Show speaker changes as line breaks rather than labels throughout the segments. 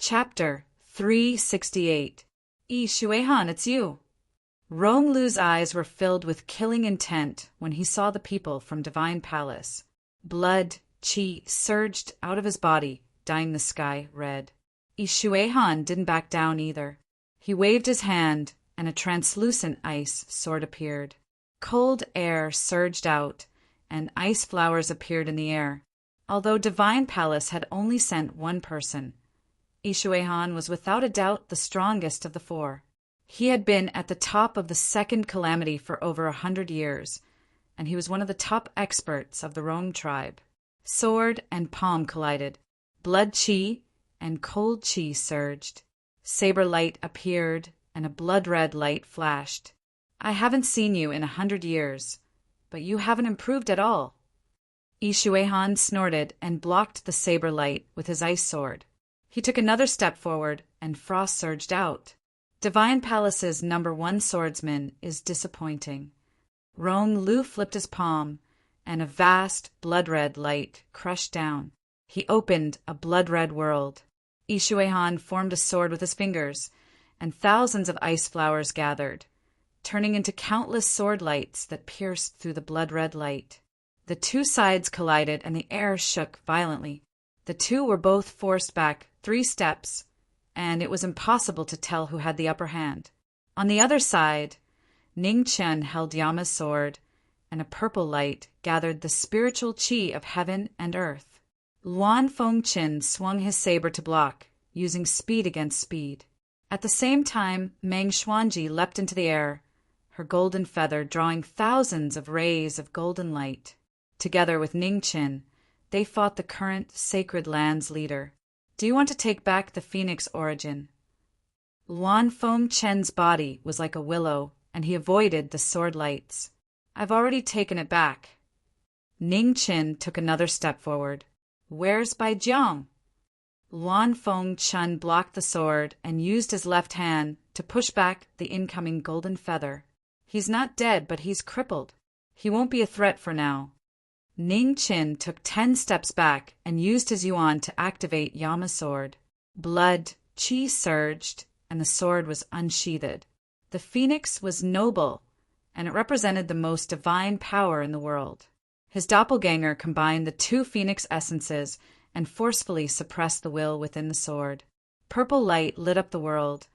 Chapter 368. Shuehan, it's you. Rong Lu's eyes were filled with killing intent when he saw the people from Divine Palace. Blood, qi, surged out of his body, dyeing the sky red. Shuehan didn't back down either. He waved his hand, and a translucent ice sword appeared. Cold air surged out, and ice flowers appeared in the air. Although Divine Palace had only sent one person, Shuehan was without a doubt the strongest of the four. He had been at the top of the second calamity for over 100 years, and he was one of the top experts of the Rong tribe. Sword and palm collided. Blood qi and cold qi surged. Saber light appeared, and a blood-red light flashed. I haven't seen you in 100 years, but you haven't improved at all. Shuehan snorted and blocked the saber light with his ice sword. He took another step forward, and frost surged out. Divine Palace's #1 swordsman is disappointing. Rong Lu flipped his palm, and a vast blood-red light crushed down. He opened a blood-red world. Shuehan formed a sword with his fingers, and thousands of ice flowers gathered, turning into countless sword lights that pierced through the blood-red light. The two sides collided, and the air shook violently. The two were both forced back 3 steps, and it was impossible to tell who had the upper hand. On the other side, Ning Chen held Yama's sword, and a purple light gathered the spiritual qi of heaven and earth. Luan Fengqin swung his saber to block, using speed against speed. At the same time, Meng Xuanji leapt into the air, her golden feather drawing thousands of rays of golden light. Together with Ning Chen, they fought the current Sacred Land's leader. Do you want to take back the Phoenix origin? Luan Fengqin's body was like a willow, and he avoided the sword lights. I've already taken it back. Ning Chen took another step forward. Where's Bai Jiang? Luan Fengqin blocked the sword and used his left hand to push back the incoming golden feather. He's not dead, but he's crippled. He won't be a threat for now. Ning Chen took 10 steps back and used his yuan to activate Yama's sword. Blood, qi surged, and the sword was unsheathed. The phoenix was noble, and it represented the most divine power in the world. His doppelganger combined the 2 phoenix essences and forcefully suppressed the will within the sword. Purple light lit up the world,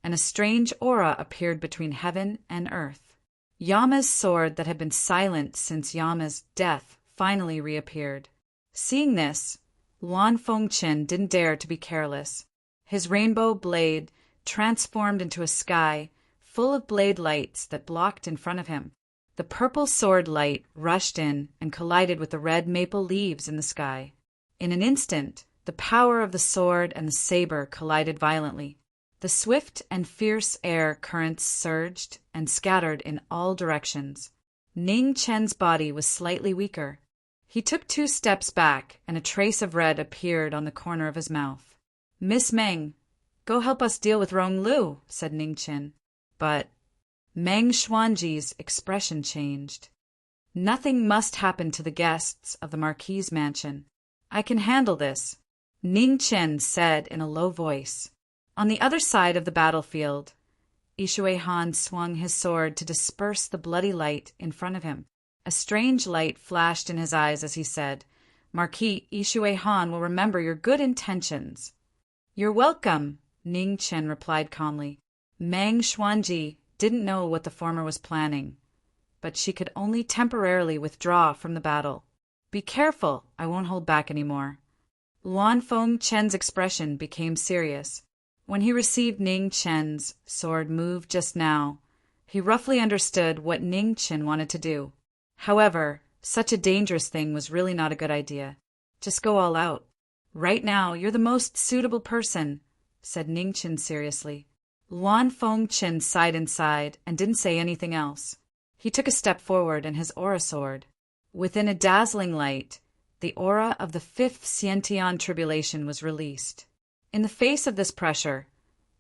and a strange aura appeared between heaven and earth. Yama's sword that had been silent since Yama's death finally reappeared. Seeing this, Luan Fengqin didn't dare to be careless. His rainbow blade transformed into a sky full of blade lights that blocked in front of him. The purple sword light rushed in and collided with the red maple leaves in the sky. In an instant, the power of the sword and the saber collided violently. The swift and fierce air currents surged and scattered in all directions. Ning Chen's body was slightly weaker. He took 2 steps back, and a trace of red appeared on the corner of his mouth. Miss Meng, go help us deal with Rong Lu, said Ning Chen. But Meng Xuanji's expression changed. Nothing must happen to the guests of the Marquis' mansion. I can handle this, Ning Chen said in a low voice. On the other side of the battlefield, Shuehan swung his sword to disperse the bloody light in front of him. A strange light flashed in his eyes as he said, Marquis Shuehan will remember your good intentions. You're welcome, Ning Chen replied calmly. Meng Xuanji didn't know what the former was planning, but she could only temporarily withdraw from the battle. Be careful, I won't hold back anymore. Luan Fengqin's expression became serious. When he received Ning Chen's sword move just now, he roughly understood what Ning Chen wanted to do. However, such a dangerous thing was really not a good idea. Just go all out. Right now, you're the most suitable person, said Ning Chen seriously. Luan Fengqin sighed inside and didn't say anything else. He took a step forward and his aura soared. Within a dazzling light, the aura of the 5th Xiantian tribulation was released. In the face of this pressure,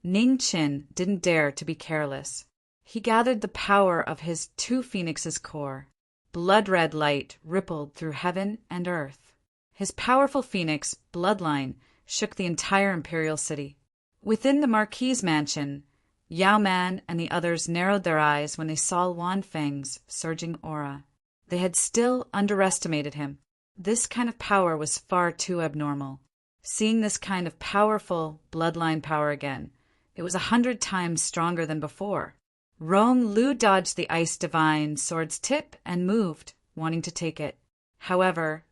Ning Chen didn't dare to be careless. He gathered the power of his 2 phoenixes' core. Blood-red light rippled through heaven and earth. His powerful phoenix, Bloodline, shook the entire imperial city. Within the Marquis' mansion, Yao Man and the others narrowed their eyes when they saw Wan Feng's surging aura. They had still underestimated him. This kind of power was far too abnormal. Seeing this kind of powerful bloodline power again, it was 100 times stronger than before. Rong Lu dodged the ice divine sword's tip and moved, wanting to take it. However,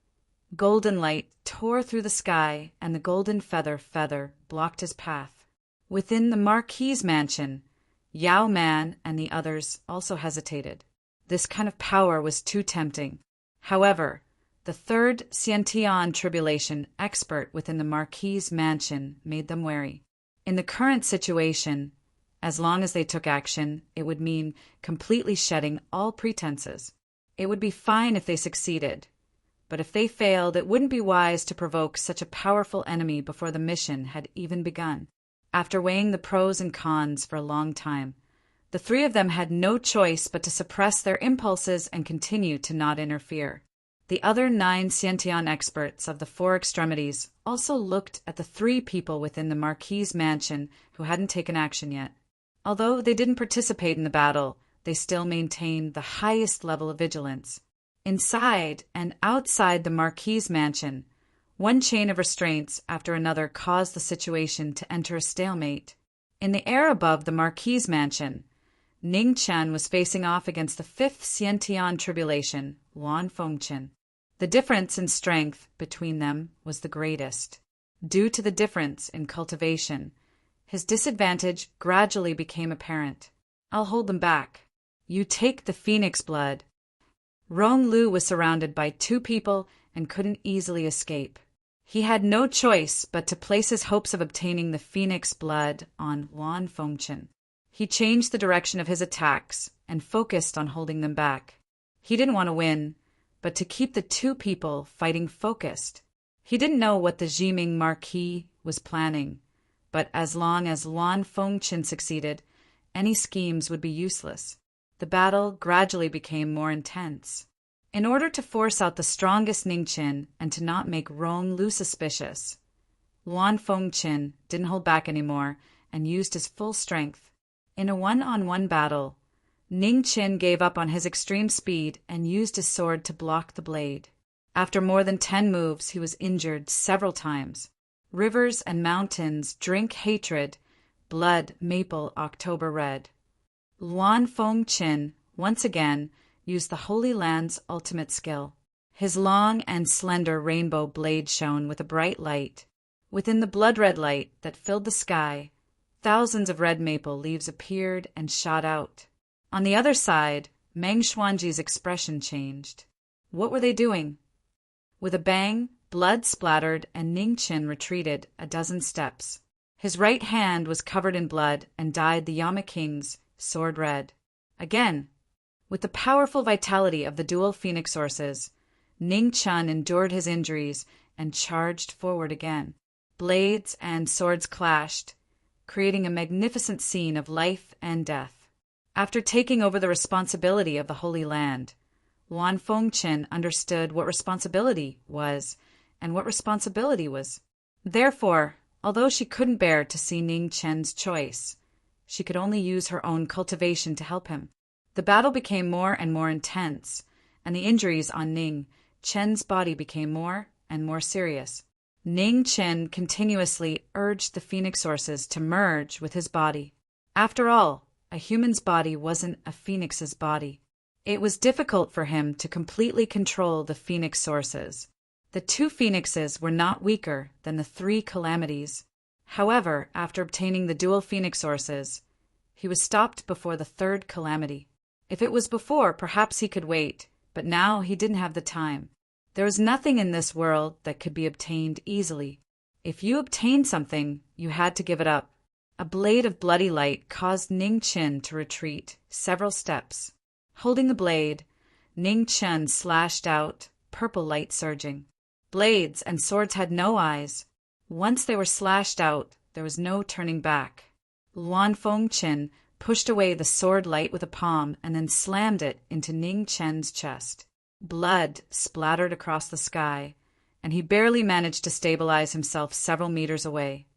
golden light tore through the sky and the golden feather blocked his path. Within the Marquis' mansion, Yao Man and the others also hesitated. This kind of power was too tempting. However, the third Xiantian tribulation expert within the Marquis' mansion made them wary. In the current situation, as long as they took action, it would mean completely shedding all pretenses. It would be fine if they succeeded, but if they failed, it wouldn't be wise to provoke such a powerful enemy before the mission had even begun. After weighing the pros and cons for a long time, the three of them had no choice but to suppress their impulses and continue to not interfere. The other 9 Xiantian experts of the 4 extremities also looked at the 3 people within the Marquis' mansion who hadn't taken action yet. Although they didn't participate in the battle, they still maintained the highest level of vigilance. Inside and outside the Marquis' mansion, one chain of restraints after another caused the situation to enter a stalemate. In the air above the Marquis' mansion, Ning Chen was facing off against the 5th Xiantian tribulation, Wan Fengchen. The difference in strength between them was the greatest. Due to the difference in cultivation, his disadvantage gradually became apparent. I'll hold them back. You take the phoenix blood. Rong Lu was surrounded by 2 people and couldn't easily escape. He had no choice but to place his hopes of obtaining the phoenix blood on Wan Fengchen. He changed the direction of his attacks and focused on holding them back. He didn't want to win, but to keep the 2 people fighting focused. He didn't know what the Jiming Marquis was planning, but as long as Wan Fengchen succeeded, any schemes would be useless. The battle gradually became more intense. In order to force out the strongest Ningqin and to not make Rong Lu suspicious, Wan Fengchen didn't hold back anymore and used his full strength. In a one-on-one battle, Ningqin gave up on his extreme speed and used his sword to block the blade. After more than 10 moves, he was injured several times. Rivers and mountains drink hatred, blood maple October red. Wan Fengchen, once again, used the Holy Land's ultimate skill. His long and slender rainbow blade shone with a bright light. Within the blood-red light that filled the sky, thousands of red maple leaves appeared and shot out. On the other side, Meng Xuanji's expression changed. What were they doing? With a bang, blood splattered and Ningqin retreated a dozen steps. His right hand was covered in blood and dyed the Yama King's sword red. Again, with the powerful vitality of the dual phoenix sources, Ningqin endured his injuries and charged forward again. Blades and swords clashed, creating a magnificent scene of life and death. After taking over the responsibility of the Holy Land, Wan Fengchen understood what responsibility was and what responsibility was. Therefore, although she couldn't bear to see Ningqin's choice, she could only use her own cultivation to help him. The battle became more and more intense, and the injuries on Ning Chen's body became more and more serious. Ning Chen continuously urged the phoenix sources to merge with his body. After all, a human's body wasn't a phoenix's body. It was difficult for him to completely control the phoenix sources. The 2 phoenixes were not weaker than the 3 calamities. However, after obtaining the dual phoenix sources, he was stopped before the 3rd calamity. If it was before, perhaps he could wait, but now he didn't have the time. There was nothing in this world that could be obtained easily. If you obtained something, you had to give it up. A blade of bloody light caused Ningqin to retreat several steps. Holding the blade, Ningqin slashed out, purple light surging. Blades and swords had no eyes. Once they were slashed out, there was no turning back. Wan Fengchen pushed away the sword light with a palm and then slammed it into Ningqin's chest. Blood splattered across the sky, and he barely managed to stabilize himself several meters away.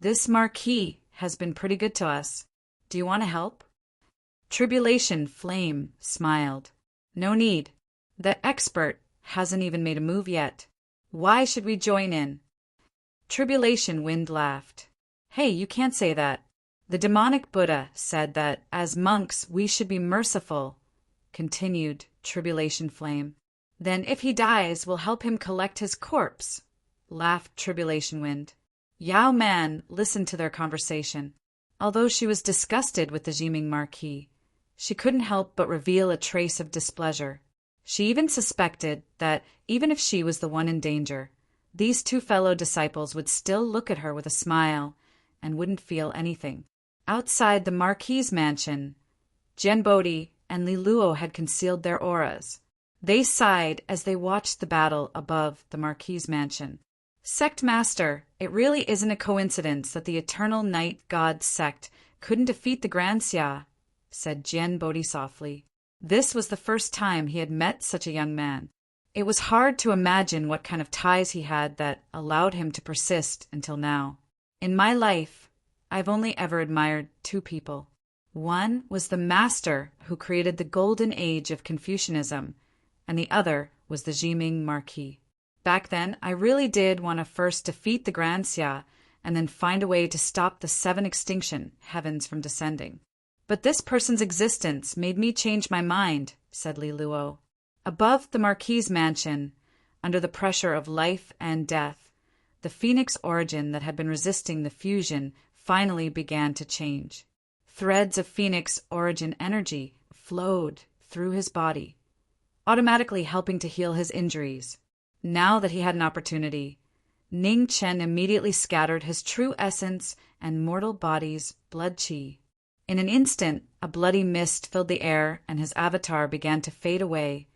"This Marquis has been pretty good to us. Do you want to help?" Tribulation Flame smiled. "No need. The expert hasn't even made a move yet. Why should we join in?" Tribulation Wind laughed. "Hey, you can't say that. The demonic Buddha said that, as monks, we should be merciful," continued Tribulation Flame. "Then if he dies, we'll help him collect his corpse," laughed Tribulation Wind. Yao Man listened to their conversation. Although she was disgusted with the Jiming Marquis, she couldn't help but reveal a trace of displeasure. She even suspected that, even if she was the one in danger, these two fellow disciples would still look at her with a smile and wouldn't feel anything. Outside the Marquis' mansion, Jen Bodhi and Li Luo had concealed their auras. They sighed as they watched the battle above the Marquis' mansion. "Sect Master, it really isn't a coincidence that the Eternal Night God sect couldn't defeat the Grand Xia," said Jen Bodhi softly. This was the first time he had met such a young man. It was hard to imagine what kind of ties he had that allowed him to persist until now. "In my life, I've only ever admired two people. One was the master who created the golden age of Confucianism, and the other was the Jiming Marquis. Back then, I really did want to first defeat the Grand Xia and then find a way to stop the 7 extinction heavens from descending. But this person's existence made me change my mind," said Li Luo. Above the Marquis' mansion, under the pressure of life and death, the phoenix origin that had been resisting the fusion finally began to change. Threads of phoenix origin energy flowed through his body, automatically helping to heal his injuries. Now that he had an opportunity, Ning Chen immediately scattered his true essence and mortal body's blood qi. In an instant, a bloody mist filled the air and his avatar began to fade away,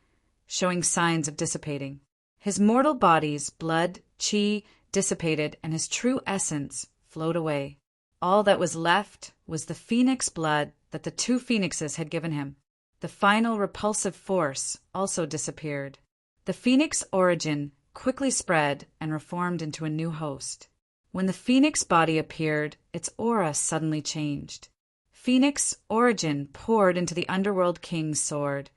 showing signs of dissipating. His mortal body's blood qi dissipated and his true essence flowed away. All that was left was the phoenix blood that the two phoenixes had given him. The final repulsive force also disappeared. The phoenix origin quickly spread and reformed into a new host. When the phoenix body appeared, its aura suddenly changed. Phoenix origin poured into the underworld king's sword,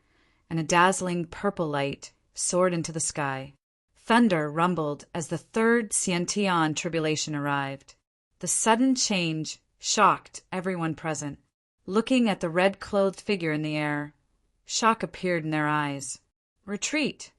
and a dazzling purple light soared into the sky. Thunder rumbled as the third Xiantian tribulation arrived. The sudden change shocked everyone present. Looking at the red-clothed figure in the air, shock appeared in their eyes. "Retreat!"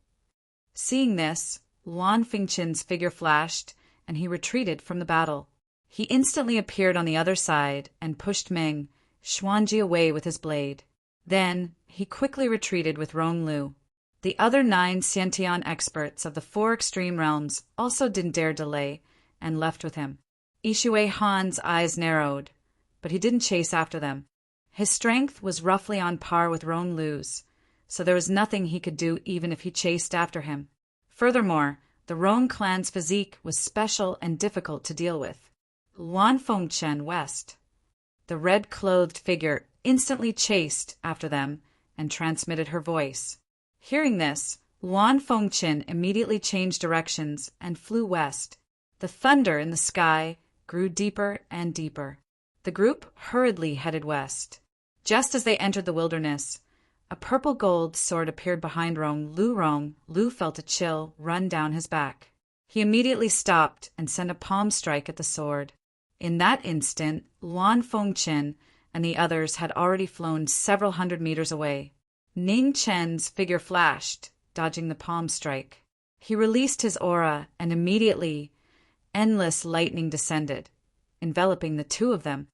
Seeing this, Luan Fingchen's figure flashed, and he retreated from the battle. He instantly appeared on the other side and pushed Meng, Xuanji away with his blade. Then he quickly retreated with Rong Lu. The other 9 Xiantian experts of the 4 extreme realms also didn't dare delay and left with him. Yishui Han's eyes narrowed, but he didn't chase after them. His strength was roughly on par with Rong Lu's, so there was nothing he could do even if he chased after him. Furthermore, the Rong clan's physique was special and difficult to deal with. Luan Fengchen West. The red-clothed figure instantly chased after them and transmitted her voice. Hearing this, Luan Fengchen immediately changed directions and flew west. The thunder in the sky grew deeper and deeper. The group hurriedly headed west. Just as they entered the wilderness, a purple-gold sword appeared behind Rong Lu. Rong Lu felt a chill run down his back. He immediately stopped and sent a palm strike at the sword. In that instant, Luan Fengchen and the others had already flown several hundred meters away. Ning Chen's figure flashed, dodging the palm strike. He released his aura, and immediately, endless lightning descended, enveloping the two of them.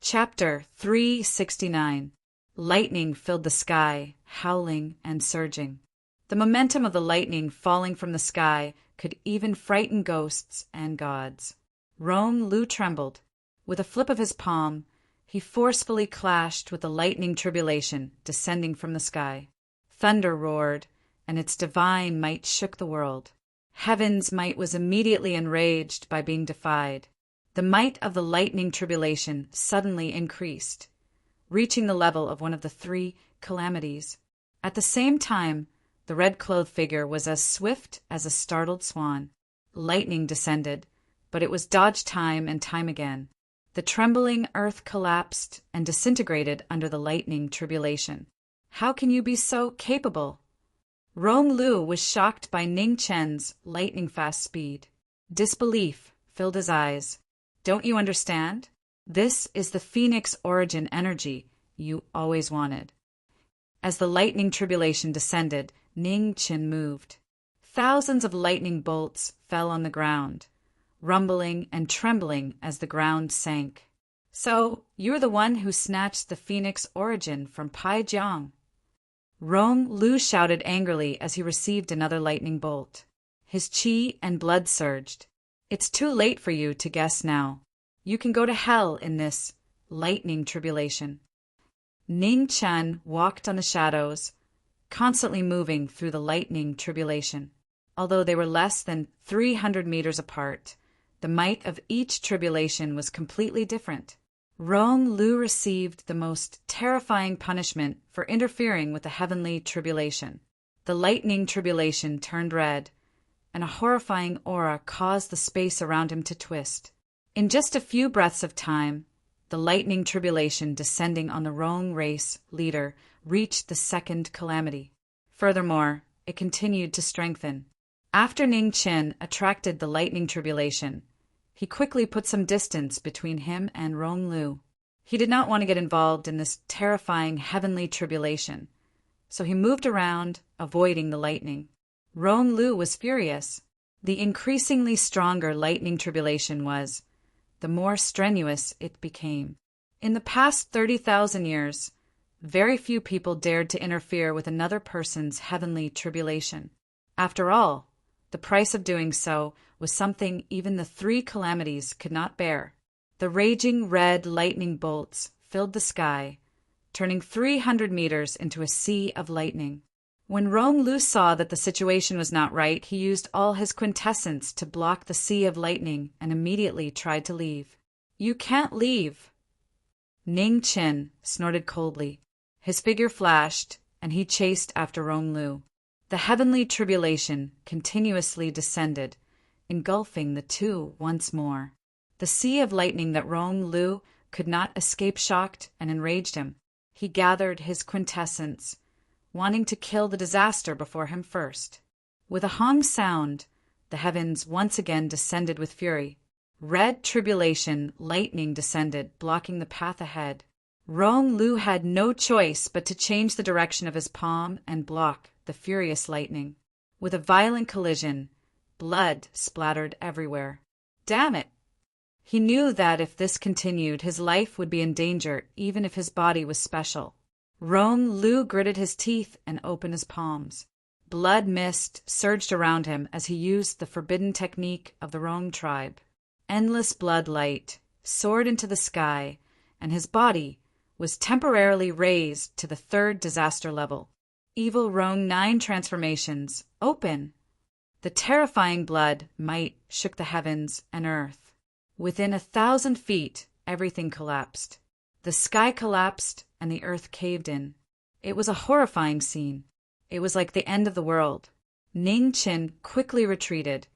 Chapter 369. Lightning filled the sky, howling and surging. The momentum of the lightning falling from the sky could even frighten ghosts and gods. Rong Lu trembled. With a flip of his palm, he forcefully clashed with the lightning tribulation descending from the sky. Thunder roared, and its divine might shook the world. Heaven's might was immediately enraged by being defied. The might of the lightning tribulation suddenly increased, reaching the level of one of the 3 calamities. At the same time, the red-clothed figure was as swift as a startled swan. Lightning descended, but it was dodged time and time again. The trembling earth collapsed and disintegrated under the lightning tribulation. How can you be so capable? Rong Lu was shocked by Ning Chen's lightning-fast speed. Disbelief filled his eyes. Don't you understand? This is the Phoenix origin energy you always wanted. As the lightning tribulation descended, Ning Chen moved. Thousands of lightning bolts fell on the ground, rumbling and trembling as the ground sank. So, you're the one who snatched the Phoenix origin from Pai Jiang. Rong Lu shouted angrily as he received another lightning bolt. His qi and blood surged. It's too late for you to guess now. You can go to hell in this lightning tribulation. Ning Chen walked on the shadows, constantly moving through the lightning tribulation. Although they were less than 300 meters apart, the might of each tribulation was completely different. Rong Lu received the most terrifying punishment for interfering with the heavenly tribulation. The lightning tribulation turned red, and a horrifying aura caused the space around him to twist. In just a few breaths of time, the lightning tribulation descending on the Rong race leader reached the second calamity. Furthermore, it continued to strengthen. After Ning Chen attracted the lightning tribulation, he quickly put some distance between him and Rong Lu. He did not want to get involved in this terrifying heavenly tribulation, so he moved around, avoiding the lightning. Rong Lu was furious. The increasingly stronger lightning tribulation was, the more strenuous it became. In the past 30,000 years, very few people dared to interfere with another person's heavenly tribulation. After all, the price of doing so was something even the three calamities could not bear. The raging red lightning bolts filled the sky, turning 300 meters into a sea of lightning. When Rong Lu saw that the situation was not right, he used all his quintessence to block the sea of lightning and immediately tried to leave. You can't leave. Ning Chen snorted coldly. His figure flashed, and he chased after Rong Lu. The heavenly tribulation continuously descended, engulfing the two once more. The sea of lightning that Rong Lu could not escape shocked and enraged him. He gathered his quintessence, wanting to kill the disaster before him first. With a hong sound, the heavens once again descended with fury. Red tribulation lightning descended, blocking the path ahead. Rong Lu had no choice but to change the direction of his palm and block the furious lightning. With a violent collision, blood splattered everywhere. Damn it! He knew that if this continued, his life would be in danger, even if his body was special. Rong Lu gritted his teeth and opened his palms. Blood mist surged around him as he used the forbidden technique of the Rong tribe. Endless blood light soared into the sky, and his body was temporarily raised to the third disaster level. Evil Rong 9 transformations, open! The terrifying blood might shook the heavens and earth. Within 1,000 feet, everything collapsed. The sky collapsed and the earth caved in. It was a horrifying scene. It was like the end of the world. Ning Chen quickly retreated,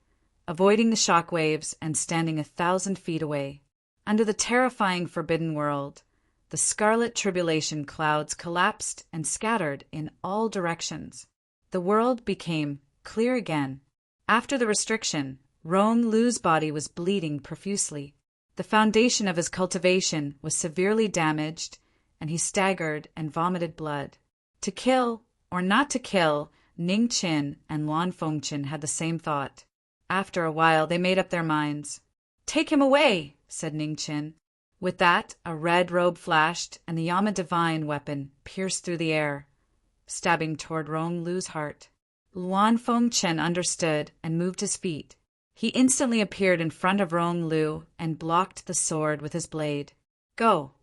avoiding the shockwaves and standing 1,000 feet away. Under the terrifying forbidden world, the scarlet tribulation clouds collapsed and scattered in all directions. The world became clear again. After the restriction, Rong Lu's body was bleeding profusely. The foundation of his cultivation was severely damaged, and he staggered and vomited blood. To kill or not to kill, Ning Chen and Luan Fengchen had the same thought. After a while, they made up their minds. "Take him away," said Ning Chen. With that, a red robe flashed, and the Yama Divine weapon pierced through the air, stabbing toward Rong Lu's heart. Luan Fengchen understood and moved his feet. He instantly appeared in front of Rong Lu and blocked the sword with his blade. "Go."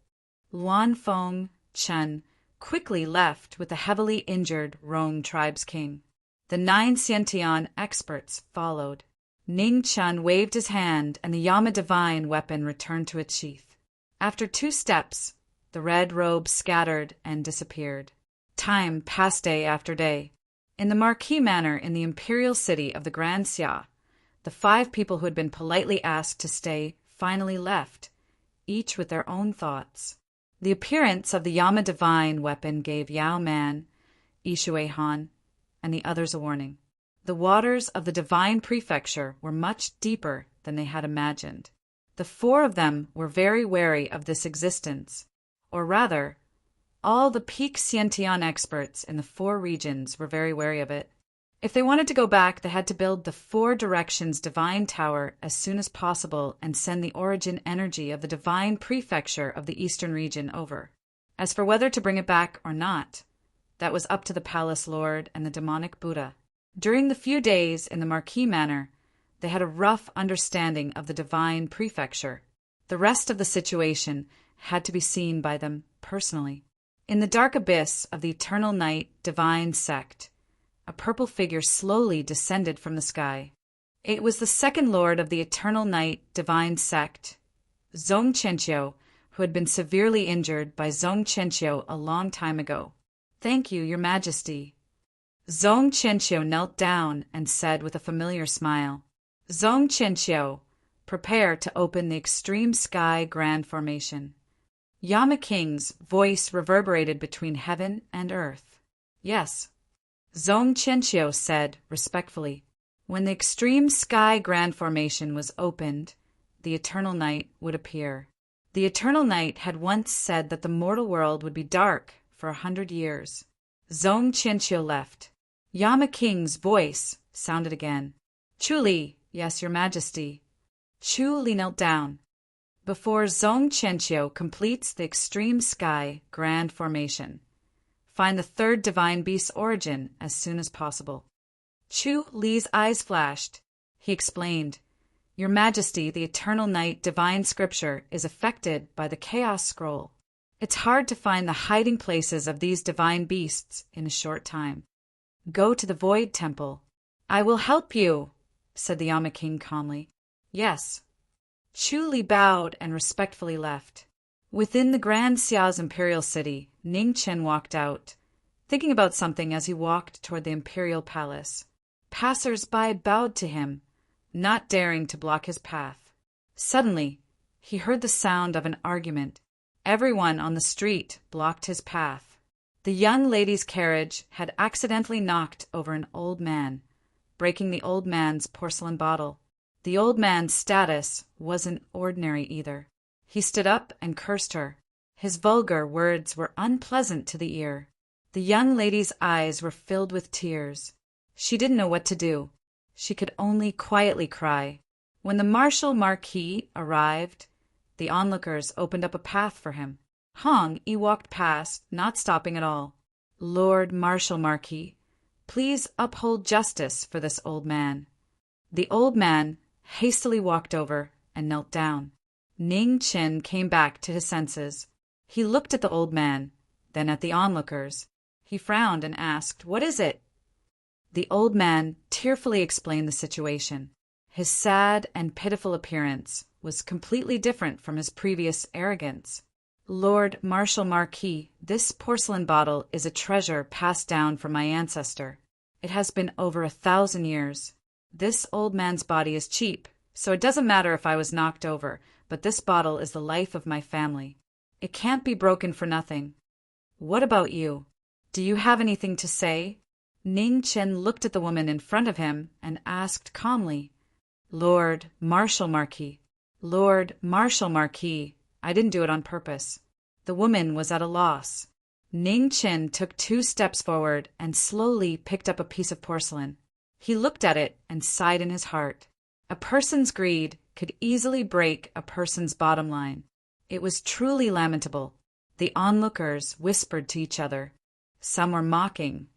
Luan Fengchen quickly left with the heavily injured Rong tribe's king. The 9 Xiantian experts followed. Ning Chen waved his hand, and the Yama Divine weapon returned to its sheath. After 2 steps, the red robe scattered and disappeared. Time passed day after day. In the Marquis manor in the imperial city of the Grand Xia, The 5 people who had been politely asked to stay finally left, each with their own thoughts. The appearance of the Yama divine weapon gave Yao Man, Yi Shui Han, and the others a warning. The waters of the divine prefecture were much deeper than they had imagined. The 4 of them were very wary of this existence, or rather, all the peak Xiantian experts in the 4 regions were very wary of it. If they wanted to go back, they had to build the 4 directions divine tower as soon as possible and send the origin energy of the divine prefecture of the eastern region over. As for whether to bring it back or not, that was up to the palace lord and the demonic Buddha. During the few days in the Marquis manor, they had a rough understanding of the divine prefecture. The rest of the situation had to be seen by them personally. In the dark abyss of the eternal night divine sect, a purple figure slowly descended from the sky. It was the second lord of the eternal night divine sect, Zong Chenqiu, who had been severely injured by Zong Chenqiu a long time ago. "Thank you, your majesty." Zong Chenqiu knelt down and said with a familiar smile, "Zong Chenqiu, prepare to open the extreme sky grand formation." Yama King's voice reverberated between heaven and earth. "Yes," Zong Chenqiu said respectfully. When the extreme sky grand formation was opened, the eternal night would appear. The eternal night had once said that the mortal world would be dark for 100 years. Zong Chenqiu left. Yama King's voice sounded again. "Chu Li, yes, your majesty." Chu Li knelt down. "Before Zong Chenqiu completes the extreme sky grand formation, find the 3rd divine beast's origin as soon as possible." Chu Li's eyes flashed. He explained, "Your majesty, the eternal night divine scripture is affected by the chaos scroll. It's hard to find the hiding places of these divine beasts in a short time. Go to the Void Temple." "I will help you," said the Yama King calmly. "Yes." Chu Li bowed and respectfully left. Within the Grand Xiao's imperial city, Ning Chen walked out, thinking about something as he walked toward the imperial palace. Passers-by bowed to him, not daring to block his path. Suddenly, he heard the sound of an argument. Everyone on the street blocked his path. The young lady's carriage had accidentally knocked over an old man, breaking the old man's porcelain bottle. The old man's status wasn't ordinary either. He stood up and cursed her. His vulgar words were unpleasant to the ear. The young lady's eyes were filled with tears. She didn't know what to do. She could only quietly cry. When the Marquis arrived, the onlookers opened up a path for him. Hong Yi walked past, not stopping at all. "Lord Marquis, please uphold justice for this old man." The old man hastily walked over and knelt down. Ning Chen came back to his senses. He looked at the old man, then at the onlookers. He frowned and asked, "What is it?" The old man tearfully explained the situation. His sad and pitiful appearance was completely different from his previous arrogance. "Lord Marquis, this porcelain bottle is a treasure passed down from my ancestor. It has been over 1,000 years. This old man's body is cheap, so it doesn't matter if I was knocked over, but this bottle is the life of my family. It can't be broken for nothing. What about you? Do you have anything to say?" Ning Chen looked at the woman in front of him and asked calmly, "Lord Marquis, Lord Marquis, I didn't do it on purpose." The woman was at a loss. Ning Chen took 2 steps forward and slowly picked up a piece of porcelain. He looked at it and sighed in his heart. A person's greed could easily break a person's bottom line. It was truly lamentable. The onlookers whispered to each other. Some were mocking.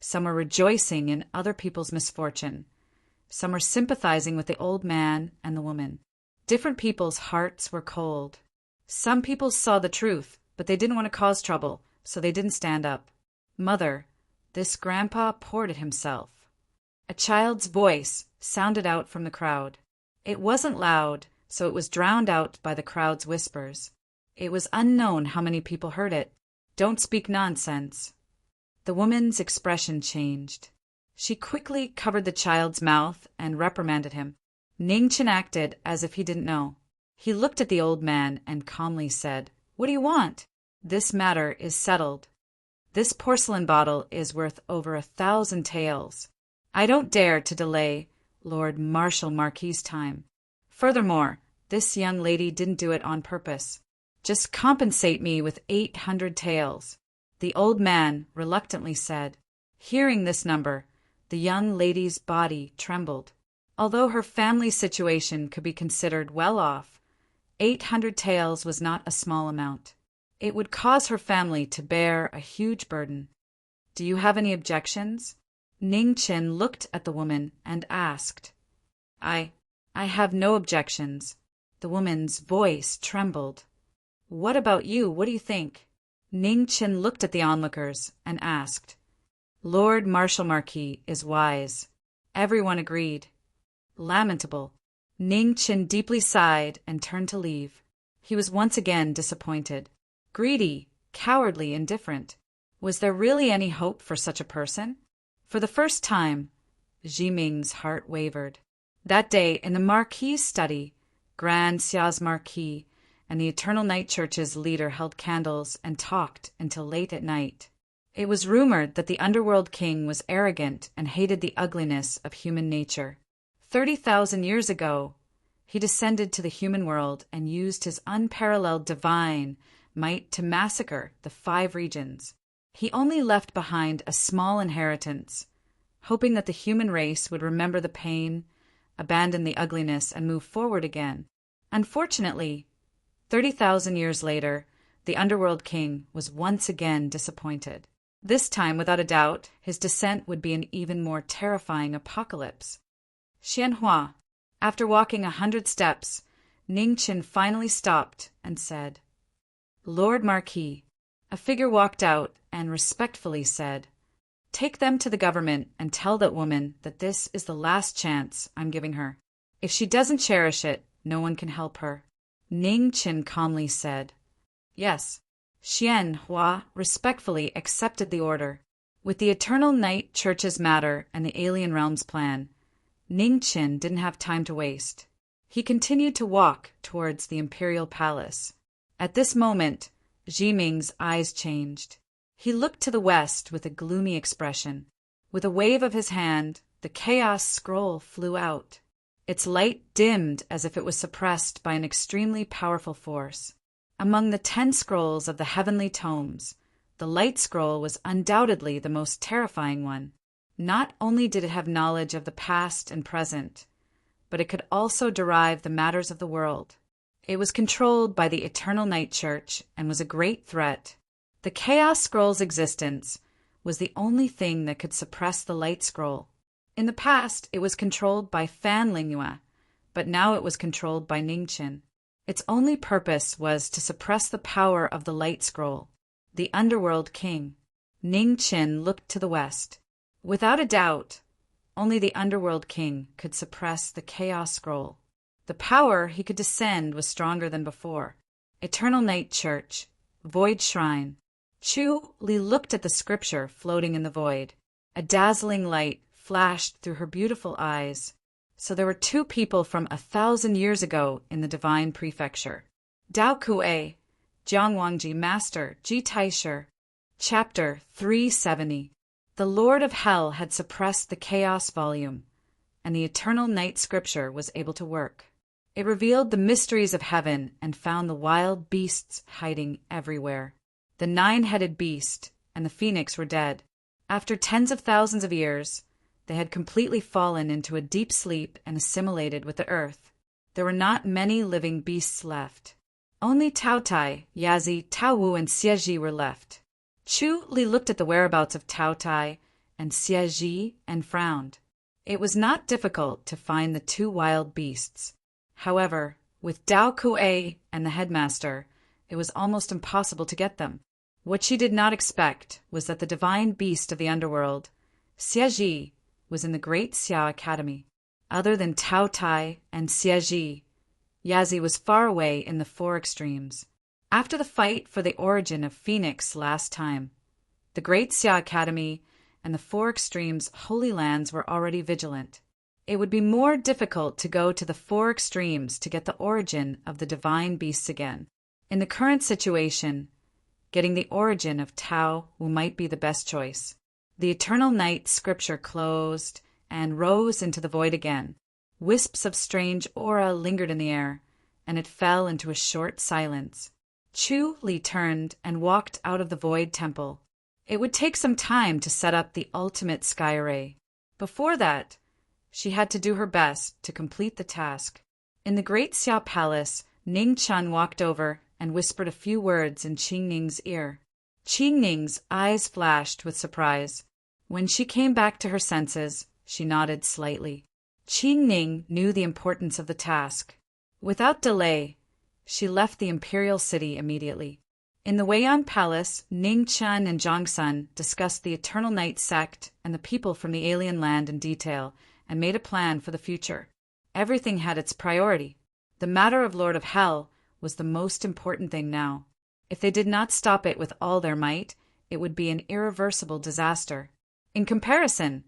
Some were rejoicing in other people's misfortune. Some were sympathizing with the old man and the woman. Different people's hearts were cold. Some people saw the truth, but they didn't want to cause trouble, so they didn't stand up. "Mother, this grandpa poured it himself." A child's voice sounded out from the crowd. It wasn't loud, so it was drowned out by the crowd's whispers. It was unknown how many people heard it. "Don't speak nonsense." The woman's expression changed. She quickly covered the child's mouth and reprimanded him. Ning Chen acted as if he didn't know. He looked at the old man and calmly said, "What do you want?" "This matter is settled. This porcelain bottle is worth over 1,000 taels. I don't dare to delay Lord Marshal Marquis' time. Furthermore, this young lady didn't do it on purpose. Just compensate me with 800 taels." The old man reluctantly said. Hearing this number, the young lady's body trembled. Although her family situation could be considered well off, 800 taels was not a small amount. It would cause her family to bear a huge burden. "Do you have any objections?" Ning Chen looked at the woman and asked. I have no objections." The woman's voice trembled. "What about you? What do you think?" Ning Chen looked at the onlookers and asked. Lord Marshal Marquis is wise. Everyone agreed. Lamentable. Ning Chen deeply sighed and turned to leave. He was once again disappointed. Greedy, cowardly, indifferent. Was there really any hope for such a person? For the first time, Jiming's heart wavered. That day, in the Marquis' study, Grand Xia's Marquis and the Eternal Night Church's leader held candles and talked until late at night. It was rumored that the underworld king was arrogant and hated the ugliness of human nature. 30,000 years ago, he descended to the human world and used his unparalleled divine might to massacre the 5 regions. He only left behind a small inheritance, hoping that the human race would remember the pain, abandon the ugliness, and move forward again. Unfortunately, 30,000 years later, the underworld king was once again disappointed. This time, without a doubt, his descent would be an even more terrifying apocalypse. Xianhua. After walking 100 steps, Ning Chen finally stopped and said, "Lord Marquis." A figure walked out and respectfully said, "Take them to the government and tell that woman that this is the last chance I'm giving her. If she doesn't cherish it, no one can help her." Ning Chen calmly said, "Yes." Xianhua respectfully accepted the order. With the Eternal Night Church's matter and the Alien Realms plan, Ning Chen didn't have time to waste. He continued to walk towards the Imperial Palace. At this moment, Jiming's eyes changed. He looked to the west with a gloomy expression. With a wave of his hand, the Chaos Scroll flew out. Its light dimmed as if it was suppressed by an extremely powerful force. Among the 10 scrolls of the heavenly tomes, the Light Scroll was undoubtedly the most terrifying one. Not only did it have knowledge of the past and present, but it could also derive the matters of the world. It was controlled by the Eternal Night Church and was a great threat. The Chaos Scroll's existence was the only thing that could suppress the Light Scroll. In the past, it was controlled by Fan Lingyue, but now it was controlled by Ning Chen. Its only purpose was to suppress the power of the Light Scroll, the Underworld King. Ning Chen looked to the west. Without a doubt, only the Underworld King could suppress the Chaos Scroll. The power he could descend was stronger than before. Eternal Night Church, Void Shrine. Chu Li looked at the scripture floating in the void. A dazzling light flashed through her beautiful eyes. So there were 2 people from 1,000 years ago in the Divine Prefecture. Dao Kuei, Jiang Wangji Master, Ji Taisher. Chapter 370. The Lord of Hell had suppressed the Chaos volume, and the Eternal Night Scripture was able to work. It revealed the mysteries of heaven and found the wild beasts hiding everywhere. The 9-headed beast and the phoenix were dead. After tens of thousands of years, they had completely fallen into a deep sleep and assimilated with the earth. There were not many living beasts left. Only Taotai, Yazi, Taowu, and Xieji were left. Chu Li looked at the whereabouts of Taotai and Xieji and frowned. It was not difficult to find the 2 wild beasts. However, with Dao Kuei and the headmaster, it was almost impossible to get them. What she did not expect was that the divine beast of the underworld, Xieji, was in the Great Xia Academy. Other than Taotai and Xieji, Yazi was far away in the 4 extremes. After the fight for the origin of Phoenix last time, the Great Xia Academy and the 4 extremes Holy Lands were already vigilant. It would be more difficult to go to the four extremes to get the origin of the divine beasts again. In the current situation, getting the origin of Tao might be the best choice. The eternal night scripture closed and rose into the void again. Wisps of strange aura lingered in the air, and it fell into a short silence. Chu Li turned and walked out of the void temple. It would take some time to set up the ultimate sky array. Before that, she had to do her best to complete the task. In the great Xia Palace, Ning Chun walked over and whispered a few words in Qing Ning's ear. Qing Ning's eyes flashed with surprise. When she came back to her senses, she nodded slightly. Qing Ning knew the importance of the task. Without delay, she left the imperial city immediately. In the Weian Palace, Ning Chun and Zhang Sun discussed the Eternal Night sect and the people from the alien land in detail and made a plan for the future. Everything had its priority. The matter of Lord of Hell was the most important thing now. If they did not stop it with all their might, it would be an irreversible disaster. In comparison,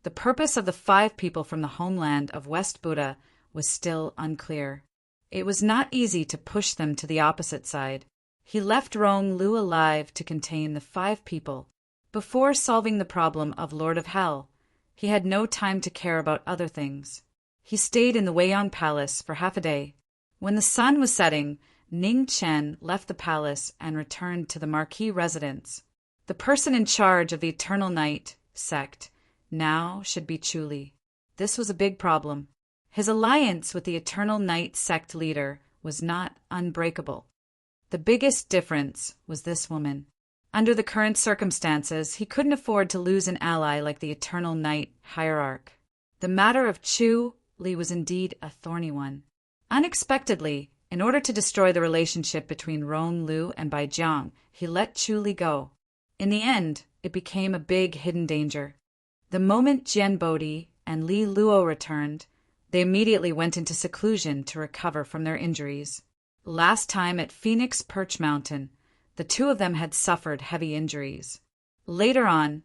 the purpose of the 5 people from the homeland of West Buddha was still unclear. It was not easy to push them to the opposite side. He left Rong Lu alive to contain the 5 people. Before solving the problem of Lord of Hell, he had no time to care about other things. He stayed in the Weian Palace for half a day. When the sun was setting, Ning Chen left the palace and returned to the Marquis residence. The person in charge of the Eternal Night sect now should be Chu Li. This was a big problem. His alliance with the Eternal Night sect leader was not unbreakable. The biggest difference was this woman. Under the current circumstances, he couldn't afford to lose an ally like the Eternal Night hierarch. The matter of Chu Li was indeed a thorny one. Unexpectedly, in order to destroy the relationship between Rong Lu and Bai Jiang, he let Chu Li go. In the end, it became a big hidden danger. The moment Jian Bodi and Li Luo returned, they immediately went into seclusion to recover from their injuries. Last time at Phoenix Perch Mountain, the 2 of them had suffered heavy injuries. Later on,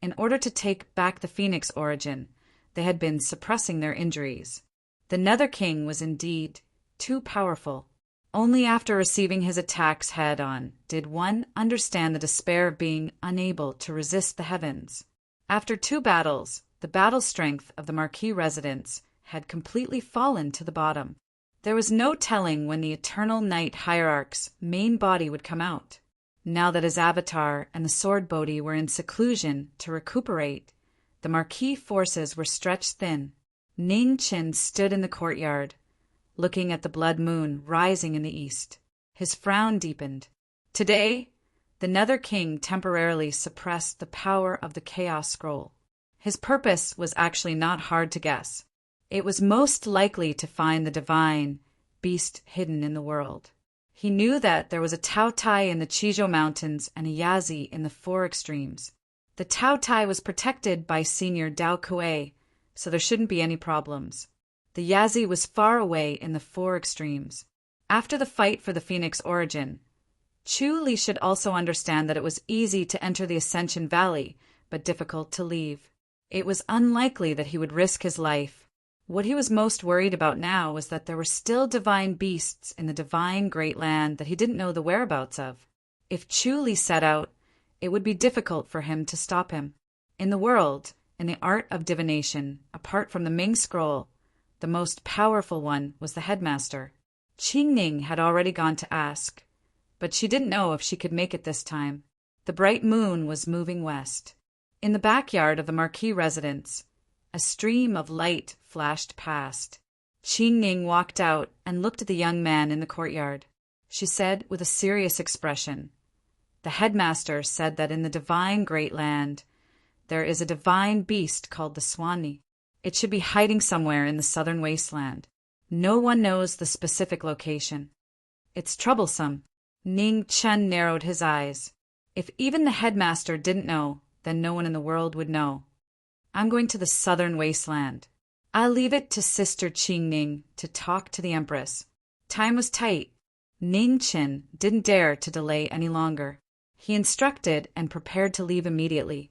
in order to take back the Phoenix origin, they had been suppressing their injuries. The Nether King was indeed too powerful. Only after receiving his attacks head-on did one understand the despair of being unable to resist the heavens. After 2 battles, the battle strength of the Marquis residents had completely fallen to the bottom. There was no telling when the Eternal Night hierarch's main body would come out. Now that his avatar and the Sword Bodhi were in seclusion to recuperate, the Marquis forces were stretched thin. Ning Chen stood in the courtyard, looking at the blood moon rising in the east. His frown deepened. Today, the Nether King temporarily suppressed the power of the Chaos Scroll. His purpose was actually not hard to guess. It was most likely to find the divine beast hidden in the world. He knew that there was a Tao Tai in the Chizhou Mountains and a Yazi in the 4 extremes. The Tao Tai was protected by Senior Dao Kuei, so there shouldn't be any problems. The Yazi was far away in the 4 extremes. After the fight for the Phoenix origin, Chu Li should also understand that it was easy to enter the Ascension Valley, but difficult to leave. It was unlikely that he would risk his life. What he was most worried about now was that there were still divine beasts in the divine Great Land that he didn't know the whereabouts of. If Chu Li set out, it would be difficult for him to stop him. In the world, in the art of divination, apart from the Ming Scroll, the most powerful one was the headmaster. Qing Ning had already gone to ask, but she didn't know if she could make it this time. The bright moon was moving west. In the backyard of the Marquis residence, a stream of light flashed past. Qing Ning walked out and looked at the young man in the courtyard. She said with a serious expression, "The headmaster said that in the divine Great Land, there is a divine beast called the Swanee. It should be hiding somewhere in the southern wasteland. No one knows the specific location. It's troublesome." Ning Chen narrowed his eyes. If even the headmaster didn't know, then no one in the world would know. "I'm going to the southern wasteland. I'll leave it to Sister Qing Ning to talk to the Empress." Time was tight. Ning Chen didn't dare to delay any longer. He instructed and prepared to leave immediately.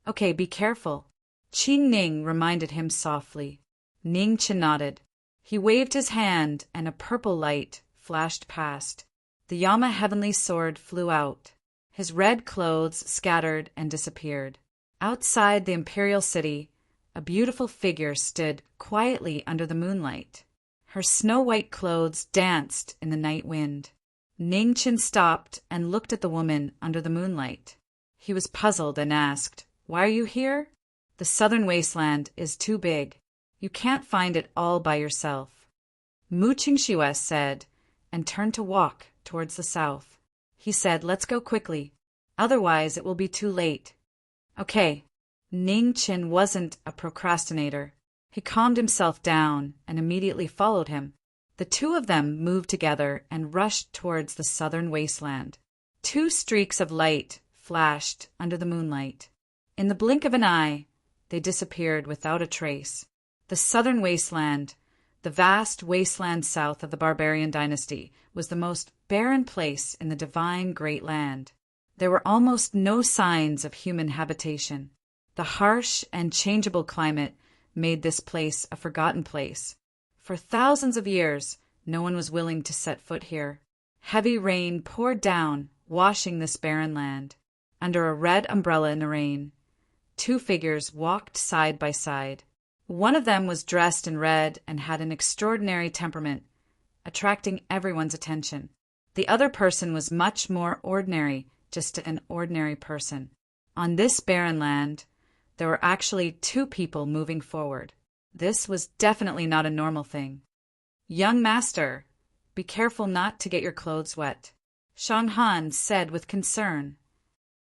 "Okay, be careful," Qing Ning reminded him softly. Ning Chen nodded. He waved his hand, and a purple light flashed past. The Yama heavenly sword flew out. His red clothes scattered and disappeared. Outside the imperial city, a beautiful figure stood quietly under the moonlight. Her snow-white clothes danced in the night wind. Ning Chen stopped and looked at the woman under the moonlight. He was puzzled and asked, "Why are you here?" "The southern wasteland is too big. You can't find it all by yourself." Mu Qingxue said, and turned to walk towards the south. He said, "Let's go quickly. Otherwise it will be too late." "Okay." Ning Chen wasn't a procrastinator. He calmed himself down and immediately followed him. The two of them moved together and rushed towards the southern wasteland. Two streaks of light flashed under the moonlight. In the blink of an eye, they disappeared without a trace. The southern wasteland, the vast wasteland south of the barbarian dynasty, was the most barren place in the divine great land. There were almost no signs of human habitation. The harsh and changeable climate made this place a forgotten place. For thousands of years, no one was willing to set foot here. Heavy rain poured down, washing this barren land. Under a red umbrella in the rain, two figures walked side by side. One of them was dressed in red and had an extraordinary temperament, attracting everyone's attention. The other person was much more ordinary, just an ordinary person. On this barren land, there were actually two people moving forward. This was definitely not a normal thing. "Young master, be careful not to get your clothes wet," Shanghan said with concern.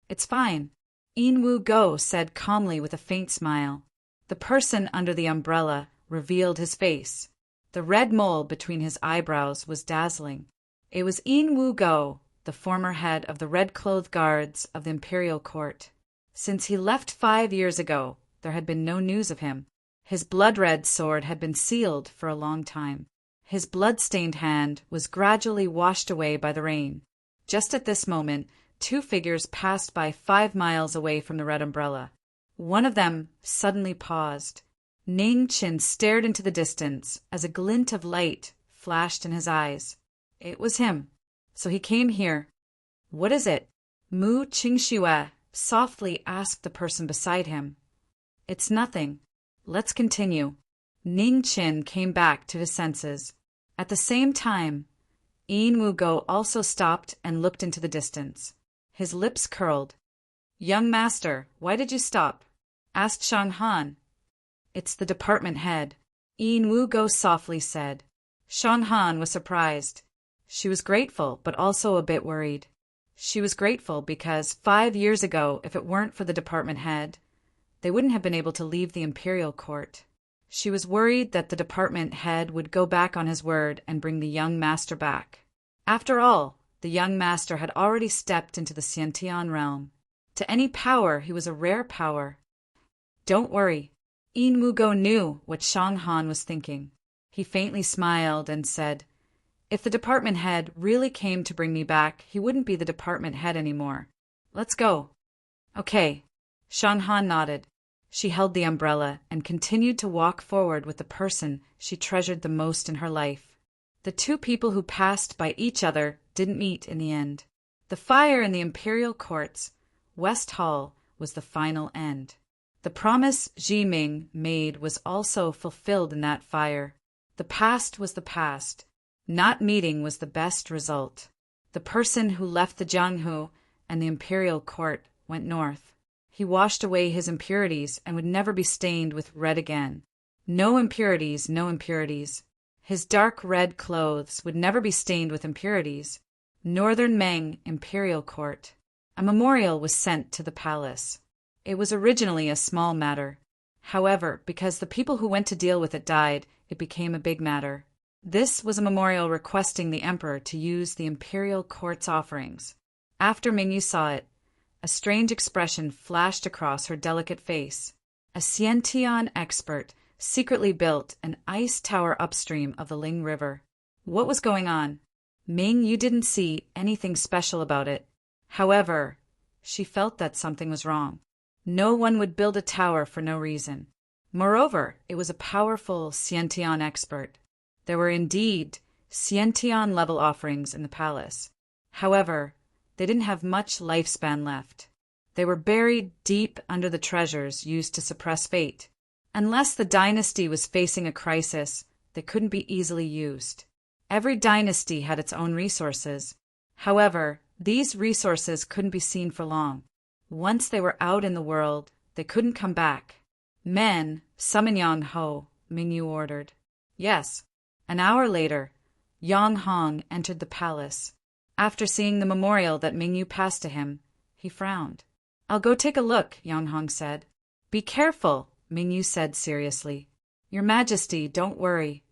"It's fine," Yin Wu Go said calmly with a faint smile. The person under the umbrella revealed his face. The red mole between his eyebrows was dazzling. It was Yin Wu Go, the former head of the red-clothed guards of the imperial court. Since he left 5 years ago, there had been no news of him. His blood-red sword had been sealed for a long time. His blood-stained hand was gradually washed away by the rain. Just at this moment, two figures passed by 5 miles away from the red umbrella. One of them suddenly paused. Ning Chen stared into the distance as a glint of light flashed in his eyes. It was him. So he came here. "What is it?" Mu Qingxue softly asked the person beside him. "It's nothing. Let's continue." Ning Chen came back to his senses. At the same time, Yin Wu Go also stopped and looked into the distance. His lips curled. "Young master, why did you stop?" asked Shanghan. "It's the department head," Yin Wu Go softly said. Shanghan was surprised. She was grateful, but also a bit worried. She was grateful because 5 years ago, if it weren't for the department head, they wouldn't have been able to leave the imperial court. She was worried that the department head would go back on his word and bring the young master back. After all, the young master had already stepped into the Xiantian realm. To any power, he was a rare power. "Don't worry." Yin Wu Go knew what Shanghan was thinking. He faintly smiled and said, "If the department head really came to bring me back, he wouldn't be the department head anymore. Let's go." "Okay." Shanghan nodded. She held the umbrella and continued to walk forward with the person she treasured the most in her life. The two people who passed by each other didn't meet in the end. The fire in the imperial courts, West Hall, was the final end. The promise Ji Ming made was also fulfilled in that fire. The past was the past. Not meeting was the best result. The person who left the Jianghu and the imperial court went north. He washed away his impurities and would never be stained with red again. No impurities, no impurities. His dark red clothes would never be stained with impurities. Northern Meng Imperial Court. A memorial was sent to the palace. It was originally a small matter. However, because the people who went to deal with it died, it became a big matter. This was a memorial requesting the emperor to use the imperial court's offerings. After Mingyu saw it, a strange expression flashed across her delicate face. A Xiantian expert secretly built an ice tower upstream of the Ling River. What was going on? Mingyu didn't see anything special about it. However, she felt that something was wrong. No one would build a tower for no reason. Moreover, it was a powerful Sciention expert. There were indeed Sciention-level offerings in the palace. However, they didn't have much lifespan left. They were buried deep under the treasures used to suppress fate. Unless the dynasty was facing a crisis, they couldn't be easily used. Every dynasty had its own resources. However, these resources couldn't be seen for long. Once they were out in the world, they couldn't come back. Men, summon Yang Ho, Mingyu ordered. Yes. An hour later, Yang Hong entered the palace. After seeing the memorial that Mingyu passed to him, he frowned. I'll go take a look, Yang Hong said. Be careful, Mingyu said seriously. Your Majesty, don't worry.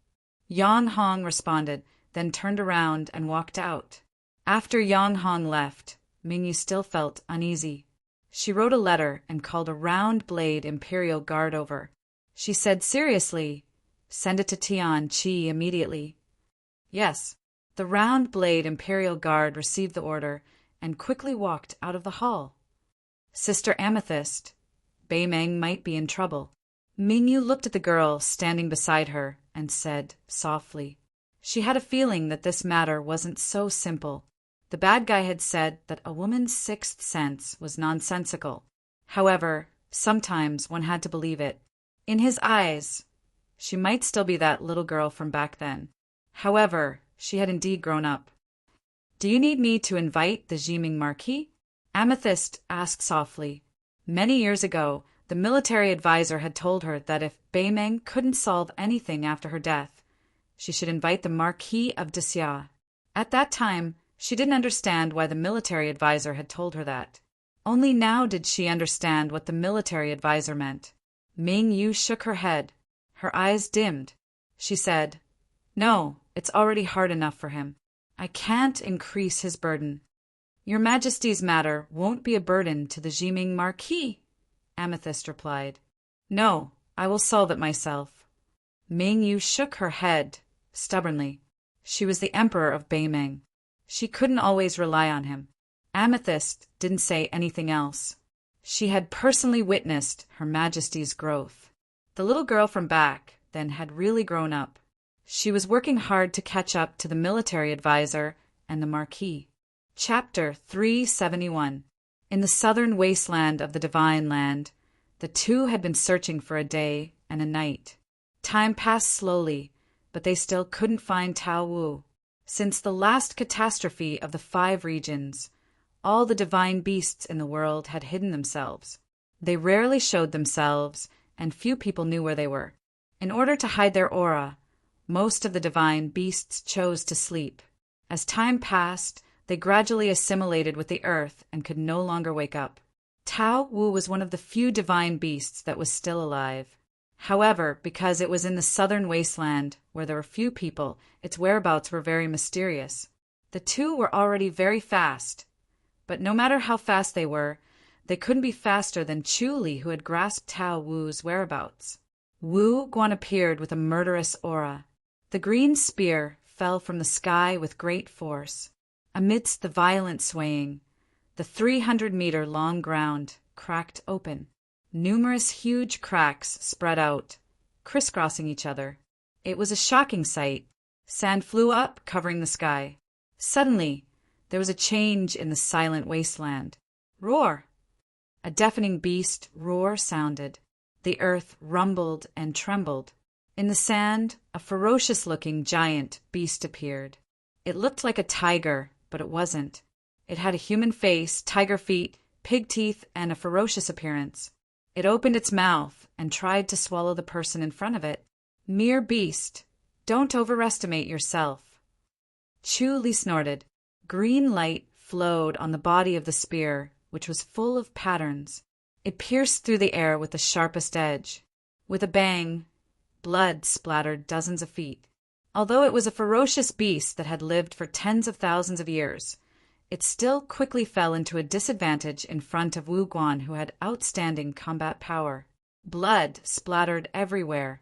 Yang Hong responded, then turned around and walked out. After Yang Hong left, Mingyu still felt uneasy. She wrote a letter and called a round-blade Imperial Guard over. She said seriously, send it to Tian Qi immediately. Yes. The round-blade Imperial Guard received the order and quickly walked out of the hall. Sister Amethyst, Bei Meng might be in trouble. Mingyu looked at the girl standing beside her and said softly. She had a feeling that this matter wasn't so simple. The bad guy had said that a woman's sixth sense was nonsensical. However, sometimes one had to believe it. In his eyes, she might still be that little girl from back then. However, she had indeed grown up. Do you need me to invite the Jiming Marquis? Amethyst asked softly. Many years ago, the military advisor had told her that if Bei Meng couldn't solve anything after her death, she should invite the Marquis of Dessia. At that time, she didn't understand why the military advisor had told her that. Only now did she understand what the military advisor meant. Mingyu shook her head. Her eyes dimmed. She said, No, it's already hard enough for him. I can't increase his burden. Your Majesty's matter won't be a burden to the Jiming Marquis, Amethyst replied. No, I will solve it myself. Mingyu shook her head, stubbornly. She was the emperor of Bei Meng. She couldn't always rely on him. Amethyst didn't say anything else. She had personally witnessed Her Majesty's growth. The little girl from back then had really grown up. She was working hard to catch up to the military advisor and the Marquis. Chapter 371. In the southern wasteland of the Divine Land, the two had been searching for a day and a night. Time passed slowly, but they still couldn't find Tao Wu. Since the last catastrophe of the 5 regions, all the divine beasts in the world had hidden themselves. They rarely showed themselves, and few people knew where they were. In order to hide their aura, most of the divine beasts chose to sleep. As time passed, they gradually assimilated with the earth and could no longer wake up. Tao Wu was one of the few divine beasts that was still alive. However, because it was in the southern wasteland, where there were few people, its whereabouts were very mysterious. The two were already very fast, but no matter how fast they were, they couldn't be faster than Chu Li, who had grasped Tao Wu's whereabouts. Wu Guan appeared with a murderous aura. The green spear fell from the sky with great force. Amidst the violent swaying, the 300-meter-long ground cracked open. Numerous huge cracks spread out, crisscrossing each other. It was a shocking sight. Sand flew up, covering the sky. Suddenly, there was a change in the silent wasteland. Roar! A deafening beast roar sounded. The earth rumbled and trembled. In the sand, a ferocious-looking giant beast appeared. It looked like a tiger, but it wasn't. It had a human face, tiger feet, pig teeth, and a ferocious appearance. It opened its mouth and tried to swallow the person in front of it. Mere beast, don't overestimate yourself. Chu Li snorted. Green light flowed on the body of the spear, which was full of patterns. It pierced through the air with the sharpest edge. With a bang, blood splattered dozens of feet. Although it was a ferocious beast that had lived for tens of thousands of years, it still quickly fell into a disadvantage in front of Wu Guan, who had outstanding combat power. Blood splattered everywhere,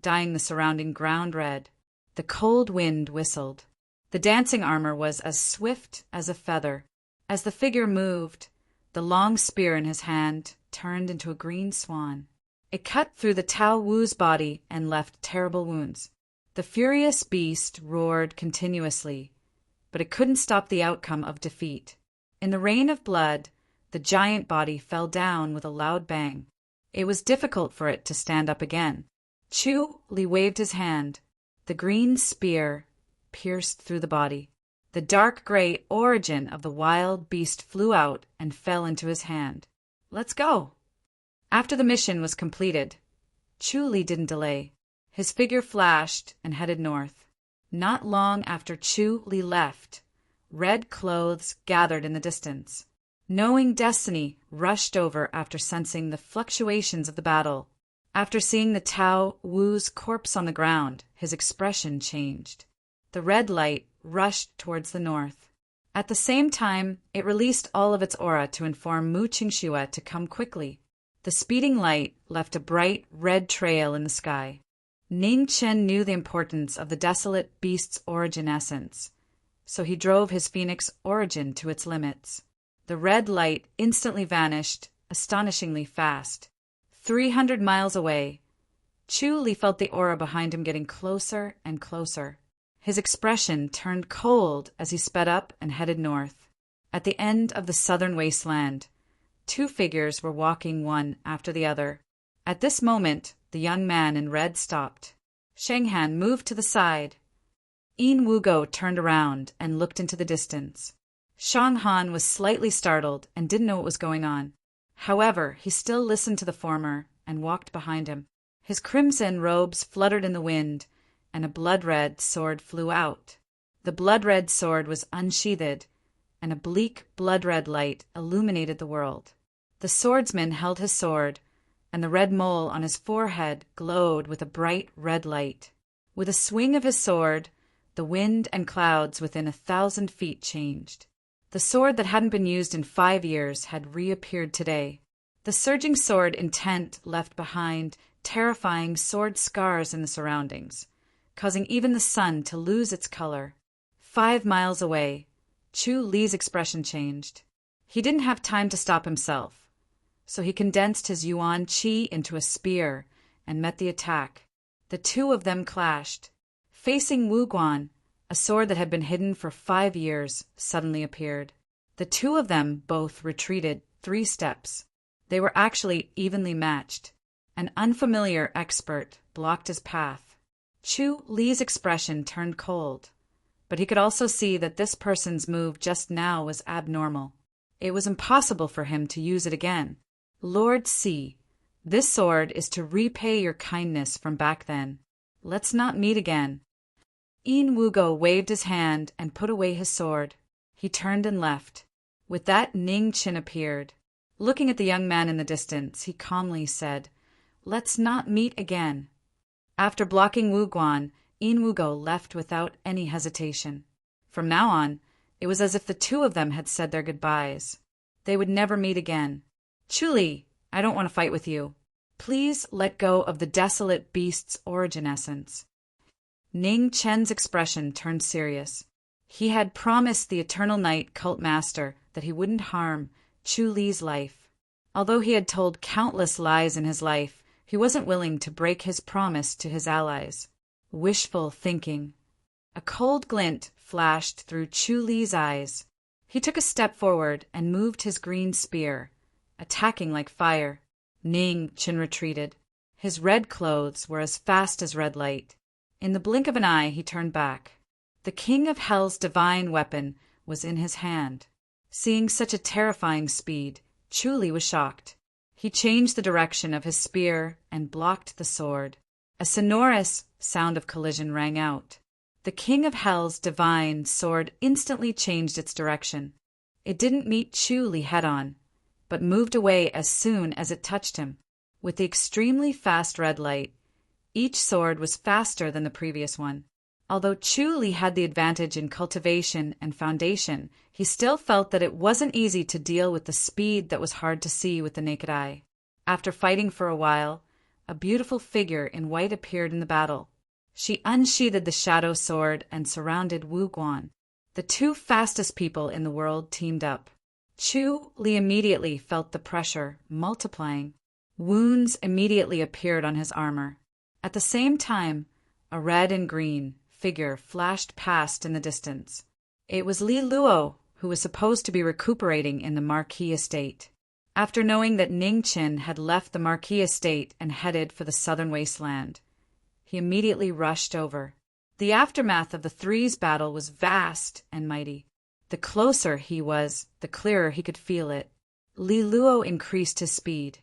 dyeing the surrounding ground red. The cold wind whistled. The dancing armor was as swift as a feather. As the figure moved, the long spear in his hand turned into a green swan. It cut through the Tao Wu's body and left terrible wounds. The furious beast roared continuously, but it couldn't stop the outcome of defeat. In the rain of blood, the giant body fell down with a loud bang. It was difficult for it to stand up again. Chu Li waved his hand. The green spear pierced through the body. The dark gray origin of the wild beast flew out and fell into his hand. "Let's go." After the mission was completed, Chu Li didn't delay. His figure flashed and headed north. Not long after Chu Li left, red clothes gathered in the distance. Knowing destiny rushed over after sensing the fluctuations of the battle. After seeing the Tao Wu's corpse on the ground, his expression changed. The red light rushed towards the north. At the same time, it released all of its aura to inform Mu Qingxue to come quickly. The speeding light left a bright red trail in the sky. Ning Chen knew the importance of the desolate beast's origin essence, so he drove his phoenix origin to its limits. The red light instantly vanished, astonishingly fast. 300 miles away, Chu Li felt the aura behind him getting closer and closer. His expression turned cold as he sped up and headed north. At the end of the southern wasteland, two figures were walking one after the other. At this moment, the young man in red stopped. Shanghan moved to the side. Yin Wugo turned around and looked into the distance. Shanghan was slightly startled and didn't know what was going on. However, he still listened to the former and walked behind him. His crimson robes fluttered in the wind, and a blood-red sword flew out. The blood-red sword was unsheathed, and a bleak blood-red light illuminated the world. The swordsman held his sword, and the red mole on his forehead glowed with a bright red light. With a swing of his sword, the wind and clouds within 1,000 feet changed. The sword that hadn't been used in 5 years had reappeared today. The surging sword intent left behind terrifying sword scars in the surroundings, causing even the sun to lose its color. 5 miles away, Chu Li's expression changed. He didn't have time to stop himself, so he condensed his yuan qi into a spear and met the attack. The two of them clashed. Facing Wu Guan, a sword that had been hidden for 5 years suddenly appeared. The two of them both retreated 3 steps. They were actually evenly matched. An unfamiliar expert blocked his path. Chu Li's expression turned cold, but he could also see that this person's move just now was abnormal. It was impossible for him to use it again. "Lord C, this sword is to repay your kindness from back then. Let's not meet again." Yin Wugo waved his hand and put away his sword. He turned and left. With that, Ning Chen appeared. Looking at the young man in the distance, he calmly said, "Let's not meet again." After blocking Wu Guan, Yin Wugo left without any hesitation. From now on, it was as if the two of them had said their goodbyes. They would never meet again. "Chu Li, I don't want to fight with you. Please let go of the desolate beast's origin essence." Ning Chen's expression turned serious. He had promised the Eternal Night cult master that he wouldn't harm Chu Li's life. Although he had told countless lies in his life, he wasn't willing to break his promise to his allies. Wishful thinking. A cold glint flashed through Chu Li's eyes. He took a step forward and moved his green spear, attacking like fire. Ning Chen retreated. His red clothes were as fast as red light. In the blink of an eye, he turned back. The King of Hell's divine weapon was in his hand. Seeing such a terrifying speed, Chu Li was shocked. He changed the direction of his spear and blocked the sword. A sonorous sound of collision rang out. The King of Hell's divine sword instantly changed its direction. It didn't meet Chu Li head-on, but moved away as soon as it touched him. With the extremely fast red light, each sword was faster than the previous one. Although Chu Li had the advantage in cultivation and foundation, he still felt that it wasn't easy to deal with the speed that was hard to see with the naked eye. After fighting for a while, a beautiful figure in white appeared in the battle. She unsheathed the shadow sword and surrounded Wu Guan. The two fastest people in the world teamed up. Chu Li immediately felt the pressure multiplying. Wounds immediately appeared on his armor. At the same time, a red and green figure flashed past in the distance. It was Li Luo, who was supposed to be recuperating in the Marquis estate. After knowing that Ning Qin had left the Marquis estate and headed for the southern wasteland, he immediately rushed over. The aftermath of the Three's battle was vast and mighty. The closer he was, the clearer he could feel it. Li Luo increased his speed,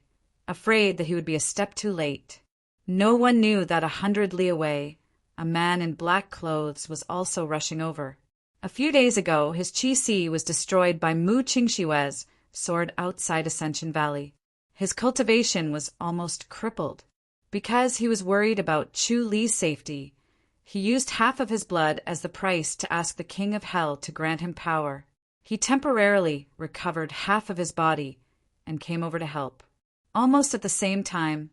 afraid that he would be a step too late. No one knew that 100 li away, a man in black clothes was also rushing over. A few days ago, his qi was destroyed by Mu Qingshue's sword outside Ascension Valley. His cultivation was almost crippled. Because he was worried about Chu Li's safety, he used half of his blood as the price to ask the King of Hell to grant him power. He temporarily recovered half of his body and came over to help. Almost at the same time,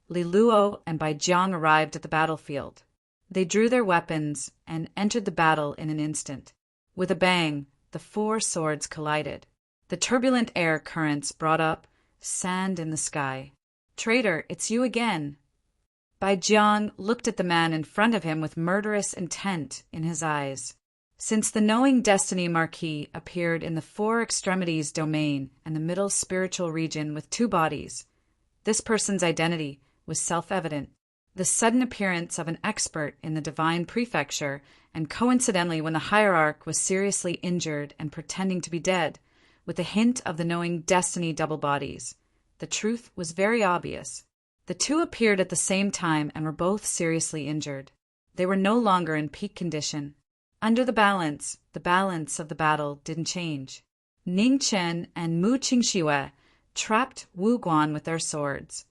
Li Luo and Bai Jiang arrived at the battlefield. They drew their weapons and entered the battle in an instant. With a bang, the four swords collided. The turbulent air currents brought up sand in the sky. "Traitor, it's you again." Bai Jiang looked at the man in front of him with murderous intent in his eyes. Since the Knowing Destiny Marquis appeared in the Four Extremities domain and the middle spiritual region with two bodies, this person's identity was self-evident. The sudden appearance of an expert in the divine prefecture, and coincidentally when the hierarch was seriously injured and pretending to be dead, with a hint of the Knowing Destiny double bodies. The truth was very obvious. The two appeared at the same time and were both seriously injured. They were no longer in peak condition. Under the balance of the battle didn't change. Ning Chen and Mu Qingxue trapped Wu Guan with their swords,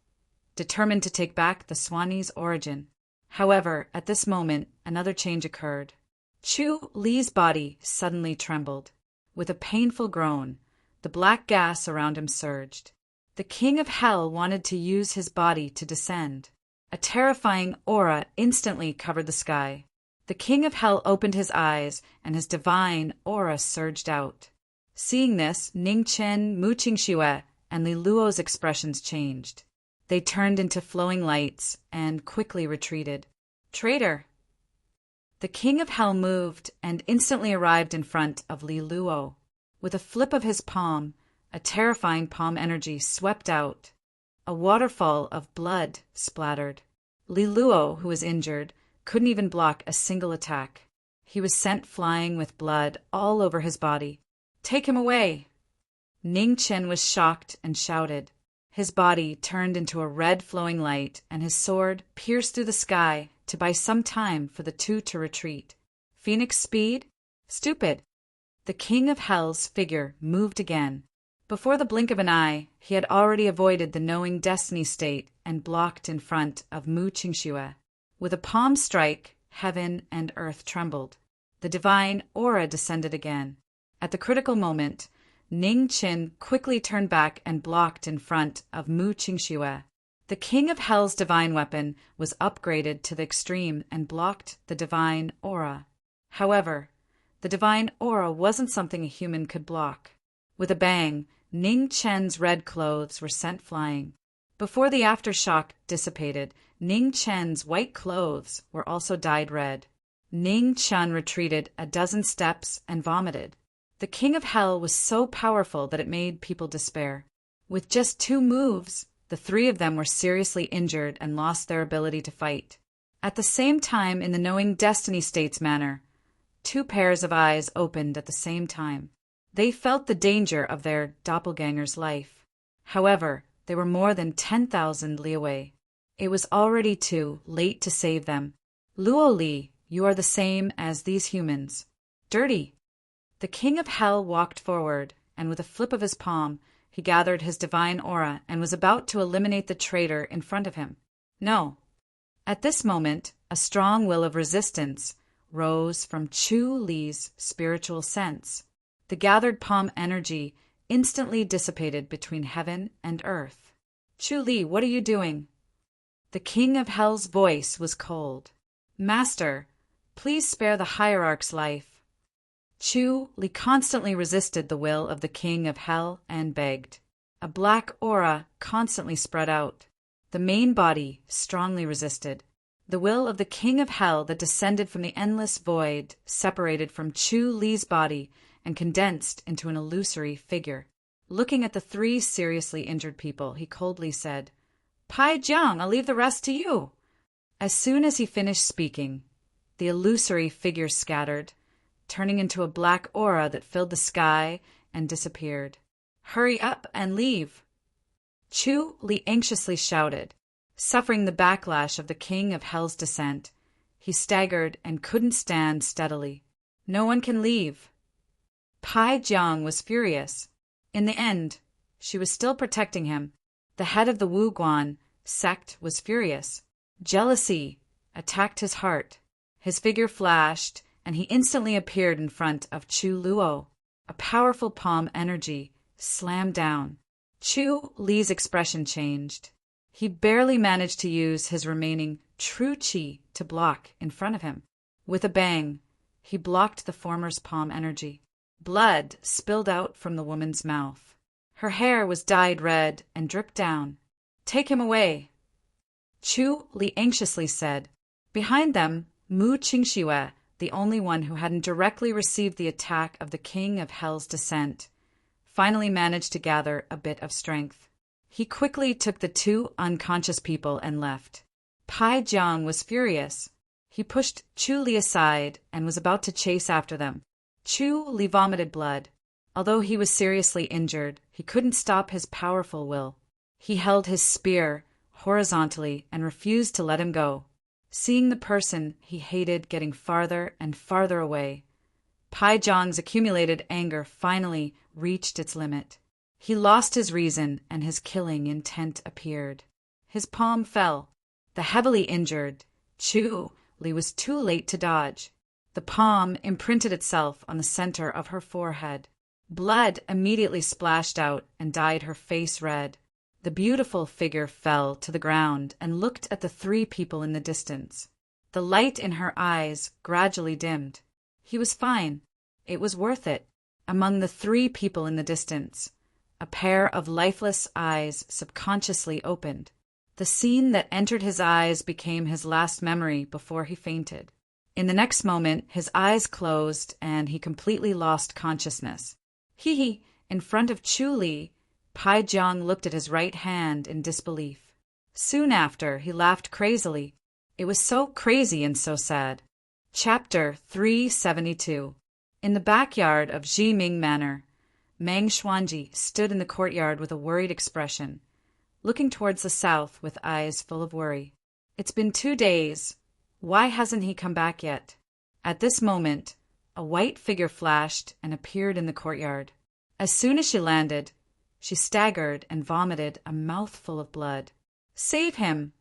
determined to take back the Swanee's origin. However, at this moment, another change occurred. Chu Li's body suddenly trembled. With a painful groan, the black gas around him surged. The King of Hell wanted to use his body to descend. A terrifying aura instantly covered the sky. The King of Hell opened his eyes, and his divine aura surged out. Seeing this, Ning Chen, Mu Qingxue, and Li Luo's expressions changed. They turned into flowing lights and quickly retreated. "Traitor!" The King of Hell moved and instantly arrived in front of Li Luo. With a flip of his palm, a terrifying palm energy swept out. A waterfall of blood splattered. Li Luo, who was injured, couldn't even block a single attack. He was sent flying with blood all over his body. "Take him away!" Ning Chen was shocked and shouted. His body turned into a red flowing light, and his sword pierced through the sky to buy some time for the two to retreat. Phoenix speed? Stupid! The King of Hell's figure moved again. Before the blink of an eye, he had already avoided the Knowing Destiny state and blocked in front of Mu Qingxue. With a palm strike, heaven and earth trembled. The divine aura descended again. At the critical moment, Ning Qin quickly turned back and blocked in front of Mu Qingxue. The King of Hell's divine weapon was upgraded to the extreme and blocked the divine aura. However, the divine aura wasn't something a human could block. With a bang, Ning Chen's red clothes were sent flying. Before the aftershock dissipated, Ning Chen's white clothes were also dyed red. Ning Chen retreated a dozen steps and vomited. The King of Hell was so powerful that it made people despair. With just 2 moves, the 3 of them were seriously injured and lost their ability to fight. At the same time, in the Knowing Destiny state's manner, 2 pairs of eyes opened at the same time. They felt the danger of their doppelganger's life. However, they were more than 10,000 li away. It was already too late to save them. "Luo Li, you are the same as these humans. Dirty!" The King of Hell walked forward, and with a flip of his palm, he gathered his divine aura and was about to eliminate the traitor in front of him. No. At this moment, a strong will of resistance rose from Chu Li's spiritual sense. The gathered palm energy instantly dissipated between heaven and earth. "Chu Li, what are you doing?" The King of Hell's voice was cold. "Master, please spare the hierarch's life." Chu Li constantly resisted the will of the King of Hell and begged. A black aura constantly spread out. The main body strongly resisted. The will of the king of hell that descended from the endless void separated from Chu Li's body and condensed into an illusory figure. Looking at the three seriously injured people, he coldly said, "Pai Jiang, I'll leave the rest to you." As soon as he finished speaking, the illusory figure scattered, turning into a black aura that filled the sky and disappeared. "Hurry up and leave," Chu Li anxiously shouted. Suffering the backlash of the king of hell's descent, he staggered and couldn't stand steadily. "No one can leave." Pai Jiang was furious. In the end, she was still protecting him. The head of the Wu Guan sect was furious. Jealousy attacked his heart. His figure flashed, and he instantly appeared in front of Chu Luo. A powerful palm energy slammed down. Chu Li's expression changed. He barely managed to use his remaining true qi to block in front of him. With a bang, he blocked the former's palm energy. Blood spilled out from the woman's mouth. Her hair was dyed red and dripped down. "Take him away," Chu Li anxiously said. Behind them, Mu Qingxue, the only one who hadn't directly received the attack of the king of hell's descent, finally managed to gather a bit of strength. He quickly took the two unconscious people and left. Pai Jiang was furious. He pushed Chu Li aside and was about to chase after them. Chu Li vomited blood. Although he was seriously injured, he couldn't stop his powerful will. He held his spear horizontally and refused to let him go. Seeing the person he hated getting farther and farther away, Pai Jiang's accumulated anger finally reached its limit. He lost his reason and his killing intent appeared. His palm fell. The heavily injured Chu Li was too late to dodge. The palm imprinted itself on the center of her forehead. Blood immediately splashed out and dyed her face red. The beautiful figure fell to the ground and looked at the three people in the distance. The light in her eyes gradually dimmed. He was fine. It was worth it. Among the three people in the distance, a pair of lifeless eyes subconsciously opened. The scene that entered his eyes became his last memory before he fainted. In the next moment, his eyes closed and he completely lost consciousness. In front of Chu Li, Pai Jiang looked at his right hand in disbelief. Soon after, he laughed crazily. It was so crazy and so sad. Chapter 372. In the backyard of Jiming Manor, Meng Xuanji stood in the courtyard with a worried expression, looking towards the south with eyes full of worry. "It's been 2 days. Why hasn't he come back yet?" At this moment, a white figure flashed and appeared in the courtyard. As soon as she landed, she staggered and vomited a mouthful of blood. "Save him!"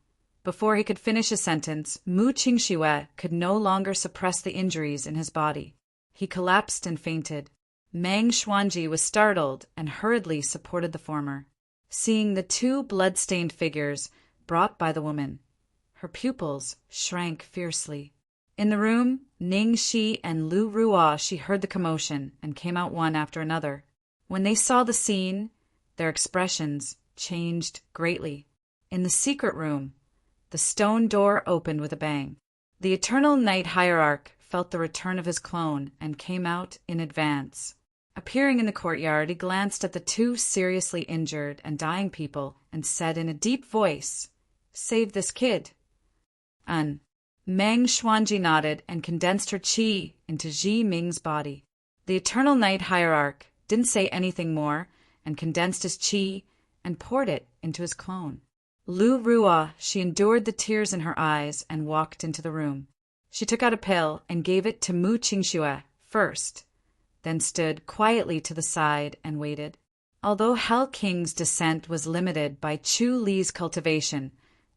Before he could finish a sentence, Mu Qingxue could no longer suppress the injuries in his body. He collapsed and fainted. Meng Xuanji was startled and hurriedly supported the former. Seeing the two blood-stained figures brought by the woman, her pupils shrank fiercely. In the room, Ning Shi and Lu Ruoshi heard the commotion and came out one after another. When they saw the scene, their expressions changed greatly. In the secret room, the stone door opened with a bang. The Eternal Night Hierarch felt the return of his clone and came out in advance. Appearing in the courtyard, he glanced at the two seriously injured and dying people and said in a deep voice, "Save this kid." Meng Xuanji nodded and condensed her qi into Ji Ming's body. The Eternal Night Hierarch didn't say anything more and condensed his qi and poured it into his clone. Lu Rua, she endured the tears in her eyes and walked into the room. She took out a pill and gave it to Mu Qingxue first, then stood quietly to the side and waited. Although Hell King's descent was limited by Chu Li's cultivation,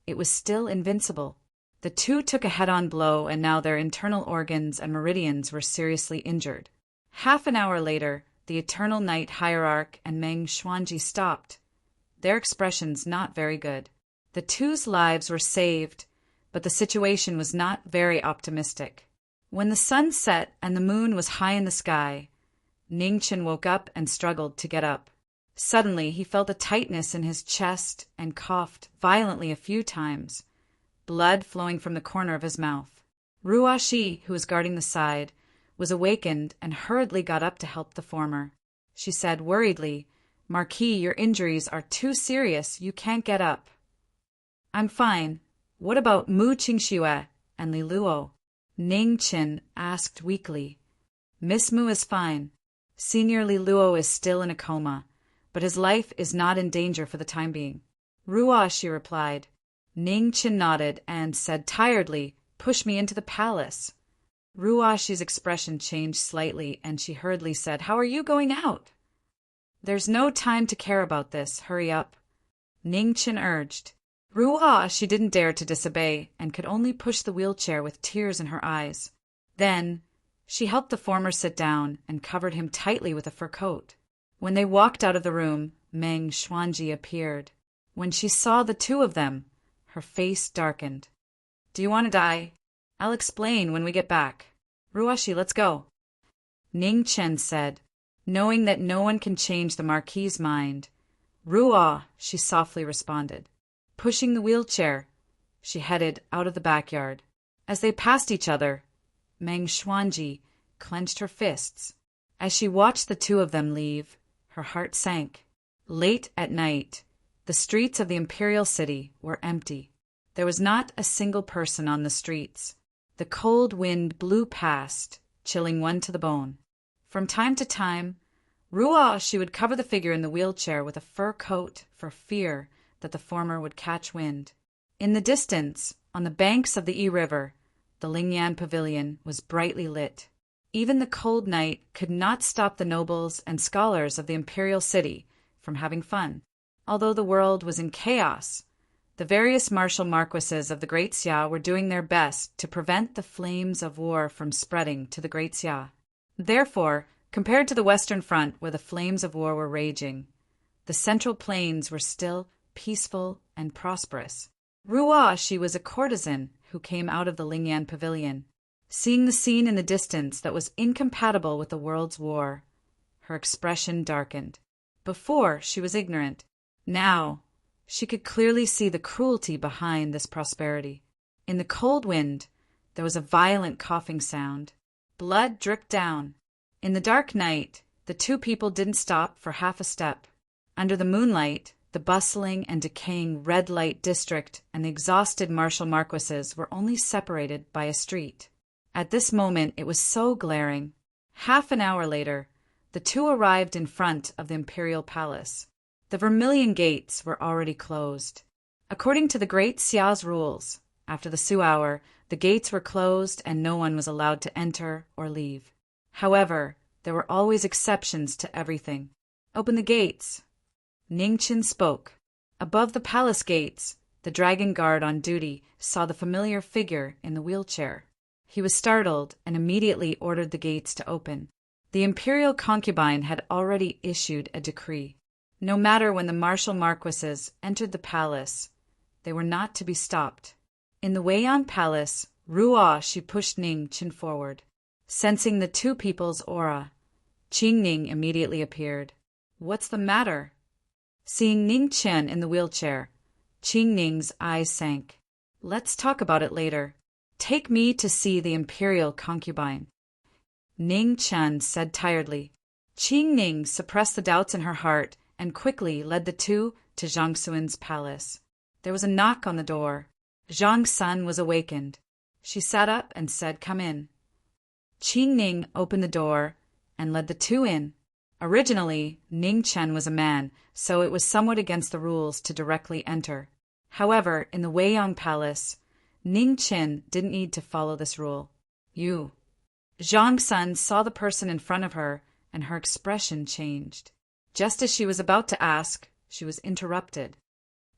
it was still invincible. The two took a head-on blow, and now their internal organs and meridians were seriously injured. Half an hour later, the Eternal Night Hierarch and Meng Xuanji stopped, their expressions not very good. The two's lives were saved, but the situation was not very optimistic. When the sun set and the moon was high in the sky, Ningchen woke up and struggled to get up. Suddenly, he felt a tightness in his chest and coughed violently a few times, blood flowing from the corner of his mouth. Ruashi, who was guarding the side, was awakened and hurriedly got up to help the former. She said worriedly, "Marquis, your injuries are too serious. You can't get up." "I'm fine. What about Mu Qingxue and Li Luo?" Ning Qin asked weakly. "Miss Mu is fine. Senior Li Luo is still in a coma, but his life is not in danger for the time being." "Ruashi," replied. Ning Qin nodded and said tiredly, "Push me into the palace." Ruashi's expression changed slightly, and she hurriedly said, "How are you going out?" "There's no time to care about this. Hurry up," Ning Qin urged. Ruashi didn't dare to disobey and could only push the wheelchair with tears in her eyes. Then she helped the former sit down and covered him tightly with a fur coat. When they walked out of the room, Meng Xuanji appeared. When she saw the two of them, her face darkened. "Do you want to die? I'll explain when we get back. Ruashi, let's go," Ning Chen said, knowing that no one can change the Marquis's mind. "Rua," she softly responded. Pushing the wheelchair, she headed out of the backyard. As they passed each other, Meng Xuanji clenched her fists. As she watched the two of them leave, her heart sank. Late at night, the streets of the imperial city were empty. There was not a single person on the streets. The cold wind blew past, chilling one to the bone. From time to time, Ruashi would cover the figure in the wheelchair with a fur coat for fear that the former would catch wind. In the distance, on the banks of the Yi River, the Lingyan Pavilion was brightly lit. Even the cold night could not stop the nobles and scholars of the imperial city from having fun. Although the world was in chaos, the various martial marquises of the Great Xia were doing their best to prevent the flames of war from spreading to the Great Xia. Therefore, compared to the Western Front where the flames of war were raging, the Central Plains were still peaceful and prosperous. Ruashi was a courtesan who came out of the Lingyan Pavilion. Seeing the scene in the distance that was incompatible with the world's war, her expression darkened. Before, she was ignorant. Now, she could clearly see the cruelty behind this prosperity. In the cold wind, there was a violent coughing sound. Blood dripped down. In the dark night, the two people didn't stop for half a step. Under the moonlight, the bustling and decaying red light district and the exhausted martial marquises were only separated by a street. At this moment, it was so glaring. Half an hour later, the two arrived in front of the imperial palace. The vermilion gates were already closed. According to the Great Xia's rules, after the Su hour, the gates were closed and no one was allowed to enter or leave. However, there were always exceptions to everything. "Open the gates," Ning Qin spoke. Above the palace gates, the dragon guard on duty saw the familiar figure in the wheelchair. He was startled and immediately ordered the gates to open. The imperial concubine had already issued a decree. No matter when the martial marquises entered the palace, they were not to be stopped. In the Weian Palace, Ruashi pushed Ning Qin forward. Sensing the two people's aura, Qing Ning immediately appeared. "What's the matter?" Seeing Ning Qin in the wheelchair, Qing Ning's eyes sank. "Let's talk about it later. Take me to see the imperial concubine," Ning Chen said tiredly. Qing Ning suppressed the doubts in her heart and quickly led the two to Zhang Xuan's palace. There was a knock on the door. Zhang Sun was awakened. She sat up and said, "Come in." Qing Ning opened the door and led the two in. Originally, Ning Chen was a man, so it was somewhat against the rules to directly enter. However, in the Weiyang Palace, Ning Chen didn't need to follow this rule. "You." Zhang Sun saw the person in front of her, and her expression changed. Just as she was about to ask, she was interrupted.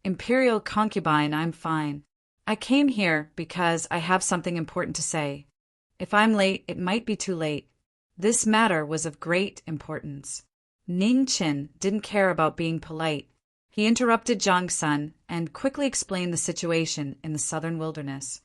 "Imperial concubine, I'm fine. I came here because I have something important to say. If I'm late, it might be too late." This matter was of great importance. Ning Qin didn't care about being polite. He interrupted Zhang Sun and quickly explained the situation in the southern wilderness.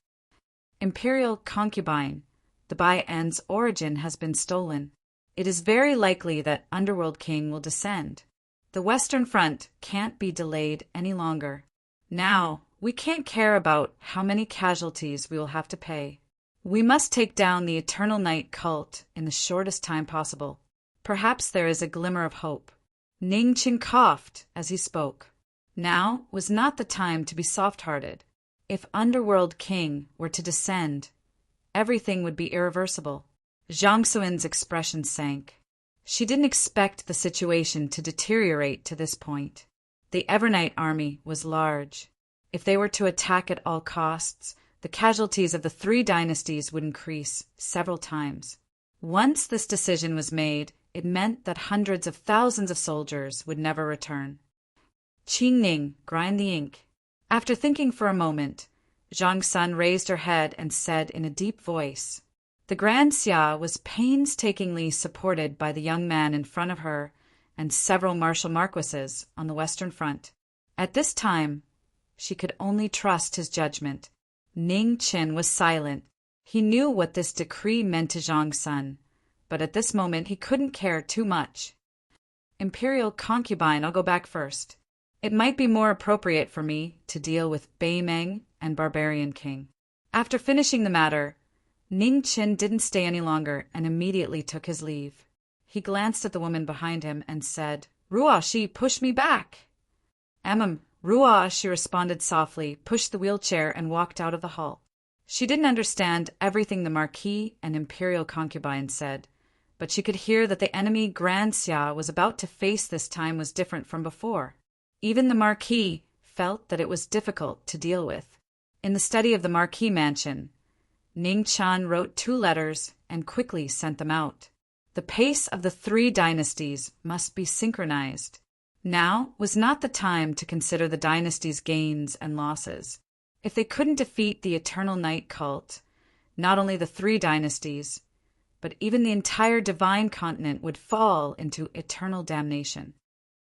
"Imperial concubine, the Bai En's origin has been stolen. It is very likely that Underworld King will descend. The Western Front can't be delayed any longer. Now, we can't care about how many casualties we will have to pay. We must take down the Eternal Night cult in the shortest time possible. Perhaps there is a glimmer of hope. Ning Qin coughed as he spoke. Now was not the time to be soft-hearted. If Underworld King were to descend, everything would be irreversible. Zhang Xuan's expression sank. She didn't expect the situation to deteriorate to this point. The Evernight army was large. If they were to attack at all costs, the casualties of the three dynasties would increase several times. Once this decision was made, it meant that hundreds of thousands of soldiers would never return. Qing Ning grind the ink. After thinking for a moment, Zhang Sun raised her head and said in a deep voice. The Grand Xia was painstakingly supported by the young man in front of her and several martial marquises on the Western Front. At this time, she could only trust his judgment. Ning Qin was silent. He knew what this decree meant to Zhang Sun, but at this moment he couldn't care too much. Imperial concubine, I'll go back first. It might be more appropriate for me to deal with Bei Meng and Barbarian King. After finishing the matter, Ning Qin didn't stay any longer and immediately took his leave. He glanced at the woman behind him and said, Ruo, she pushed me back. Ruo, she responded softly, pushed the wheelchair and walked out of the hall. She didn't understand everything the Marquis and Imperial concubine said, but she could hear that the enemy Grand Xia was about to face this time was different from before. Even the Marquis felt that it was difficult to deal with. In the study of the Marquis mansion, Ning Chan wrote 2 letters and quickly sent them out. The pace of the 3 dynasties must be synchronized. Now was not the time to consider the dynasty's gains and losses. If they couldn't defeat the Eternal Night cult, not only the 3 dynasties, but even the entire divine continent would fall into eternal damnation.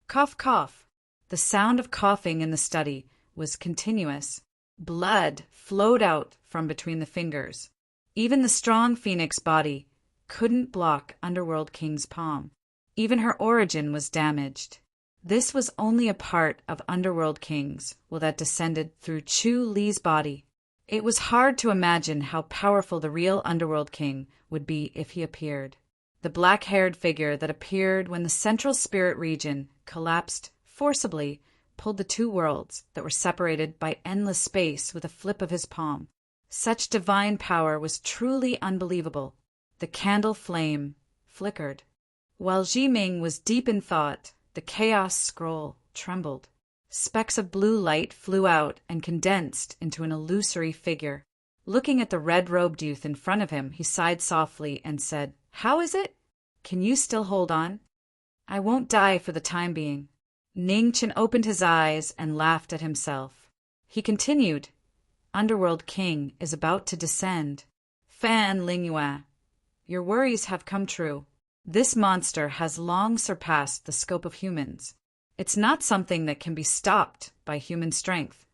Cough, cough. The sound of coughing in the study was continuous. Blood flowed out from between the fingers. Even the strong phoenix body couldn't block Underworld King's palm. Even her origin was damaged. This was only a part of Underworld King's will that descended through Chu Li's body. It was hard to imagine how powerful the real Underworld King would be if he appeared. The black-haired figure that appeared when the central spirit region collapsed forcibly pulled the 2 worlds that were separated by endless space with a flip of his palm. Such divine power was truly unbelievable. The candle flame flickered. While Jiming was deep in thought, the chaos scroll trembled. Specks of blue light flew out and condensed into an illusory figure. Looking at the red-robed youth in front of him, he sighed softly and said, How is it? Can you still hold on? I won't die for the time being. Ning Qin opened his eyes and laughed at himself. He continued, Underworld King is about to descend. Fan Lingyue, your worries have come true. This monster has long surpassed the scope of humans. It's not something that can be stopped by human strength,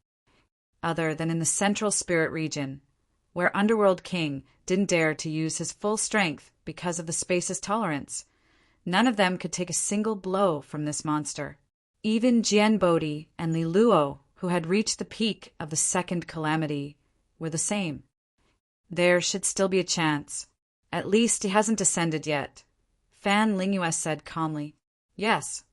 other than in the central spirit region, where Underworld King didn't dare to use his full strength because of the space's tolerance. None of them could take a single blow from this monster. Even Jian Bodhi and Li Luo, who had reached the peak of the second calamity, were the same. There should still be a chance. At least he hasn't descended yet. Fan Lingyue said calmly. Yes.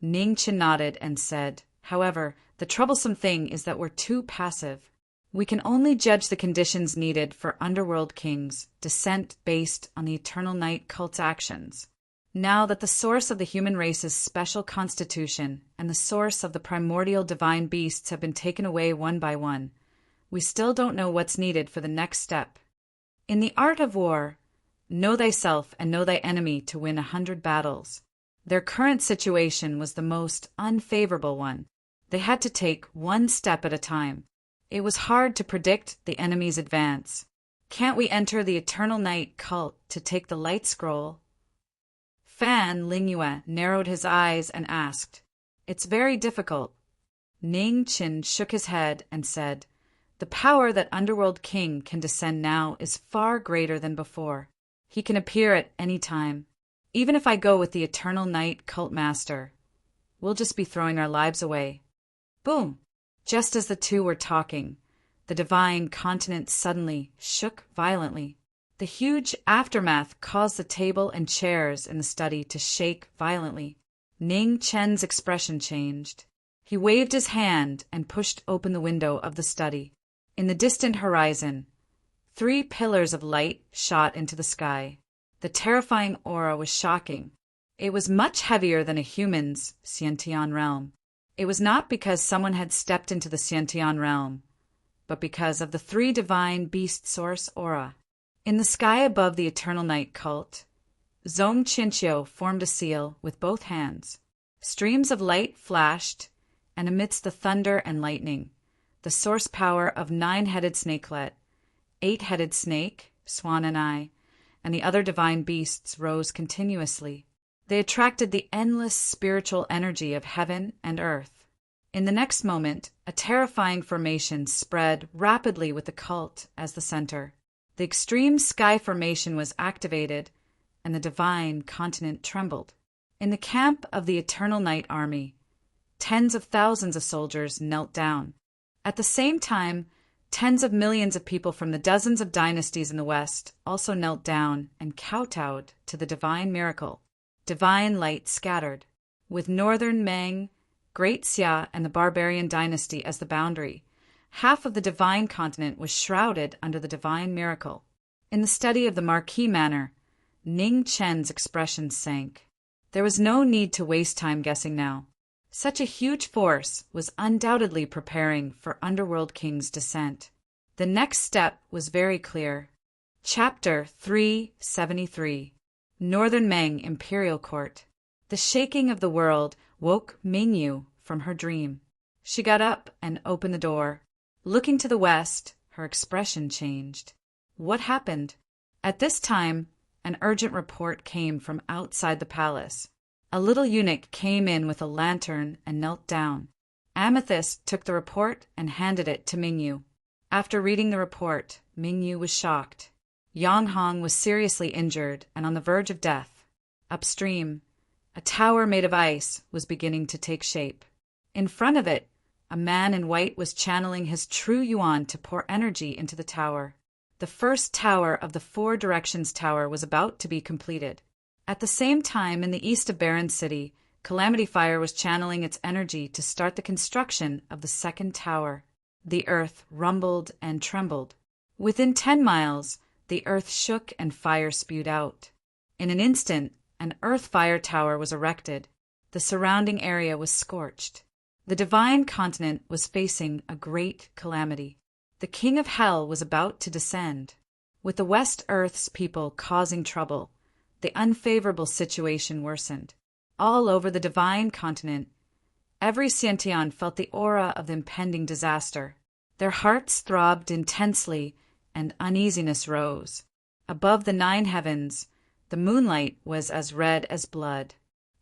Ning Qin nodded and said, However, the troublesome thing is that we're too passive. We can only judge the conditions needed for Underworld King's descent based on the Eternal Night cult's actions. Now that the source of the human race's special constitution and the source of the primordial divine beasts have been taken away one by one, we still don't know what's needed for the next step. In the art of war, know thyself and know thy enemy to win 100 battles. Their current situation was the most unfavorable one. They had to take one step at a time. It was hard to predict the enemy's advance. Can't we enter the Eternal Night cult to take the light scroll? Fan Lingyue narrowed his eyes and asked, It's very difficult. Ning Qin shook his head and said, The power that Underworld King can descend now is far greater than before. He can appear at any time. Even if I go with the Eternal Night cult master, We'll just be throwing our lives away. Boom! Just as the two were talking, the divine continent suddenly shook violently. The huge aftermath caused the table and chairs in the study to shake violently. Ning Chen's expression changed. He waved his hand and pushed open the window of the study. In the distant horizon, 3 pillars of light shot into the sky. The terrifying aura was shocking. It was much heavier than a human's Xiantian realm. It was not because someone had stepped into the Xiantian realm, but because of the 3 divine beast source aura. In the sky above the Eternal Night cult, Zong Qinqiu formed a seal with both hands. Streams of light flashed, and amidst the thunder and lightning, the source power of 9-headed snakelet, 8-headed snake, swan and eye, and the other divine beasts rose continuously. They attracted the endless spiritual energy of heaven and earth. In the next moment, a terrifying formation spread rapidly with the cult as the center. The extreme sky formation was activated, and the divine continent trembled. In the camp of the Eternal Night Army, tens of thousands of soldiers knelt down. At the same time, tens of millions of people from the dozens of dynasties in the West also knelt down and kowtowed to the divine miracle. Divine light scattered. With northern Meng, Great Xia, and the barbarian dynasty as the boundary, half of the divine continent was shrouded under the divine miracle. In the study of the Marquis manor, Ning Chen's expression sank. There was no need to waste time guessing now. Such a huge force was undoubtedly preparing for Underworld King's descent. The next step was very clear. Chapter 373. Northern Meng Imperial Court. The shaking of the world woke Mingyu from her dream. She got up and opened the door. Looking to the west, her expression changed. What happened? At this time, an urgent report came from outside the palace. A little eunuch came in with a lantern and knelt down. Amethyst took the report and handed it to Mingyu. After reading the report, Mingyu was shocked. Yang Hong was seriously injured and on the verge of death. Upstream, a tower made of ice was beginning to take shape. In front of it, a man in white was channeling his true yuan to pour energy into the tower. The first tower of the 4 Directions Tower was about to be completed. At the same time, in the east of Baron City, Calamity Fire was channeling its energy to start the construction of the second tower. The earth rumbled and trembled. Within 10 miles, the earth shook and fire spewed out. In an instant, an earth fire tower was erected. The surrounding area was scorched. The divine continent was facing a great calamity. The king of hell was about to descend. With the West Earth's people causing trouble, the unfavorable situation worsened. All over the divine continent, every Xiantian felt the aura of the impending disaster. Their hearts throbbed intensely, and uneasiness rose. Above the 9 heavens, the moonlight was as red as blood.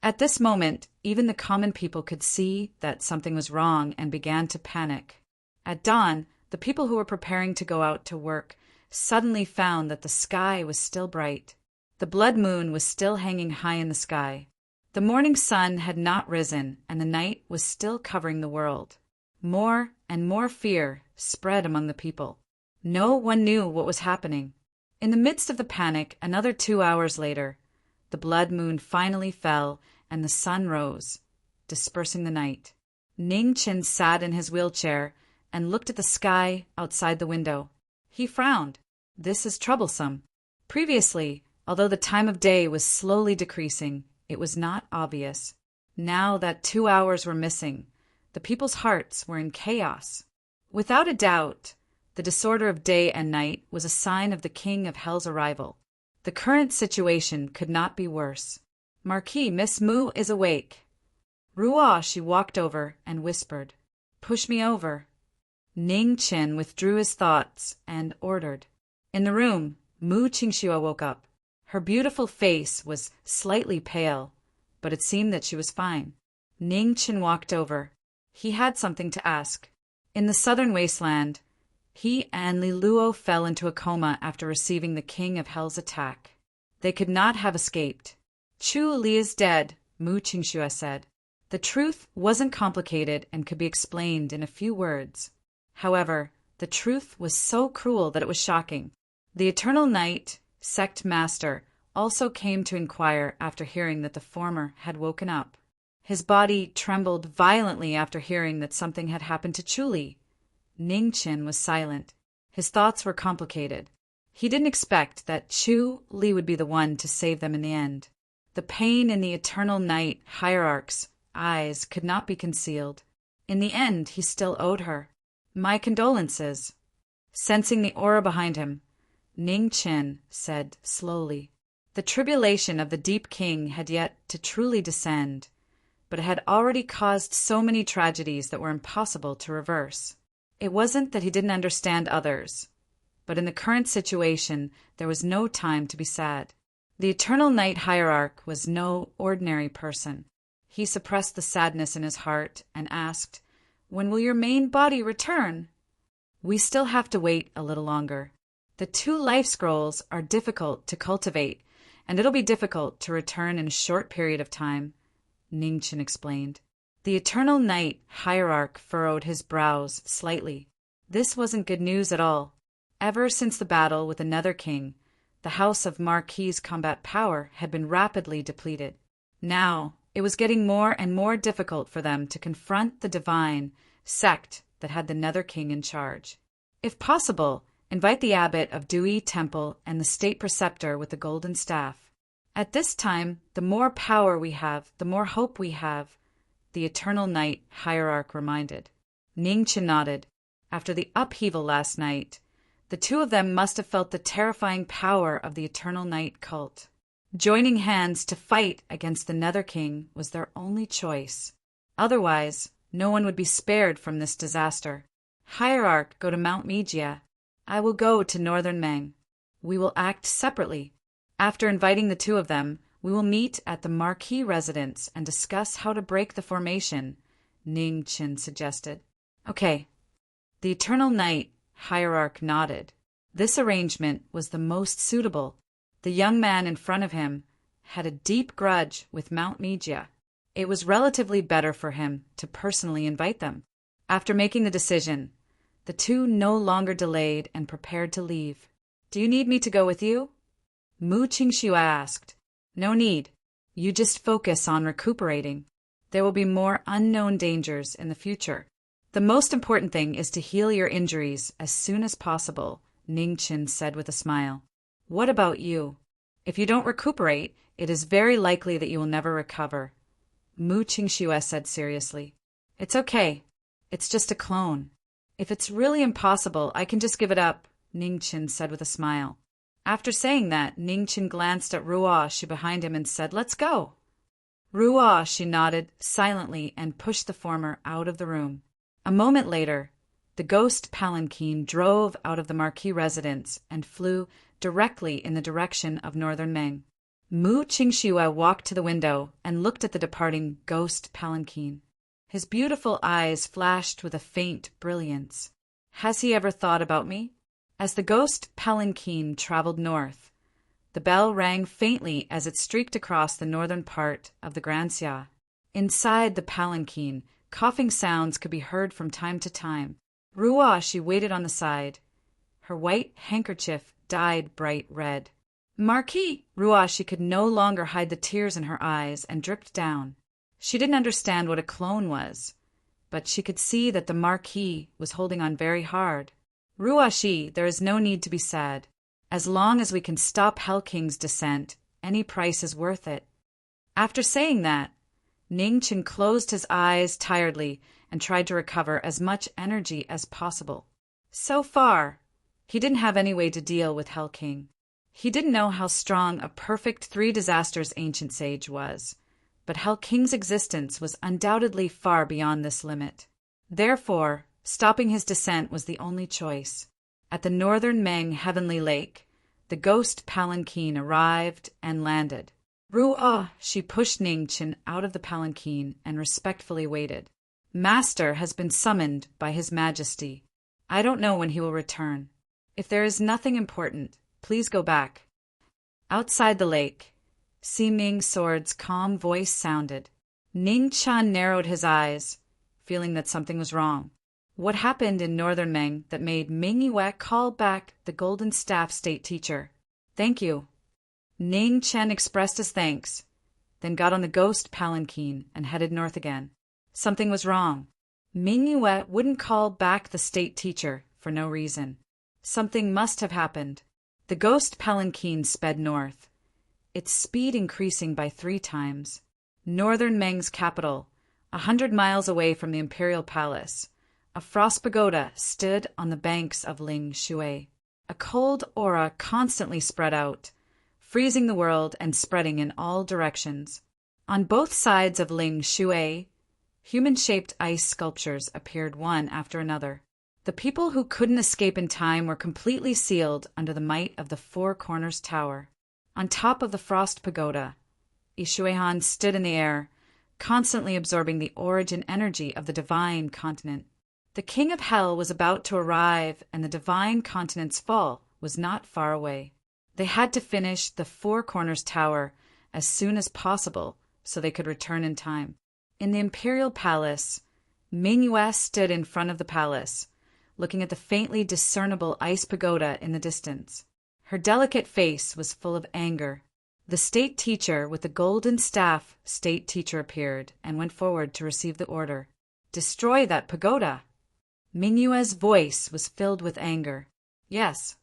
At this moment, even the common people could see that something was wrong and began to panic. At dawn, the people who were preparing to go out to work suddenly found that the sky was still bright. The blood moon was still hanging high in the sky. The morning sun had not risen, and the night was still covering the world. More and more fear spread among the people. No one knew what was happening. In the midst of the panic, another 2 hours later, the blood moon finally fell and the sun rose, dispersing the night. Ning Chen sat in his wheelchair and looked at the sky outside the window. He frowned. This is troublesome. Previously, although the time of day was slowly decreasing, it was not obvious. Now that 2 hours were missing, the people's hearts were in chaos. Without a doubt, the disorder of day and night was a sign of the King of Hell's arrival. The current situation could not be worse. Marquis, Miss Mu is awake. Ruo, she walked over and whispered, "Push me over." Ning Chen withdrew his thoughts and ordered. In the room, Mu Qingxue woke up. Her beautiful face was slightly pale, but it seemed that she was fine. Ning Chen walked over. He had something to ask. In the southern wasteland, he and Li Luo fell into a coma after receiving the King of Hell's attack. They could not have escaped. "Chu Li is dead," Mu Qingxue said. The truth wasn't complicated and could be explained in a few words. However, the truth was so cruel that it was shocking. The Eternal Night, sect master, also came to inquire after hearing that the former had woken up. His body trembled violently after hearing that something had happened to Chuli. Ning Qin was silent. His thoughts were complicated. He didn't expect that Chu Li would be the one to save them in the end. The pain in the Eternal Night hierarch's eyes could not be concealed. In the end, he still owed her. My condolences. Sensing the aura behind him, Ning Qin said slowly. The tribulation of the Deep King had yet to truly descend, but it had already caused so many tragedies that were impossible to reverse. It wasn't that he didn't understand others, but in the current situation there was no time to be sad. The Eternal Night Hierarch was no ordinary person. He suppressed the sadness in his heart and asked, "When will your main body return?" "We still have to wait a little longer. The 2 life scrolls are difficult to cultivate, and it'll be difficult to return in a short period of time," Ning Qin explained. The Eternal Night Hierarch furrowed his brows slightly. This wasn't good news at all. Ever since the battle with another king, the House of Marquis' combat power had been rapidly depleted. Now, it was getting more and more difficult for them to confront the divine sect that had the Nether King in charge. If possible, invite the abbot of Dui Temple and the state preceptor with the golden staff. At this time, the more power we have, the more hope we have, the Eternal Night Hierarch reminded. Ning Qin nodded. After the upheaval last night, the 2 of them must have felt the terrifying power of the Eternal Night cult. Joining hands to fight against the Nether King was their only choice. Otherwise, no one would be spared from this disaster. Hierarch, go to Mount Mijia. I will go to Northern Meng. We will act separately. After inviting the 2 of them, we will meet at the Marquis residence and discuss how to break the formation, Ning Qin suggested. Okay. The Eternal Night Hierarch nodded. This arrangement was the most suitable. The young man in front of him had a deep grudge with Mount Mijia. It was relatively better for him to personally invite them. After making the decision, the 2 no longer delayed and prepared to leave. "Do you need me to go with you?" Mu Qingxue asked. "No need. You just focus on recuperating. There will be more unknown dangers in the future. The most important thing is to heal your injuries as soon as possible," Ning Qin said with a smile. "What about you? If you don't recuperate, it is very likely that you will never recover," Mu Qingxue said seriously. "It's okay. It's just a clone. If it's really impossible, I can just give it up," Ning Qin said with a smile. After saying that, Ning Qin glanced at Ruoshi behind him and said, "Let's go." Ruoshi nodded silently and pushed the former out of the room. A moment later, the ghost palanquin drove out of the Marquis residence and flew directly in the direction of Northern Meng. Mu Qingxue walked to the window and looked at the departing ghost palanquin. His beautiful eyes flashed with a faint brilliance. Has he ever thought about me? As the ghost palanquin traveled north, the bell rang faintly as it streaked across the northern part of the Grand Xia. Inside the palanquin, coughing sounds could be heard from time to time. Ruoshi waited on the side. Her white handkerchief dyed bright red. "Marquis!" Ruoshi could no longer hide the tears in her eyes and dripped down. She didn't understand what a clone was, but she could see that the Marquis was holding on very hard. "Ruoshi, there is no need to be sad. As long as we can stop Hell King's descent, any price is worth it." After saying that, Ning Qin closed his eyes tiredly and tried to recover as much energy as possible. So far, he didn't have any way to deal with Hell King. He didn't know how strong a perfect 3 disasters ancient sage was, but Hell King's existence was undoubtedly far beyond this limit. Therefore, stopping his descent was the only choice. At the Northern Meng Heavenly Lake, the ghost palanquin arrived and landed. She pushed Ning Qin out of the palanquin and respectfully waited. "Master has been summoned by His Majesty. I don't know when he will return. If there is nothing important, please go back." Outside the lake, Si Ming Sword's calm voice sounded. Ning Chen narrowed his eyes, feeling that something was wrong. What happened in northern Meng that made Ming Yue call back the Golden Staff state teacher? Thank you. Ning Chen expressed his thanks, then got on the ghost palanquin and headed north again. Something was wrong. Ming Yue wouldn't call back the state teacher for no reason. Something must have happened. The ghost palanquin sped north, its speed increasing by 3 times. Northern Meng's capital, 100 miles away from the imperial palace, a frost pagoda stood on the banks of Ling Shui. A cold aura constantly spread out, freezing the world and spreading in all directions. On both sides of Ling Shui, human-shaped ice sculptures appeared one after another. The people who couldn't escape in time were completely sealed under the might of the Four Corners Tower. On top of the frost pagoda, Yi Shuihan stood in the air, constantly absorbing the origin energy of the divine continent. The king of hell was about to arrive, and the divine continent's fall was not far away. They had to finish the Four Corners Tower as soon as possible so they could return in time. In the imperial palace, Ming Yue stood in front of the palace, looking at the faintly discernible ice pagoda in the distance. Her delicate face was full of anger. The state teacher with the golden staff state teacher appeared and went forward to receive the order. Destroy that pagoda! Ming Yue's voice was filled with anger. Yes.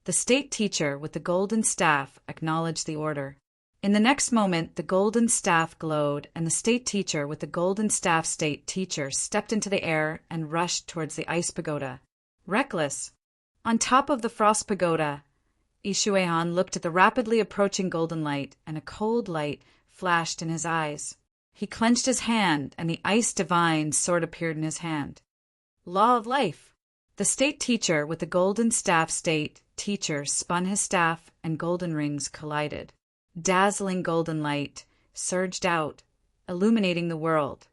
The state teacher with the golden staff acknowledged the order. In the next moment, the golden staff glowed, and the state teacher with the golden staff state teacher stepped into the air and rushed towards the ice pagoda. Reckless. On top of the frost pagoda, Yi Shuihan looked at the rapidly approaching golden light, and a cold light flashed in his eyes. He clenched his hand, and the ice divine sword appeared in his hand. Law of life. The state teacher with the golden staff state teacher spun his staff, and golden rings collided. Dazzling golden light surged out, illuminating the world.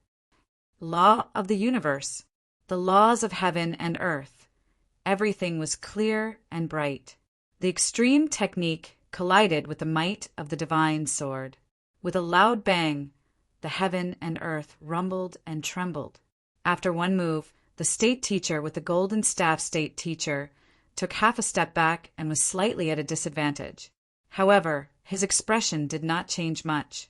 Law of the universe. The laws of heaven and earth. Everything was clear and bright. The extreme technique collided with the might of the divine sword. With a loud bang, the heaven and earth rumbled and trembled. After one move, the state teacher with the golden staff state teacher took half a step back and was slightly at a disadvantage. However, his expression did not change much.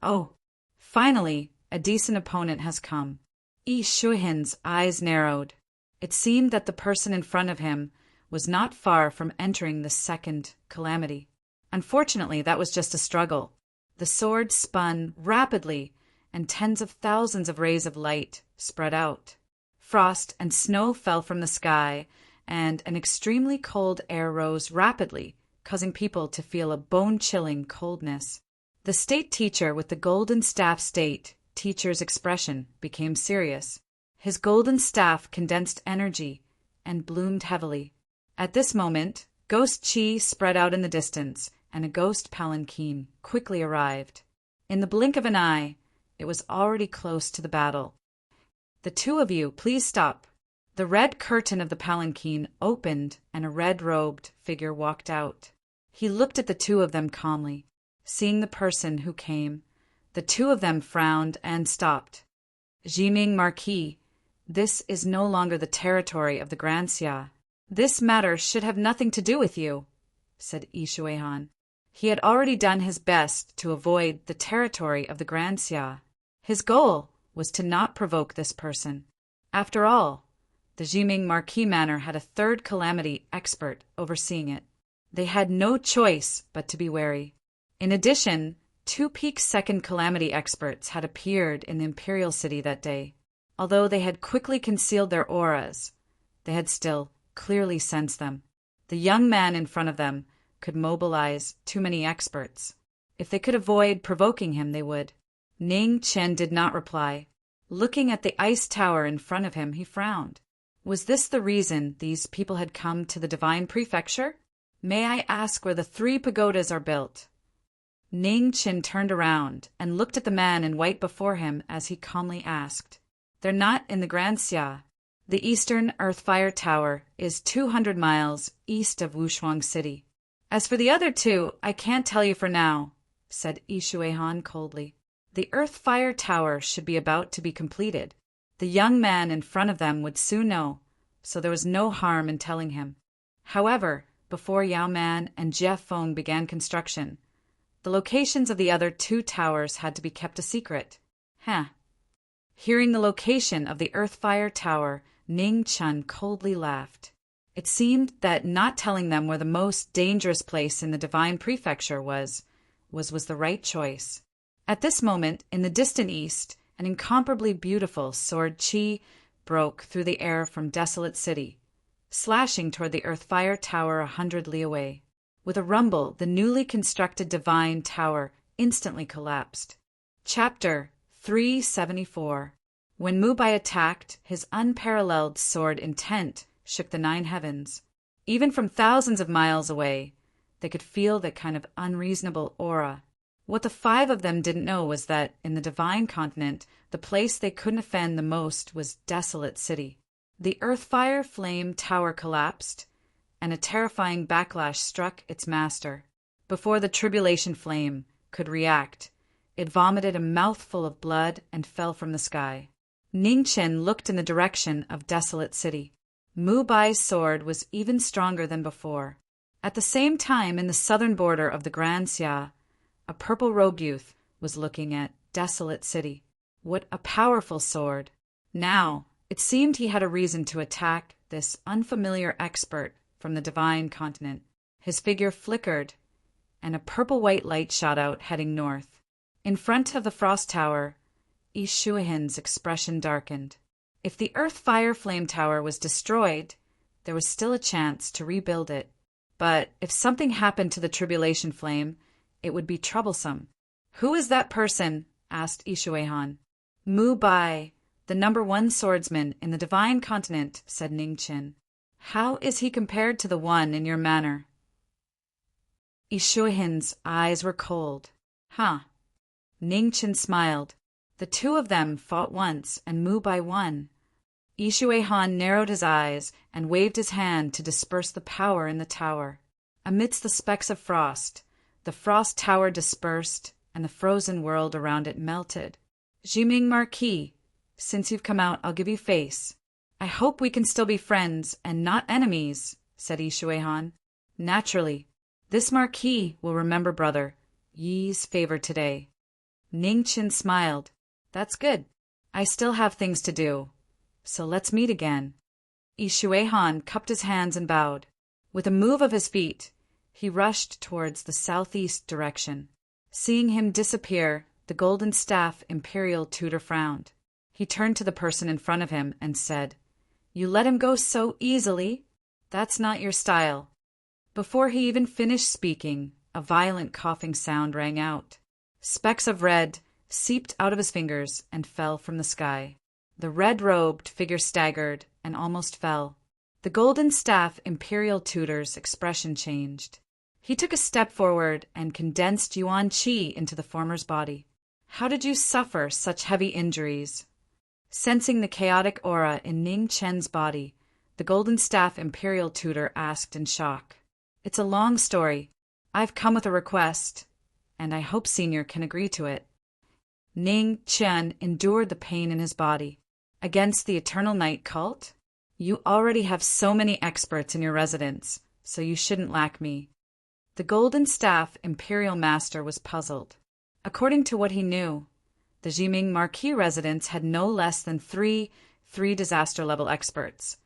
Oh, finally, a decent opponent has come. Yi Shuihan's eyes narrowed. It seemed that the person in front of him was not far from entering the second calamity. Unfortunately, that was just a struggle. The sword spun rapidly, and tens of thousands of rays of light spread out. Frost and snow fell from the sky, and an extremely cold air rose rapidly, causing people to feel a bone-chilling coldness. The state teacher with the golden staff state teacher's expression became serious. His golden staff condensed energy and bloomed heavily. At this moment, ghost chi spread out in the distance, and a ghost palanquin quickly arrived. In the blink of an eye, it was already close to the battle. The two of you, please stop. The red curtain of the palanquin opened, and a red-robed figure walked out. He looked at the two of them calmly. Seeing the person who came, the two of them frowned and stopped. Jiming Marquis, this is no longer the territory of the Grand Xia. This matter should have nothing to do with you, said Yi Shuihan. He had already done his best to avoid the territory of the Grand Xia. His goal was to not provoke this person. After all, the Jiming Marquis Manor had a third calamity expert overseeing it. They had no choice but to be wary. In addition, 2 peak second calamity experts had appeared in the imperial city that day. Although they had quickly concealed their auras, they had still clearly sensed them. The young man in front of them could mobilize too many experts. If they could avoid provoking him, they would. Ning Chen did not reply. Looking at the ice tower in front of him, he frowned. Was this the reason these people had come to the Divine Prefecture? May I ask where the 3 pagodas are built? Ning Chen turned around and looked at the man in white before him as he calmly asked. They're not in the Grand Xia. The Eastern Earthfire Tower is 200 miles east of Wushuang City. As for the other 2, I can't tell you for now, said Yi Shuihan coldly. The Earth-Fire Tower should be about to be completed. The young man in front of them would soon know, so there was no harm in telling him. However, before Yao Man and Jie Feng began construction, the locations of the other 2 towers had to be kept a secret. Hearing the location of the Earth-Fire Tower, Ning Chun coldly laughed. It seemed that not telling them where the most dangerous place in the Divine Prefecture was the right choice. At this moment, in the distant east, an incomparably beautiful sword Qi broke through the air from Desolate City, slashing toward the Earth-Fire Tower 100 li away. With a rumble, the newly constructed Divine Tower instantly collapsed. Chapter 374. When Mu Bai attacked, his unparalleled sword intent shook the 9 heavens. Even from thousands of miles away, they could feel that kind of unreasonable aura. What the 5 of them didn't know was that, in the Divine Continent, the place they couldn't offend the most was Desolate City. The Earth-Fire Flame Tower collapsed, and a terrifying backlash struck its master. Before the Tribulation Flame could react, it vomited a mouthful of blood and fell from the sky. Ning Chen looked in the direction of Desolate City. Mu Bai's sword was even stronger than before. At the same time, in the southern border of the Grand Xia, a purple-robed youth was looking at Desolate City. What a powerful sword! Now, it seemed he had a reason to attack this unfamiliar expert from the Divine Continent. His figure flickered, and a purple-white light shot out, heading north. In front of the Frost Tower, Yi Shuihen's expression darkened. If the Earth-Fire Flame Tower was destroyed, there was still a chance to rebuild it. But if something happened to the Tribulation Flame, it would be troublesome. "Who is that person?" asked Yi Shuihen. "Mu Bai, the #1 swordsman in the Divine Continent," said Ning Chen. "How is he compared to the one in your manor?" Yi Shuihen's eyes were cold. Ning Chen smiled. The 2 of them fought once, and Mu Bai won. Yi Shuihen narrowed his eyes and waved his hand to disperse the power in the tower. Amidst the specks of frost, the Frost Tower dispersed, and the frozen world around it melted. "Jiming Marquis, since you've come out, I'll give you face. I hope we can still be friends and not enemies," said Yi Shuihen. "Naturally. This Marquis will remember brother Yi's favor today." Ning Chen smiled. "That's good. I still have things to do, so let's meet again." Yi Shuihen cupped his hands and bowed. With a move of his feet, he rushed towards the southeast direction. Seeing him disappear, the golden staff imperial tutor frowned. He turned to the person in front of him and said, "You let him go so easily? That's not your style." Before he even finished speaking, a violent coughing sound rang out. Specks of red seeped out of his fingers and fell from the sky. The red-robed figure staggered and almost fell. The golden staff imperial tutor's expression changed. He took a step forward and condensed Yuan Qi into the former's body. "How did you suffer such heavy injuries?" Sensing the chaotic aura in Ning Chen's body, the golden staff imperial tutor asked in shock. "It's a long story. I've come with a request, and I hope Senior can agree to it." Ning Chen endured the pain in his body. "Against the Eternal Night cult? You already have so many experts in your residence, so you shouldn't lack me." The golden staff imperial master was puzzled. According to what he knew, the Jiming Marquis residence had no less than three disaster-level experts,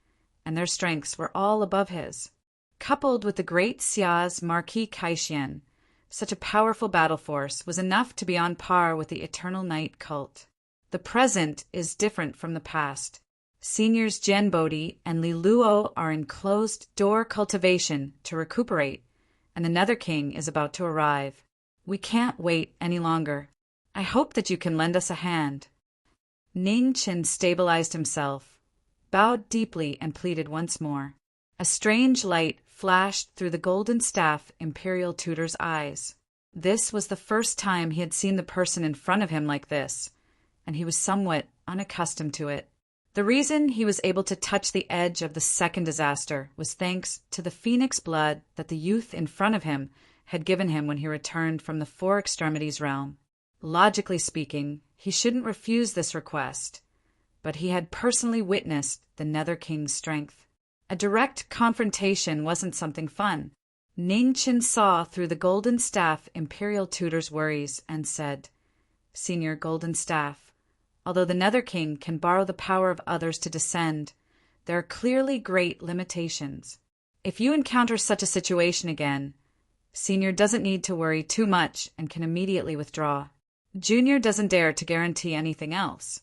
and their strengths were all above his. Coupled with the Great Xia's Marquis Kaishian, such a powerful battle force was enough to be on par with the Eternal Night cult. The present is different from the past. Seniors Jian Bodhi and Li Luo are in closed-door cultivation to recuperate, and the Nether King is about to arrive. We can't wait any longer. I hope that you can lend us a hand." Ning Chen stabilized himself, bowed deeply, and pleaded once more. A strange light flashed through the golden staff imperial tutor's eyes. This was the first time he had seen the person in front of him like this, and he was somewhat unaccustomed to it. The reason he was able to touch the edge of the second disaster was thanks to the phoenix blood that the youth in front of him had given him when he returned from the Four Extremities realm. Logically speaking, he shouldn't refuse this request, but he had personally witnessed the Nether King's strength. A direct confrontation wasn't something fun. Ningchen saw through the Golden Staff Imperial Tutor's worries and said, "Senior Golden Staff, although the Nether King can borrow the power of others to descend, there are clearly great limitations. If you encounter such a situation again, Senior doesn't need to worry too much and can immediately withdraw. Junior doesn't dare to guarantee anything else,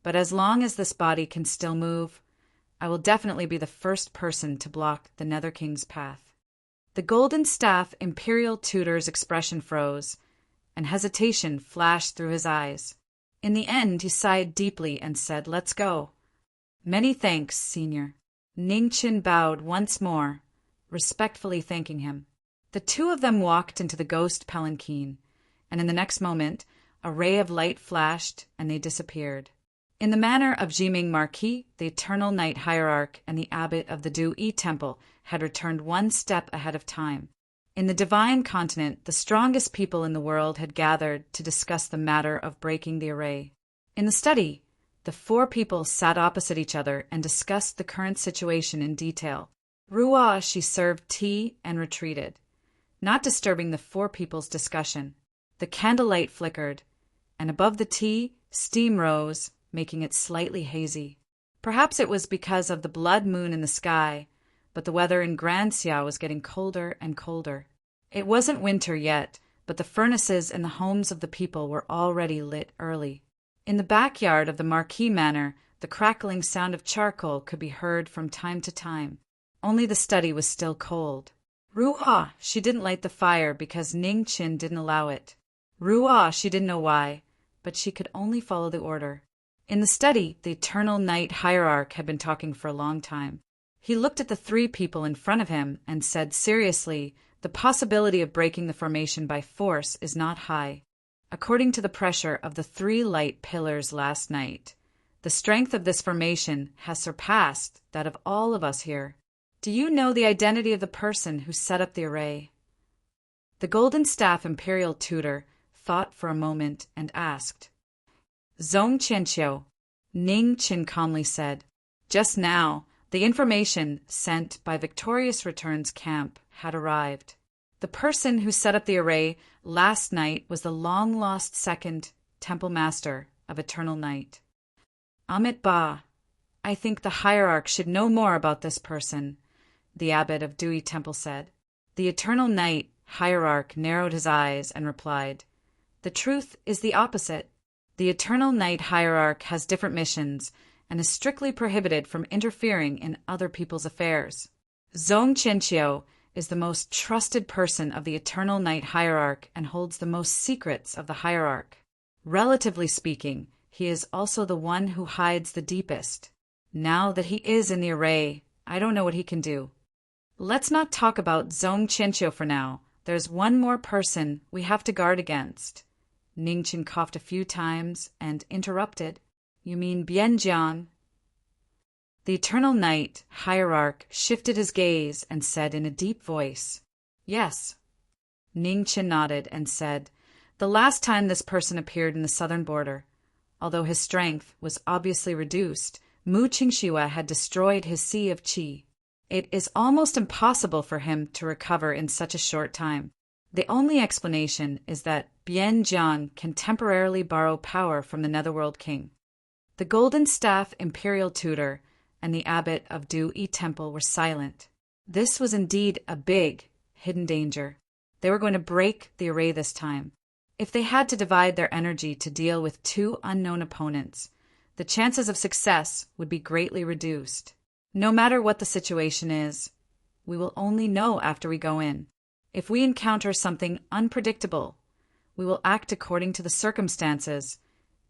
but as long as this body can still move, I will definitely be the first person to block the Nether King's path." The Golden Staff Imperial Tutor's expression froze, and hesitation flashed through his eyes. In the end, he sighed deeply and said, "Let's go." "Many thanks, Senior." Ningchen bowed once more, respectfully thanking him. The two of them walked into the ghost palanquin, and in the next moment, a ray of light flashed and they disappeared. In the manner of Jiming Marquis, the Eternal Night Hierarch and the Abbot of the Du-Yi Temple had returned one step ahead of time. In the Divine Continent, the strongest people in the world had gathered to discuss the matter of breaking the array. In the study, the four people sat opposite each other and discussed the current situation in detail. Ruah, she served tea and retreated, not disturbing the four people's discussion. The candlelight flickered, and above the tea, steam rose, making it slightly hazy. Perhaps it was because of the blood moon in the sky, but the weather in Grand Xiao was getting colder and colder. It wasn't winter yet, but the furnaces in the homes of the people were already lit early. In the backyard of the Marquis Manor, the crackling sound of charcoal could be heard from time to time. Only the study was still cold. Ruah, she didn't light the fire because Ningchen didn't allow it. Ruah, she didn't know why, but she could only follow the order. In the study, the Eternal Night Hierarch had been talking for a long time. He looked at the three people in front of him and said seriously, "The possibility of breaking the formation by force is not high. According to the pressure of the three light pillars last night, the strength of this formation has surpassed that of all of us here. Do you know the identity of the person who set up the array?" The Golden Staff Imperial Tutor thought for a moment and asked. "Zong Qianqiu," Ningchen calmly said. Just now, the information sent by Victorious Return's camp had arrived. The person who set up the array last night was the long-lost second Temple Master of Eternal Night. "Amit Ba, I think the Hierarch should know more about this person," the Abbot of Du-Yi Temple said. The Eternal Night Hierarch narrowed his eyes and replied, "The truth is the opposite. The Eternal Night Hierarch has different missions and is strictly prohibited from interfering in other people's affairs. Zong Qianqiu is the most trusted person of the Eternal Night Hierarch and holds the most secrets of the Hierarch. Relatively speaking, he is also the one who hides the deepest. Now that he is in the array, I don't know what he can do. Let's not talk about Zong Qianqiu for now. There's one more person we have to guard against." Ningchen coughed a few times and interrupted. "You mean Bianjian?" The Eternal Night Hierarch shifted his gaze and said in a deep voice, "Yes." Ningchen nodded and said, "The last time this person appeared in the southern border, although his strength was obviously reduced, Mu Qingxue had destroyed his sea of qi. It is almost impossible for him to recover in such a short time. The only explanation is that Bianjian can temporarily borrow power from the Netherworld King." The Golden Staff Imperial Tutor and the Abbot of Du-Yi Temple were silent. This was indeed a big, hidden danger. They were going to break the array this time. If they had to divide their energy to deal with two unknown opponents, the chances of success would be greatly reduced. No matter what the situation is, we will only know after we go in. If we encounter something unpredictable, we will act according to the circumstances,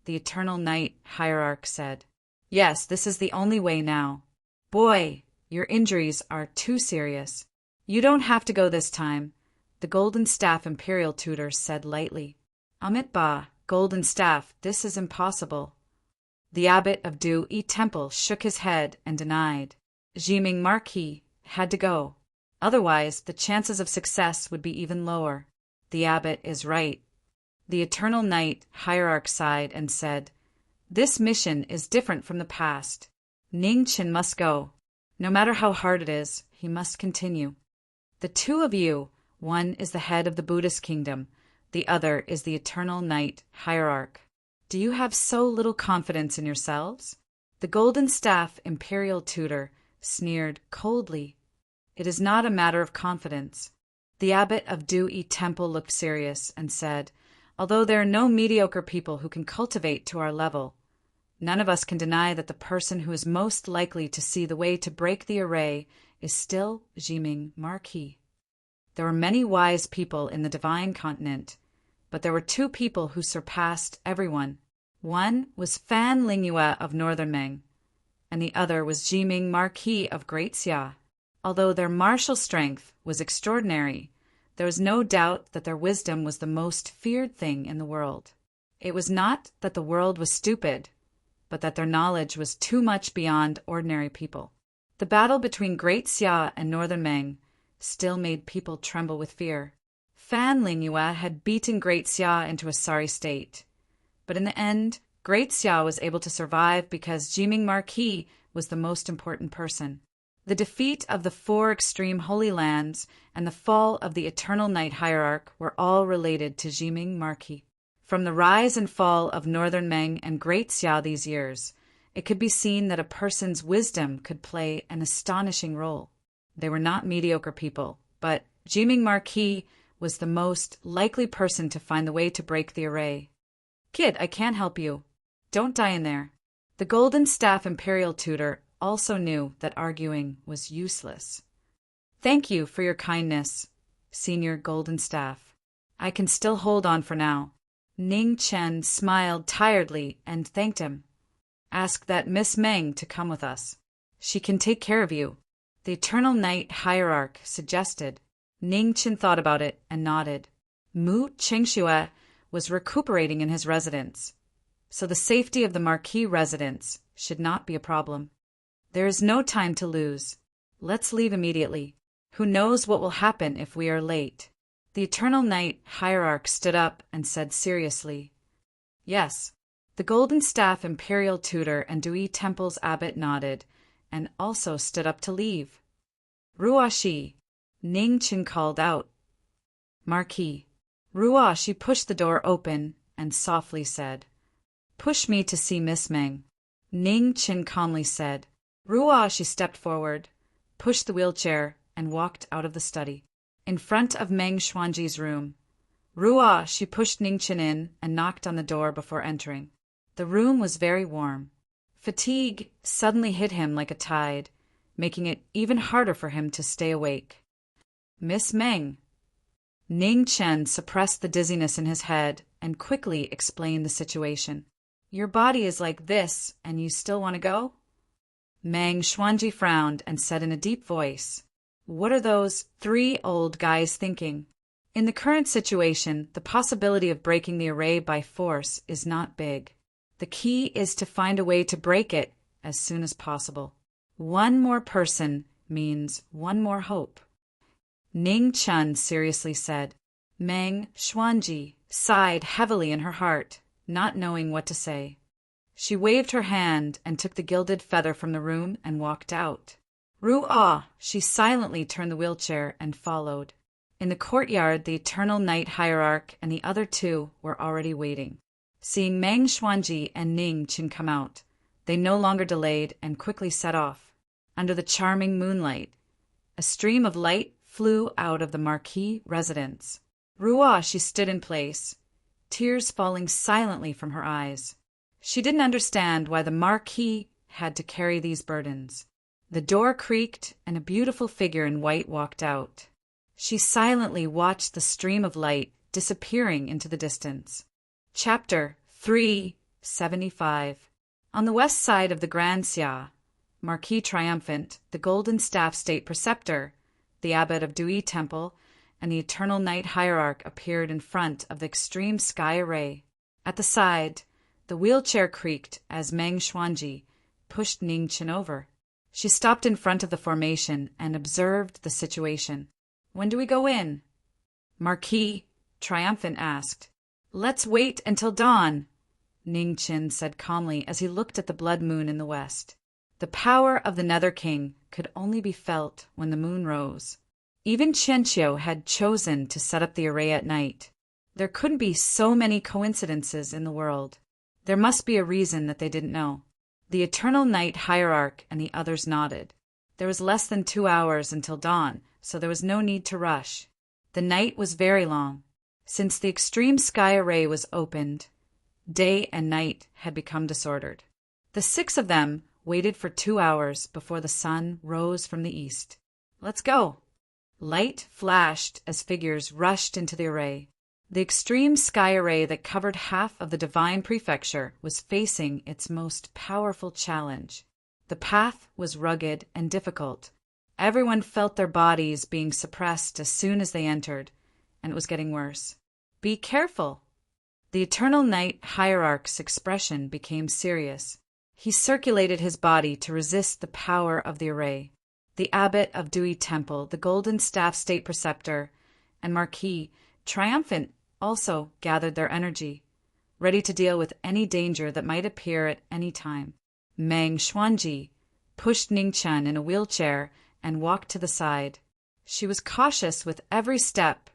the Eternal Night Hierarch said. "Yes, this is the only way now. Boy, your injuries are too serious. You don't have to go this time," the Golden Staff Imperial Tutor said lightly. "Amit Ba, Golden Staff, this is impossible." The Abbot of Du-Yi Temple shook his head and denied. Jiming Marquis had to go. Otherwise, the chances of success would be even lower. The Abbot is right. The Eternal Night Hierarch sighed and said, "This mission is different from the past. Ning Qin must go. No matter how hard it is, he must continue. The two of you, one is the head of the Buddhist kingdom, the other is the Eternal Night Hierarch. Do you have so little confidence in yourselves?" The Golden Staff Imperial Tutor sneered coldly. "It is not a matter of confidence." The abbot of Dui Temple looked serious and said, "Although there are no mediocre people who can cultivate to our level, none of us can deny that the person who is most likely to see the way to break the array is still Jiming Marquis. There were many wise people in the divine continent, but there were two people who surpassed everyone. One was Fan Lingyue of Northern Meng, and the other was Jiming Marquis of Great Xia. Although their martial strength was extraordinary, there was no doubt that their wisdom was the most feared thing in the world. It was not that the world was stupid, but that their knowledge was too much beyond ordinary people. The battle between Great Xia and Northern Meng still made people tremble with fear. Fan Lingyue had beaten Great Xia into a sorry state, but in the end, Great Xia was able to survive because Jiming Marquis was the most important person. The defeat of the four extreme Holy Lands and the fall of the Eternal Night Hierarch were all related to Jiming Marquis. From the rise and fall of Northern Meng and Great Xia these years, it could be seen that a person's wisdom could play an astonishing role. They were not mediocre people, but Jiming Marquis was the most likely person to find the way to break the array. "Kid, I can't help you. Don't die in there." The Golden Staff Imperial Tutor also knew that arguing was useless. "Thank you for your kindness, Senior Golden Staff. I can still hold on for now." Ning Chen smiled tiredly and thanked him. "Ask that Miss Meng to come with us. She can take care of you," the Eternal Night Hierarch suggested. Ning Chen thought about it and nodded. Mu Qingxue was recuperating in his residence, so the safety of the Marquis residence should not be a problem. "There is no time to lose. Let's leave immediately. Who knows what will happen if we are late?" The Eternal Night Hierarch stood up and said seriously, "Yes." The Golden Staff Imperial Tutor and Dui Temple's abbot nodded and also stood up to leave. "Ruashi," Ning Qin called out. "Marquis." Ruashi pushed the door open and softly said, "Push me to see Miss Meng." Ning Qin calmly said. Ruashi stepped forward, pushed the wheelchair, and walked out of the study. In front of Meng Xuanji's room, Ruashi pushed Ning Qin in and knocked on the door before entering. The room was very warm. Fatigue suddenly hit him like a tide, making it even harder for him to stay awake. "Miss Meng." Ning Chen suppressed the dizziness in his head and quickly explained the situation. "Your body is like this, and you still want to go?" Meng Xuanji frowned and said in a deep voice, "What are those three old guys thinking?" In the current situation, the possibility of breaking the array by force is not big. The key is to find a way to break it as soon as possible. One more person means one more hope. Ning Chen seriously said. Meng Xuanji sighed heavily in her heart, not knowing what to say. She waved her hand and took the gilded feather from the room and walked out. Ru-ah! She silently turned the wheelchair and followed. In the courtyard, the Eternal Night Hierarch and the other two were already waiting. Seeing Meng Xuanji and Ning Qin come out, they no longer delayed and quickly set off. Under the charming moonlight, a stream of light flew out of the Marquis residence. Ru-ah! She stood in place, tears falling silently from her eyes. She didn't understand why the Marquis had to carry these burdens. The door creaked, and a beautiful figure in white walked out. She silently watched the stream of light disappearing into the distance. Chapter 375. On the west side of the Grand Xia, Marquis Triumphant, the Golden Staff State Preceptor, the Abbot of Dui Temple, and the Eternal Night Hierarch appeared in front of the extreme sky array. At the side, the wheelchair creaked as Meng Xuanji pushed Ning Qin over. She stopped in front of the formation and observed the situation. "When do we go in?" Marquis Triumphant asked. Let's wait until dawn, Ning Qin said calmly as he looked at the blood moon in the west. The power of the Nether King could only be felt when the moon rose. Even Qianqiu had chosen to set up the array at night. There couldn't be so many coincidences in the world. There must be a reason that they didn't know. The Eternal Night Hierarch and the others nodded. There was less than 2 hours until dawn, so there was no need to rush. The night was very long. Since the extreme sky array was opened, day and night had become disordered. The 6 of them waited for 2 hours before the sun rose from the east. Let's go! Light flashed as figures rushed into the array. The extreme sky array that covered half of the divine prefecture was facing its most powerful challenge. The path was rugged and difficult. Everyone felt their bodies being suppressed as soon as they entered, and it was getting worse. Be careful! The Eternal Night Hierarch's expression became serious. He circulated his body to resist the power of the array. The abbot of Dewey Temple, the Golden Staff State Preceptor, and Marquis, triumphant, also gathered their energy, ready to deal with any danger that might appear at any time. Meng Xuanji pushed Ning Chen in a wheelchair and walked to the side. She was cautious with every step,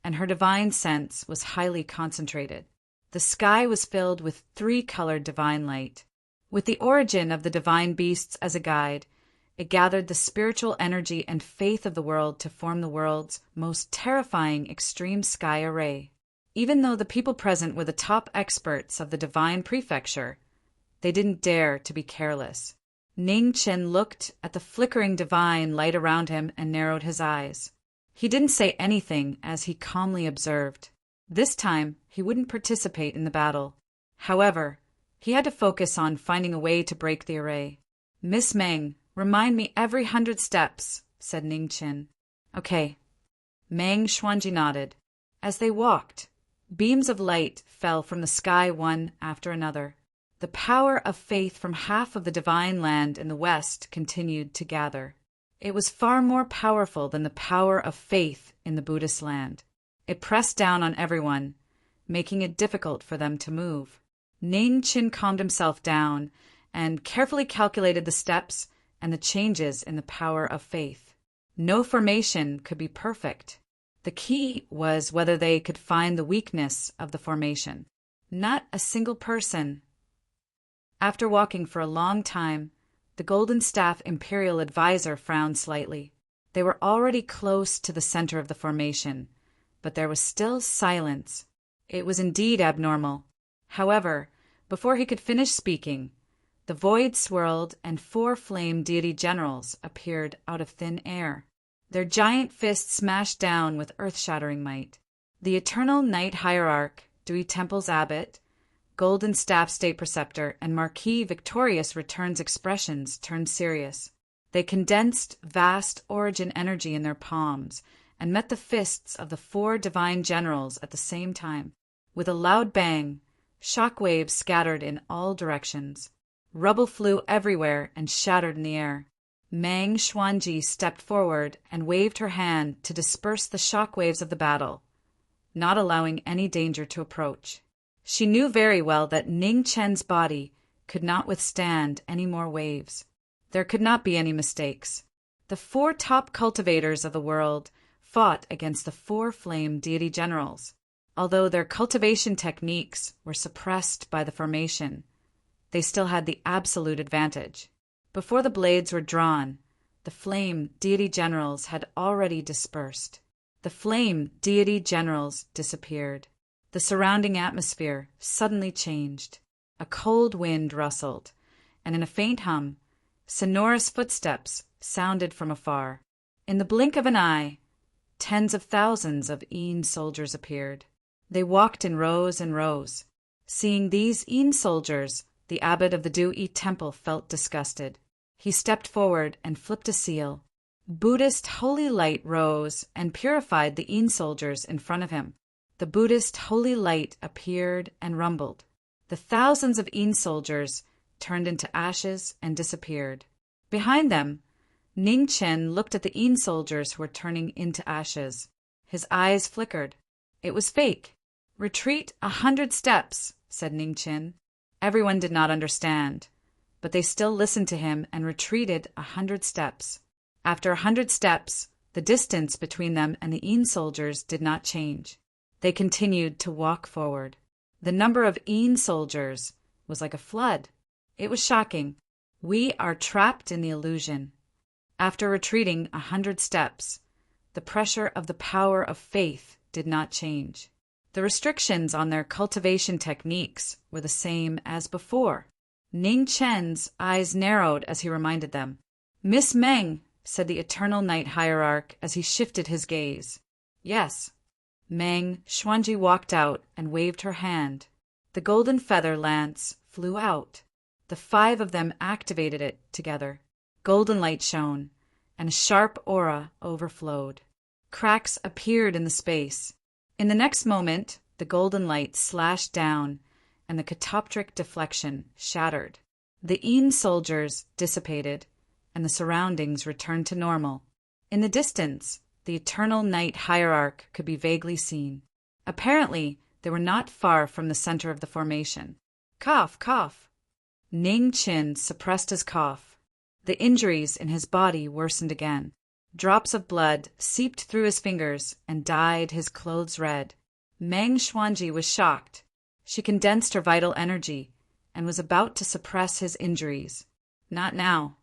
and her divine sense was highly concentrated. The sky was filled with 3-colored divine light. With the origin of the divine beasts as a guide, it gathered the spiritual energy and faith of the world to form the world's most terrifying extreme sky array. Even though the people present were the top experts of the divine prefecture, they didn't dare to be careless. Ning Qin looked at the flickering divine light around him and narrowed his eyes. He didn't say anything as he calmly observed. This time, he wouldn't participate in the battle. However, he had to focus on finding a way to break the array. Miss Meng, remind me every 100 steps, said Ning Qin. Okay. Meng Xuanji nodded. As they walked, beams of light fell from the sky one after another. The power of faith from half of the divine land in the west continued to gather. It was far more powerful than the power of faith in the Buddhist land. It pressed down on everyone, making it difficult for them to move. Ning Qin calmed himself down and carefully calculated the steps and the changes in the power of faith. No formation could be perfect. The key was whether they could find the weakness of the formation. Not a single person. After walking for a long time, the Golden Staff Imperial Advisor frowned slightly. They were already close to the center of the formation, but there was still silence. It was indeed abnormal. However, before he could finish speaking, the void swirled and 4 flame deity generals appeared out of thin air. Their giant fists smashed down with earth-shattering might. The Eternal Night Hierarch, Dewey Temple's abbot, Golden Staff State Preceptor, and Marquis Victorious Return's expressions turned serious. They condensed vast origin energy in their palms and met the fists of the 4 divine generals at the same time. With a loud bang, shock waves scattered in all directions. Rubble flew everywhere and shattered in the air. Meng Xuanji stepped forward and waved her hand to disperse the shock waves of the battle, not allowing any danger to approach. She knew very well that Ning Chen's body could not withstand any more waves. There could not be any mistakes. The 4 top cultivators of the world fought against the 4 flame deity generals. Although their cultivation techniques were suppressed by the formation, they still had the absolute advantage. Before the blades were drawn, the flame deity generals had already dispersed. The flame deity generals disappeared. The surrounding atmosphere suddenly changed. A cold wind rustled, and in a faint hum, sonorous footsteps sounded from afar. In the blink of an eye, tens of thousands of Yin soldiers appeared. They walked in rows and rows. Seeing these Yin soldiers, the abbot of the Dewey Temple felt disgusted. He stepped forward and flipped a seal. Buddhist holy light rose and purified the Yin soldiers in front of him. The Buddhist holy light appeared and rumbled. The thousands of Yin soldiers turned into ashes and disappeared. Behind them, Ning Qin looked at the Yin soldiers who were turning into ashes. His eyes flickered. It was fake. Retreat 100 steps, said Ningqin. Everyone did not understand, but they still listened to him and retreated 100 steps. After 100 steps, the distance between them and the Yin soldiers did not change. They continued to walk forward. The number of Yin soldiers was like a flood. It was shocking. We are trapped in the illusion. After retreating 100 steps, the pressure of the power of faith did not change. The restrictions on their cultivation techniques were the same as before. Ning Chen's eyes narrowed as he reminded them. Miss Meng, said the Eternal Night Hierarch as he shifted his gaze. Yes. Meng Xuanji walked out and waved her hand. The golden feather lance flew out. The 5 of them activated it together. Golden light shone, and a sharp aura overflowed. Cracks appeared in the space. In the next moment, the golden light slashed down, and the catoptric deflection shattered. The Yin soldiers dissipated, and the surroundings returned to normal. In the distance, the Eternal Night Hierarch could be vaguely seen. Apparently, they were not far from the center of the formation. Cough, cough. Ning Qin suppressed his cough. The injuries in his body worsened again. Drops of blood seeped through his fingers and dyed his clothes red. Meng Xuanji was shocked. She condensed her vital energy and was about to suppress his injuries. Not now.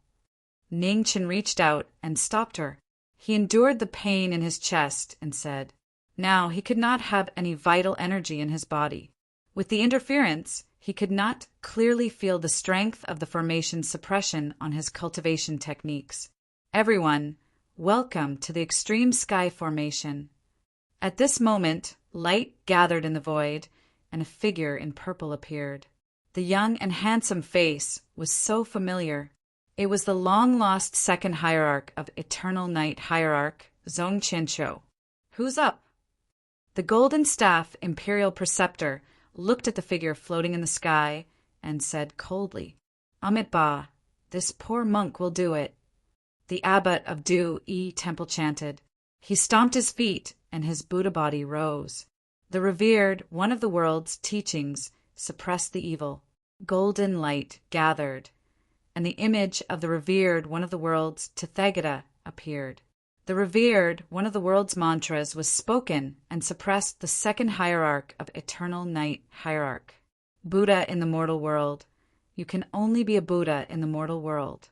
Ning Qin reached out and stopped her. He endured the pain in his chest and said, now he could not have any vital energy in his body. With the interference, he could not clearly feel the strength of the formation's suppression on his cultivation techniques. Everyone, welcome to the Extreme Sky Formation. At this moment, light gathered in the void, and a figure in purple appeared. The young and handsome face was so familiar. It was the long-lost second hierarch of Eternal Night Hierarch, Zhong Qianqiu. Who's up? The golden staff imperial preceptor looked at the figure floating in the sky and said coldly, Amit Ba, this poor monk will do it. The abbot of Du Yi Temple chanted. He stomped his feet, and his Buddha body rose. The revered one of the world's teachings suppressed the evil. Golden light gathered, and the image of the revered one of the world's Tathagata appeared. The revered one of the world's mantras was spoken and suppressed the second hierarch of Eternal Night Hierarch. Buddha in the mortal world. You can only be a Buddha in the mortal world.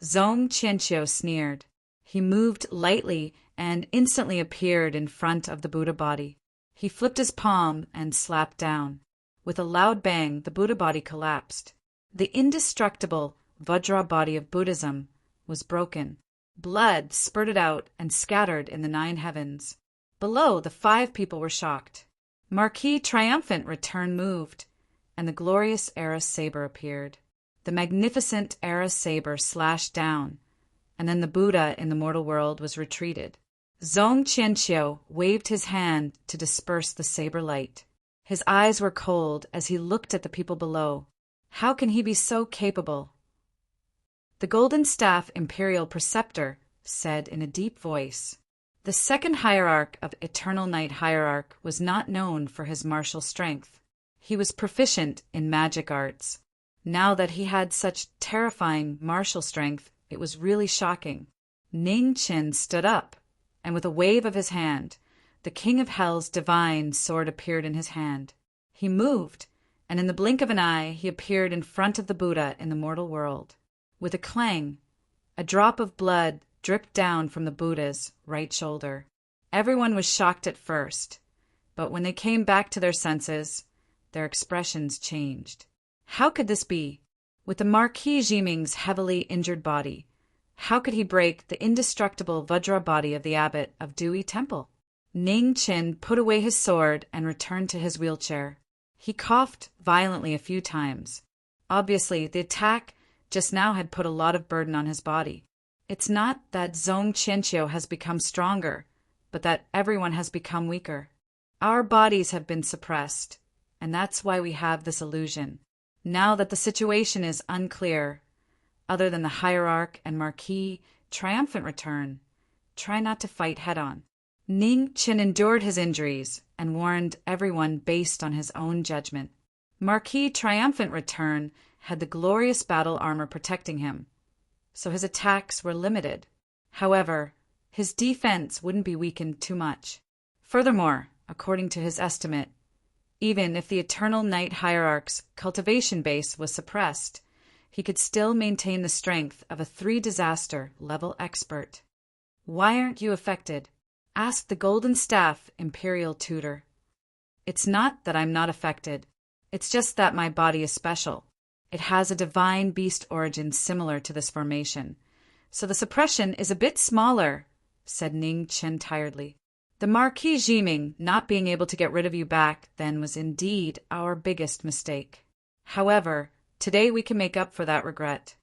Zhong Qianqiu sneered. He moved lightly and instantly appeared in front of the Buddha body. He flipped his palm and slapped down. With a loud bang, the Buddha body collapsed. The indestructible Vajra body of Buddhism was broken. Blood spurted out and scattered in the 9 heavens. Below, the 5 people were shocked. Marquis triumphant returned moved, and the glorious Eris saber appeared. The magnificent Eris saber slashed down, and then the Buddha in the mortal world was retreated. Zhong Qianqiu waved his hand to disperse the saber light. His eyes were cold as he looked at the people below. How can he be so capable? The golden staff imperial preceptor said in a deep voice, the second hierarch of Eternal Night Hierarch was not known for his martial strength. He was proficient in magic arts. Now that he had such terrifying martial strength, it was really shocking. Ning Qin stood up, and with a wave of his hand, the King of Hell's divine sword appeared in his hand. He moved, and in the blink of an eye he appeared in front of the Buddha in the mortal world. With a clang, a drop of blood dripped down from the Buddha's right shoulder. Everyone was shocked at first, but when they came back to their senses, their expressions changed. How could this be? With the Marquis Jiming's heavily injured body, how could he break the indestructible Vajra body of the abbot of Du Yi Temple? Ning Qin put away his sword and returned to his wheelchair. He coughed violently a few times. Obviously, the attack just now had put a lot of burden on his body. It's not that Zhong Qianqiu has become stronger, but that everyone has become weaker. Our bodies have been suppressed, and that's why we have this illusion. Now that the situation is unclear, other than the hierarch and Marquis triumphant return, try not to fight head-on. Ning Qin endured his injuries and warned everyone based on his own judgment. Marquis' triumphant return had the glorious battle armor protecting him, so his attacks were limited. However, his defense wouldn't be weakened too much. Furthermore, according to his estimate, even if the Eternal Night Hierarch's cultivation base was suppressed, he could still maintain the strength of a 3-disaster level expert. "Why aren't you affected?" asked the Golden Staff Imperial Tutor. "It's not that I'm not affected. It's just that my body is special. It has a divine beast origin similar to this formation, so the suppression is a bit smaller," said Ning Qin tiredly. "The Marquis Jiming not being able to get rid of you back then was indeed our biggest mistake. However, today we can make up for that regret."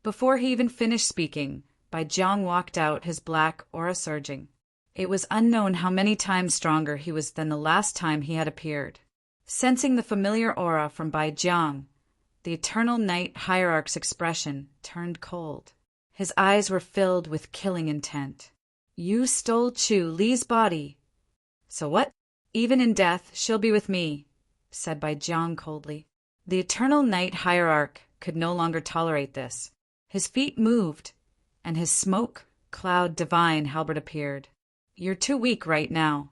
Before he even finished speaking, Bai Jiang walked out, his black aura surging. It was unknown how many times stronger he was than the last time he had appeared. Sensing the familiar aura from Bai Jiang, the Eternal Night Hierarch's expression turned cold. His eyes were filled with killing intent. "You stole Chu Li's body. So what? Even in death, she'll be with me," said Bai Jiang coldly. The Eternal Night Hierarch could no longer tolerate this. His feet moved, and his smoke cloud divine halberd appeared. "You're too weak right now."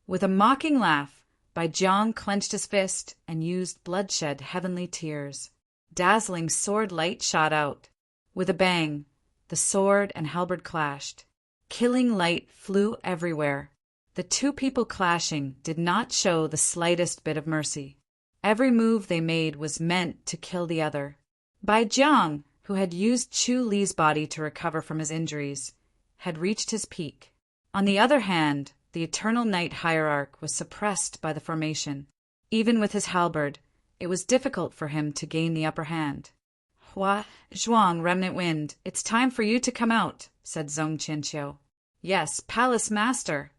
With a mocking laugh, Bai Jiang clenched his fist and used bloodshed heavenly tears. Dazzling sword light shot out. With a bang, the sword and halberd clashed. Killing light flew everywhere. The two people clashing did not show the slightest bit of mercy. Every move they made was meant to kill the other. Bai Jiang, who had used Chu Li's body to recover from his injuries, had reached his peak. On the other hand, the Eternal Night Hierarch was suppressed by the formation. Even with his halberd, it was difficult for him to gain the upper hand. "Hua Zhuang, Remnant Wind, it's time for you to come out," said Zhong Qianqiu. "Yes, Palace Master."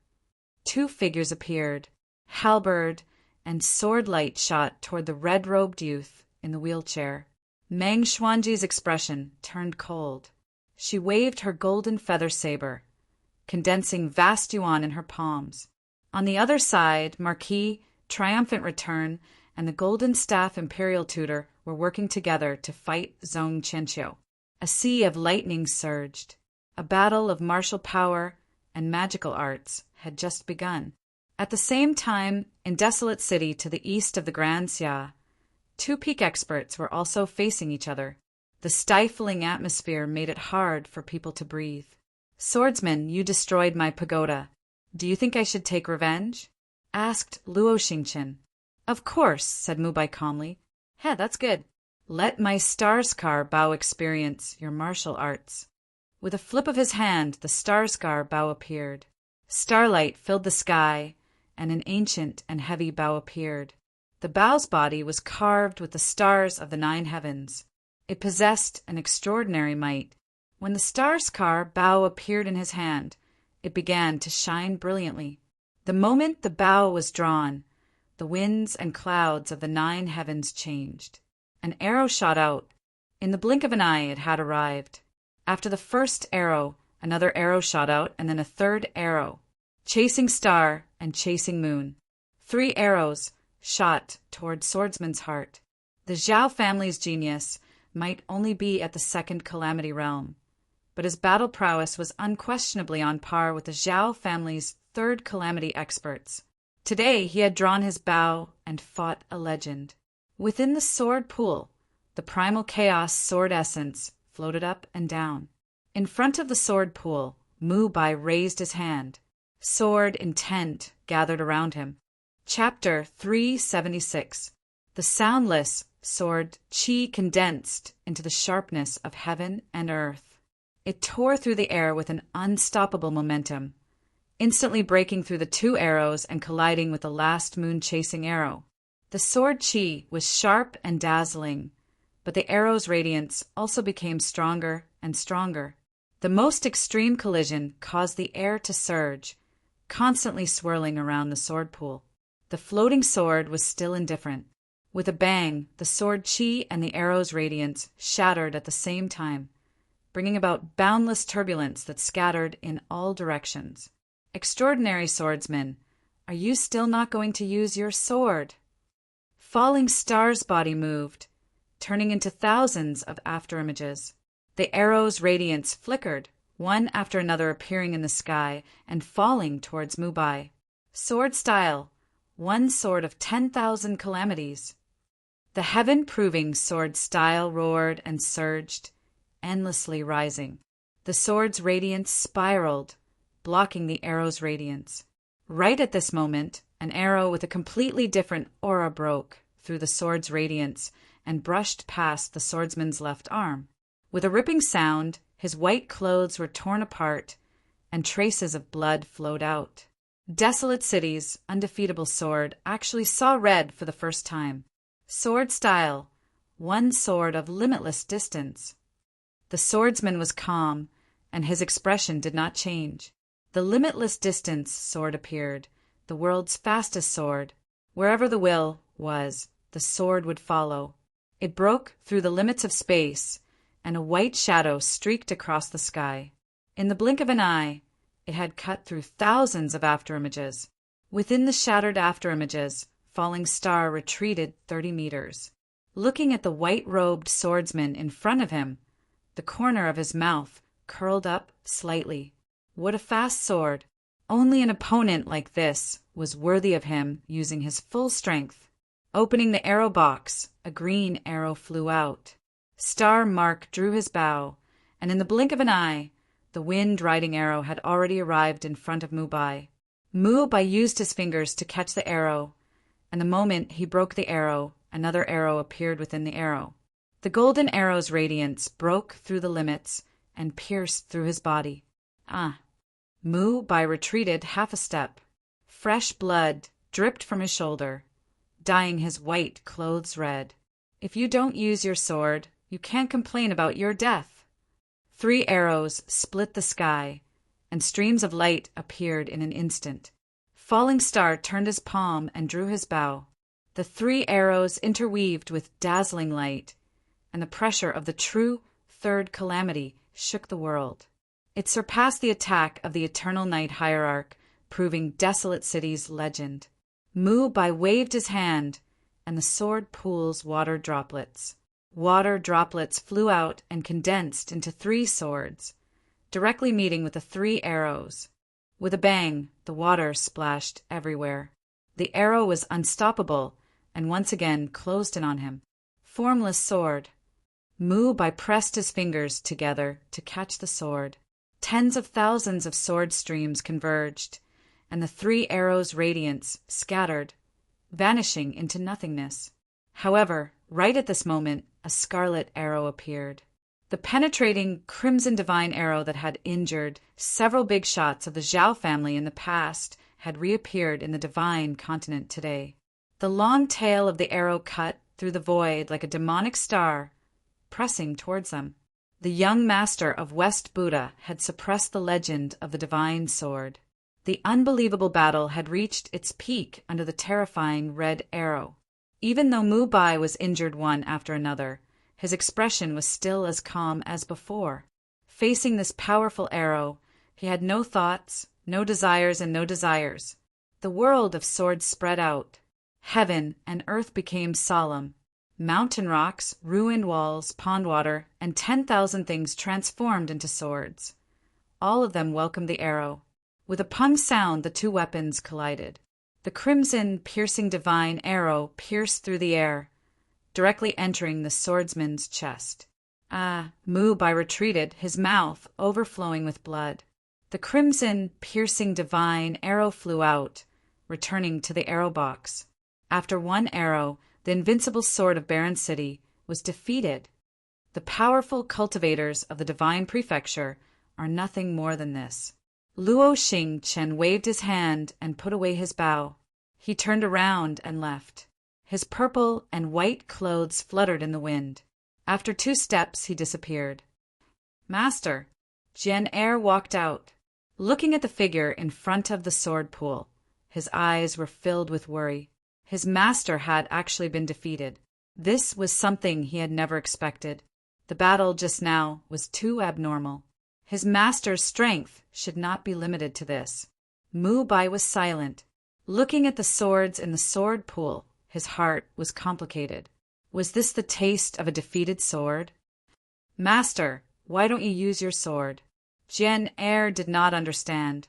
Two figures appeared. Halberd and sword light shot toward the red-robed youth in the wheelchair. Meng Xuanji's expression turned cold. She waved her golden feather saber, condensing vast yuan in her palms. On the other side, Marquis, Triumphant Return, and the Golden Staff Imperial Tutor were working together to fight Zhong Qianqiu. A sea of lightning surged. A battle of martial power and magical arts had just begun. At the same time, in Desolate City to the east of the Grand Xia, two peak experts were also facing each other. The stifling atmosphere made it hard for people to breathe. "Swordsman, you destroyed my pagoda. Do you think I should take revenge?" asked Luo Xingqian. "Of course," said Mubai calmly. "Heh, that's good. Let my Starscar Bao experience your martial arts." With a flip of his hand, the Starscar Bao appeared. Starlight filled the sky, and an ancient and heavy bow appeared. The bow's body was carved with the stars of the 9 heavens. It possessed an extraordinary might. When the Starscar bow appeared in his hand, it began to shine brilliantly. The moment the bow was drawn, the winds and clouds of the 9 heavens changed. An arrow shot out. In the blink of an eye, it had arrived. After the first arrow, another arrow shot out, and then a third arrow. Chasing star and chasing moon. 3 arrows shot toward Swordsman's heart. The Zhao family's genius might only be at the 2nd Calamity realm, but his battle prowess was unquestionably on par with the Zhao family's 3rd Calamity experts. Today he had drawn his bow and fought a legend. Within the sword pool, the primal chaos sword essence floated up and down. In front of the sword pool, Mu Bai raised his hand. Sword intent gathered around him. Chapter 376. The soundless sword Qi condensed into the sharpness of heaven and earth. It tore through the air with an unstoppable momentum, instantly breaking through the 2 arrows and colliding with the last moon-chasing arrow. The sword Qi was sharp and dazzling, but the arrow's radiance also became stronger and stronger. The most extreme collision caused the air to surge, constantly swirling around the sword pool. The floating sword was still indifferent. With a bang, the sword Qi and the arrow's radiance shattered at the same time, bringing about boundless turbulence that scattered in all directions. Extraordinary swordsman, are you still not going to use your sword? Falling Star's body moved, turning into thousands of afterimages. The arrow's radiance flickered, one after another appearing in the sky and falling towards Mubai. Sword style, one sword of 10,000 calamities. The heaven-proving sword style roared and surged, endlessly rising. The sword's radiance spiraled, blocking the arrow's radiance. Right at this moment, an arrow with a completely different aura broke through the sword's radiance and brushed past the swordsman's left arm. With a ripping sound, his white clothes were torn apart, and traces of blood flowed out. Desolate City's undefeatable sword actually saw red for the first time. Sword style, one sword of limitless distance. The swordsman was calm, and his expression did not change. The limitless distance sword appeared, the world's fastest sword. Wherever the will was, the sword would follow. It broke through the limits of space, and a white shadow streaked across the sky. In the blink of an eye, it had cut through thousands of afterimages. Within the shattered afterimages, Falling Star retreated 30 meters. Looking at the white-robed swordsman in front of him, the corner of his mouth curled up slightly. What a fast sword! Only an opponent like this was worthy of him using his full strength. Opening the arrow box, a green arrow flew out. Star Mark drew his bow, and in the blink of an eye, the wind-riding arrow had already arrived in front of Mubai. Mubai used his fingers to catch the arrow, and the moment he broke the arrow, another arrow appeared within the arrow. The golden arrow's radiance broke through the limits and pierced through his body. Mubai retreated half a step. Fresh blood dripped from his shoulder, dyeing his white clothes red. If you don't use your sword, you can't complain about your death. 3 arrows split the sky, and streams of light appeared in an instant. Falling Star turned his palm and drew his bow. The 3 arrows interweaved with dazzling light, and the pressure of the true third calamity shook the world. It surpassed the attack of the Eternal Night Hierarch, proving Desolate City's legend. Mubai waved his hand, and the sword pools water droplets. Water droplets flew out and condensed into 3 swords, directly meeting with the 3 arrows. With a bang, the water splashed everywhere. The arrow was unstoppable, and once again closed in on him. Formless sword. Mubai pressed his fingers together to catch the sword. Tens of thousands of sword streams converged, and the 3 arrows' radiance scattered, vanishing into nothingness. However, right at this moment, a scarlet arrow appeared. The penetrating crimson divine arrow that had injured several big shots of the Zhao family in the past had reappeared in the divine continent today. The long tail of the arrow cut through the void like a demonic star, pressing towards them. The young master of West Buddha had suppressed the legend of the divine sword. The unbelievable battle had reached its peak under the terrifying red arrow. Even though Mubai was injured one after another, his expression was still as calm as before. Facing this powerful arrow, he had no thoughts, no desires, and no desires. The world of swords spread out. Heaven and earth became solemn. Mountain rocks, ruined walls, pond water, and 10,000 things transformed into swords. All of them welcomed the arrow. With a pung sound, the 2 weapons collided. The crimson, piercing divine arrow pierced through the air, directly entering the swordsman's chest. Mubai retreated, his mouth overflowing with blood. The crimson, piercing divine arrow flew out, returning to the arrow box. After 1 arrow, the invincible sword of Barren City was defeated. The powerful cultivators of the divine prefecture are nothing more than this. Luo Xing-chen waved his hand and put away his bow. He turned around and left. His purple and white clothes fluttered in the wind. After 2 steps, he disappeared. Master, Jian Er walked out. Looking at the figure in front of the sword pool, his eyes were filled with worry. His master had actually been defeated. This was something he had never expected. The battle just now was too abnormal. His master's strength should not be limited to this. Mu Bai was silent. Looking at the swords in the sword pool, his heart was complicated. Was this the taste of a defeated sword? Master, why don't you use your sword? Jian Er did not understand.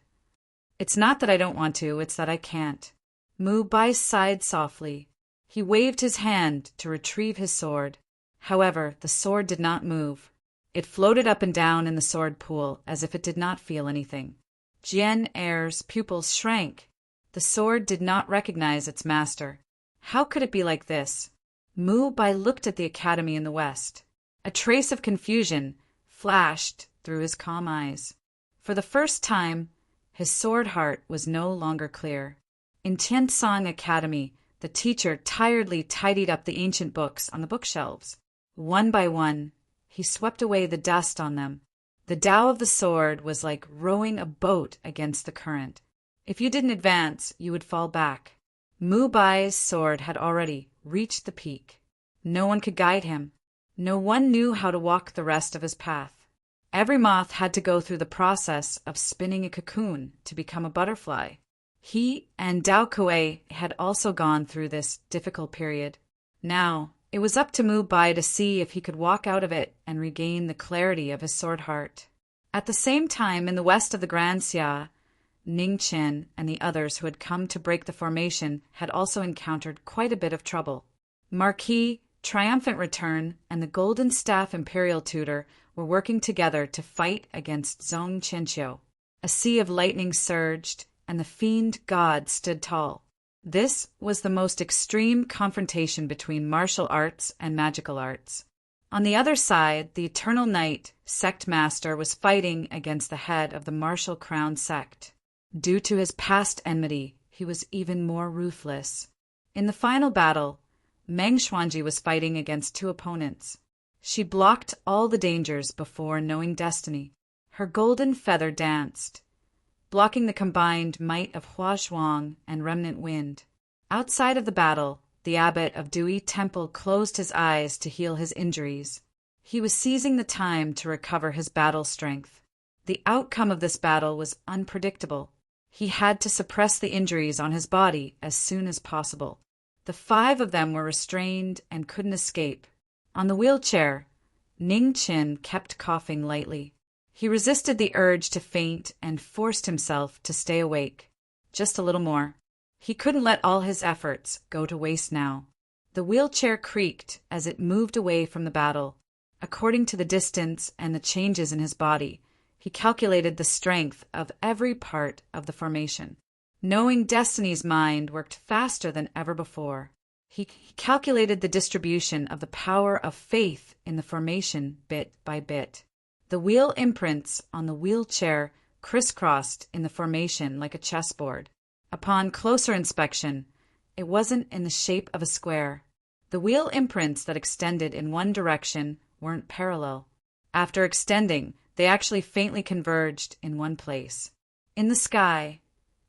It's not that I don't want to, it's that I can't. Mu Bai sighed softly. He waved his hand to retrieve his sword. However, the sword did not move. It floated up and down in the sword pool as if it did not feel anything. Jian Er's pupils shrank. The sword did not recognize its master. How could it be like this? Mu Bai looked at the academy in the west. A trace of confusion flashed through his calm eyes. For the first time, his sword heart was no longer clear. In Tiansong Academy, the teacher tiredly tidied up the ancient books on the bookshelves. One by one, he swept away the dust on them. The Tao of the sword was like rowing a boat against the current. If you didn't advance, you would fall back. Mu Bai's sword had already reached the peak. No one could guide him. No one knew how to walk the rest of his path. Every moth had to go through the process of spinning a cocoon to become a butterfly. He and Dao Kuei had also gone through this difficult period. Now, it was up to Mu Bai to see if he could walk out of it and regain the clarity of his sword heart. At the same time, in the west of the Grand Xia, Ning Qin and the others who had come to break the formation had also encountered quite a bit of trouble. Marquis, Triumphant Return, and the Golden Staff Imperial Tutor were working together to fight against Zhong Qianqiu. A sea of lightning surged, and the fiend god stood tall. This was the most extreme confrontation between martial arts and magical arts. On the other side, the Eternal Knight, Sect Master, was fighting against the head of the Martial Crown Sect. Due to his past enmity, he was even more ruthless. In the final battle, Meng Xuanji was fighting against two opponents. She blocked all the dangers before knowing destiny. Her golden feather danced, blocking the combined might of Hua Zhuang and Remnant Wind. Outside of the battle, the abbot of Dui Temple closed his eyes to heal his injuries. He was seizing the time to recover his battle strength. The outcome of this battle was unpredictable. He had to suppress the injuries on his body as soon as possible. The 5 of them were restrained and couldn't escape. On the wheelchair, Ning Qin kept coughing lightly. He resisted the urge to faint and forced himself to stay awake. Just a little more. He couldn't let all his efforts go to waste now. The wheelchair creaked as it moved away from the battle. According to the distance and the changes in his body, he calculated the strength of every part of the formation. Knowing Destiny's mind worked faster than ever before. He calculated the distribution of the power of faith in the formation bit by bit. The wheel imprints on the wheelchair crisscrossed in the formation like a chessboard. Upon closer inspection, it wasn't in the shape of a square. The wheel imprints that extended in one direction weren't parallel. After extending, they actually faintly converged in one place. In the sky,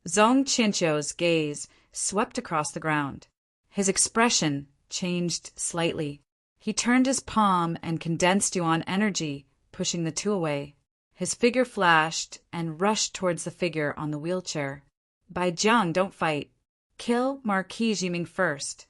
Zhong Qianqiu's gaze swept across the ground. His expression changed slightly. He turned his palm and condensed yuan energy, pushing the 2 away. His figure flashed and rushed towards the figure on the wheelchair. Bai Jiang, don't fight. Kill Marquis Jiming first.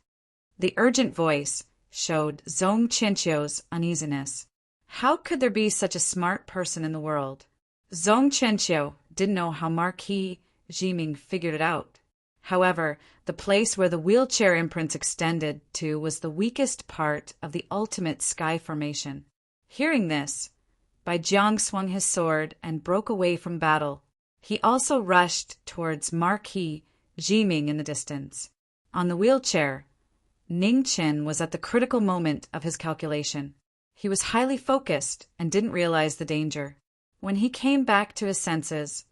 The urgent voice showed Zhong Qianqiu's uneasiness. How could there be such a smart person in the world? Zhong Qianqiu didn't know how Marquis Jiming figured it out. However, the place where the wheelchair imprints extended to was the weakest part of the ultimate sky formation. Hearing this, Bai Jiang swung his sword and broke away from battle. He also rushed towards Marquis Jiming in the distance. On the wheelchair, Ning Qin was at the critical moment of his calculation. He was highly focused and didn't realize the danger. When he came back to his senses,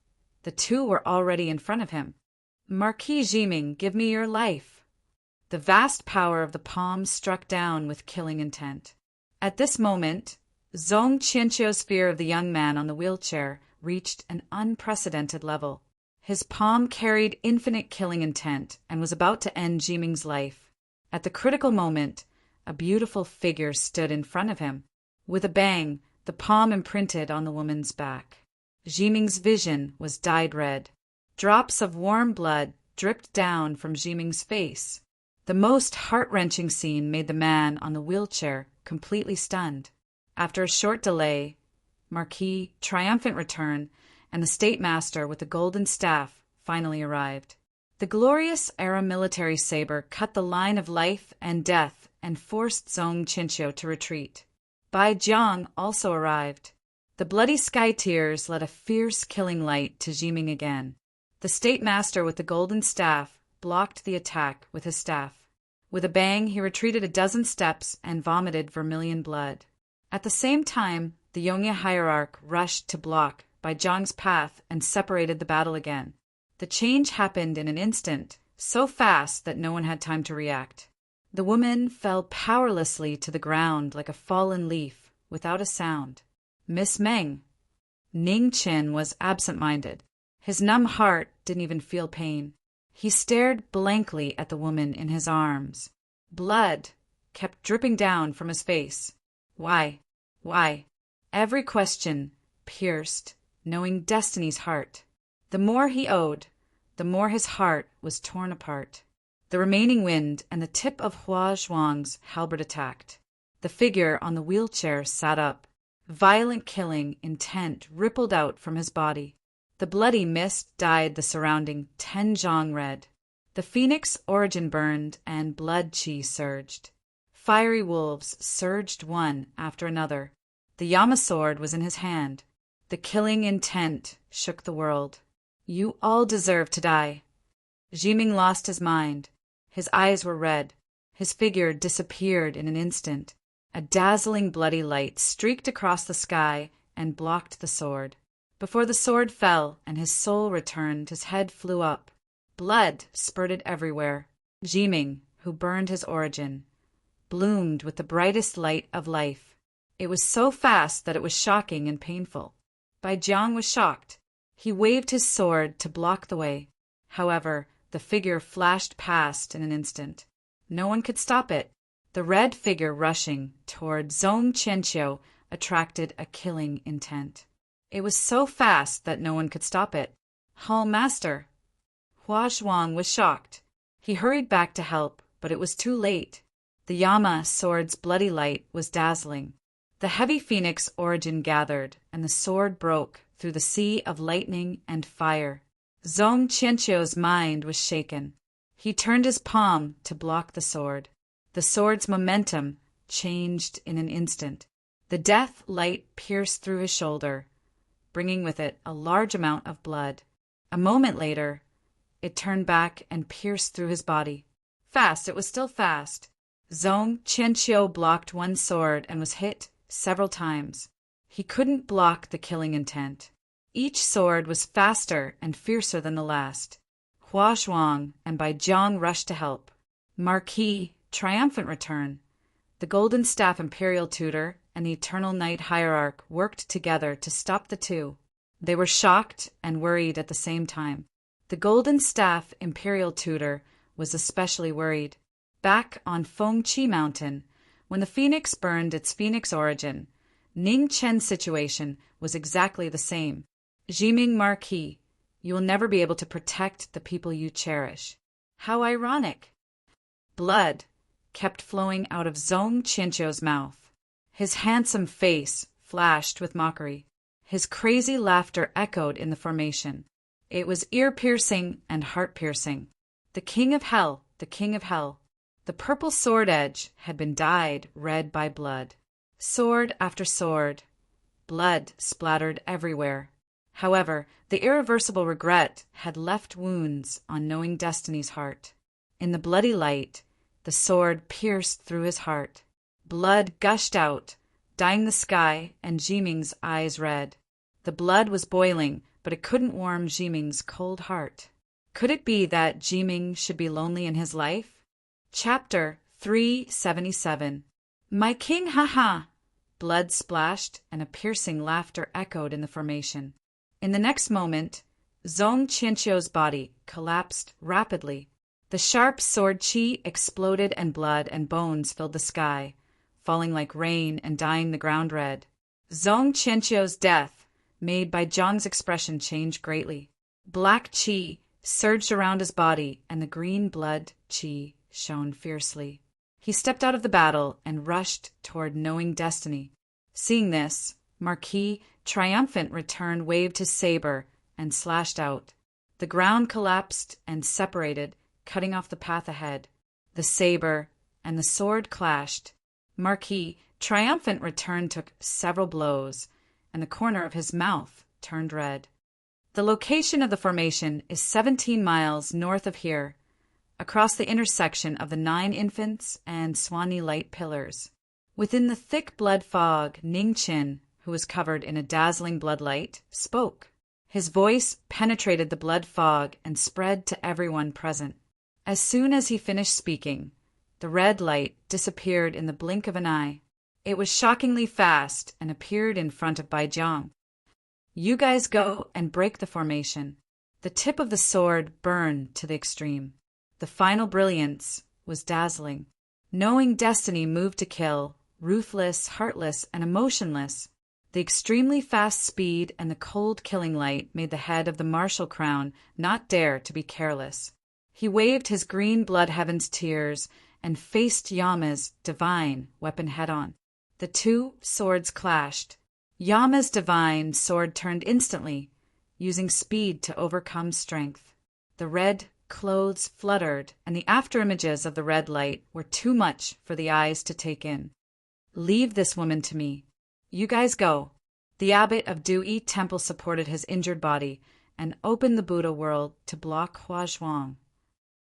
the 2 were already in front of him. Marquis Jiming, give me your life. The vast power of the palm struck down with killing intent. At this moment, Zhong Qianqiu's fear of the young man on the wheelchair reached an unprecedented level. His palm carried infinite killing intent and was about to end Jiming's life. At the critical moment, a beautiful figure stood in front of him. With a bang, the palm imprinted on the woman's back. Jiming's vision was dyed red. Drops of warm blood dripped down from Jiming's face. The most heart-wrenching scene made the man on the wheelchair completely stunned. After a short delay, Marquis' triumphant return and the State Master with the golden staff finally arrived. The glorious era military saber cut the line of life and death and forced Zhong Qinqiu to retreat. Bai Jiang also arrived. The bloody sky tears led a fierce killing light to Jiming again. The State Master with the golden staff blocked the attack with his staff. With a bang, he retreated a dozen steps and vomited vermilion blood. At the same time, the Yongye hierarch rushed to block Bai Jiang's path and separated the battle again. The change happened in an instant, so fast that no one had time to react. The woman fell powerlessly to the ground like a fallen leaf, without a sound. Miss Meng. Ning Qin was absent-minded. His numb heart didn't even feel pain. He stared blankly at the woman in his arms. Blood kept dripping down from his face. Why? Why? Every question pierced, knowing destiny's heart. The more he owed, the more his heart was torn apart. The remaining wind and the tip of Hua Zhuang's halberd attacked. The figure on the wheelchair sat up. Violent killing intent rippled out from his body. The bloody mist dyed the surrounding Tenjiang red. The phoenix origin burned and blood qi surged. Fiery wolves surged one after another. The Yama sword was in his hand. The killing intent shook the world. You all deserve to die. Jiming lost his mind. His eyes were red. His figure disappeared in an instant. A dazzling bloody light streaked across the sky and blocked the sword. Before the sword fell and his soul returned, his head flew up. Blood spurted everywhere. Jiming, who burned his origin, bloomed with the brightest light of life. It was so fast that it was shocking and painful. Bai Jiang was shocked. He waved his sword to block the way. However, the figure flashed past in an instant. No one could stop it. The red figure rushing toward Zhong Qianqiu attracted a killing intent. It was so fast that no one could stop it. Hall Master. Hua Zhuang was shocked. He hurried back to help, but it was too late. The Yama sword's bloody light was dazzling. The heavy phoenix origin gathered, and the sword broke through the sea of lightning and fire. Zhong Qianqiu's mind was shaken. He turned his palm to block the sword. The sword's momentum changed in an instant. The death light pierced through his shoulder, bringing with it a large amount of blood. A moment later, it turned back and pierced through his body. Fast, it was still fast. Zhong Qianqiu blocked one sword and was hit several times. He couldn't block the killing intent. Each sword was faster and fiercer than the last. Hua Zhuang and Bai Jiang rushed to help. Marquis' triumphant return. The Golden Staff Imperial Tutor and the Eternal Night Hierarch worked together to stop the two. They were shocked and worried at the same time. The Golden Staff Imperial Tutor was especially worried. Back on Fengqi Mountain, when the phoenix burned its phoenix origin, Ning Chen's situation was exactly the same. Jiming Marquis, you will never be able to protect the people you cherish. How ironic! Blood kept flowing out of Zhong Qianqiu's mouth. His handsome face flashed with mockery. His crazy laughter echoed in the formation. It was ear-piercing and heart-piercing. The King of Hell, the King of Hell. The purple sword edge had been dyed red by blood. Sword after sword. Blood splattered everywhere. However, the irreversible regret had left wounds on knowing Destiny's heart. In the bloody light, the sword pierced through his heart. Blood gushed out, dyeing the sky and Jiming's eyes red. The blood was boiling, but it couldn't warm Jiming's cold heart. Could it be that Jiming should be lonely in his life? Chapter 377. My king, ha-ha! Blood splashed, and a piercing laughter echoed in the formation. In the next moment, Zhong Qianqiu's body collapsed rapidly. The sharp sword qi exploded and blood and bones filled the sky, falling like rain and dyeing the ground red. Zhong Qianqiu's death made Bai Zhang's expression change greatly. Black qi surged around his body, and the green blood qi shone fiercely. He stepped out of the battle and rushed toward knowing destiny. Seeing this, Marquis, triumphant return, waved his saber and slashed out. The ground collapsed and separated, cutting off the path ahead. The saber and the sword clashed. Marquis, triumphant return, took several blows, and the corner of his mouth turned red. The location of the formation is 17 miles north of here, across the intersection of the 9 infants and Swanee light pillars. Within the thick blood fog, Ning Chin, who was covered in a dazzling bloodlight, spoke. His voice penetrated the blood fog and spread to everyone present. As soon as he finished speaking, the red light disappeared in the blink of an eye. It was shockingly fast and appeared in front of Bai Jiang. You guys go and break the formation. The tip of the sword burned to the extreme. The final brilliance was dazzling. Knowing destiny moved to kill, ruthless, heartless, and emotionless. The extremely fast speed and the cold killing light made the head of the martial crown not dare to be careless. He waved his green blood heaven's tears and faced Yama's divine weapon head-on. The two swords clashed. Yama's divine sword turned instantly, using speed to overcome strength. The red clothes fluttered, and the afterimages of the red light were too much for the eyes to take in. Leave this woman to me. You guys go. The abbot of Dui Temple supported his injured body and opened the Buddha world to block Hua Zhuang.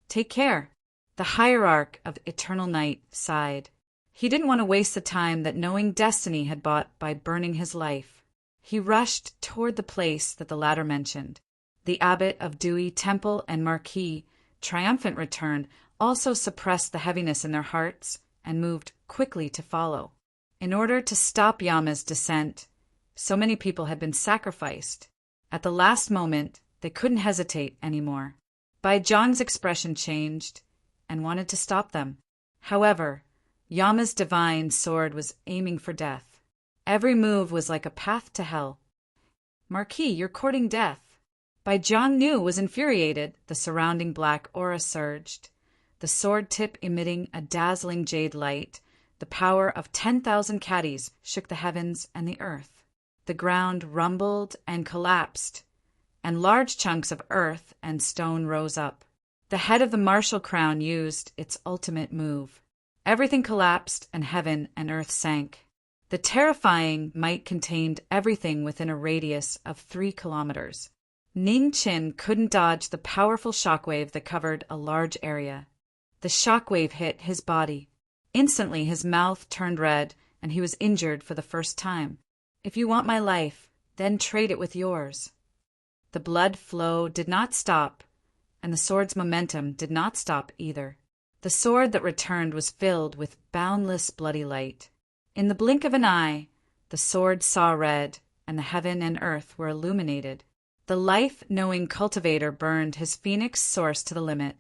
Take care. The hierarch of eternal night sighed. He didn't want to waste the time that knowing destiny had bought by burning his life. He rushed toward the place that the latter mentioned. The abbot of Dui Temple and Marquis, triumphant return, also suppressed the heaviness in their hearts and moved quickly to follow. In order to stop Yama's descent, so many people had been sacrificed. At the last moment, they couldn't hesitate anymore. Bai Jiang's expression changed and wanted to stop them. However, Yama's divine sword was aiming for death. Every move was like a path to hell. Marquis, you're courting death. Bai Jiang knew was infuriated. The surrounding black aura surged, the sword tip emitting a dazzling jade light. The power of 10,000 caddies shook the heavens and the earth. The ground rumbled and collapsed, and large chunks of earth and stone rose up. The head of the martial crown used its ultimate move. Everything collapsed, and heaven and earth sank. The terrifying might contained everything within a radius of 3 kilometers. Ning Qin couldn't dodge the powerful shockwave that covered a large area. The shockwave hit his body. Instantly his mouth turned red, and he was injured for the first time. If you want my life, then trade it with yours. The blood flow did not stop, and the sword's momentum did not stop either. The sword that returned was filled with boundless bloody light. In the blink of an eye, the sword saw red, and the heaven and earth were illuminated. The life-knowing cultivator burned his phoenix source to the limit,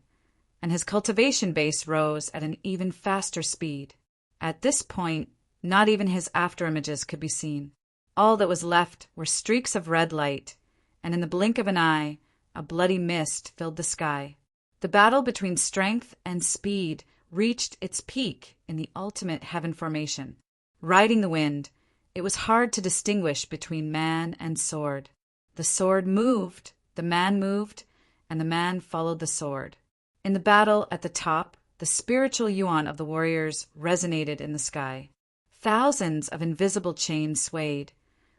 and his cultivation base rose at an even faster speed. At this point, not even his afterimages could be seen. All that was left were streaks of red light, and in the blink of an eye, a bloody mist filled the sky. The battle between strength and speed reached its peak in the ultimate heaven formation. Riding the wind, it was hard to distinguish between man and sword. The sword moved, the man moved, and the man followed the sword. In the battle at the top, the spiritual yuan of the warriors resonated in the sky. Thousands of invisible chains swayed,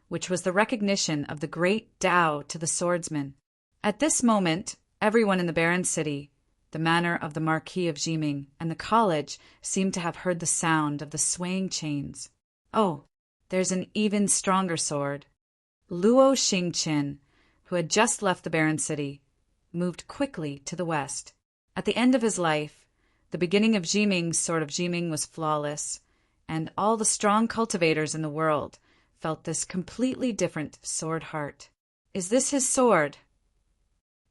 which was the recognition of the great Tao to the swordsman. At this moment, everyone in the barren city, the manor of the Marquis of Jiming, and the college seemed to have heard the sound of the swaying chains. Oh, there's an even stronger sword. Luo Xingqin, who had just left the barren city, moved quickly to the west. At the end of his life, the beginning of Jiming's sword of Jiming was flawless, and all the strong cultivators in the world felt this completely different sword heart. Is this his sword?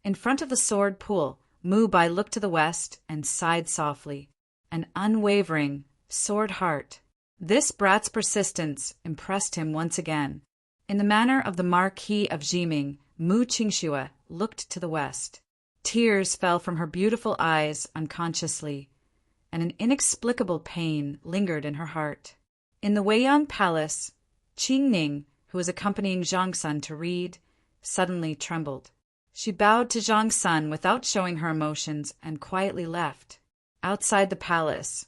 In front of the sword pool, Mu Bai looked to the west and sighed softly. An unwavering sword heart. This brat's persistence impressed him once again. In the manner of the Marquis of Jiming, Mu Qingxue looked to the west. Tears fell from her beautiful eyes unconsciously, and an inexplicable pain lingered in her heart. In the Weiyang Palace, Qing Ning, who was accompanying Zhang Sun to read, suddenly trembled. She bowed to Zhang Sun without showing her emotions and quietly left. Outside the palace,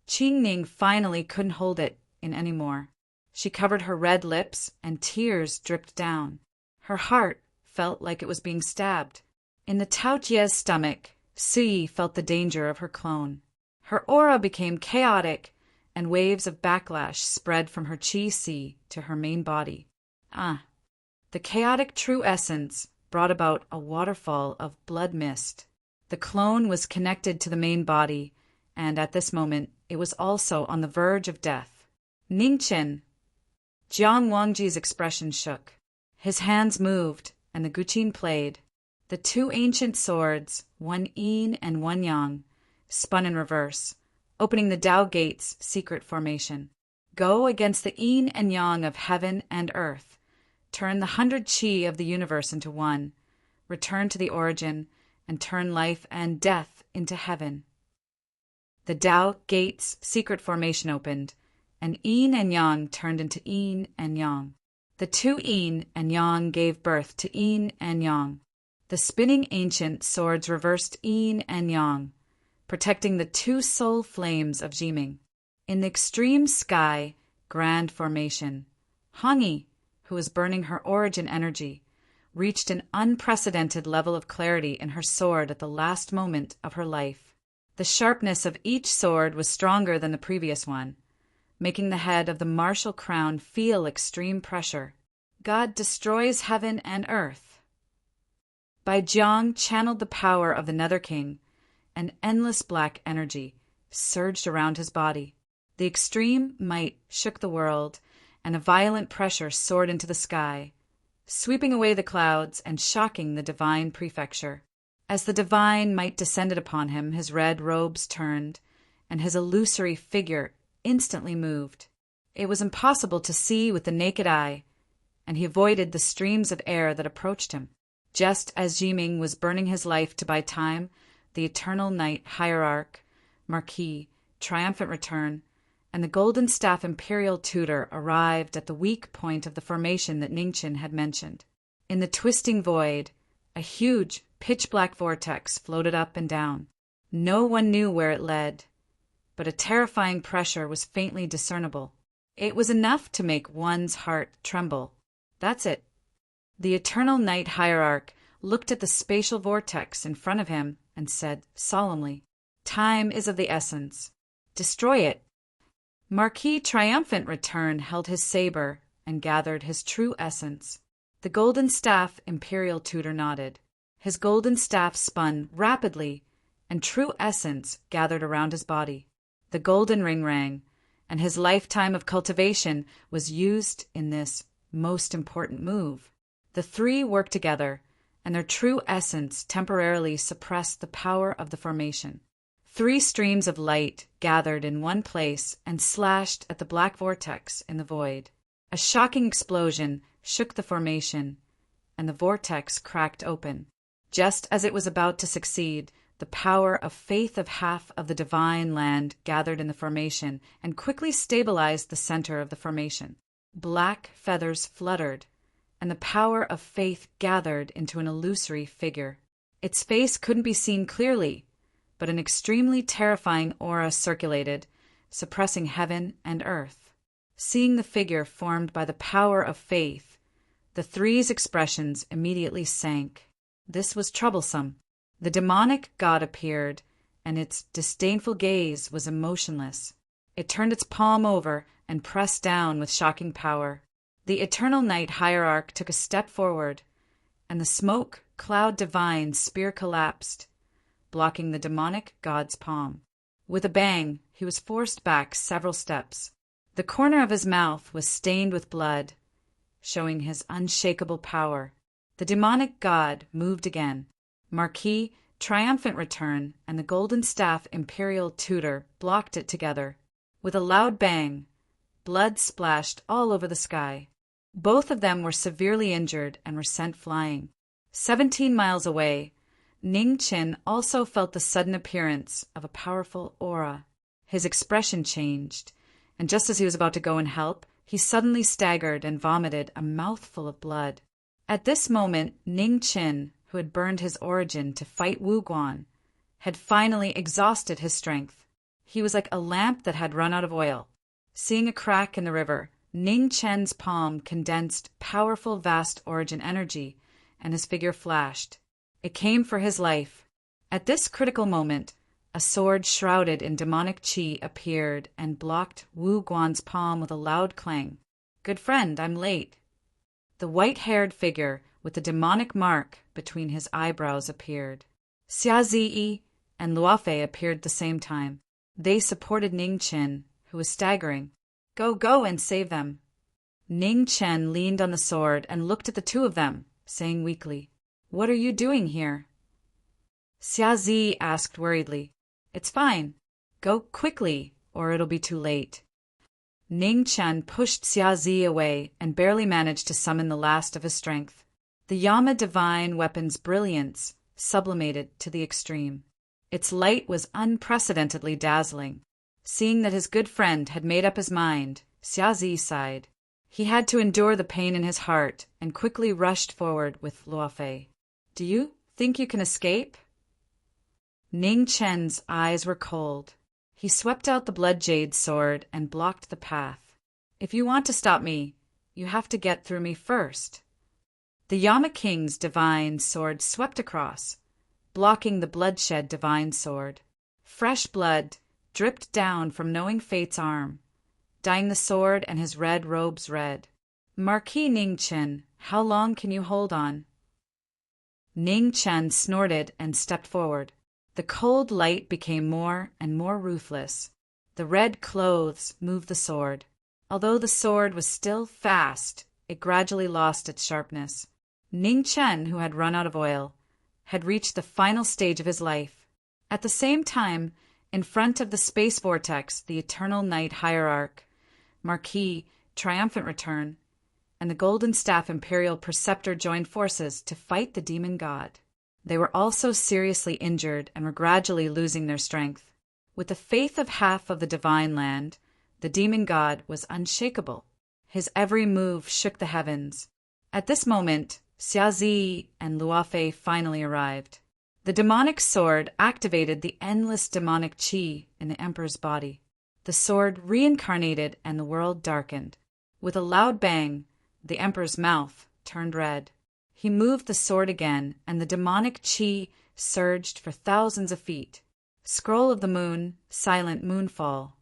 Qing Ning finally couldn't hold it in any more. She covered her red lips and tears dripped down. Her heart felt like it was being stabbed. In the Tao Jie's stomach, Sui felt the danger of her clone. Her aura became chaotic, and waves of backlash spread from her qi si to her main body. The chaotic true essence brought about a waterfall of blood mist. The clone was connected to the main body, and at this moment it was also on the verge of death. Ningchen. Jiang Wangji's expression shook. His hands moved, and the guqin played. The two ancient swords, one yin and one yang, spun in reverse, opening the Tao Gate's secret formation. Go against the yin and yang of heaven and earth. Turn the 100 qi of the universe into one. Return to the origin, and turn life and death into heaven. The Tao Gate's secret formation opened, and yin and yang turned into yin and yang. The two yin and yang gave birth to yin and yang. The spinning ancient swords reversed yin and yang, protecting the two soul flames of Jiming. In the extreme sky, grand formation, Hangi, who was burning her origin energy, reached an unprecedented level of clarity in her sword at the last moment of her life. The sharpness of each sword was stronger than the previous one, making the head of the martial crown feel extreme pressure. God destroys heaven and earth. Bai Jiang channeled the power of the Nether King, and endless black energy surged around his body. The extreme might shook the world, and a violent pressure soared into the sky, sweeping away the clouds and shocking the divine prefecture. As the divine might descended upon him, his red robes turned, and his illusory figure instantly moved. It was impossible to see with the naked eye, and he avoided the streams of air that approached him. Just as Jiming was burning his life to buy time, the eternal night hierarch, Marquis, triumphant return, and the golden staff imperial tutor arrived at the weak point of the formation that Ningchen had mentioned. In the twisting void, a huge, pitch-black vortex floated up and down. No one knew where it led, but a terrifying pressure was faintly discernible. It was enough to make one's heart tremble. That's it. The eternal night hierarch looked at the spatial vortex in front of him and said solemnly, "Time is of the essence. Destroy it." Marquis triumphant return held his saber and gathered his true essence. The golden staff imperial tutor nodded. His golden staff spun rapidly, and true essence gathered around his body. The golden ring rang, and his lifetime of cultivation was used in this most important move. The three worked together, and their true essence temporarily suppressed the power of the formation. 3 streams of light gathered in one place and slashed at the black vortex in the void. A shocking explosion shook the formation, and the vortex cracked open. Just as it was about to succeed, the power of faith of half of the divine land gathered in the formation and quickly stabilized the center of the formation. Black feathers fluttered, and the power of faith gathered into an illusory figure. Its face couldn't be seen clearly, but an extremely terrifying aura circulated, suppressing heaven and earth. Seeing the figure formed by the power of faith, the three's expressions immediately sank. This was troublesome. The demonic god appeared, and its disdainful gaze was emotionless. It turned its palm over and pressed down with shocking power. The eternal night hierarch took a step forward, and the smoke cloud divine spear collapsed, blocking the demonic god's palm. With a bang, he was forced back several steps. The corner of his mouth was stained with blood, showing his unshakable power. The demonic god moved again. Marquis, triumphant return, and the golden staff imperial tutor blocked it together. With a loud bang, blood splashed all over the sky. Both of them were severely injured and were sent flying. 17 miles away, Ning Qin also felt the sudden appearance of a powerful aura. His expression changed, and just as he was about to go and help, he suddenly staggered and vomited a mouthful of blood. At this moment, Ning Qin, who had burned his origin to fight Wu Guan, had finally exhausted his strength. He was like a lamp that had run out of oil. Seeing a crack in the river, Ning Chen's palm condensed powerful vast origin energy, and his figure flashed. It came for his life. At this critical moment, a sword shrouded in demonic qi appeared and blocked Wu Guan's palm with a loud clang. "Good friend, I'm late." The white-haired figure with the demonic mark between his eyebrows appeared. Xia Ziyi and Luofei appeared at the same time. They supported Ning Qin, who was staggering. Go and save them." Ning Chen leaned on the sword and looked at the two of them, saying weakly, "What are you doing here?" Xia Zi asked worriedly, "It's fine. Go quickly, or it'll be too late." Ning Chen pushed Xia Zi away and barely managed to summon the last of his strength. The Yama divine weapon's brilliance sublimated to the extreme. Its light was unprecedentedly dazzling. Seeing that his good friend had made up his mind, Xia Zi sighed. He had to endure the pain in his heart and quickly rushed forward with Luofei. "Do you think you can escape?" Ning Chen's eyes were cold. He swept out the blood jade sword and blocked the path. "If you want to stop me, you have to get through me first." The Yama King's divine sword swept across, blocking the bloodshed divine sword. Fresh blood dripped down from Knowing Fate's arm, dyeing the sword and his red robes red. "Marquis Ning Chen, how long can you hold on?" Ning Chen snorted and stepped forward. The cold light became more and more ruthless. The red clothes moved the sword. Although the sword was still fast, it gradually lost its sharpness. Ning Chen, who had run out of oil, had reached the final stage of his life. At the same time, in front of the space vortex, the Eternal Night Hierarch, Marquis, Triumphant Return, and the Golden Staff Imperial Preceptor joined forces to fight the demon god. They were also seriously injured and were gradually losing their strength. With the faith of half of the divine land, the demon god was unshakable. His every move shook the heavens. At this moment, Xia Zi and Luofei finally arrived. The demonic sword activated the endless demonic qi in the emperor's body. The sword reincarnated and the world darkened. With a loud bang, the emperor's mouth turned red. He moved the sword again, and the demonic qi surged for thousands of feet. Scroll of the Moon, silent moonfall.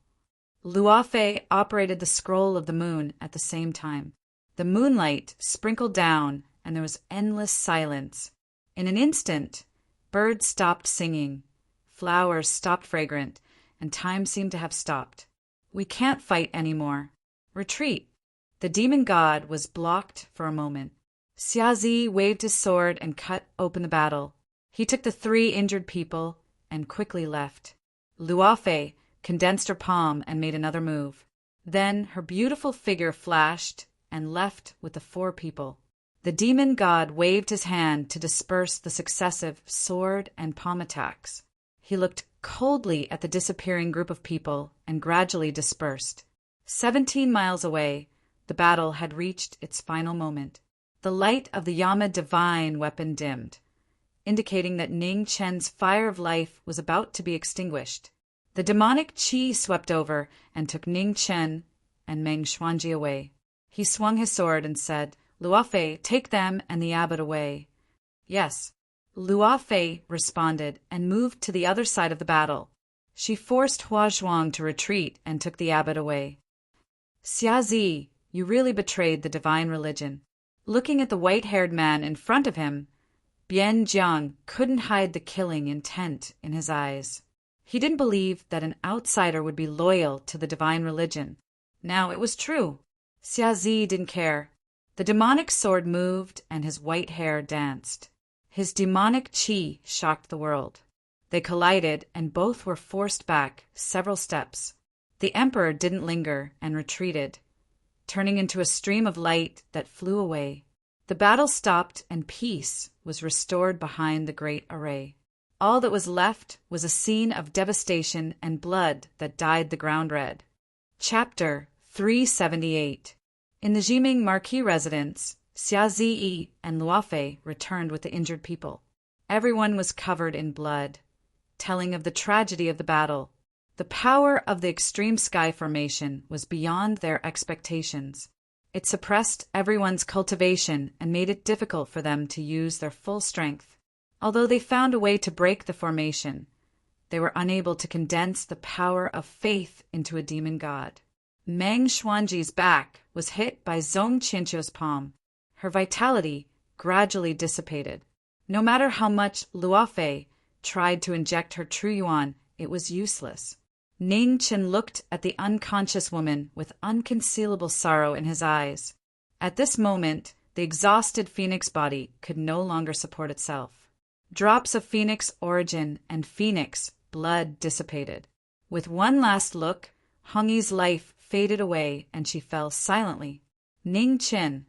Luofei operated the scroll of the moon at the same time. The moonlight sprinkled down, and there was endless silence. In an instant, birds stopped singing, flowers stopped fragrant, and time seemed to have stopped. "We can't fight anymore. Retreat." The demon god was blocked for a moment. Xia Zi waved his sword and cut open the battle. He took the 3 injured people and quickly left. Luofei condensed her palm and made another move. Then her beautiful figure flashed and left with the 4 people. The demon god waved his hand to disperse the successive sword and palm attacks. He looked coldly at the disappearing group of people and gradually dispersed. 17 miles away, the battle had reached its final moment. The light of the Yama divine weapon dimmed, indicating that Ning Chen's fire of life was about to be extinguished. The demonic qi swept over and took Ning Chen and Meng Xuanji away. He swung his sword and said, "Luofei, take them and the abbot away." "Yes." Luofei responded and moved to the other side of the battle. She forced Hua Zhuang to retreat and took the abbot away. "Xia Zi, you really betrayed the divine religion." Looking at the white-haired man in front of him, Bian Jiang couldn't hide the killing intent in his eyes. He didn't believe that an outsider would be loyal to the divine religion. Now it was true. Xia Zi didn't care. The demonic sword moved and his white hair danced. His demonic qi shocked the world. They collided and both were forced back several steps. The emperor didn't linger and retreated, turning into a stream of light that flew away. The battle stopped and peace was restored behind the great array. All that was left was a scene of devastation and blood that dyed the ground red. Chapter 378. In the Jiming Marquis residence, Xia Ziyi and Luofei returned with the injured people. Everyone was covered in blood, telling of the tragedy of the battle. The power of the extreme sky formation was beyond their expectations. It suppressed everyone's cultivation and made it difficult for them to use their full strength. Although they found a way to break the formation, they were unable to condense the power of faith into a demon god. Meng Xuanji's back was hit by Zhong Qianqiu's palm. Her vitality gradually dissipated. No matter how much Luofei tried to inject her true yuan, it was useless. Ning Chen looked at the unconscious woman with unconcealable sorrow in his eyes. At this moment, the exhausted phoenix body could no longer support itself. Drops of phoenix origin and phoenix blood dissipated. With one last look, Hongyi's life faded away and she fell silently. Ning Chen.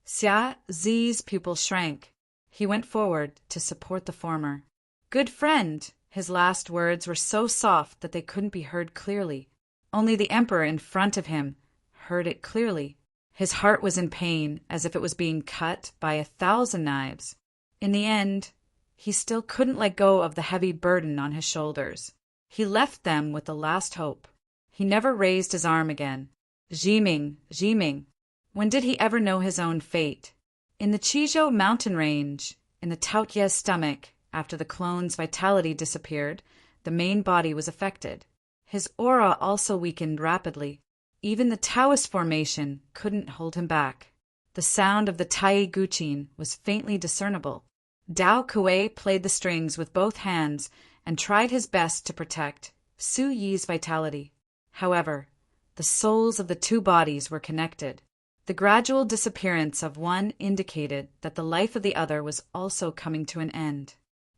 Xia Zi's pupil shrank. He went forward to support the former. Good friend. His last words were so soft that they couldn't be heard clearly. Only the emperor in front of him heard it clearly. His heart was in pain, as if it was being cut by 1,000 knives. In the end, he still couldn't let go of the heavy burden on his shoulders. He left them with the last hope. He never raised his arm again. Jiming. When did he ever know his own fate? In the Qizhou mountain range, in the Taotia's stomach, after the clone's vitality disappeared, the main body was affected. His aura also weakened rapidly. Even the Taoist formation couldn't hold him back. The sound of the Tai Guqin was faintly discernible. Dao Kuei played the strings with both hands and tried his best to protect Su Yi's vitality. However, the souls of the two bodies were connected. The gradual disappearance of one indicated that the life of the other was also coming to an end.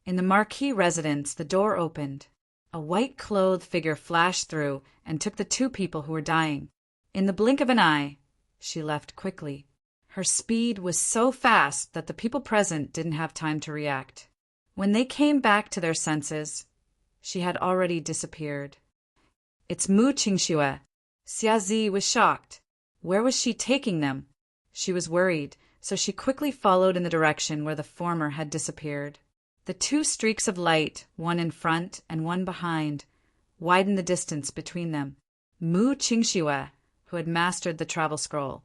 In the Marquis residence, the door opened. A white-clothed figure flashed through and took the two people who were dying. In the blink of an eye, she left quickly. Her speed was so fast that the people present didn't have time to react. When they came back to their senses, she had already disappeared. It's Mu Qingxue. Xia Zi was shocked. Where was she taking them? She was worried, so she quickly followed in the direction where the former had disappeared. The two streaks of light, one in front and one behind, widened the distance between them. Mu Qingxue, who had mastered the travel scroll,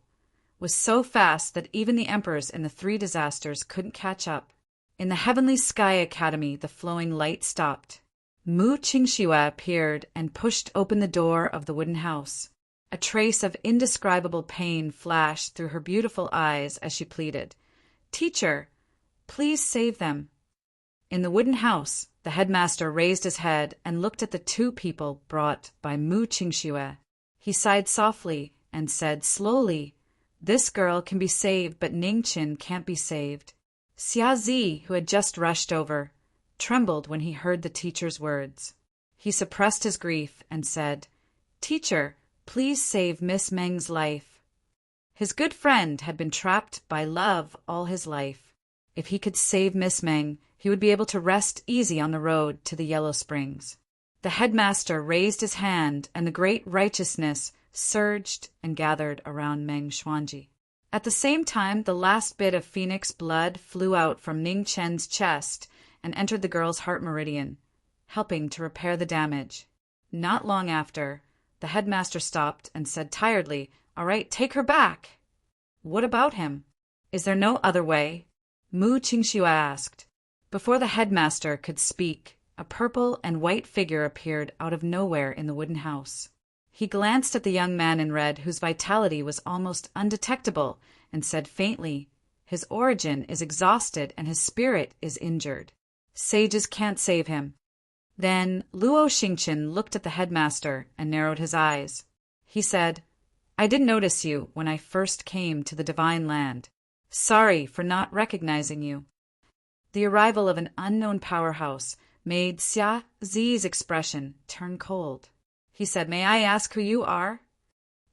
was so fast that even the emperors in the three disasters couldn't catch up. In the Heavenly Sky Academy, the flowing light stopped. Mu Qingxue appeared and pushed open the door of the wooden house. A trace of indescribable pain flashed through her beautiful eyes as she pleaded, "Teacher, please save them." In the wooden house, the headmaster raised his head and looked at the two people brought by Mu Qingxue. He sighed softly and said slowly, "This girl can be saved, but Ningqin can't be saved." Xia Zi, who had just rushed over, trembled when he heard the teacher's words. He suppressed his grief and said, "Teacher, please save Miss Meng's life." His good friend had been trapped by love all his life. If he could save Miss Meng, he would be able to rest easy on the road to the Yellow Springs. The headmaster raised his hand, and the great righteousness surged and gathered around Meng Xuanji. At the same time, the last bit of phoenix blood flew out from Ning Chen's chest and entered the girl's heart meridian, helping to repair the damage. Not long after, the headmaster stopped and said tiredly, "All right, take her back." "What about him? Is there no other way?" Mu Qingxue asked. Before the headmaster could speak, a purple and white figure appeared out of nowhere in the wooden house. He glanced at the young man in red, whose vitality was almost undetectable, and said faintly, "His origin is exhausted and his spirit is injured. Sages can't save him." Then Luo Xingqian looked at the headmaster and narrowed his eyes. He said, "I didn't notice you when I first came to the Divine Land. Sorry for not recognizing you." The arrival of an unknown powerhouse made Xia Zi's expression turn cold. He said, "May I ask who you are?"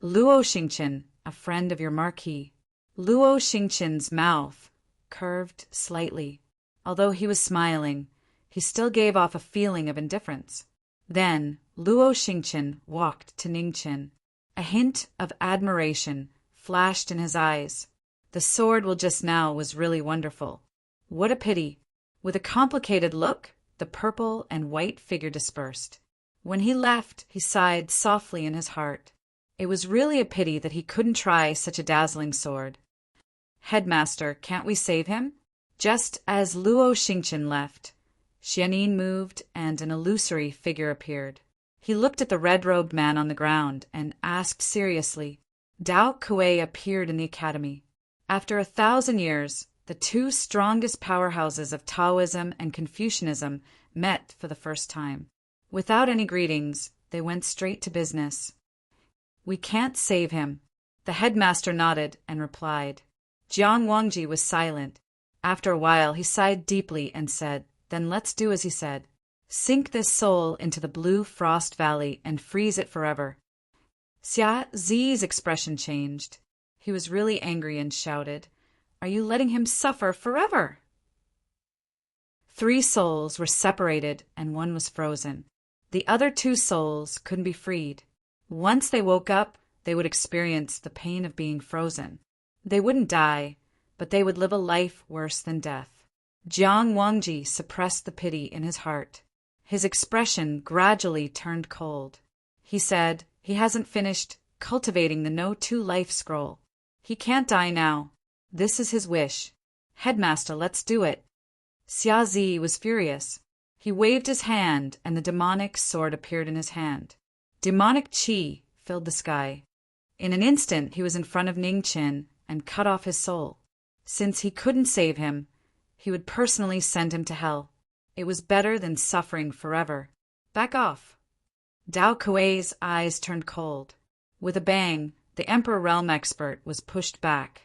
Luo Xingqian a friend of your Marquis. Luo Xingqian's mouth curved slightly. Although he was smiling, he still gave off a feeling of indifference. Then Luo Xingqian walked to Ningqian. A hint of admiration flashed in his eyes. The sword just now was really wonderful. What a pity. With a complicated look, the purple and white figure dispersed. When he left, he sighed softly in his heart. It was really a pity that he couldn't try such a dazzling sword. Headmaster, can't we save him? Just as Luo Xingqian left, Xianin moved and an illusory figure appeared. He looked at the red-robed man on the ground and asked seriously. Dao Kuei appeared in the academy. After 1,000 years, the two strongest powerhouses of Taoism and Confucianism met for the first time. Without any greetings, they went straight to business. We can't save him. The headmaster nodded and replied. Jiang Wangji was silent. After a while, he sighed deeply and said, Then let's do as he said. Sink this soul into the blue frost valley and freeze it forever. Xia Zi's expression changed. He was really angry and shouted, Are you letting him suffer forever? 3 souls were separated and one was frozen. The other 2 souls couldn't be freed. Once they woke up, they would experience the pain of being frozen. They wouldn't die, but they would live a life worse than death. Jiang Wangji suppressed the pity in his heart. His expression gradually turned cold. He said, He hasn't finished cultivating the No-2 life scroll. He can't die now. This is his wish. Headmaster, let's do it. Xia Zi was furious. He waved his hand, and the demonic sword appeared in his hand. Demonic qi filled the sky. In an instant, he was in front of Ningqian and cut off his soul. Since he couldn't save him, he would personally send him to hell. It was better than suffering forever. Back off. Dao Kuei's eyes turned cold. With a bang, the Emperor Realm Expert was pushed back.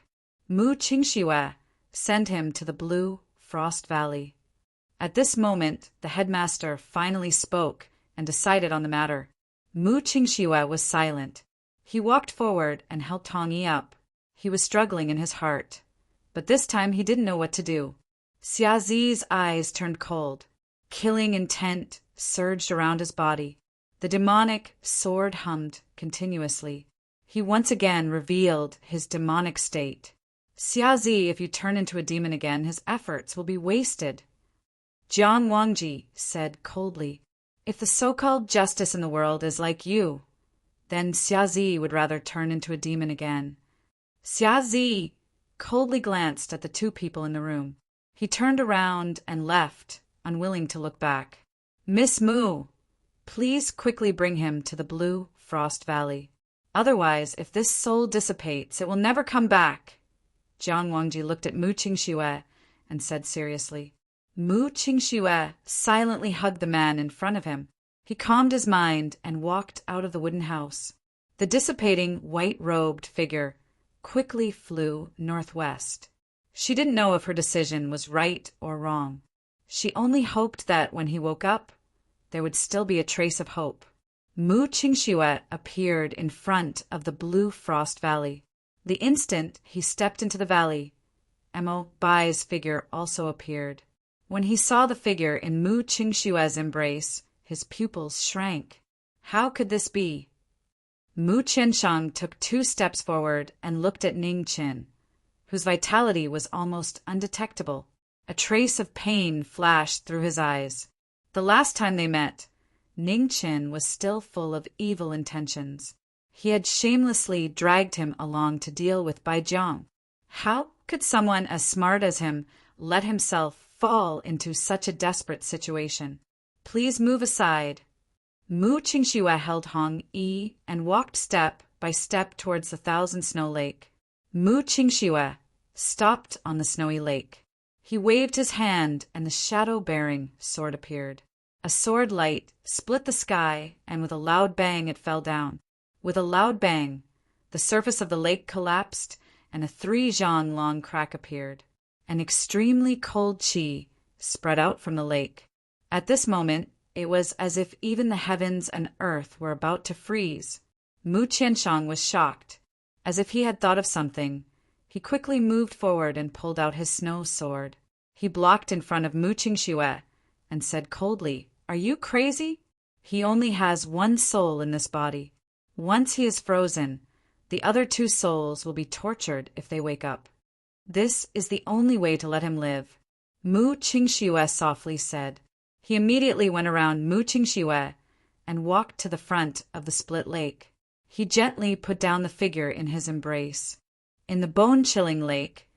Mu Qingxue sent him to the blue Frost Valley. At this moment, the headmaster finally spoke and decided on the matter. Mu Qingxue was silent. He walked forward and helped Hong Yi up. He was struggling in his heart, but this time he didn't know what to do. Xia Zi's eyes turned cold. Killing intent surged around his body. The demonic sword hummed continuously. He once again revealed his demonic state. Xia Zi, if you turn into a demon again, his efforts will be wasted. Jiang Wangji said coldly, If the so-called justice in the world is like you, then Xia Zi would rather turn into a demon again. Xia Zi coldly glanced at the 2 people in the room. He turned around and left, unwilling to look back. Miss Mu, please quickly bring him to the blue Frost Valley. Otherwise, if this soul dissipates, it will never come back. Jiang Wangji looked at Mu Qingxue and said seriously. Mu Qingxue silently hugged the man in front of him. He calmed his mind and walked out of the wooden house. The dissipating, white-robed figure quickly flew northwest. She didn't know if her decision was right or wrong. She only hoped that when he woke up, there would still be a trace of hope. Mu Qingxue appeared in front of the blue Frost Valley. The instant he stepped into the valley, Mo Bai's figure also appeared. When he saw the figure in Mu Qingxue's embrace, his pupils shrank. How could this be? Mu Qianshang took 2 steps forward and looked at Ningqian, whose vitality was almost undetectable. A trace of pain flashed through his eyes. The last time they met, Ningqian was still full of evil intentions. He had shamelessly dragged him along to deal with Baijiang. How could someone as smart as him let himself fall into such a desperate situation? Please move aside. Mu Qingxue held Hong Yi and walked step by step towards the Thousand Snow Lake. Mu Qingxue stopped on the snowy lake. He waved his hand and the shadow-bearing sword appeared. A sword light split the sky, and with a loud bang it fell down. With a loud bang, the surface of the lake collapsed, and a 3-zhang-long crack appeared. An extremely cold qi spread out from the lake. At this moment, it was as if even the heavens and earth were about to freeze. Mu Qianshang was shocked. As if he had thought of something, he quickly moved forward and pulled out his snow sword. He blocked in front of Mu Qingxue and said coldly, "Are you crazy? He only has one soul in this body. Once he is frozen, the other two souls will be tortured if they wake up. This is the only way to let him live," Mu Qingxue softly said. He immediately went around Mu Qingxue and walked to the front of the split lake. He gently put down the figure in his embrace. In the bone-chilling lake,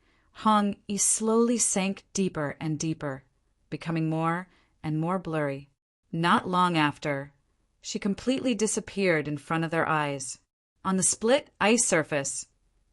Hong Yi slowly sank deeper and deeper, becoming more and more blurry. Not long after, she completely disappeared in front of their eyes. On the split ice surface,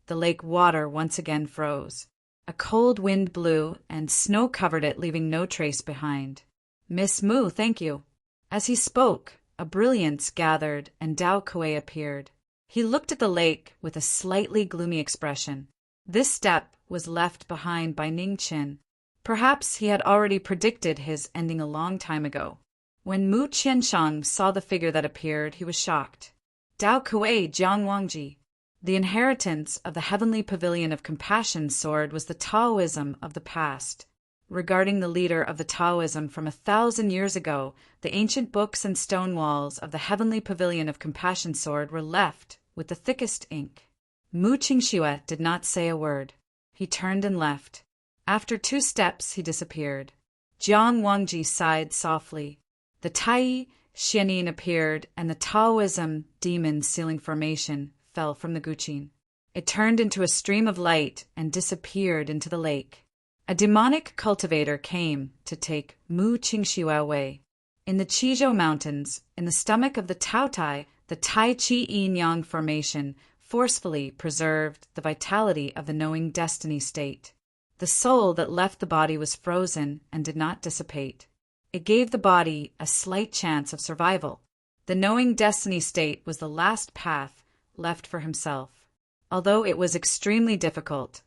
the lake water once again froze. A cold wind blew and snow covered it, leaving no trace behind. "Miss Mu, thank you." As he spoke, a brilliance gathered and Dao Kuei appeared. He looked at the lake with a slightly gloomy expression. This step was left behind by Ning Qin. Perhaps he had already predicted his ending a long time ago. When Mu Qianshang saw the figure that appeared, he was shocked. Dao Kuei Jiang Wangji. The inheritance of the heavenly pavilion of compassion sword was the Taoism of the past. Regarding the leader of the Taoism from 1,000 years ago, the ancient books and stone walls of the heavenly pavilion of compassion sword were left with the thickest ink. Mu Qingxue did not say a word. He turned and left. After 2 steps, he disappeared. Jiang Wangji sighed softly. The Tai Xianin appeared, and the Taoism demon sealing formation fell from the guqin. It turned into a stream of light and disappeared into the lake. A demonic cultivator came to take Mu Qingxue away. In the Qizhou Mountains, in the stomach of the Taotai, the Tai Chi Yin Yang formation forcefully preserved the vitality of the knowing destiny state. The soul that left the body was frozen and did not dissipate. It gave the body a slight chance of survival. The knowing destiny state was the last path left for himself. Although it was extremely difficult,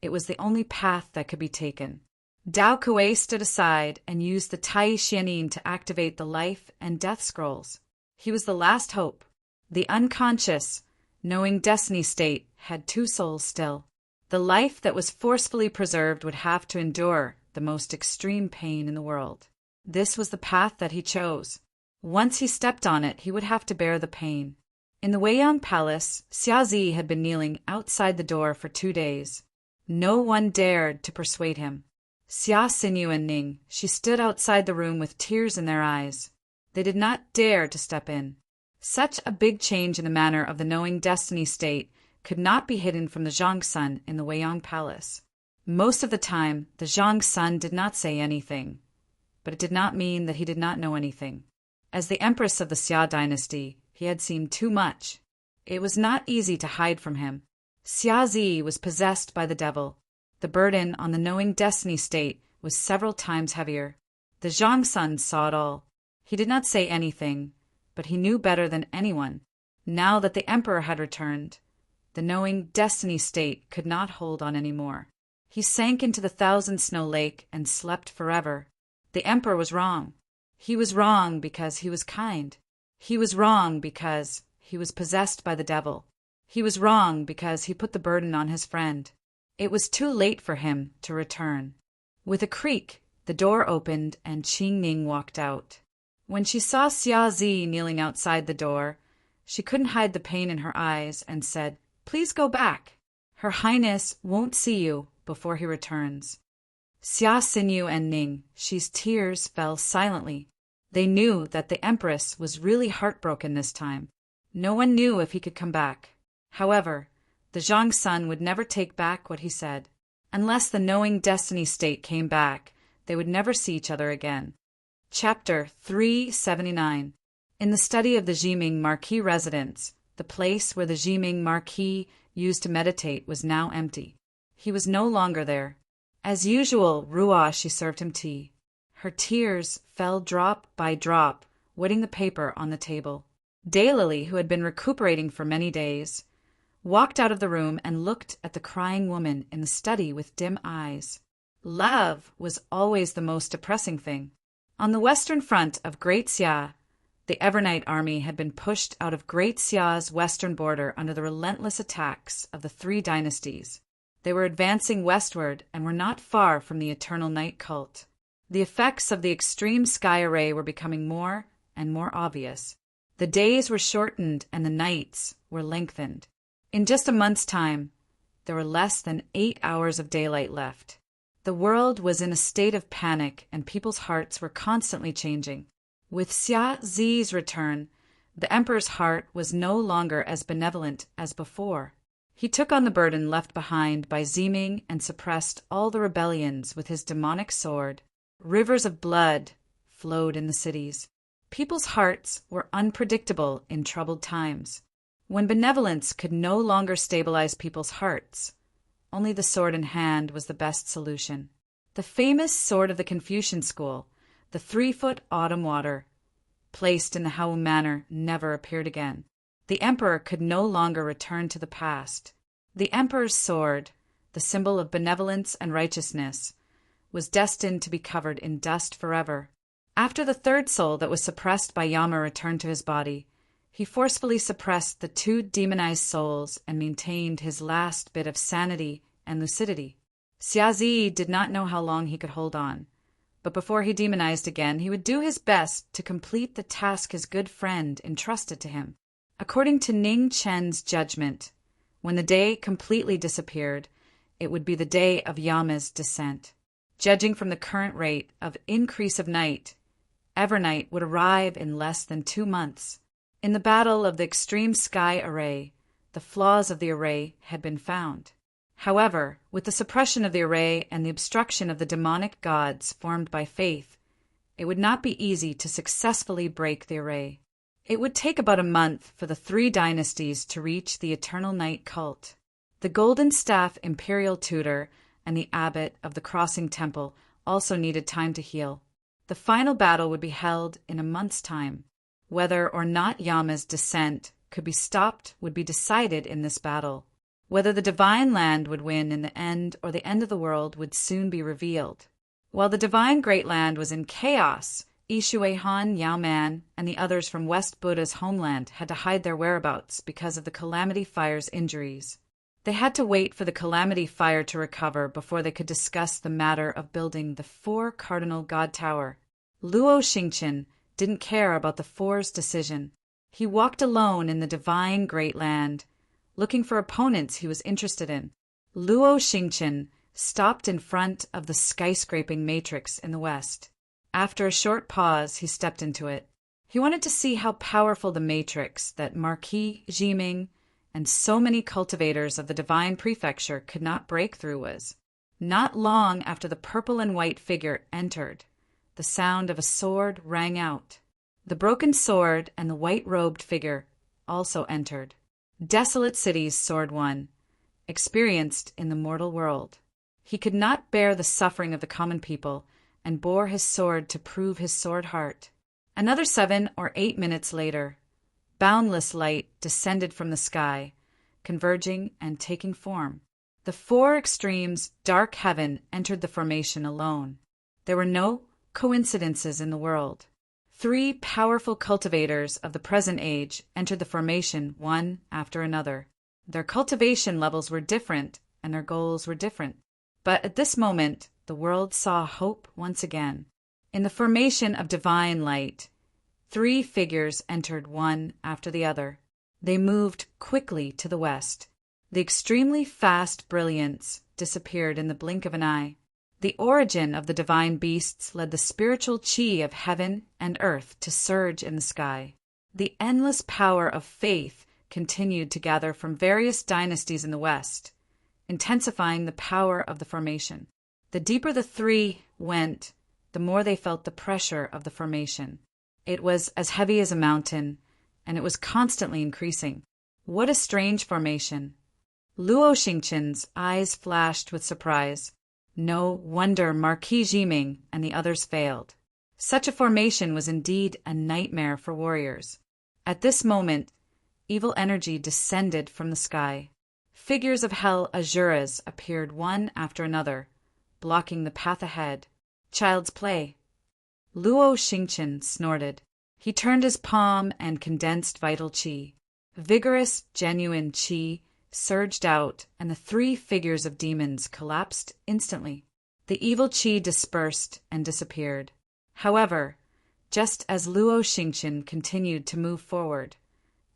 it was the only path that could be taken. Dao Kuei stood aside and used the Tai Xianin to activate the life and death scrolls. He was the last hope. The unconscious, knowing destiny state had 2 souls still. The life that was forcefully preserved would have to endure the most extreme pain in the world. This was the path that he chose. Once he stepped on it, he would have to bear the pain. In the Weiyang Palace, Xiazi had been kneeling outside the door for 2 days. No one dared to persuade him. Xia Xinyu and Ning, she stood outside the room with tears in their eyes. They did not dare to step in. Such a big change in the manner of the knowing destiny state could not be hidden from the Zhang Sun in the Weiyang Palace. Most of the time, the Zhang Sun did not say anything, but it did not mean that he did not know anything. As the empress of the Xia dynasty, he had seen too much. It was not easy to hide from him. Xia Zi was possessed by the devil. The burden on the knowing destiny state was several times heavier. The Zhang Sun saw it all. He did not say anything, but he knew better than anyone. Now that the emperor had returned, the knowing destiny state could not hold on any more. He sank into the 1,000-snow lake and slept forever. The emperor was wrong. He was wrong because he was kind. He was wrong because he was possessed by the devil. He was wrong because he put the burden on his friend. It was too late for him to return. With a creak, the door opened and Qing Ning walked out. When she saw Xia Zi kneeling outside the door, she couldn't hide the pain in her eyes and said, "Please go back. Her Highness won't see you before he returns." Xia Xinyu and Ning, she's tears fell silently. They knew that the Empress was really heartbroken this time. No one knew if he could come back. However, the Zhang Sun would never take back what he said. Unless the knowing destiny state came back, they would never see each other again. Chapter 379. In the study of the Jiming Marquis residence, the place where the Jiming Marquis used to meditate was now empty. He was no longer there. As usual, Ruo she served him tea. Her tears fell drop by drop, wetting the paper on the table. Daylily, who had been recuperating for many days, walked out of the room and looked at the crying woman in the study with dim eyes. Love was always the most depressing thing. On the western front of Great Xia, The Evernight army had been pushed out of Great Xia's western border under the relentless attacks of the three dynasties. They were advancing westward and were not far from the Eternal Night cult. The effects of the extreme sky array were becoming more and more obvious. The days were shortened and the nights were lengthened. In just a month's time, there were less than 8 hours of daylight left. The world was in a state of panic and people's hearts were constantly changing. With Xia Zi's return, the emperor's heart was no longer as benevolent as before. He took on the burden left behind by Ziming and suppressed all the rebellions with his demonic sword. Rivers of blood flowed in the cities. People's hearts were unpredictable in troubled times. When benevolence could no longer stabilize people's hearts, only the sword in hand was the best solution. The famous sword of the Confucian school, the 3-foot autumn water, placed in the Hao Manor, never appeared again. The emperor could no longer return to the past. The emperor's sword, the symbol of benevolence and righteousness, was destined to be covered in dust forever. After the third soul that was suppressed by Yama returned to his body, he forcefully suppressed the 2 demonized souls and maintained his last bit of sanity and lucidity. Xiazi did not know how long he could hold on, but before he demonized again, he would do his best to complete the task his good friend entrusted to him. According to Ning Chen's judgment, when the day completely disappeared, it would be the day of Yama's descent. Judging from the current rate of increase of night, Evernight would arrive in less than 2 months. In the battle of the extreme sky array, the flaws of the array had been found. However, with the suppression of the array and the obstruction of the demonic gods formed by faith, it would not be easy to successfully break the array. It would take about a month for the 3 dynasties to reach the Eternal Night cult. The Golden Staff Imperial Tutor and the Abbot of the Crossing Temple also needed time to heal. The final battle would be held in a month's time. Whether or not Yama's descent could be stopped would be decided in this battle. Whether the Divine Land would win in the end or the end of the world would soon be revealed. While the Divine Great Land was in chaos, Yi Shuihan, Yao Man, and the others from West Buddha's homeland had to hide their whereabouts because of the Calamity Fire's injuries. They had to wait for the Calamity Fire to recover before they could discuss the matter of building the 4 Cardinal God Tower. Luo Xingqian didn't care about the 4's decision. He walked alone in the Divine Great Land, looking for opponents he was interested in. Luo Xingqian stopped in front of the skyscraping matrix in the west. After a short pause, he stepped into it. He wanted to see how powerful the matrix that Marquis Jiming and so many cultivators of the Divine Prefecture could not break through was. Not long after the purple and white figure entered, the sound of a sword rang out. The broken sword and the white-robed figure also entered. Desolate cities, Sword One, experienced in the mortal world. He could not bear the suffering of the common people and bore his sword to prove his sword heart. Another 7 or 8 minutes later, boundless light descended from the sky, converging and taking form. The 4 extremes, dark heaven, entered the formation alone. There were no coincidences in the world. 3 powerful cultivators of the present age entered the formation one after another. Their cultivation levels were different and their goals were different. But at this moment, the world saw hope once again. In the formation of divine light, 3 figures entered one after the other. They moved quickly to the west. The extremely fast brilliance disappeared in the blink of an eye. The origin of the divine beasts led the spiritual chi of heaven and earth to surge in the sky. The endless power of faith continued to gather from various dynasties in the west, intensifying the power of the formation. The deeper the 3 went, the more they felt the pressure of the formation. It was as heavy as a mountain, and it was constantly increasing. What a strange formation! Luo Xingqian's eyes flashed with surprise. No wonder Marquis Jiming and the others failed. Such a formation was indeed a nightmare for warriors. At this moment, evil energy descended from the sky. Figures of hell Azuras appeared one after another, blocking the path ahead. Child's play. Luo Xingqian snorted. He turned his palm and condensed vital qi. Vigorous, genuine qi surged out, and the three figures of demons collapsed instantly. The evil qi dispersed and disappeared. However, just as Luo Xingqian continued to move forward,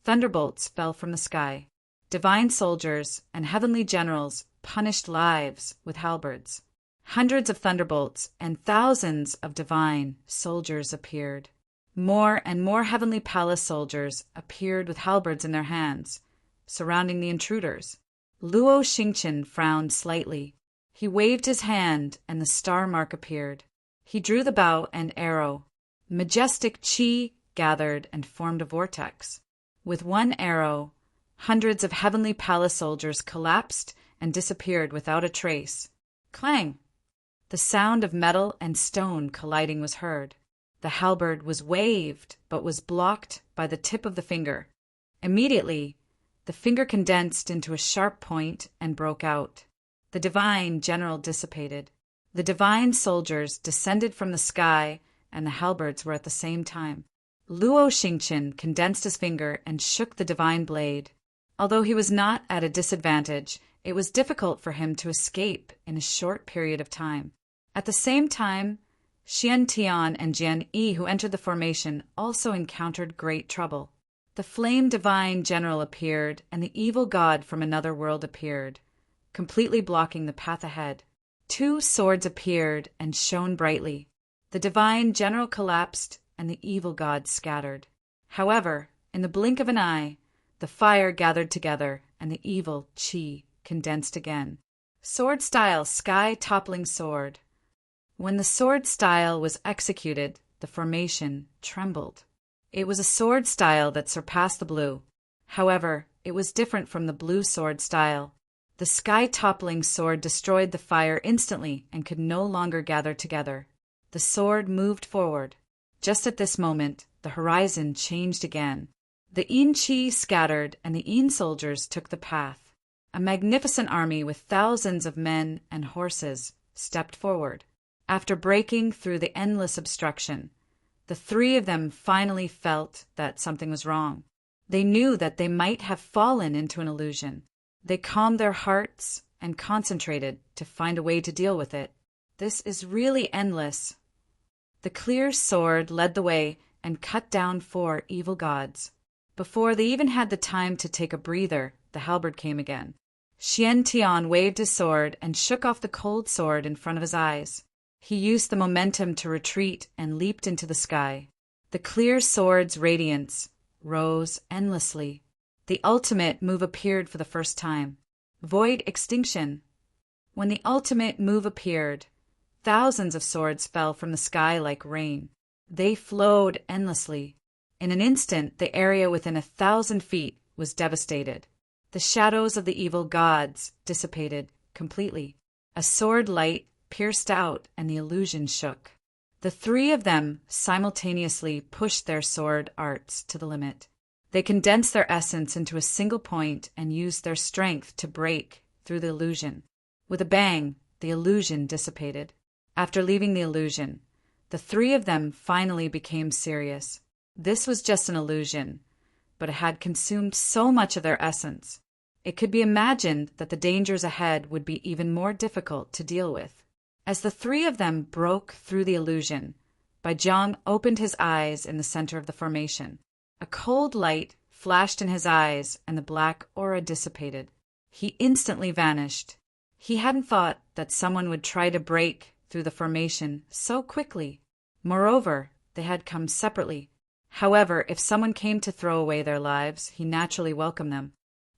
thunderbolts fell from the sky. Divine soldiers and heavenly generals punished lives with halberds. Hundreds of thunderbolts and thousands of divine soldiers appeared. More and more heavenly palace soldiers appeared with halberds in their hands, surrounding the intruders. Luo Xingqian frowned slightly. He waved his hand, and the star mark appeared. He drew the bow and arrow. Majestic qi gathered and formed a vortex. With one arrow, hundreds of heavenly palace soldiers collapsed and disappeared without a trace. Clang! The sound of metal and stone colliding was heard. The halberd was waved, but was blocked by the tip of the finger. Immediately, the finger condensed into a sharp point and broke out. The divine general dissipated. The divine soldiers descended from the sky, and the halberds were at the same time. Luo Xingqian condensed his finger and shook the divine blade. Although he was not at a disadvantage, it was difficult for him to escape in a short period of time. At the same time, Xian Tian and Jian Yi, who entered the formation, also encountered great trouble. The flame divine general appeared, and the evil god from another world appeared, completely blocking the path ahead. Two swords appeared and shone brightly. The divine general collapsed, and the evil god scattered. However, in the blink of an eye, the fire gathered together, and the evil qi condensed again. Sword style, sky-toppling sword. When the sword style was executed, the formation trembled. It was a sword style that surpassed the blue. However, it was different from the blue sword style. The sky-toppling sword destroyed the fire instantly and could no longer gather together. The sword moved forward. Just at this moment, the horizon changed again. The Yin Qi scattered, and the Yin soldiers took the path. A magnificent army with thousands of men and horses stepped forward. After breaking through the endless obstruction, the three of them finally felt that something was wrong. They knew that they might have fallen into an illusion. They calmed their hearts and concentrated to find a way to deal with it. This is really endless. The clear sword led the way and cut down 4 evil gods. Before they even had the time to take a breather, the halberd came again. Xian Tian waved his sword and shook off the cold sword in front of his eyes. He used the momentum to retreat and leaped into the sky. The clear sword's radiance rose endlessly. The ultimate move appeared for the first time. Void extinction. When the ultimate move appeared, thousands of swords fell from the sky like rain. They flowed endlessly. In an instant, the area within 1,000 feet was devastated. The shadows of the evil gods dissipated completely. A sword light pierced out, and the illusion shook. The three of them simultaneously pushed their sword arts to the limit. They condensed their essence into a single point and used their strength to break through the illusion. With a bang, the illusion dissipated. After leaving the illusion, the three of them finally became serious. This was just an illusion, but it had consumed so much of their essence. It could be imagined that the dangers ahead would be even more difficult to deal with. As the three of them broke through the illusion, Baijiang opened his eyes in the center of the formation. A cold light flashed in his eyes, and the black aura dissipated. He instantly vanished. He hadn't thought that someone would try to break through the formation so quickly. Moreover, they had come separately. However, if someone came to throw away their lives, he naturally welcomed them.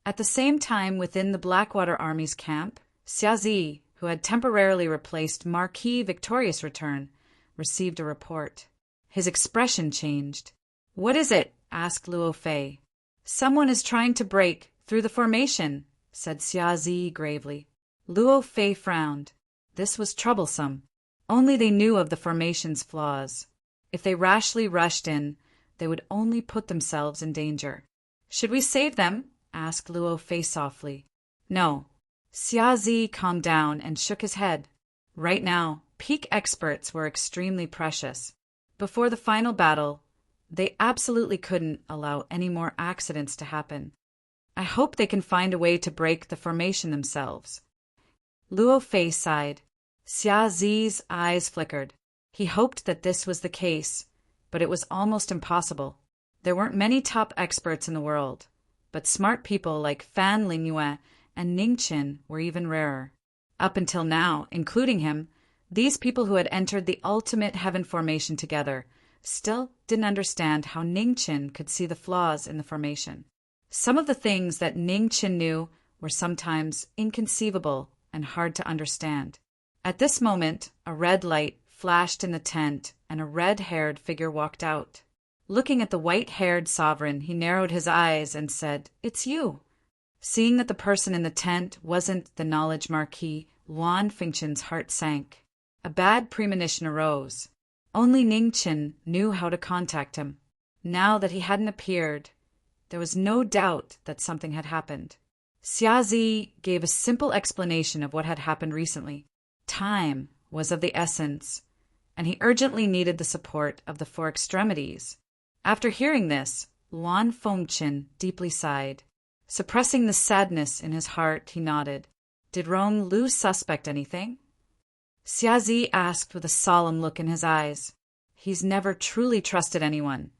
At the same time, within the Blackwater Army's camp, Xiazi, who had temporarily replaced Marquis' victorious return, received a report. His expression changed. "What is it?" asked Luo Fei. "Someone is trying to break through the formation," said Xiazi gravely. Luo Fei frowned. This was troublesome. Only they knew of the formation's flaws. If they rashly rushed in, they would only put themselves in danger. "Should we save them?" asked Luo Fei softly. "No." Xiazi calmed down and shook his head. Right now, peak experts were extremely precious. Before the final battle, They absolutely couldn't allow any more accidents to happen. I hope they can find a way to break the formation themselves. Luo Fei sighed. Xia Zi's eyes flickered. He hoped that this was the case, but it was almost impossible. There weren't many top experts in the world, but smart people like Fan Lingyue and Ning Qin were even rarer. Up until now, including him, these people who had entered the ultimate heaven formation together still didn't understand how Ning Qin could see the flaws in the formation. Some of the things that Ning Qin knew were sometimes inconceivable and hard to understand. At this moment, a red light flashed in the tent and a red-haired figure walked out. Looking at the white-haired sovereign, he narrowed his eyes and said, "It's you." Seeing that the person in the tent wasn't the knowledge Marquis, Luan Fengchen's heart sank. A bad premonition arose. Only Ning Qin knew how to contact him. Now that he hadn't appeared, there was no doubt that something had happened. Xia Zi gave a simple explanation of what had happened recently. Time was of the essence, and he urgently needed the support of the four extremities. After hearing this, Luan Fengchen deeply sighed. Suppressing the sadness in his heart, he nodded. Did Rong Lu suspect anything? Xia Zi asked with a solemn look in his eyes. He's never truly trusted anyone,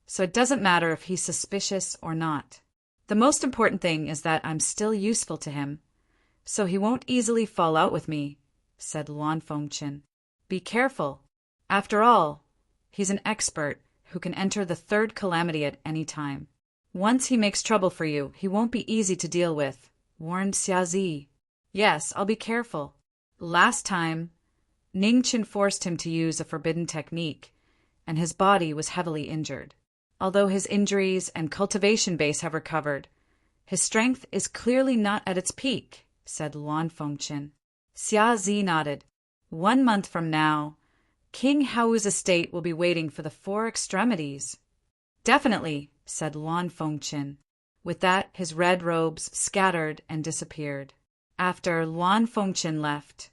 so it doesn't matter if he's suspicious or not. The most important thing is that I'm still useful to him, so he won't easily fall out with me, said Luan Fengchen. Be careful. After all, he's an expert who can enter the third calamity at any time. Once he makes trouble for you, he won't be easy to deal with, warned Xia Zi. Yes, I'll be careful. Last time, Ning Qin forced him to use a forbidden technique, and his body was heavily injured. Although his injuries and cultivation base have recovered, his strength is clearly not at its peak, said Luan Fengchen. Xia Zi nodded. 1 month from now, King Hao's estate will be waiting for the four extremities. Definitely, said Luan Fengchen. With that, his red robes scattered and disappeared. After Luan Fengchen left,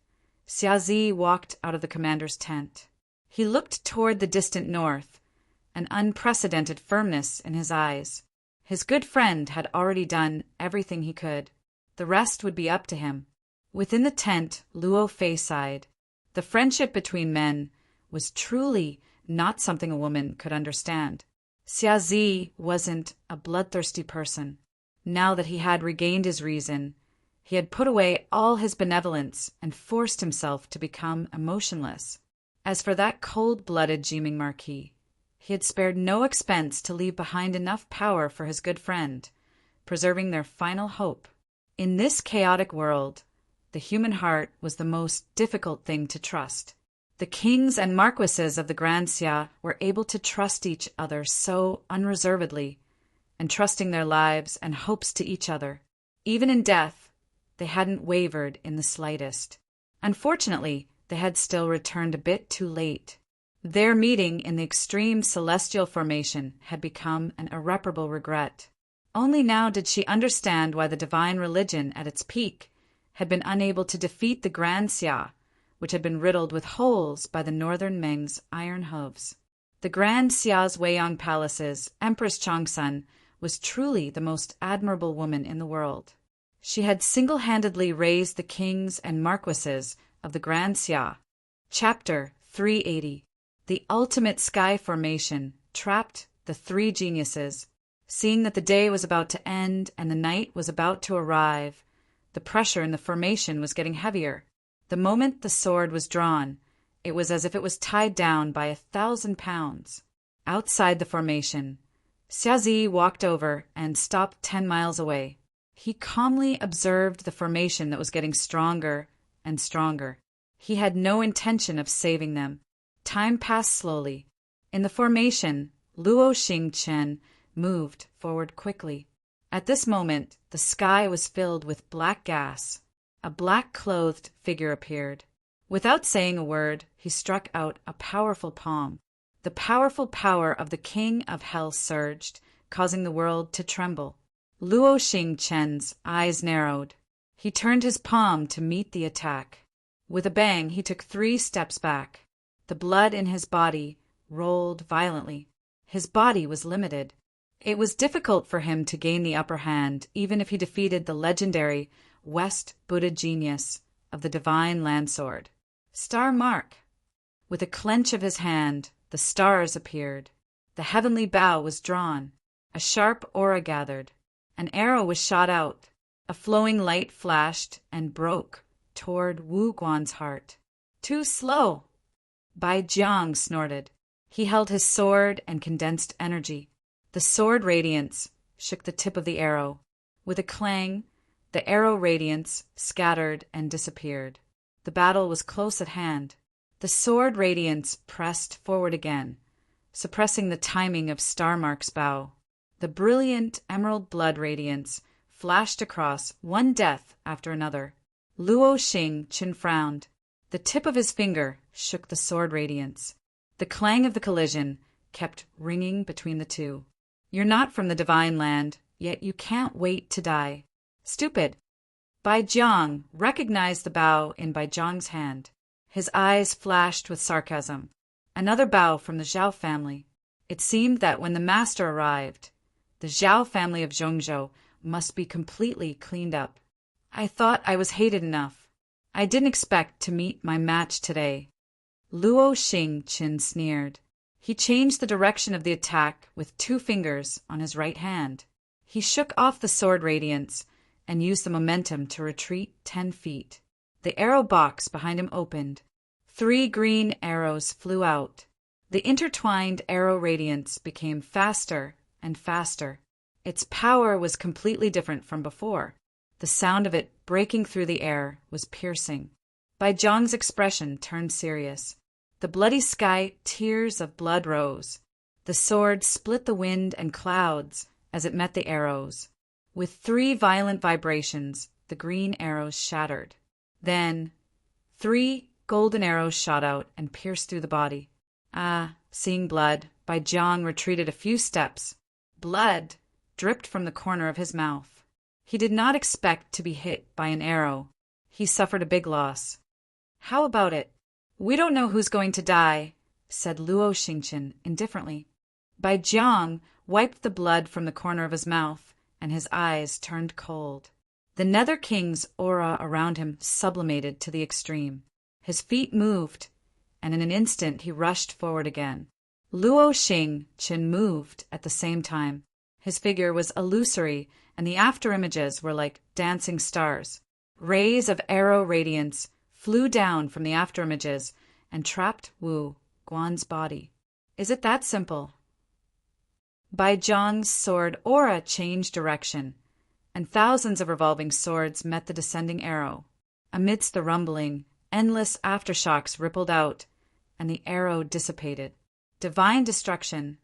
Xia Zi walked out of the commander's tent. He looked toward the distant north, an unprecedented firmness in his eyes. His good friend had already done everything he could. The rest would be up to him. Within the tent, Luo Fei sighed. The friendship between men was truly not something a woman could understand. Xia Zi wasn't a bloodthirsty person. Now that he had regained his reason, he had put away all his benevolence and forced himself to become emotionless. As for that cold-blooded Jiming Marquis, he had spared no expense to leave behind enough power for his good friend, preserving their final hope. In this chaotic world, the human heart was the most difficult thing to trust. The kings and marquises of the Grand Xia were able to trust each other so unreservedly, entrusting their lives and hopes to each other. Even in death, they hadn't wavered in the slightest. Unfortunately, they had still returned a bit too late. Their meeting in the extreme celestial formation had become an irreparable regret. Only now did she understand why the divine religion at its peak had been unable to defeat the Grand Xia, which had been riddled with holes by the northern Ming's iron hooves. The Grand Xia's Weiyang Palace's Empress Changsun was truly the most admirable woman in the world. She had single-handedly raised the kings and marquises of the Grand Xia. Chapter 380. The ultimate sky formation trapped the three geniuses. Seeing that the day was about to end and the night was about to arrive, the pressure in the formation was getting heavier. The moment the sword was drawn, it was as if it was tied down by 1,000 pounds. Outside the formation, Xia Zi walked over and stopped 10 miles away. He calmly observed the formation that was getting stronger and stronger. He had no intention of saving them. Time passed slowly. In the formation, Luo Xingchen moved forward quickly. At this moment, the sky was filled with black gas. A black-clothed figure appeared. Without saying a word, he struck out a powerful palm. The powerful power of the King of Hell surged, causing the world to tremble. Luo Xingchen's eyes narrowed. He turned his palm to meet the attack. With a bang, he took 3 steps back. The blood in his body rolled violently. His body was limited. It was difficult for him to gain the upper hand, even if he defeated the legendary West Buddha genius of the divine landsword. Star Mark! With a clench of his hand, the stars appeared. The heavenly bow was drawn. A sharp aura gathered. An arrow was shot out. A flowing light flashed and broke toward Wu Guan's heart. Too slow! Bai Jiang snorted. He held his sword and condensed energy. The sword radiance shook the tip of the arrow. With a clang, the arrow radiance scattered and disappeared. The battle was close at hand. The sword radiance pressed forward again, suppressing the timing of Star Mark's bow. The brilliant emerald blood radiance flashed across, one death after another. Luo Xingqian frowned. The tip of his finger shook the sword radiance. The clang of the collision kept ringing between the two. You're not from the divine land, yet you can't wait to die. Stupid! Bai Jiang recognized the bow in Bai Jiang's hand. His eyes flashed with sarcasm. Another bow from the Zhao family. It seemed that when the master arrived, the Zhao family of Zhongzhou must be completely cleaned up. I thought I was hated enough. I didn't expect to meet my match today. Luo Xingqian sneered. He changed the direction of the attack with 2 fingers on his right hand. He shook off the sword radiance and used the momentum to retreat 10 feet. The arrow box behind him opened. 3 green arrows flew out. The intertwined arrow radiance became faster and faster. Its power was completely different from before. The sound of it breaking through the air was piercing. Bai Jiang's expression turned serious. The bloody sky, tears of blood rose. The sword split the wind and clouds as it met the arrows. With 3 violent vibrations, the green arrows shattered. Then 3 golden arrows shot out and pierced through the body. Seeing blood, Bai Jiang retreated a few steps. Blood dripped from the corner of his mouth. He did not expect to be hit by an arrow. He suffered a big loss. How about it? We don't know who's going to die, said Luo Xingqian indifferently. Bai Jiang wiped the blood from the corner of his mouth, and his eyes turned cold. The Nether King's aura around him sublimated to the extreme. His feet moved, and in an instant he rushed forward again. Luo Xingqian moved at the same time. His figure was illusory, and the afterimages were like dancing stars. Rays of arrow radiance flew down from the afterimages and trapped Wu Guan's body. Is it that simple? Bai Jiang's sword aura changed direction, and thousands of revolving swords met the descending arrow. Amidst the rumbling, endless aftershocks rippled out, and the arrow dissipated. Divine destruction.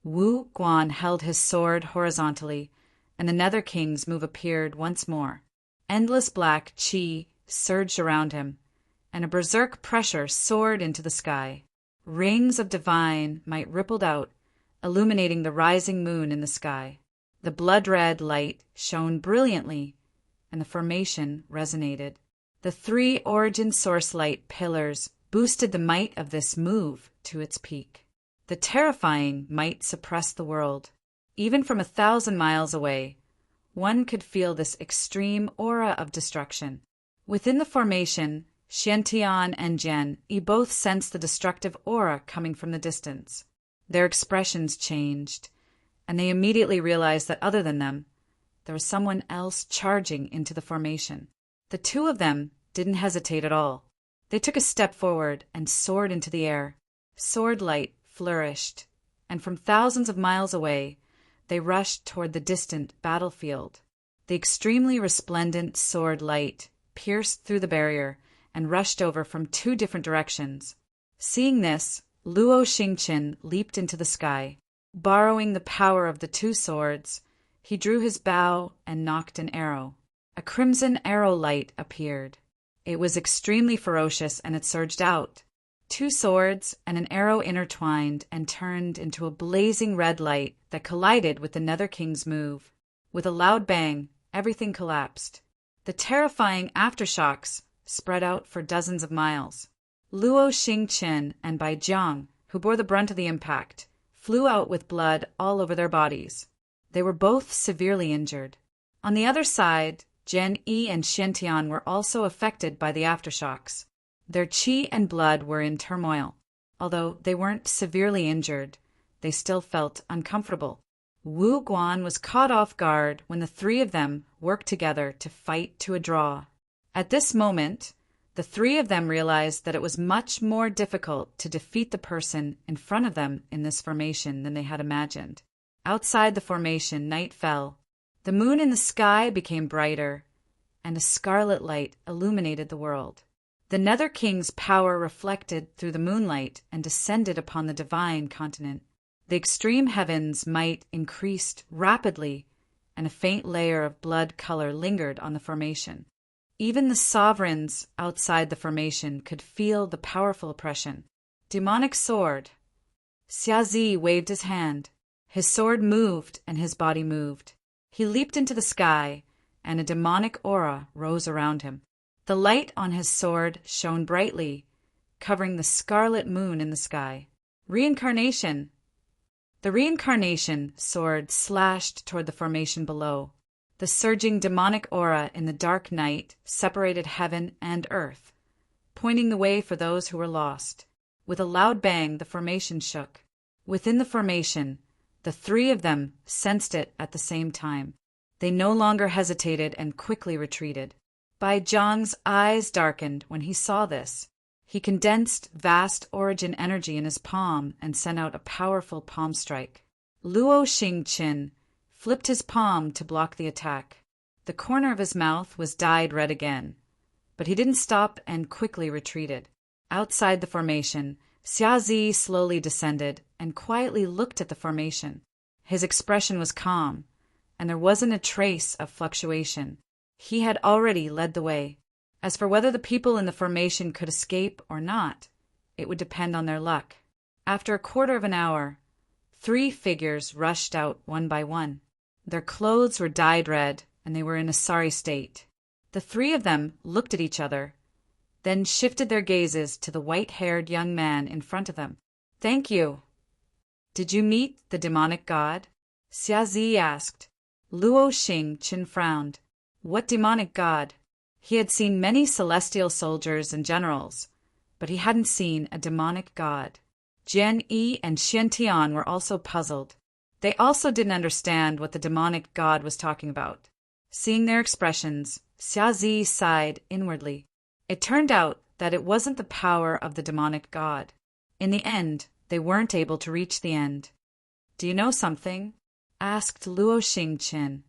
Wu Guan held his sword horizontally, and the Nether King's move appeared once more. Endless black qi surged around him, and a berserk pressure soared into the sky. Rings of divine might rippled out, illuminating the rising moon in the sky. The blood-red light shone brilliantly, and the formation resonated. The 3 origin source light pillars boosted the might of this move to its peak. The terrifying might suppress the world. Even from 1,000 miles away, one could feel this extreme aura of destruction. Within the formation, Xiantian and Jian Yi both sensed the destructive aura coming from the distance. Their expressions changed, and they immediately realized that other than them, there was someone else charging into the formation. The 2 of them didn't hesitate at all. They took a step forward and soared into the air. Sword light flourished, and from thousands of miles away, they rushed toward the distant battlefield. The extremely resplendent sword light pierced through the barrier and rushed over from 2 different directions. Seeing this, Luo Xingqian leaped into the sky. Borrowing the power of the 2 swords, he drew his bow and nocked an arrow. A crimson arrow light appeared. It was extremely ferocious, and it surged out. 2 swords and an arrow intertwined and turned into a blazing red light that collided with the Nether King's move. With a loud bang, everything collapsed. The terrifying aftershocks spread out for dozens of miles. Luo Xingqian and Bai Jiang, who bore the brunt of the impact, flew out with blood all over their bodies. They were both severely injured. On the other side, Jian Yi and Xiantian were also affected by the aftershocks. Their qi and blood were in turmoil. Although they weren't severely injured, they still felt uncomfortable. Wu Guan was caught off guard when the three of them worked together to fight to a draw. At this moment, the three of them realized that it was much more difficult to defeat the person in front of them in this formation than they had imagined. Outside the formation, night fell. The moon in the sky became brighter, and a scarlet light illuminated the world. The Nether King's power reflected through the moonlight and descended upon the divine continent. The extreme heaven's might increased rapidly, and a faint layer of blood color lingered on the formation. Even the sovereigns outside the formation could feel the powerful oppression. Demonic sword. Xiazi waved his hand. His sword moved and his body moved. He leaped into the sky, and a demonic aura rose around him. The light on his sword shone brightly, covering the scarlet moon in the sky. Reincarnation. The reincarnation sword slashed toward the formation below. The surging demonic aura in the dark night separated heaven and earth, pointing the way for those who were lost. With a loud bang, the formation shook. Within the formation, the three of them sensed it at the same time. They no longer hesitated and quickly retreated. Bai Zhang's eyes darkened when he saw this. He condensed vast origin energy in his palm and sent out a powerful palm strike. Luo Xingqin flipped his palm to block the attack. The corner of his mouth was dyed red again, but he didn't stop and quickly retreated. Outside the formation, Xiazi slowly descended and quietly looked at the formation. His expression was calm, and there wasn't a trace of fluctuation. He had already led the way. As for whether the people in the formation could escape or not, it would depend on their luck. After a quarter of an hour, 3 figures rushed out one by one. Their clothes were dyed red, and they were in a sorry state. The 3 of them looked at each other, then shifted their gazes to the white-haired young man in front of them. "Thank you." "Did you meet the demonic god?" Xiazi asked. Luo Xingqin frowned. What demonic god? He had seen many celestial soldiers and generals, but he hadn't seen a demonic god. Jian Yi and Xiantian were also puzzled. They also didn't understand what the demonic god was talking about. Seeing their expressions, Xiazi sighed inwardly. It turned out that it wasn't the power of the demonic god. In the end, they weren't able to reach the end. "Do you know something?" asked Luo Xingqin.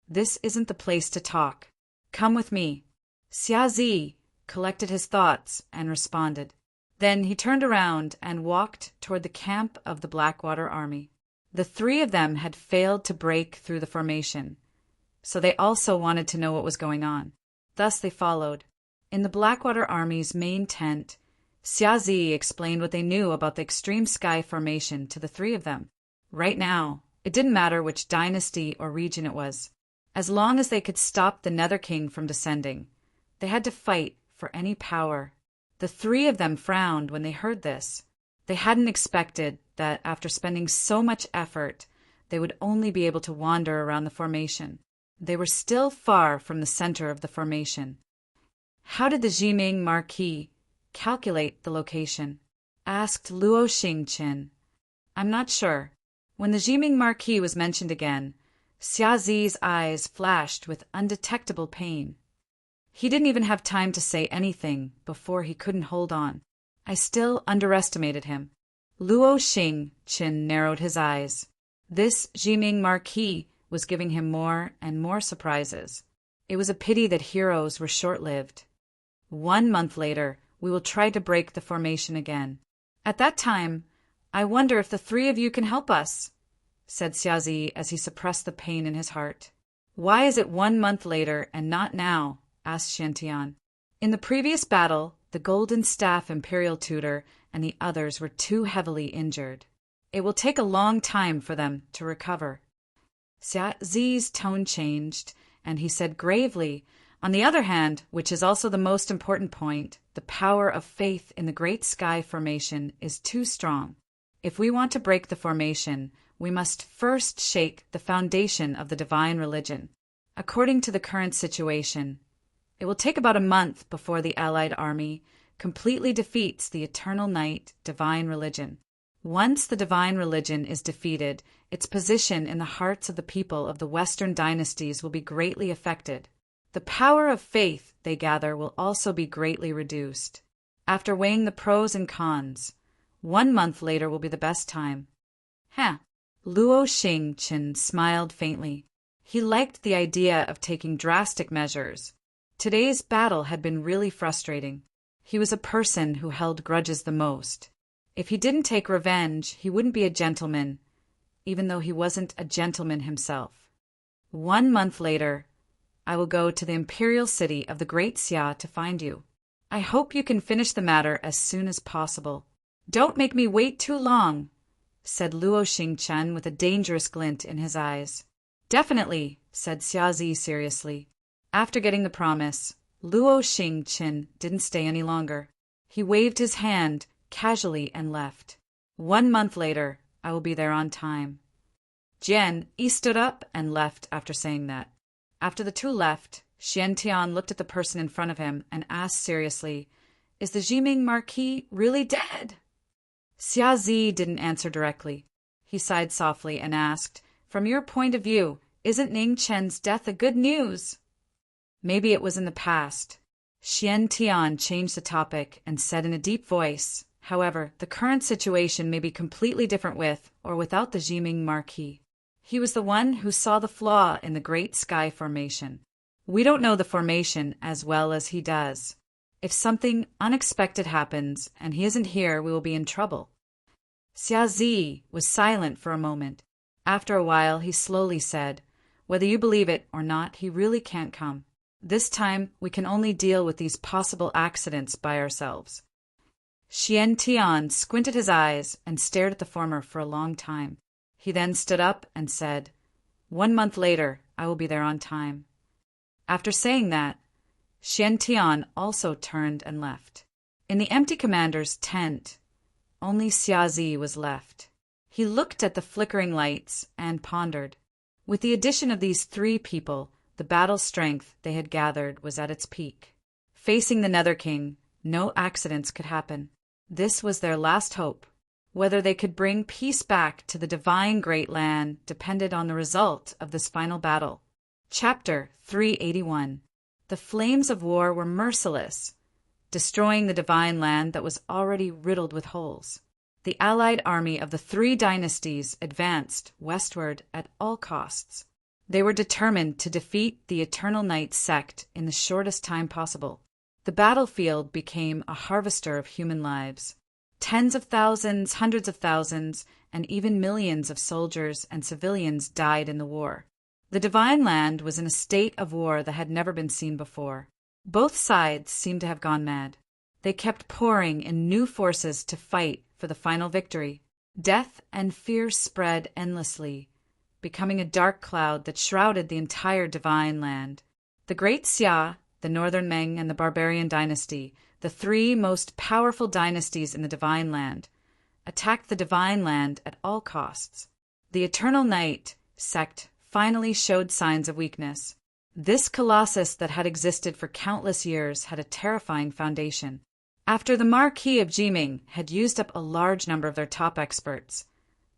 "This isn't the place to talk. Come with me." Xiazi collected his thoughts and responded. Then he turned around and walked toward the camp of the Blackwater Army. The 3 of them had failed to break through the formation, so they also wanted to know what was going on. Thus they followed. In the Blackwater Army's main tent, Xiazi explained what they knew about the extreme sky formation to the 3 of them. Right now, it didn't matter which dynasty or region it was. As long as they could stop the Nether King from descending, they had to fight for any power. The 3 of them frowned when they heard this. They hadn't expected that after spending so much effort, they would only be able to wander around the formation. They were still far from the center of the formation. "How did the Jiming Marquis calculate the location?" asked Luo Xingqin. "I'm not sure." When the Jiming Marquis was mentioned again, Xiazi's eyes flashed with undetectable pain. He didn't even have time to say anything before he couldn't hold on. "I still underestimated him." Luo Xingqin narrowed his eyes. This Jiming Marquis was giving him more and more surprises. It was a pity that heroes were short-lived. 1 month later, we will try to break the formation again. At that time, I wonder if the 3 of you can help us, said Xiazi as he suppressed the pain in his heart. "Why is it 1 month later and not now?" asked Xiantian. In the previous battle, the Golden Staff Imperial Tutor and the others were too heavily injured. It will take a long time for them to recover. Xiazi's tone changed, and he said gravely, "On the other hand, which is also the most important point, the power of faith in the Great Sky Formation is too strong. If we want to break the formation, we must first shake the foundation of the divine religion. According to the current situation, it will take about a month before the Allied army completely defeats the Eternal Night divine religion. Once the divine religion is defeated, its position in the hearts of the people of the Western dynasties will be greatly affected. The power of faith they gather will also be greatly reduced. After weighing the pros and cons, 1 month later will be the best time. Luo Xingqian smiled faintly. He liked the idea of taking drastic measures. Today's battle had been really frustrating. He was a person who held grudges the most. If he didn't take revenge, he wouldn't be a gentleman, even though he wasn't a gentleman himself. 1 month later, I will go to the imperial city of the Great Xia to find you. I hope you can finish the matter as soon as possible. Don't make me wait too long, said Luo Xingqian with a dangerous glint in his eyes. Definitely, said Xiazi seriously. After getting the promise, Luo Xingqian didn't stay any longer. He waved his hand casually and left. 1 month later, I will be there on time. Jian Yi stood up and left after saying that. After the two left, Xiantian looked at the person in front of him and asked seriously, "Is the Jiming Marquis really dead?" Xiazi didn't answer directly. He sighed softly and asked, "From your point of view, isn't Ning Chen's death a good news?" Maybe it was in the past. Xiantian changed the topic and said in a deep voice, "However, the current situation may be completely different with or without the Jiming Marquis. He was the one who saw the flaw in the Great Sky Formation. We don't know the formation as well as he does. If something unexpected happens and he isn't here, we will be in trouble." Xiazi was silent for a moment. After a while, he slowly said, "Whether you believe it or not, he really can't come. This time, we can only deal with these possible accidents by ourselves." Xiantian squinted his eyes and stared at the former for a long time. He then stood up and said, "1 month later, I will be there on time." After saying that, Xiantian also turned and left. In the empty commander's tent, only Xiazi was left. He looked at the flickering lights and pondered. With the addition of these 3 people, the battle strength they had gathered was at its peak. Facing the Nether King, no accidents could happen. This was their last hope. Whether they could bring peace back to the divine Great Land depended on the result of this final battle. Chapter 381. The flames of war were merciless, destroying the divine land that was already riddled with holes. The allied army of the 3 dynasties advanced westward at all costs. They were determined to defeat the Eternal Night sect in the shortest time possible. The battlefield became a harvester of human lives. Tens of thousands, hundreds of thousands, and even millions of soldiers and civilians died in the war. The divine land was in a state of war that had never been seen before. Both sides seemed to have gone mad. They kept pouring in new forces to fight for the final victory. Death and fear spread endlessly, becoming a dark cloud that shrouded the entire divine land. The Great Xia, the Northern Meng, and the Barbarian Dynasty, the 3 most powerful dynasties in the divine land, attacked the divine land at all costs. The Eternal Night sect finally showed signs of weakness. This colossus that had existed for countless years had a terrifying foundation. After the Marquis of Jiming had used up a large number of their top experts,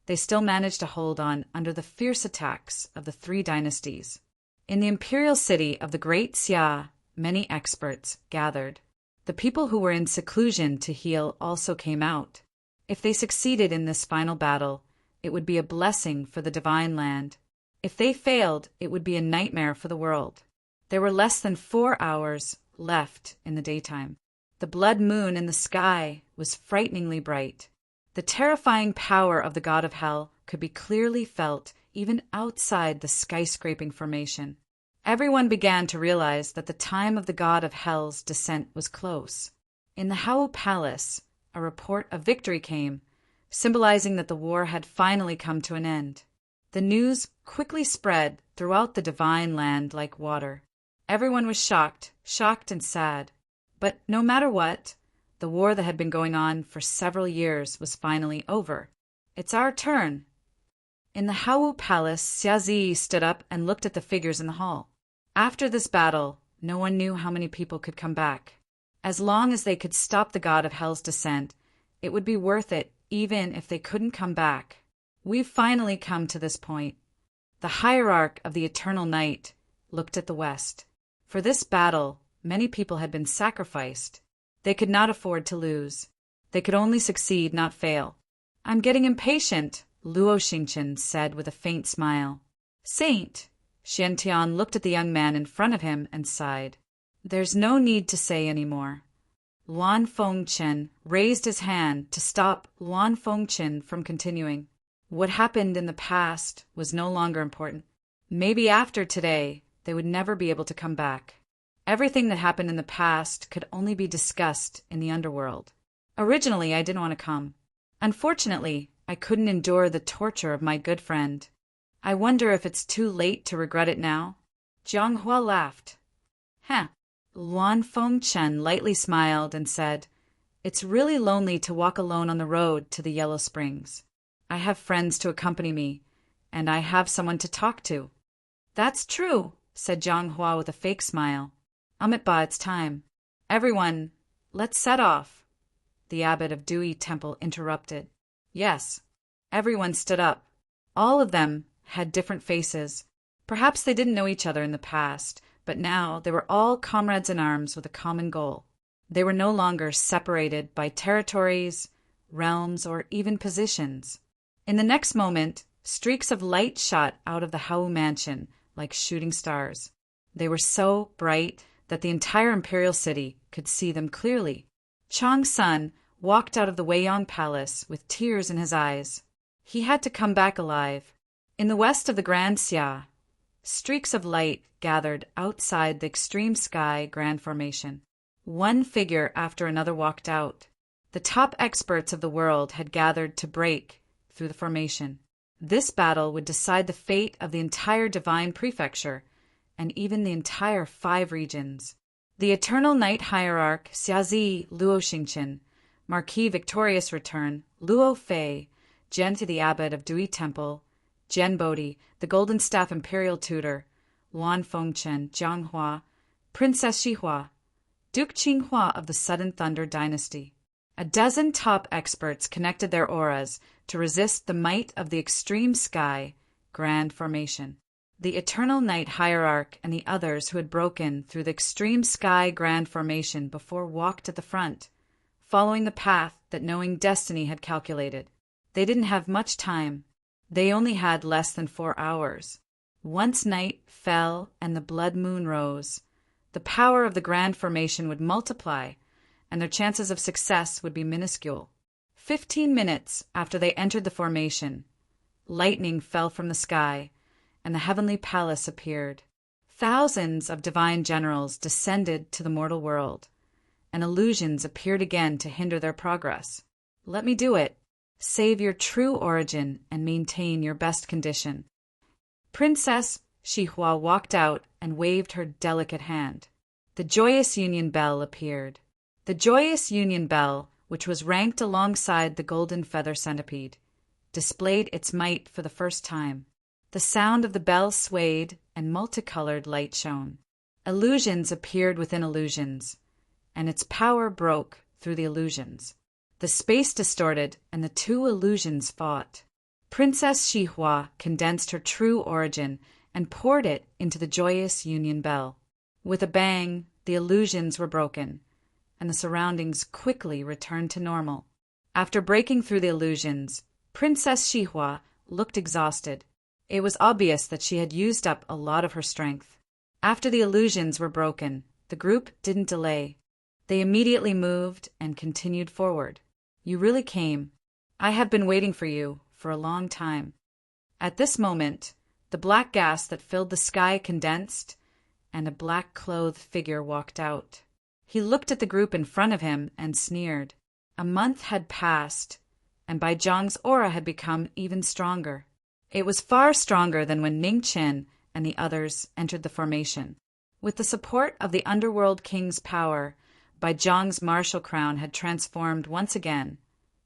they still managed to hold on under the fierce attacks of the 3 dynasties. In the imperial city of the Great Xia, many experts gathered. The people who were in seclusion to heal also came out. If they succeeded in this final battle, it would be a blessing for the divine land. If they failed, it would be a nightmare for the world. There were less than 4 hours left in the daytime. The blood moon in the sky was frighteningly bright. The terrifying power of the god of hell could be clearly felt even outside the skyscraping formation. Everyone began to realize that the time of the god of hell's descent was close. In the Hao Palace, a report of victory came, symbolizing that the war had finally come to an end. The news quickly spread throughout the divine land like water. Everyone was shocked and sad. But no matter what, the war that had been going on for several years was finally over. It's our turn. In the Hau Palace, Xiazi stood up and looked at the figures in the hall. After this battle, no one knew how many people could come back. As long as they could stop the god of hell's descent, it would be worth it even if they couldn't come back. We've finally come to this point. The hierarch of the eternal night looked at the west. For this battle, many people had been sacrificed. They could not afford to lose. They could only succeed, not fail. I'm getting impatient, Luo Xingqian said with a faint smile. Saint, Xiantian looked at the young man in front of him and sighed. There's no need to say any more. Luan Fengchen raised his hand to stop Luan Fengchen from continuing. What happened in the past was no longer important. Maybe after today, they would never be able to come back. Everything that happened in the past could only be discussed in the underworld. Originally, I didn't want to come. Unfortunately, I couldn't endure the torture of my good friend. I wonder if it's too late to regret it now? Jiang Hua laughed. Luan Fengchen lightly smiled and said, It's really lonely to walk alone on the road to the Yellow Springs. I have friends to accompany me, and I have someone to talk to. That's true, said Jiang Hua with a fake smile. Amitabha, it's time. Everyone, let's set off. The abbot of Dewey Temple interrupted. Yes. Everyone stood up. All of them had different faces. Perhaps they didn't know each other in the past, but now they were all comrades in arms with a common goal. They were no longer separated by territories, realms, or even positions. In the next moment, streaks of light shot out of the Hau mansion like shooting stars. They were so bright that the entire imperial city could see them clearly. Chang Sun walked out of the Weiyang Palace with tears in his eyes. He had to come back alive. In the west of the Grand Xia, streaks of light gathered outside the extreme sky grand formation. One figure after another walked out. The top experts of the world had gathered to break through the formation. This battle would decide the fate of the entire divine prefecture and even the entire 5 regions. The eternal night hierarch Xiazi Luo Xingqian, Marquis victorious return, Luo Fei, Jian to the abbot of Dewey Temple, Jian Bodhi, the golden staff imperial tutor, Luan Fengchen, Jiang Hua, Princess Xihua, Duke Qinghua of the Sudden Thunder dynasty. A dozen top experts connected their auras to resist the might of the extreme sky grand formation. The eternal night hierarch and the others who had broken through the extreme sky grand formation before walked at the front, following the path that knowing destiny had calculated. They didn't have much time. They only had less than 4 hours. Once night fell and the blood moon rose, the power of the grand formation would multiply, and their chances of success would be minuscule. 15 minutes after they entered the formation, lightning fell from the sky, and the heavenly palace appeared. Thousands of divine generals descended to the mortal world, and illusions appeared again to hinder their progress. Let me do it. Save your true origin and maintain your best condition. Princess Xihua walked out and waved her delicate hand. The joyous union bell appeared. The joyous union bell, which was ranked alongside the golden feather centipede, displayed its might for the first time. The sound of the bell swayed and multicolored light shone. Illusions appeared within illusions, and its power broke through the illusions. The space distorted, and the 2 illusions fought. Princess Xihua condensed her true origin and poured it into the joyous union bell. With a bang, the illusions were broken, and the surroundings quickly returned to normal. After breaking through the illusions, Princess Xihua looked exhausted. It was obvious that she had used up a lot of her strength. After the illusions were broken, the group didn't delay. They immediately moved and continued forward. You really came. I have been waiting for you for a long time. At this moment, the black gas that filled the sky condensed, and a black-clothed figure walked out. He looked at the group in front of him and sneered. A month had passed, and Bai Zhang's aura had become even stronger. It was far stronger than when Ning Qin and the others entered the formation. With the support of the Underworld King's power, Bai Zhang's martial crown had transformed once again,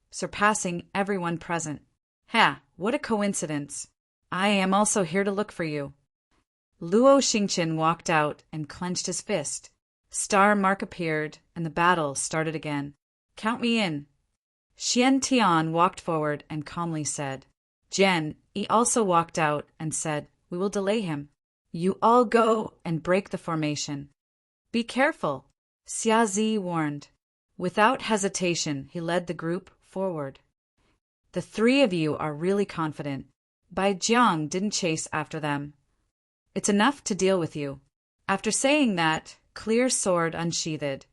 surpassing everyone present. Ha, what a coincidence. I am also here to look for you. Luo Xingqian walked out and clenched his fist. Star mark appeared, and the battle started again. Count me in. Xian Tian walked forward and calmly said. Jen, he also walked out and said, we will delay him. You all go and break the formation. Be careful, Xia Zi warned. Without hesitation, he led the group forward. The three of you are really confident. Bai Jiang didn't chase after them. It's enough to deal with you. After saying that, clear sword unsheathed,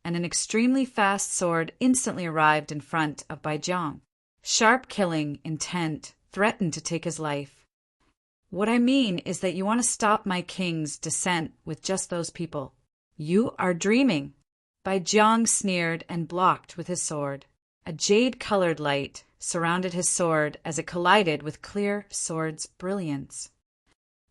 and an extremely fast sword instantly arrived in front of Bai Jiang. Sharp killing intent threatened to take his life. What I mean is that you want to stop my king's descent with just those people. You are dreaming. Bai Jiang sneered and blocked with his sword. A jade-colored light surrounded his sword as it collided with clear sword's brilliance.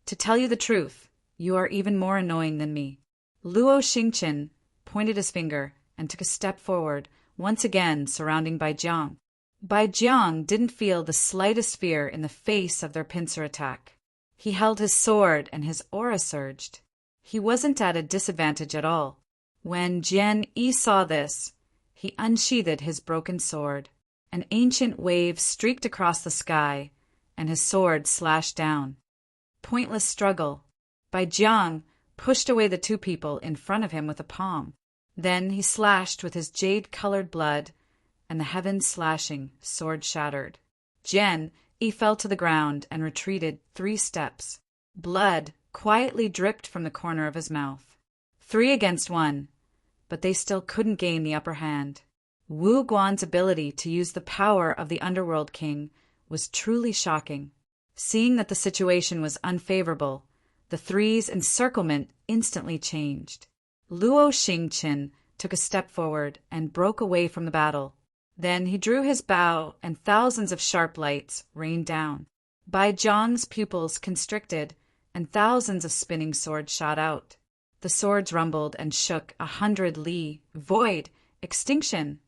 To tell you the truth, you are even more annoying than me. Luo Xingqian pointed his finger and took a step forward, once again surrounding Bai Jiang. Bai Jiang didn't feel the slightest fear in the face of their pincer attack. He held his sword and his aura surged. He wasn't at a disadvantage at all. When Jian Yi saw this, he unsheathed his broken sword. An ancient wave streaked across the sky, and his sword slashed down. Pointless struggle. Bai Jiang pushed away the two people in front of him with a palm. Then he slashed with his jade-colored blood, and the heaven-slashing sword shattered. Jian Yi fell to the ground and retreated 3 steps. Blood quietly dripped from the corner of his mouth. 3 against 1, but they still couldn't gain the upper hand. Wu Guan's ability to use the power of the Underworld King was truly shocking. Seeing that the situation was unfavorable, the three's encirclement instantly changed. Luo Xingqian took a step forward and broke away from the battle. Then he drew his bow and thousands of sharp lights rained down. Bai Jiang's pupils constricted and thousands of spinning swords shot out. The swords rumbled and shook 100 li, void, extinction.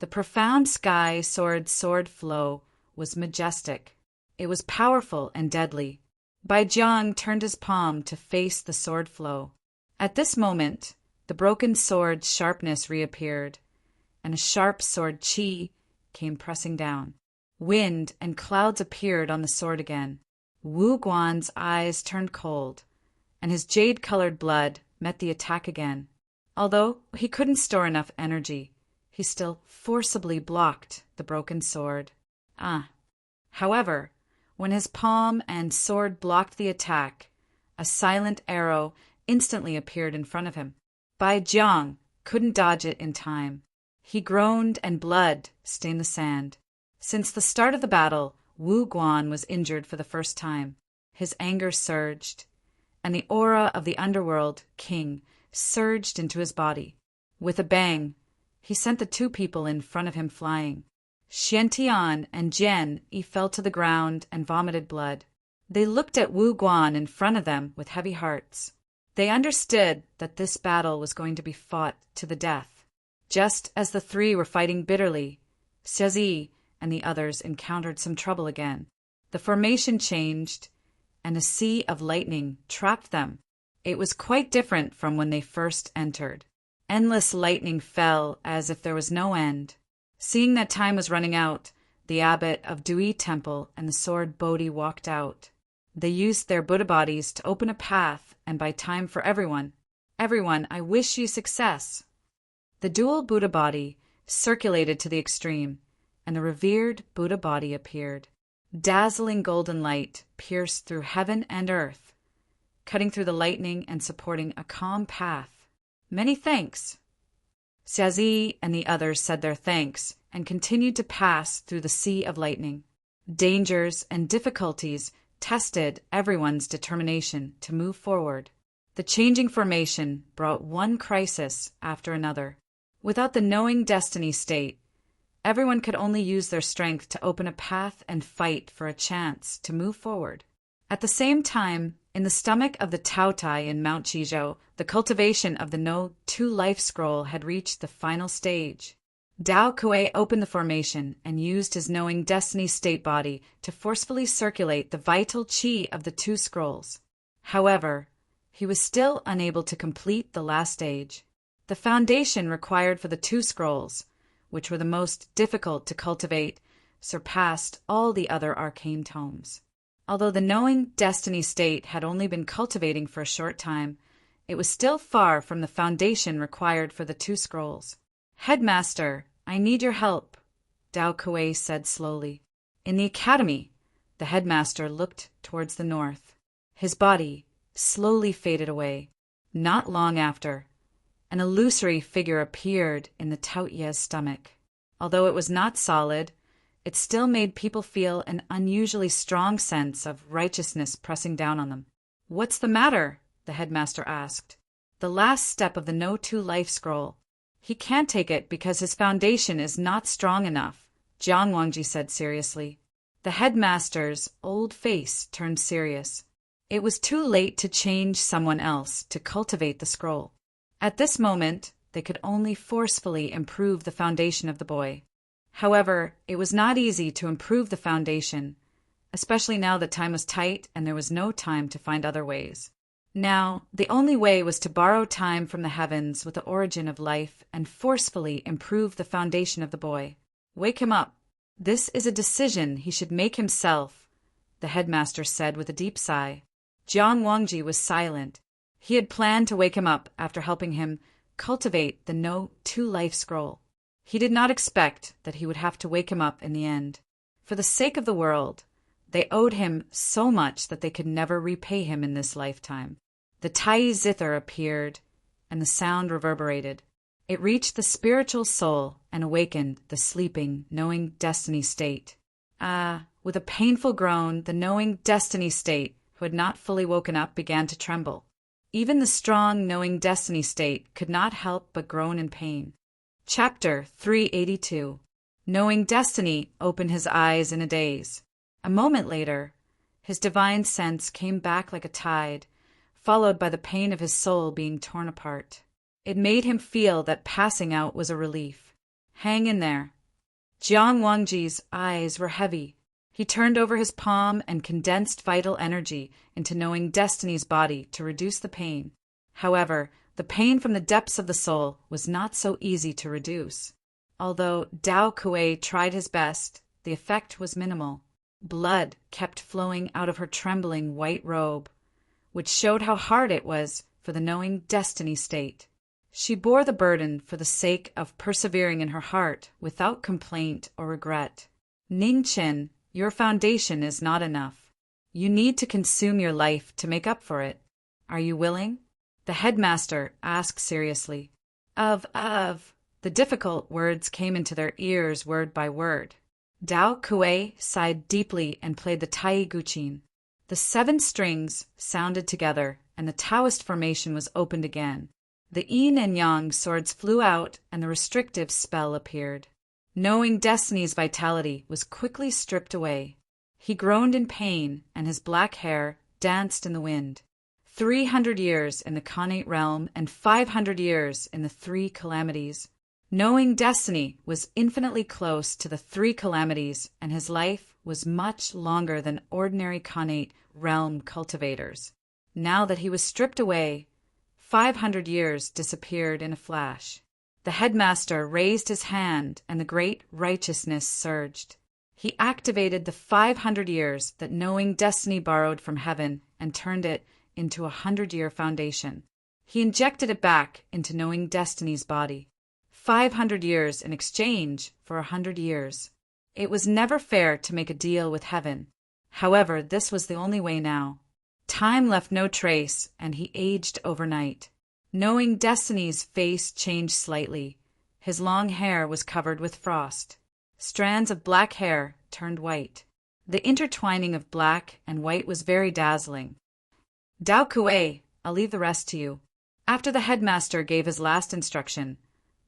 The profound sky sword flow was majestic. It was powerful and deadly. Bai Jiang turned his palm to face the sword flow. At this moment, the broken sword's sharpness reappeared, and a sharp sword qi came pressing down. Wind and clouds appeared on the sword again. Wu Guan's eyes turned cold, and his jade-colored blood met the attack again. Although he couldn't store enough energy, he still forcibly blocked the broken sword. However, when his palm and sword blocked the attack, a silent arrow instantly appeared in front of him. Bai Jiang couldn't dodge it in time. He groaned and blood stained the sand. Since the start of the battle, Wu Guan was injured for the first time. His anger surged, and the aura of the Underworld King surged into his body. With a bang, he sent the 2 people in front of him flying. Xiantian and Jian Yi fell to the ground and vomited blood. They looked at Wu Guan in front of them with heavy hearts. They understood that this battle was going to be fought to the death. Just as the 3 were fighting bitterly, Xia Zi and the others encountered some trouble again. The formation changed, and a sea of lightning trapped them. It was quite different from when they first entered. Endless lightning fell as if there was no end. Seeing that time was running out, the abbot of Dui Temple and the sword Bodhi walked out. They used their Buddha bodies to open a path and buy time for everyone. Everyone, I wish you success. The dual Buddha body circulated to the extreme, and the revered Buddha body appeared. Dazzling golden light pierced through heaven and earth, cutting through the lightning and supporting a calm path. Many thanks. Xia Zi and the others said their thanks and continued to pass through the sea of lightning. Dangers and difficulties tested everyone's determination to move forward. The changing formation brought one crisis after another. Without the knowing destiny state, everyone could only use their strength to open a path and fight for a chance to move forward. At the same time, in the stomach of the Taotai in Mount Chizhou, the cultivation of the No 2 Life Scroll had reached the final stage. Dao Kuei opened the formation and used his knowing destiny state body to forcefully circulate the vital qi of the two scrolls. However, he was still unable to complete the last stage. The foundation required for the two scrolls, which were the most difficult to cultivate, surpassed all the other arcane tomes. Although the knowing destiny state had only been cultivating for a short time, it was still far from the foundation required for the two scrolls. "Headmaster, I need your help," Dao Kuei said slowly. In the academy, the headmaster looked towards the north. His body slowly faded away. Not long after, an illusory figure appeared in the Taoye's stomach. Although it was not solid, it still made people feel an unusually strong sense of righteousness pressing down on them. "What's the matter?" the headmaster asked. "The last step of the No 2 Life Scroll. He can't take it because his foundation is not strong enough," Jiang Wangji said seriously. The headmaster's old face turned serious. It was too late to change someone else to cultivate the scroll. At this moment, they could only forcefully improve the foundation of the boy. However, it was not easy to improve the foundation, especially now that time was tight and there was no time to find other ways. Now, the only way was to borrow time from the heavens with the origin of life and forcefully improve the foundation of the boy. "Wake him up. This is a decision he should make himself," the headmaster said with a deep sigh. Jiang Wangji was silent. He had planned to wake him up after helping him cultivate the No 2 Life Scroll. He did not expect that he would have to wake him up in the end. For the sake of the world, they owed him so much that they could never repay him in this lifetime. The Tai zither appeared, and the sound reverberated. It reached the spiritual soul and awakened the sleeping, knowing destiny state. With a painful groan, the knowing destiny state, who had not fully woken up, began to tremble. Even the strong, knowing destiny state could not help but groan in pain. Chapter 382. Knowing destiny opened his eyes in a daze. A moment later, his divine sense came back like a tide, followed by the pain of his soul being torn apart. It made him feel that passing out was a relief. "Hang in there." Jiang Wangji's eyes were heavy. He turned over his palm and condensed vital energy into knowing destiny's body to reduce the pain. However, the pain from the depths of the soul was not so easy to reduce. Although Dao Kuei tried his best, the effect was minimal. Blood kept flowing out of her trembling white robe, which showed how hard it was for the knowing destiny state. She bore the burden for the sake of persevering in her heart without complaint or regret. "Ningchen, your foundation is not enough. You need to consume your life to make up for it. Are you willing?" the headmaster asked seriously. Of. The difficult words came into their ears word by word. Dao Kuei sighed deeply and played the Tai Guqin. The 7 strings sounded together, and the Taoist formation was opened again. The yin and yang swords flew out, and the restrictive spell appeared. Knowing destiny's vitality was quickly stripped away. He groaned in pain, and his black hair danced in the wind. 300 years in the Khanate realm and 500 years in the 3 calamities. Knowing destiny was infinitely close to the 3 calamities, and his life was much longer than ordinary Khanate realm cultivators. Now that he was stripped away, 500 years disappeared in a flash. The headmaster raised his hand, and the great righteousness surged. He activated the 500 years that knowing destiny borrowed from heaven and turned it into a 100-year foundation. He injected it back into knowing destiny's body. 500 years in exchange for 100 years. It was never fair to make a deal with heaven. However, this was the only way now. Time left no trace, and he aged overnight. Knowing destiny's face changed slightly. His long hair was covered with frost. Strands of black hair turned white. The intertwining of black and white was very dazzling. "Dao Kuei, I'll leave the rest to you." After the headmaster gave his last instruction,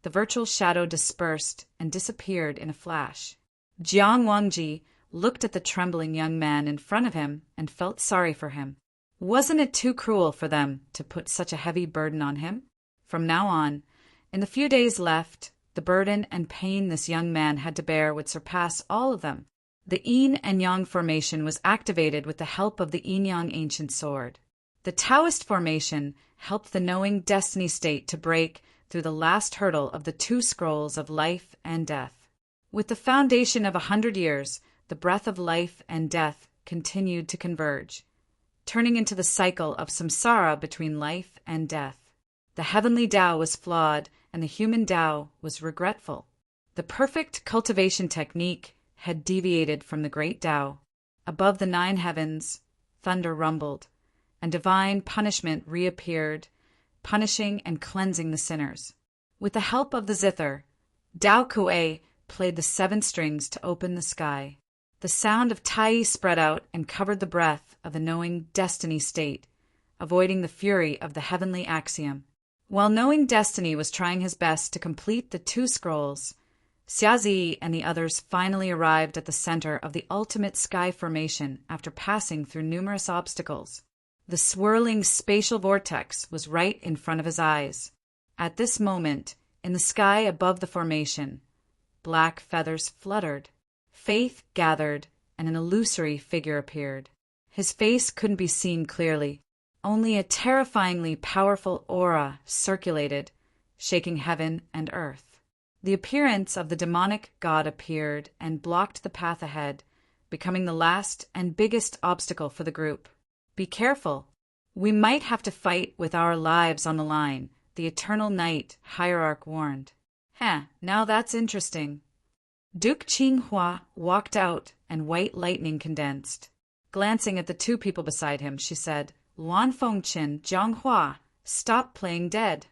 the virtual shadow dispersed and disappeared in a flash. Jiang Wangji looked at the trembling young man in front of him and felt sorry for him. Wasn't it too cruel for them to put such a heavy burden on him? From now on, in the few days left, The burden and pain this young man had to bear would surpass all of them. The yin and yang formation was activated with the help of the yin-yang ancient sword. The Taoist formation helped the knowing destiny state to break through the last hurdle of the two scrolls of life and death. With the foundation of 100 years, the breath of life and death continued to converge, turning into the cycle of samsara between life and death. The heavenly Tao was flawed, and the human Tao was regretful. The perfect cultivation technique had deviated from the great Tao. Above the 9 heavens, thunder rumbled, and divine punishment reappeared, punishing and cleansing the sinners. With the help of the zither, Tao Kuei played the 7 strings to open the sky. The sound of Tai spread out and covered the breath of the knowing destiny state, avoiding the fury of the heavenly axiom. While knowing destiny was trying his best to complete the 2 scrolls, Xiazi and the others finally arrived at the center of the ultimate sky formation after passing through numerous obstacles. The swirling spatial vortex was right in front of his eyes. At this moment, in the sky above the formation, black feathers fluttered. Faith gathered, and an illusory figure appeared. His face couldn't be seen clearly. Only a terrifyingly powerful aura circulated, shaking heaven and earth. The appearance of the demonic god appeared and blocked the path ahead, becoming the last and biggest obstacle for the group. "Be careful. We might have to fight with our lives on the line," the Eternal Night hierarch warned. Now that's interesting." Duke Qinghua walked out and white lightning condensed. Glancing at the 2 people beside him, she said, "Luan Fengqin, Jianghua, stop playing dead."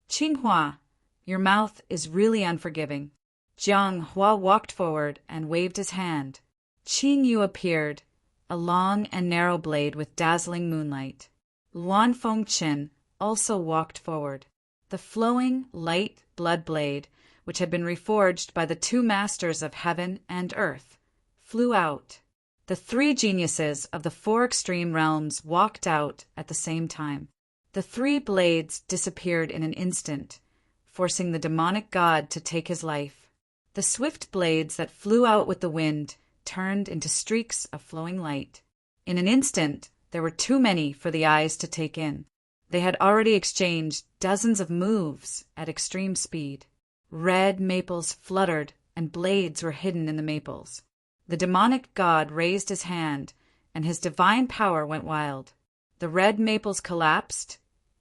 "Qinghua, your mouth is really unforgiving." Jianghua walked forward and waved his hand. Qing Yu appeared, a long and narrow blade with dazzling moonlight. Luan Fengqin also walked forward. The flowing, light blood blade, which had been reforged by the 2 masters of heaven and earth, flew out. The 3 geniuses of the 4 extreme realms walked out at the same time. The 3 blades disappeared in an instant, forcing the demonic god to take his life. The swift blades that flew out with the wind turned into streaks of flowing light. In an instant, there were too many for the eyes to take in. They had already exchanged dozens of moves at extreme speed. Red maples fluttered, and blades were hidden in the maples. The demonic god raised his hand, and his divine power went wild. The red maples collapsed,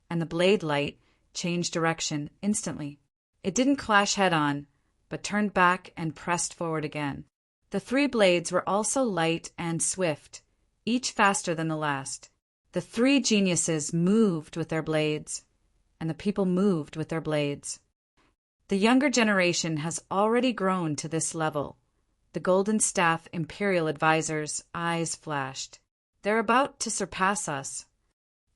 and the blade light changed direction instantly. It didn't clash head-on, but turned back and pressed forward again. The 3 blades were also light and swift, each faster than the last. The 3 geniuses moved with their blades, and the people moved with their blades. The younger generation has already grown to this level. The Golden Staff Imperial Advisor's eyes flashed. "They're about to surpass us."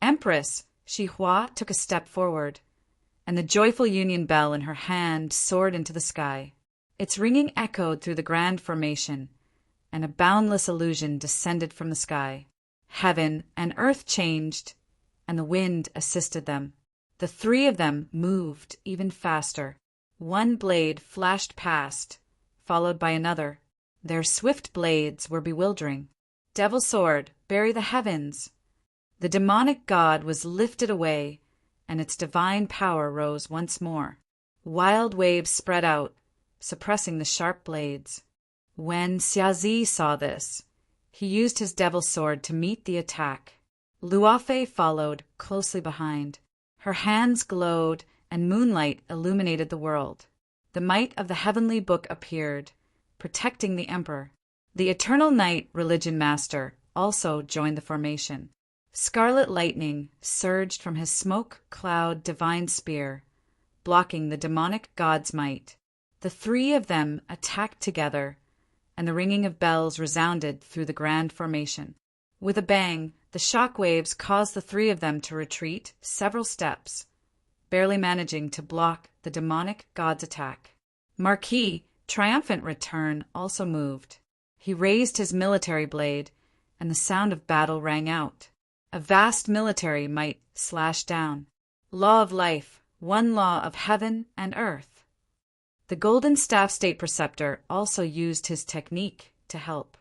Empress Shi Hua took a step forward, and the joyful union bell in her hand soared into the sky. Its ringing echoed through the grand formation, and a boundless illusion descended from the sky. Heaven and earth changed, and the wind assisted them. The 3 of them moved even faster. 1 blade flashed past, followed by another. Their swift blades were bewildering. "Devil sword, bury the heavens!" The demonic god was lifted away, and its divine power rose once more. Wild waves spread out, suppressing the sharp blades. When Xiazi saw this, he used his devil sword to meet the attack. Luofei followed closely behind. Her hands glowed, and moonlight illuminated the world. The might of the heavenly book appeared, protecting the emperor. The Eternal Night religion master also joined the formation. Scarlet lightning surged from his smoke cloud divine spear, blocking the demonic god's might. The 3 of them attacked together, and the ringing of bells resounded through the grand formation. With a bang, the shock waves caused the 3 of them to retreat several steps, barely managing to block the demonic god's attack. Marquis, triumphant return, also moved. He raised his military blade, and the sound of battle rang out. A vast military might slashed down. Law of life, one law of heaven and earth. The Golden Staff State Preceptor also used his technique to help.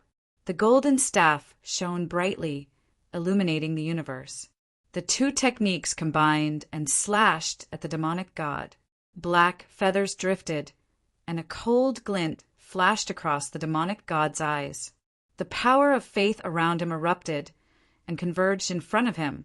The golden staff shone brightly, illuminating the universe. The two techniques combined and slashed at the demonic god. Black feathers drifted, and a cold glint flashed across the demonic god's eyes. The power of faith around him erupted and converged in front of him,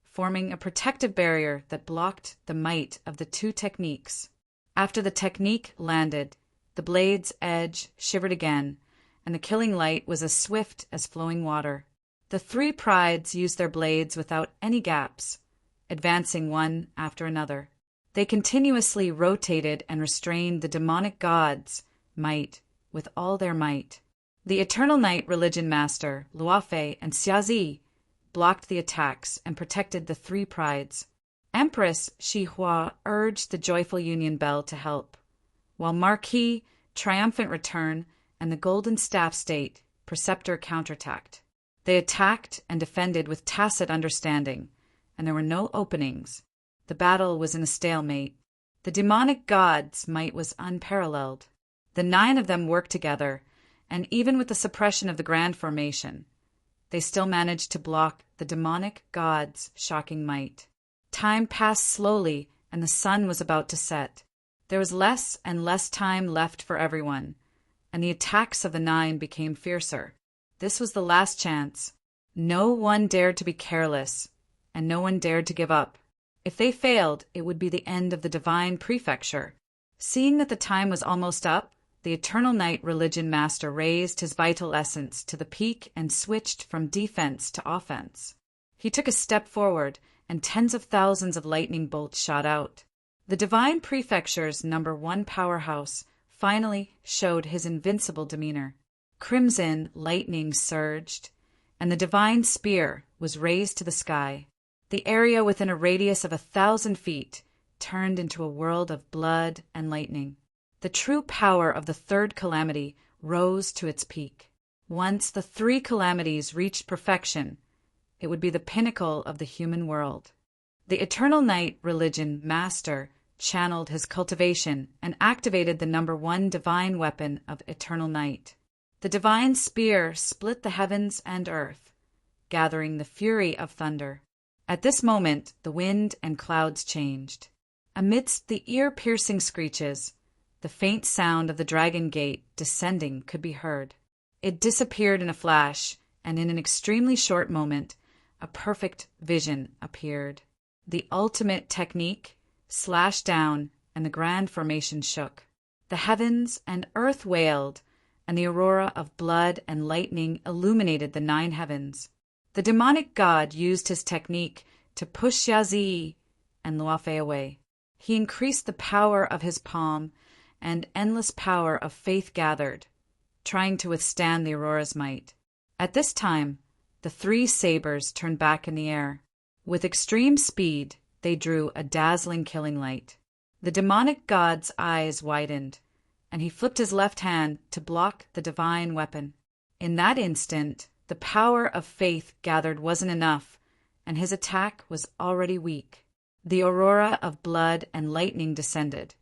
forming a protective barrier that blocked the might of the two techniques. After the technique landed, the blade's edge shivered again, and the killing light was as swift as flowing water. The three prides used their blades without any gaps, advancing one after another. They continuously rotated and restrained the demonic god's might with all their might. The Eternal Night Religion Master, Luafei, and Xiazi blocked the attacks and protected the three prides. Empress Xihua urged the Joyful Union Bell to help, while Marquis, Triumphant Return, and the Golden Staff State Preceptor counterattacked. They attacked and defended with tacit understanding, and there were no openings. The battle was in a stalemate. The demonic god's might was unparalleled. The 9 of them worked together, and even with the suppression of the Grand Formation, they still managed to block the demonic god's shocking might. Time passed slowly, and the sun was about to set. There was less and less time left for everyone, and the attacks of the 9 became fiercer. This was the last chance. No one dared to be careless, and no one dared to give up. If they failed, it would be the end of the divine prefecture. Seeing that the time was almost up, the Eternal Night Religion Master raised his vital essence to the peak and switched from defense to offense. He took a step forward, and tens of thousands of lightning bolts shot out. The Divine Prefecture's #1 powerhouse finally showed his invincible demeanor. Crimson lightning surged, and the divine spear was raised to the sky. The area within a radius of 1,000 feet turned into a world of blood and lightning. The true power of the third calamity rose to its peak. Once the 3 calamities reached perfection, it would be the pinnacle of the human world. The Eternal Night Religion Master channeled his cultivation and activated the #1 divine weapon of Eternal Night. The divine spear split the heavens and earth, gathering the fury of thunder. At this moment, the wind and clouds changed. Amidst the ear-piercing screeches, the faint sound of the dragon gate descending could be heard. It disappeared in a flash, and in an extremely short moment, a perfect vision appeared. The ultimate technique slashed down, and the grand formation shook. The heavens and earth wailed, and the aurora of blood and lightning illuminated the 9 heavens. The demonic god used his technique to push Xiazi and Luafei away. He increased the power of his palm, and endless power of faith gathered, trying to withstand the aurora's might. At this time, the 3 sabers turned back in the air. With extreme speed, they drew a dazzling killing light. The demonic god's eyes widened, and he flipped his left hand to block the divine weapon. In that instant, the power of faith gathered wasn't enough, and his attack was already weak. The aurora of blood and lightning descended,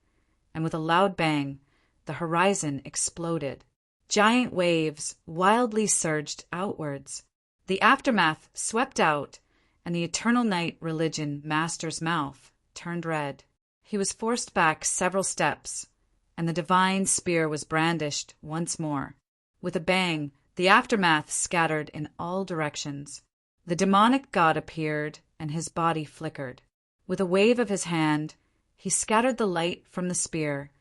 and with a loud bang, the horizon exploded. Giant waves wildly surged outwards. The aftermath swept out, and the Eternal Night Religion Master's mouth turned red. He was forced back several steps, and the divine spear was brandished once more. With a bang, the aftermath scattered in all directions. The demonic god appeared, and his body flickered. With a wave of his hand, he scattered the light from the spear,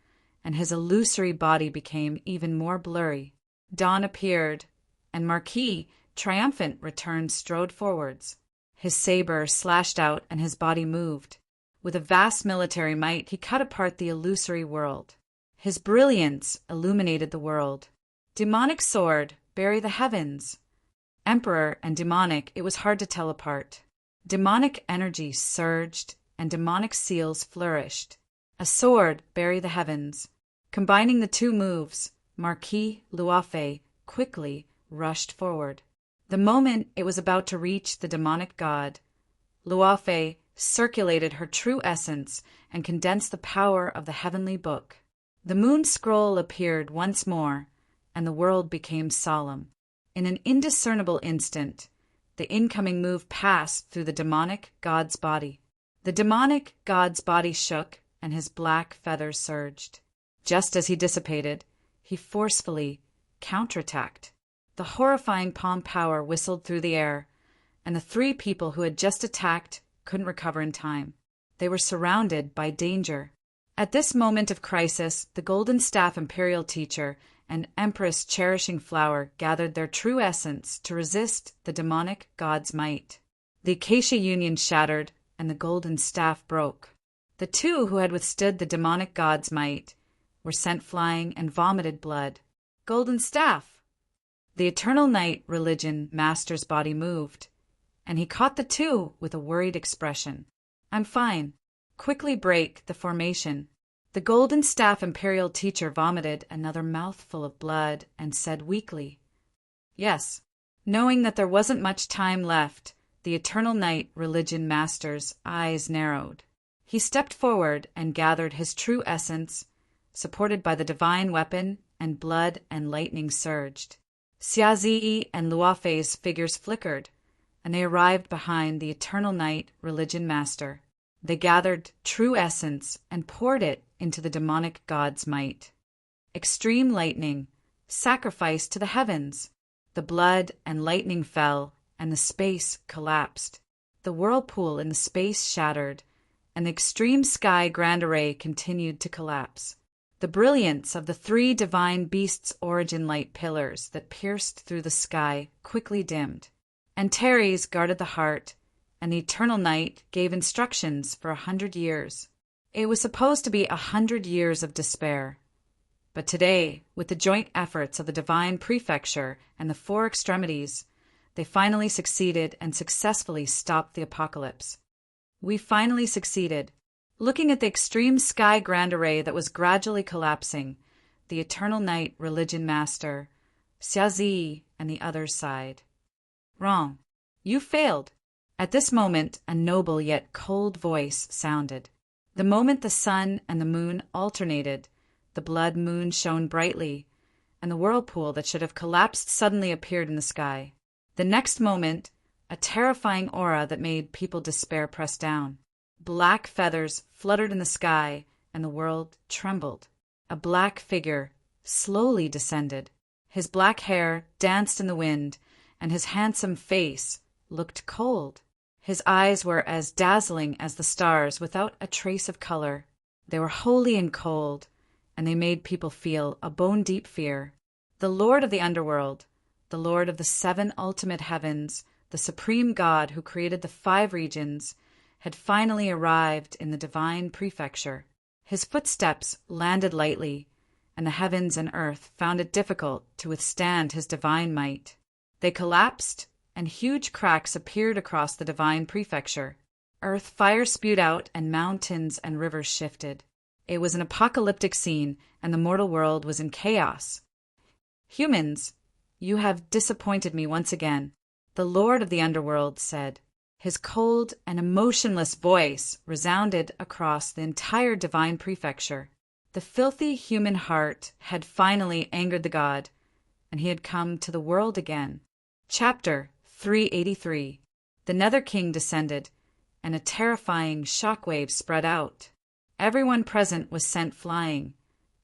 and his illusory body became even more blurry. Dawn appeared, and Marquis, Triumphant Return, strode forwards. His saber slashed out, and his body moved. With a vast military might, he cut apart the illusory world. His brilliance illuminated the world. Demonic sword, bury the heavens. Emperor and demonic, it was hard to tell apart. Demonic energy surged, and demonic seals flourished. A sword, bury the heavens. Combining the 2 moves, Marquis Luafei quickly rushed forward. The moment it was about to reach the demonic god, Luafei circulated her true essence and condensed the power of the heavenly book. The moon scroll appeared once more, and the world became solemn. In an indiscernible instant, the incoming move passed through the demonic god's body. The demonic god's body shook, and his black feathers surged. Just as he dissipated, he forcefully counterattacked. The horrifying palm power whistled through the air, and the three people who had just attacked couldn't recover in time. They were surrounded by danger. At this moment of crisis, the Golden Staff Imperial Teacher and Empress Cherishing Flower gathered their true essence to resist the demonic god's might. The Acacia Union shattered, and the Golden Staff broke. The two who had withstood the demonic god's might were sent flying and vomited blood. Golden Staff! The Eternal Night Religion Master's body moved, and he caught the two with a worried expression. I'm fine. Quickly break the formation. The Golden Staff Imperial Teacher vomited another mouthful of blood and said weakly, Yes. Knowing that there wasn't much time left, the Eternal Night Religion Master's eyes narrowed. He stepped forward and gathered his true essence, supported by the divine weapon, and blood and lightning surged. Xiazi and Luofei's figures flickered, and they arrived behind the Eternal Night Religion Master. They gathered true essence and poured it into the demonic god's might. Extreme lightning, sacrifice to the heavens. The blood and lightning fell, and the space collapsed. The whirlpool in the space shattered, and the extreme sky grand array continued to collapse. The brilliance of the three divine beasts' origin light pillars that pierced through the sky quickly dimmed. Antares guarded the heart, and the eternal night gave instructions for 100 years. It was supposed to be 100 years of despair. But today, with the joint efforts of the divine prefecture and the four extremities, they finally succeeded and successfully stopped the apocalypse. We finally succeeded. Looking at the extreme sky grand array that was gradually collapsing, the Eternal Night Religion Master, Xiazi, and the others sighed. Wrong. You failed. At this moment, a noble yet cold voice sounded. The moment the sun and the moon alternated, the blood moon shone brightly, and the whirlpool that should have collapsed suddenly appeared in the sky. The next moment, a terrifying aura that made people despair pressed down. Black feathers fluttered in the sky, and the world trembled. A black figure slowly descended. His black hair danced in the wind, and his handsome face looked cold. His eyes were as dazzling as the stars without a trace of color. They were holy and cold, and they made people feel a bone-deep fear. The Lord of the Underworld, the Lord of the 7 ultimate heavens, the supreme God who created the 5 regions, had finally arrived in the divine prefecture. His footsteps landed lightly, and the heavens and earth found it difficult to withstand his divine might. They collapsed, and huge cracks appeared across the divine prefecture. Earth fire spewed out, and mountains and rivers shifted. It was an apocalyptic scene, and the mortal world was in chaos. Humans, you have disappointed me once again, the Lord of the Underworld said. His cold and emotionless voice resounded across the entire divine prefecture. The filthy human heart had finally angered the god, and he had come to the world again. Chapter 383. The Nether King descended, and a terrifying shockwave spread out. Everyone present was sent flying,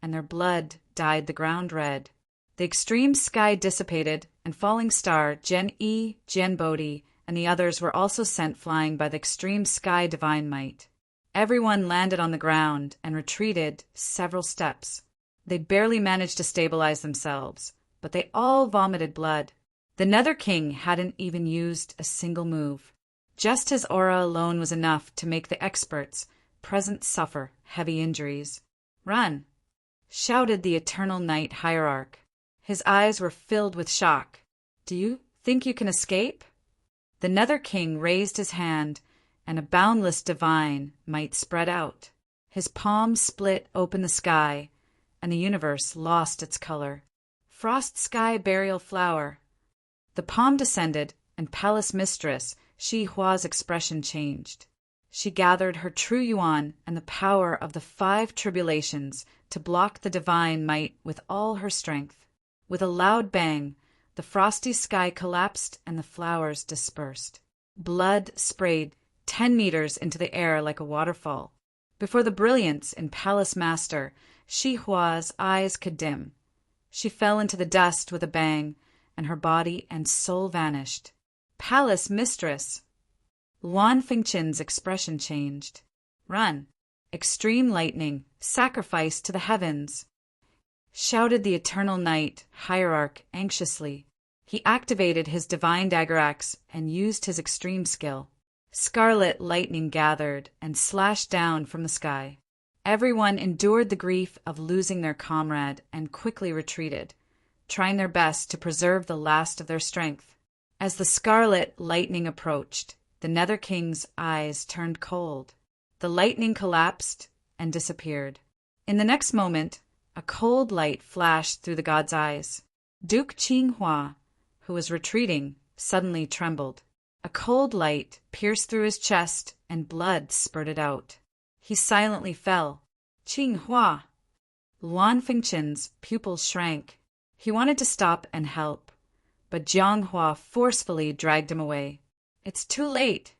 and their blood dyed the ground red. The extreme sky dissipated, and Falling Star, Gen-E, Gen-Bodhi, and the others were also sent flying by the extreme sky divine might. Everyone landed on the ground and retreated several steps. They barely managed to stabilize themselves, but they all vomited blood. The Nether King hadn't even used a single move. Just his aura alone was enough to make the experts present suffer heavy injuries. Run! Shouted the Eternal Night Hierarch. His eyes were filled with shock. Do you think you can escape? The Nether King raised his hand, and a boundless divine might spread out. His palm split open the sky, and the universe lost its color. Frost Sky Burial Flower. The palm descended, and Palace Mistress Shi Hua's expression changed. She gathered her true yuan and the power of the 5 tribulations to block the divine might with all her strength. With a loud bang, the frosty sky collapsed and the flowers dispersed. Blood sprayed 10 meters into the air like a waterfall. Before the brilliance in Palace Master, Shi Hua's eyes could dim. She fell into the dust with a bang, and her body and soul vanished. Palace Mistress! Luan Fengchen's expression changed. Run! Extreme lightning, sacrifice to the heavens! Shouted the eternal night hierarch anxiously. He activated his divine dagger axe and used his extreme skill. Scarlet lightning gathered and slashed down from the sky. Everyone endured the grief of losing their comrade and quickly retreated, trying their best to preserve the last of their strength. As the scarlet lightning approached, the Nether King's eyes turned cold. The lightning collapsed and disappeared. In the next moment, a cold light flashed through the god's eyes. Duke Qinghua, who was retreating, suddenly trembled. A cold light pierced through his chest and blood spurted out. He silently fell. Qinghua! Luan Fengchen's pupils shrank. He wanted to stop and help, but Jiang Hua forcefully dragged him away. It's too late.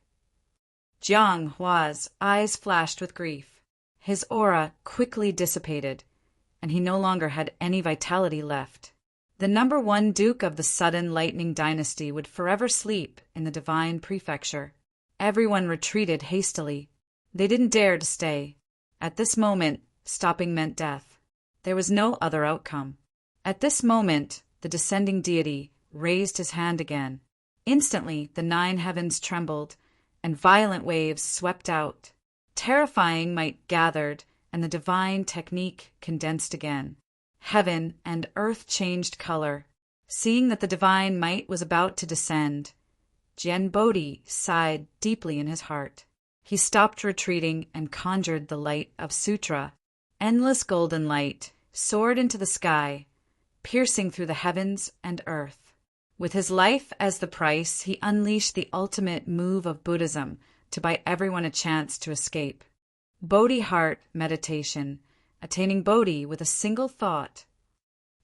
Jiang Hua's eyes flashed with grief. His aura quickly dissipated, and he no longer had any vitality left. The number 1 Duke of the Sudden Lightning Dynasty would forever sleep in the Divine Prefecture. Everyone retreated hastily. They didn't dare to stay. At this moment, stopping meant death. There was no other outcome. At this moment, the descending deity raised his hand again. Instantly, the 9 heavens trembled, and violent waves swept out. Terrifying might gathered, and the divine technique condensed again. Heaven and earth changed color. Seeing that the divine might was about to descend, Jian Bodhi sighed deeply in his heart. He stopped retreating and conjured the light of Sutra. Endless golden light soared into the sky, piercing through the heavens and earth. With his life as the price, he unleashed the ultimate move of Buddhism to buy everyone a chance to escape. Bodhi heart meditation, attaining Bodhi with a single thought.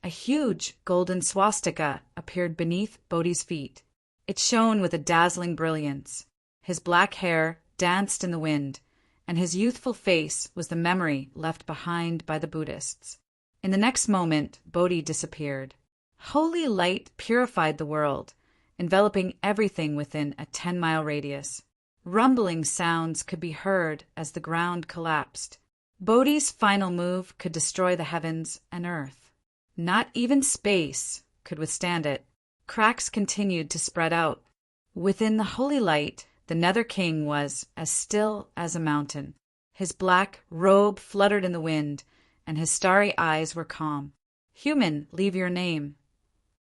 A huge golden swastika appeared beneath Bodhi's feet. It shone with a dazzling brilliance. His black hair danced in the wind, and his youthful face was the memory left behind by the Buddhists. In the next moment, Bodhi disappeared. Holy light purified the world, enveloping everything within a 10-mile radius. Rumbling sounds could be heard as the ground collapsed. Bodhi's final move could destroy the heavens and earth. Not even space could withstand it. Cracks continued to spread out. Within the holy light, the Nether King was as still as a mountain. His black robe fluttered in the wind, and his starry eyes were calm. Human, leave your name.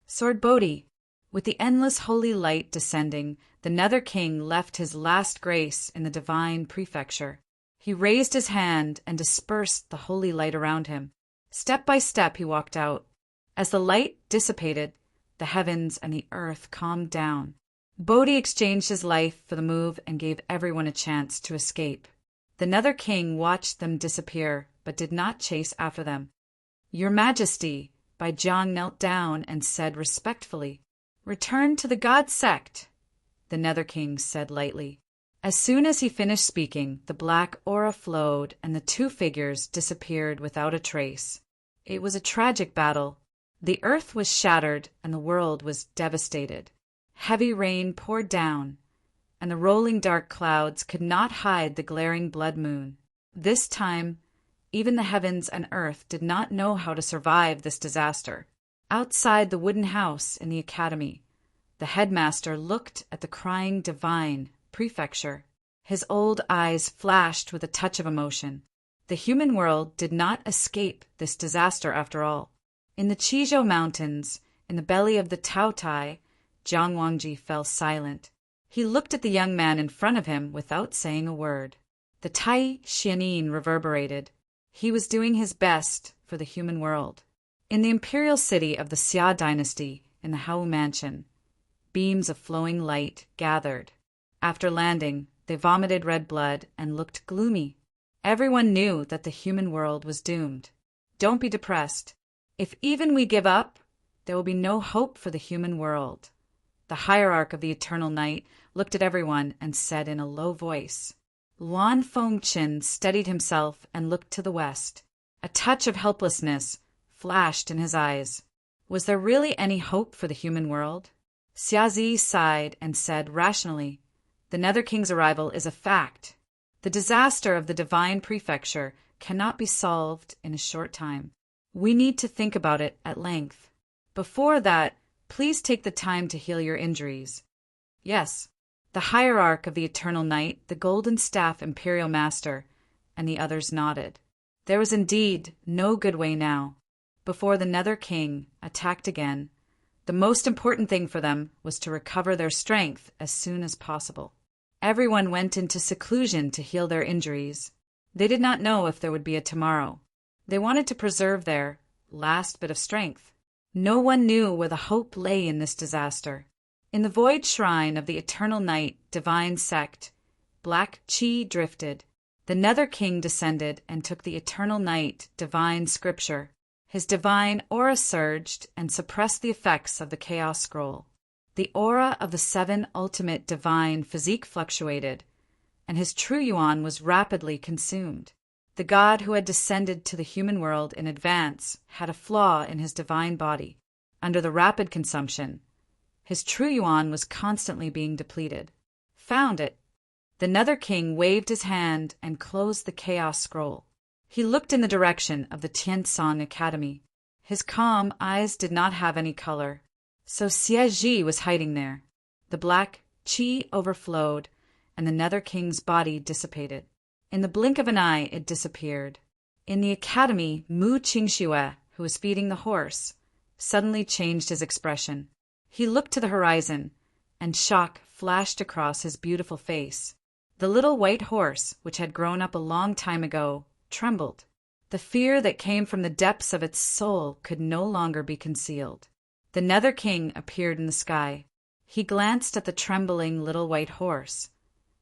Sword Bodhi. With the endless holy light descending, the Nether King left his last grace in the divine prefecture. He raised his hand and dispersed the holy light around him. Step by step he walked out. As the light dissipated, the heavens and the earth calmed down. Bodhi exchanged his life for the move and gave everyone a chance to escape. The Nether King watched them disappear, but did not chase after them. Your Majesty, Bai Zhang knelt down and said respectfully, "Return to the God sect," the Nether King said lightly. As soon as he finished speaking, the black aura flowed and the 2 figures disappeared without a trace. It was a tragic battle. The earth was shattered and the world was devastated. Heavy rain poured down, and the rolling dark clouds could not hide the glaring blood moon. This time, even the heavens and earth did not know how to survive this disaster. Outside the wooden house in the academy, the headmaster looked at the crying divine prefecture. His old eyes flashed with a touch of emotion. The human world did not escape this disaster after all. In the Qizhou Mountains, in the belly of the Taotai, Jiang Wangji fell silent. He looked at the young man in front of him without saying a word. The Tai Xianin reverberated. He was doing his best for the human world. In the imperial city of the Xia dynasty, in the Hao mansion, beams of flowing light gathered. After landing, They vomited red blood and looked gloomy. Everyone knew that the human world was doomed. Don't be depressed. If even we give up, there will be no hope for the human world. The hierarch of the eternal night looked at everyone and said in a low voice. Luan Fengchen steadied himself and looked to the west. A touch of helplessness flashed in his eyes. Was there really any hope for the human world? Xiazi sighed and said rationally, The Nether King's arrival is a fact. The disaster of the divine prefecture cannot be solved in a short time. We need to think about it at length. Before that, please take the time to heal your injuries. Yes, the hierarch of the eternal night, the golden staff imperial master, and the others nodded. There was indeed no good way now. Before the Nether King attacked again, the most important thing for them was to recover their strength as soon as possible. Everyone went into seclusion to heal their injuries. They did not know if there would be a tomorrow. They wanted to preserve their last bit of strength. No one knew where the hope lay in this disaster. In the void shrine of the eternal night divine sect, black chi drifted. The Nether King descended and took the eternal night divine scripture. His divine aura surged and suppressed the effects of the chaos scroll. The aura of the seven ultimate divine physique fluctuated, and his true yuan was rapidly consumed. The god who had descended to the human world in advance had a flaw in his divine body. Under the rapid consumption, his true yuan was constantly being depleted. Found it. The Nether King waved his hand and closed the chaos scroll. He looked in the direction of the Tiansong Academy. His calm eyes did not have any color. So Xie was hiding there. The black qi overflowed, and the Nether King's body dissipated. In the blink of an eye, it disappeared. In the academy, Mu Qingxue, who was feeding the horse, suddenly changed his expression. He looked to the horizon, and shock flashed across his beautiful face. The little white horse, which had grown up a long time ago, trembled. The fear that came from the depths of its soul could no longer be concealed. The Nether King appeared in the sky. He glanced at the trembling little white horse,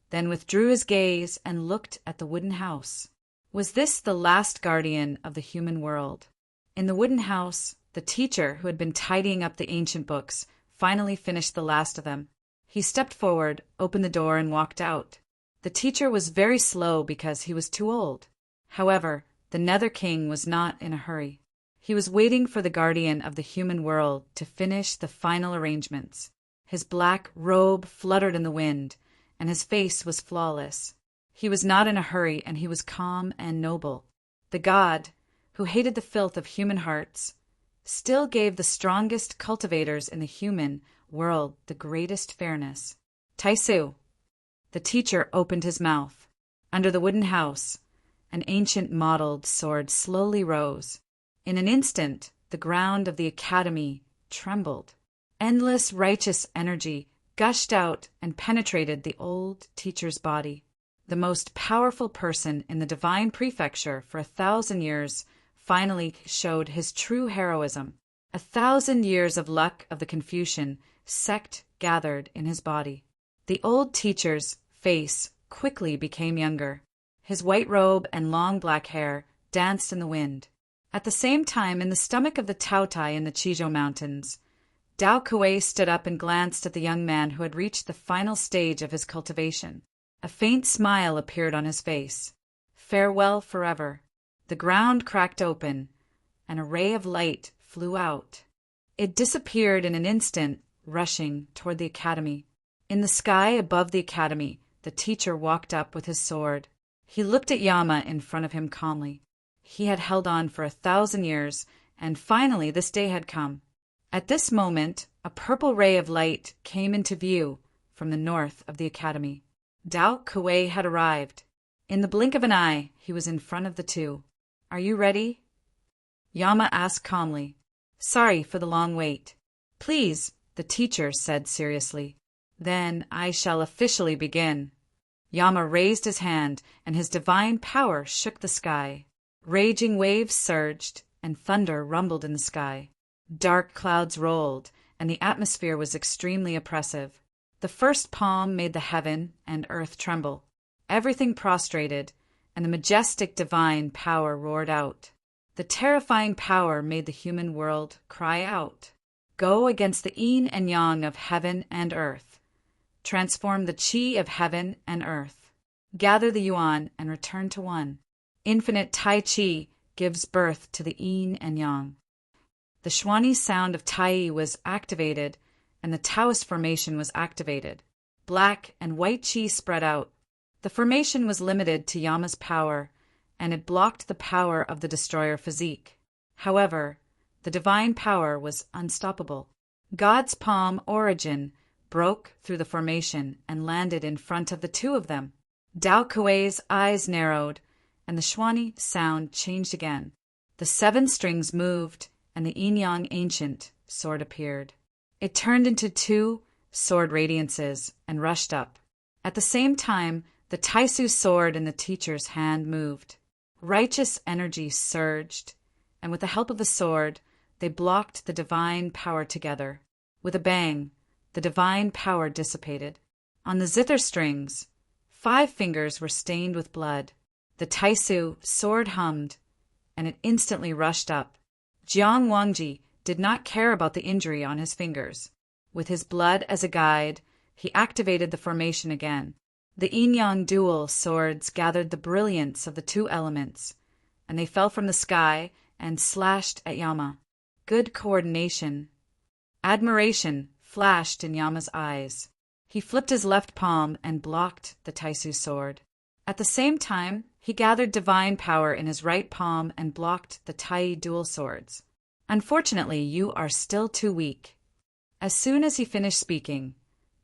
then withdrew his gaze and looked at the wooden house. Was this the last guardian of the human world? In the wooden house, the teacher, who had been tidying up the ancient books, finally finished the last of them. He stepped forward, opened the door, and walked out. The teacher was very slow because he was too old. However, the Nether King was not in a hurry. He was waiting for the guardian of the human world to finish the final arrangements. His black robe fluttered in the wind, and his face was flawless. He was not in a hurry, and he was calm and noble. The god, who hated the filth of human hearts, still gave the strongest cultivators in the human world the greatest fairness. Taisu. The teacher opened his mouth. Under the wooden house, an ancient mottled sword slowly rose. In an instant, the ground of the academy trembled. Endless righteous energy gushed out and penetrated the old teacher's body. The most powerful person in the divine prefecture for 1,000 years finally showed his true heroism. 1,000 years of luck of the Confucian sect gathered in his body. The old teacher's face quickly became younger. His white robe and long black hair danced in the wind. At the same time, in the stomach of the Taotai in the Chizhou Mountains, Dao Kuei stood up and glanced at the young man who had reached the final stage of his cultivation. A faint smile appeared on his face. Farewell forever. The ground cracked open, and a ray of light flew out. It disappeared in an instant, rushing toward the academy. In the sky above the academy, the teacher walked up with his sword. He looked at Yama in front of him calmly. He had held on for 1,000 years, and finally this day had come. At this moment, a purple ray of light came into view from the north of the academy. Dao Kuei had arrived. In the blink of an eye, he was in front of the two. Are you ready? Yama asked calmly. Sorry for the long wait. Please, the teacher said seriously. Then I shall officially begin. Yama raised his hand, and his divine power shook the sky. Raging waves surged, and thunder rumbled in the sky. Dark clouds rolled, and the atmosphere was extremely oppressive. The first palm made the heaven and earth tremble. Everything prostrated, and the majestic divine power roared out. The terrifying power made the human world cry out. Go against the yin and yang of heaven and earth. Transform the qi of heaven and earth. Gather the yuan and return to one. Infinite Tai Chi gives birth to the yin and yang. The Xuanyi sound of Tai was activated, and the Taoist formation was activated. Black and white qi spread out. The formation was limited to Yama's power, and it blocked the power of the destroyer physique. However, the divine power was unstoppable. God's palm origin broke through the formation and landed in front of the two of them. Dao Kuei's eyes narrowed, and the Xuanyi sound changed again. The 7 strings moved, and the yin-yang ancient sword appeared. It turned into 2 sword radiances and rushed up. At the same time, the Taisu sword in the teacher's hand moved. Righteous energy surged, and with the help of the sword, they blocked the divine power together. With a bang, the divine power dissipated. On the zither strings, 5 fingers were stained with blood. The Taisu sword hummed, and it instantly rushed up. Jiang Wangji did not care about the injury on his fingers. With his blood as a guide, he activated the formation again. The yin-yang dual swords gathered the brilliance of the 2 elements, and they fell from the sky and slashed at Yama. Good coordination. Admiration flashed in Yama's eyes. He flipped his left palm and blocked the Taisu sword. At the same time, he gathered divine power in his right palm and blocked the Tai dual swords. Unfortunately, you are still too weak. As soon as he finished speaking,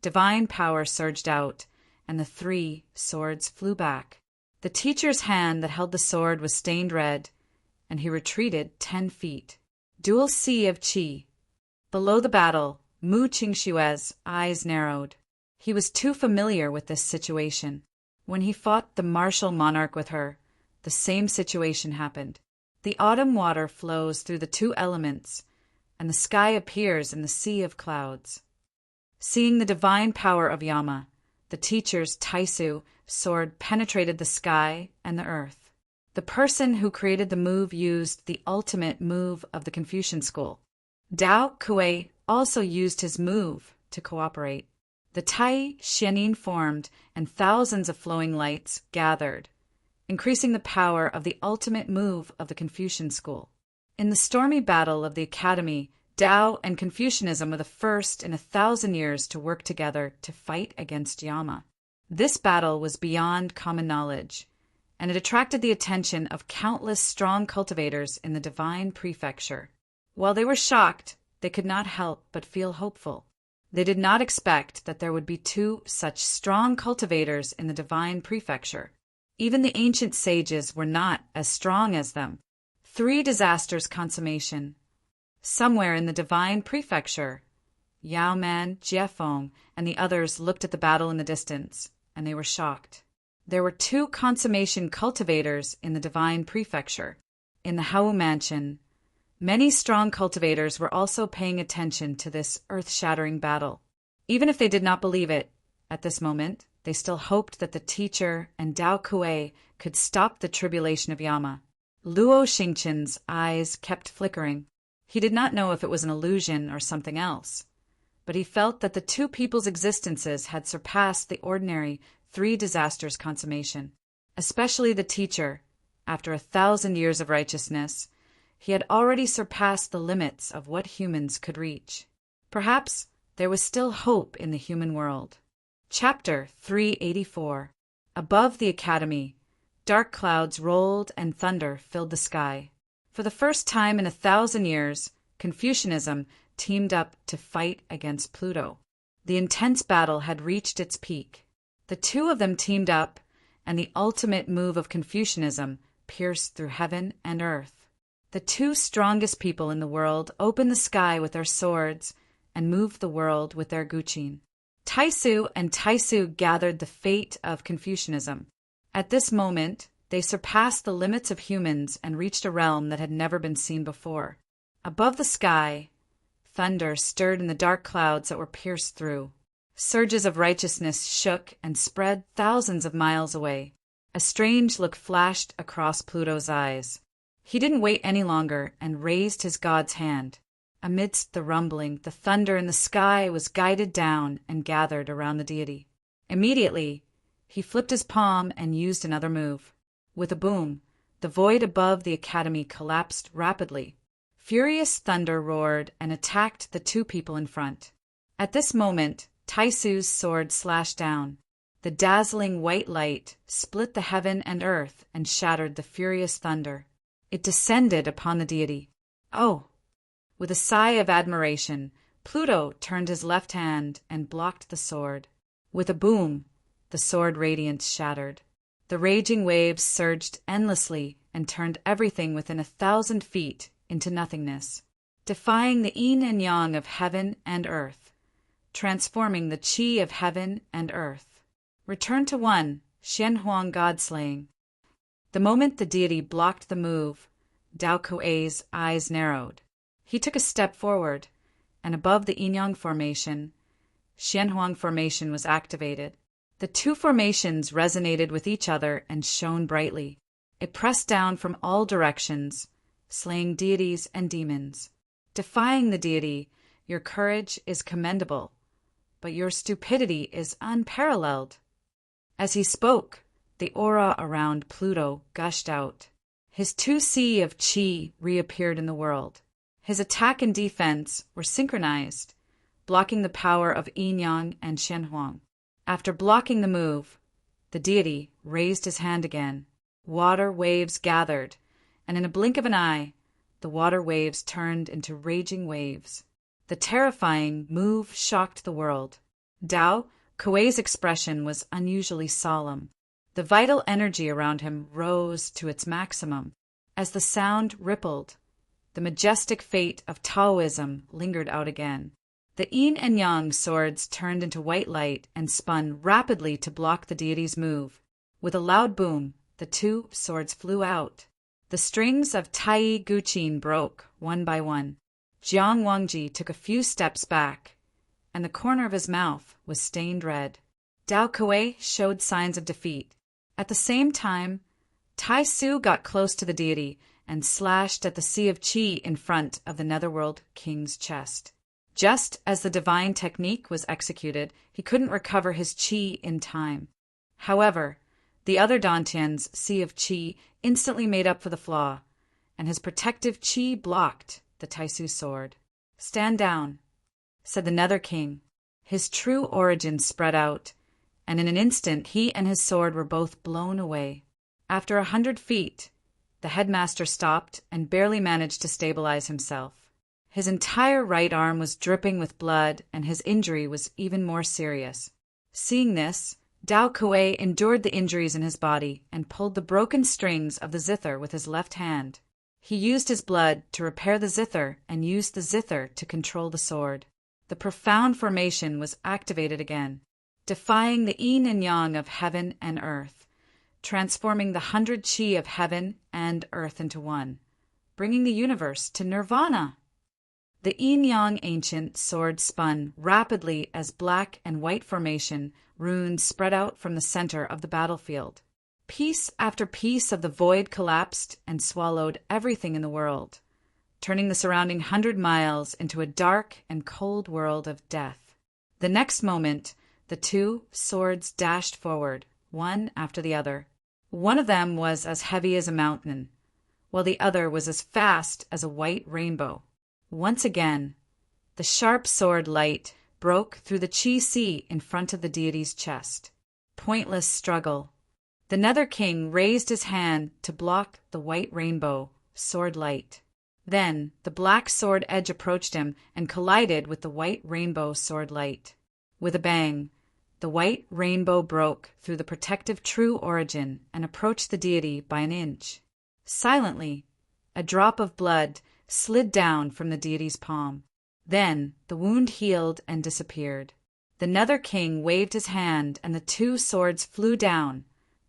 divine power surged out, and the 3 swords flew back. The teacher's hand that held the sword was stained red, and he retreated 10 feet. Dual sea of qi. Below the battle, Mu Qingshue's eyes narrowed. He was too familiar with this situation. When he fought the martial monarch with her, the same situation happened. The autumn water flows through the 2 elements, and the sky appears in the sea of clouds. Seeing the divine power of Yama, the teacher's Taisu sword penetrated the sky and the earth. The person who created the move used the ultimate move of the Confucian school. Dao Kuei also used his move to cooperate. The Tai Xianin formed, and thousands of flowing lights gathered, increasing the power of the ultimate move of the Confucian school. In the stormy battle of the academy, Tao and Confucianism were the first in 1,000 years to work together to fight against Yama. This battle was beyond common knowledge, and it attracted the attention of countless strong cultivators in the divine prefecture. While they were shocked, they could not help but feel hopeful. They did not expect that there would be 2 such strong cultivators in the divine prefecture. Even the ancient sages were not as strong as them. 3 disasters consummation. Somewhere in the divine prefecture, Yao Man, Jiefeng, and the others looked at the battle in the distance, and they were shocked. There were 2 consummation cultivators in the divine prefecture. In the Hao mansion, many strong cultivators were also paying attention to this earth-shattering battle. Even if they did not believe it, at this moment, they still hoped that the teacher and Dao Kuei could stop the tribulation of Yama. Luo Xingchen's eyes kept flickering. He did not know if it was an illusion or something else, but he felt that the 2 people's existences had surpassed the ordinary 3 disasters consummation. Especially the teacher, after 1,000 years of righteousness, he had already surpassed the limits of what humans could reach. Perhaps there was still hope in the human world. Chapter 384. Above the academy, dark clouds rolled and thunder filled the sky. For the first time in 1,000 years, Confucianism teamed up to fight against Pluto. The intense battle had reached its peak. The 2 of them teamed up, and the ultimate move of Confucianism pierced through heaven and earth. The 2 strongest people in the world opened the sky with their swords and moved the world with their guqin. Taisu and Taisu gathered the fate of Confucianism. At this moment, they surpassed the limits of humans and reached a realm that had never been seen before. Above the sky, thunder stirred in the dark clouds that were pierced through. Surges of righteousness shook and spread thousands of miles away. A strange look flashed across Pluto's eyes. He didn't wait any longer and raised his god's hand. Amidst the rumbling, the thunder in the sky was guided down and gathered around the deity. Immediately, he flipped his palm and used another move. With a boom, the void above the academy collapsed rapidly. Furious thunder roared and attacked the two people in front. At this moment, Taisu's sword slashed down. The dazzling white light split the heaven and earth and shattered the furious thunder. It descended upon the deity. Oh! With a sigh of admiration, Pluto turned his left hand and blocked the sword. With a boom, the sword radiance shattered. The raging waves surged endlessly and turned everything within 1,000 feet into nothingness, defying the yin and yang of heaven and earth, transforming the qi of heaven and earth. Return to one, Xianhuang God-slaying. The moment the deity blocked the move, Dao Kuei's eyes narrowed. He took a step forward, and above the yin-yang formation, Xianhuang formation was activated. The two formations resonated with each other and shone brightly. It pressed down from all directions, slaying deities and demons. Defying the deity, your courage is commendable, but your stupidity is unparalleled. As he spoke, the aura around Pluto gushed out. His 2C of qi reappeared in the world. His attack and defense were synchronized, blocking the power of yin-yang and Xianhuang. After blocking the move, the deity raised his hand again. Water waves gathered, and in a blink of an eye, the water waves turned into raging waves. The terrifying move shocked the world. Dao Kuei's expression was unusually solemn. The vital energy around him rose to its maximum. As the sound rippled, the majestic fate of Taoism lingered out again. The yin and yang swords turned into white light and spun rapidly to block the deity's move. With a loud boom, the two swords flew out. The strings of Tai Guqin broke, one by one. Jiang Wangji took a few steps back, and the corner of his mouth was stained red. Dao Kuei showed signs of defeat. At the same time, Taisu got close to the deity and slashed at the sea of qi in front of the Netherworld King's chest. Just as the divine technique was executed, he couldn't recover his qi in time. However, the other Dantian's sea of qi instantly made up for the flaw, and his protective qi blocked the Taisu sword. "Stand down," said the Nether King. His true origin spread out, and in an instant he and his sword were both blown away. After 100 feet, the headmaster stopped and barely managed to stabilize himself. His entire right arm was dripping with blood, and his injury was even more serious. Seeing this, Dao Kuei endured the injuries in his body and pulled the broken strings of the zither with his left hand. He used his blood to repair the zither and used the zither to control the sword. The profound formation was activated again, defying the yin and yang of heaven and earth, transforming the 100 qi of heaven and earth into one, bringing the universe to nirvana. The yin-yang ancient sword spun rapidly as black and white formation runes spread out from the center of the battlefield. Piece after piece of the void collapsed and swallowed everything in the world, turning the surrounding 100 miles into a dark and cold world of death. The next moment, the two swords dashed forward, one after the other. One of them was as heavy as a mountain, while the other was as fast as a white rainbow. Once again, the sharp sword light broke through the qi sea in front of the deity's chest. Pointless struggle. The Nether King raised his hand to block the white rainbow sword light. Then the black sword edge approached him and collided with the white rainbow sword light. With a bang, the white rainbow broke through the protective true origin and approached the deity by an inch. Silently, a drop of blood slid down from the deity's palm. Then the wound healed and disappeared. The Nether King waved his hand and the two swords flew down,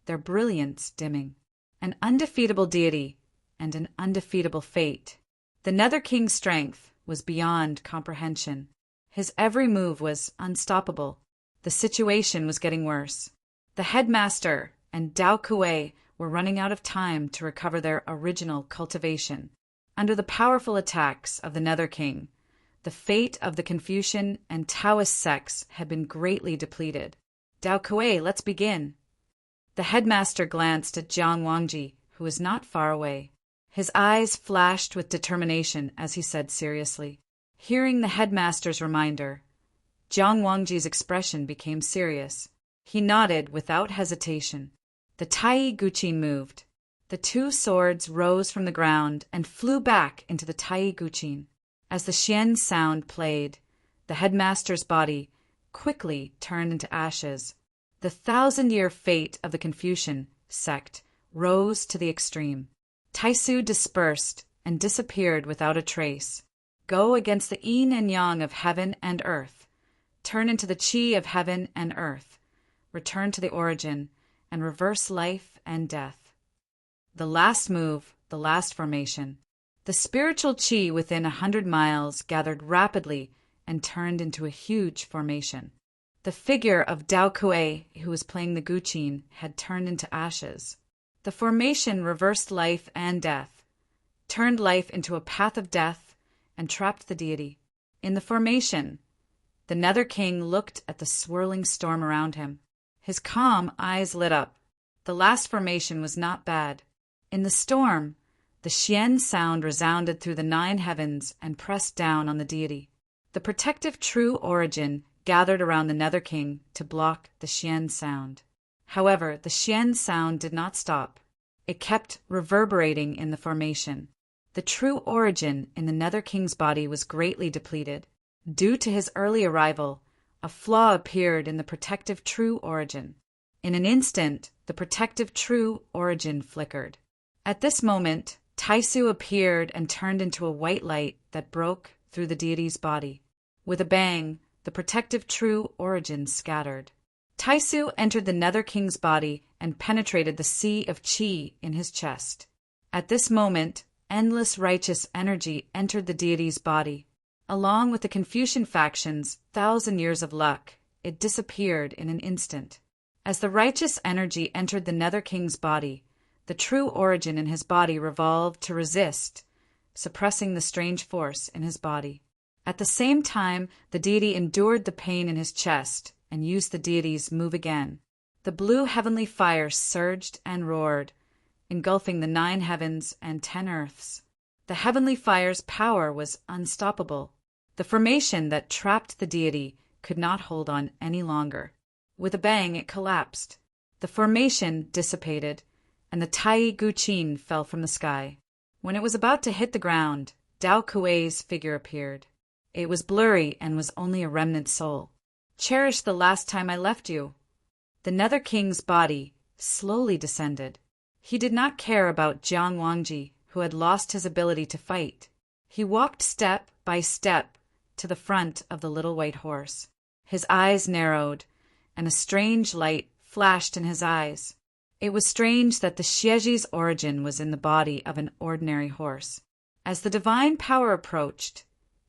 their brilliance dimming. An undefeatable deity and an undefeatable fate. The Nether King's strength was beyond comprehension. His every move was unstoppable. The situation was getting worse. The headmaster and Dao Kuei were running out of time to recover their original cultivation. Under the powerful attacks of the Nether King, the fate of the Confucian and Taoist sects had been greatly depleted. Dao Kuei, let's begin. The headmaster glanced at Jiang Wangji, who was not far away. His eyes flashed with determination as he said seriously. Hearing the headmaster's reminder, Jiang Wangji's expression became serious. He nodded without hesitation. The Tai Guqin moved. The two swords rose from the ground and flew back into the Tai Guqin. As the Xian sound played, the headmaster's body quickly turned into ashes. The 1,000-year fate of the Confucian sect rose to the extreme. Taisu dispersed and disappeared without a trace. Go against the yin and yang of heaven and earth. Turn into the qi of heaven and earth. Return to the origin and reverse life and death. The last move, the last formation. The spiritual qi within 100 miles gathered rapidly and turned into a huge formation. The figure of Dao Kuei, who was playing the Guqin, had turned into ashes. The formation reversed life and death, turned life into a path of death, and trapped the deity. In the formation, the Nether King looked at the swirling storm around him. His calm eyes lit up. The last formation was not bad. In the storm, the Xian sound resounded through the 9 heavens and pressed down on the deity. The protective true origin gathered around the Nether King to block the Xian sound. However, the Xian sound did not stop. It kept reverberating in the formation. The true origin in the Nether King's body was greatly depleted. Due to his early arrival, a flaw appeared in the protective true origin. In an instant, the protective true origin flickered. At this moment, Taisu appeared and turned into a white light that broke through the deity's body. With a bang, the protective true origin scattered. Taisu entered the Nether King's body and penetrated the sea of qi in his chest. At this moment, endless righteous energy entered the deity's body. Along with the Confucian faction's 1,000 years of luck, it disappeared in an instant. As the righteous energy entered the Nether King's body, the true origin in his body revolved to resist, suppressing the strange force in his body. At the same time, the deity endured the pain in his chest and used the deity's move again. The blue heavenly fire surged and roared, engulfing the 9 heavens and 10 earths. The heavenly fire's power was unstoppable. The formation that trapped the deity could not hold on any longer. With a bang, it collapsed. The formation dissipated, and the Tai Guqin fell from the sky. When it was about to hit the ground, Dao Kuei's figure appeared. It was blurry and was only a remnant soul. Cherish the last time I left you. The Nether King's body slowly descended. He did not care about Jiang Wangji, who had lost his ability to fight. He walked step by step to the front of the little white horse. His eyes narrowed, and a strange light flashed in his eyes. It was strange that the Xieji's origin was in the body of an ordinary horse. As the divine power approached,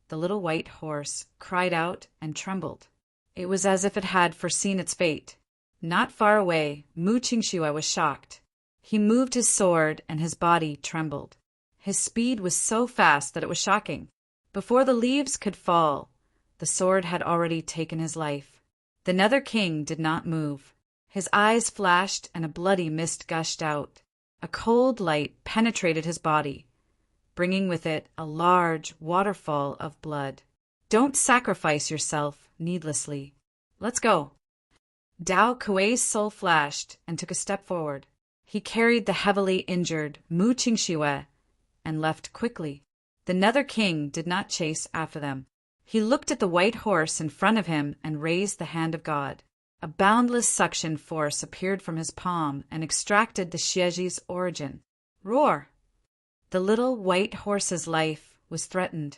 the little white horse cried out and trembled. It was as if it had foreseen its fate. Not far away, Mu Qingxue was shocked. He moved his sword and his body trembled. His speed was so fast that it was shocking. Before the leaves could fall, the sword had already taken his life. The Nether King did not move. His eyes flashed and a bloody mist gushed out. A cold light penetrated his body, bringing with it a large waterfall of blood. Don't sacrifice yourself needlessly. Let's go. Dao Kuei's soul flashed and took a step forward. He carried the heavily injured Mu Qingxue and left quickly. The Nether King did not chase after them. He looked at the white horse in front of him and raised the hand of God. A boundless suction force appeared from his palm and extracted the Xieji's origin. Roar! The little white horse's life was threatened.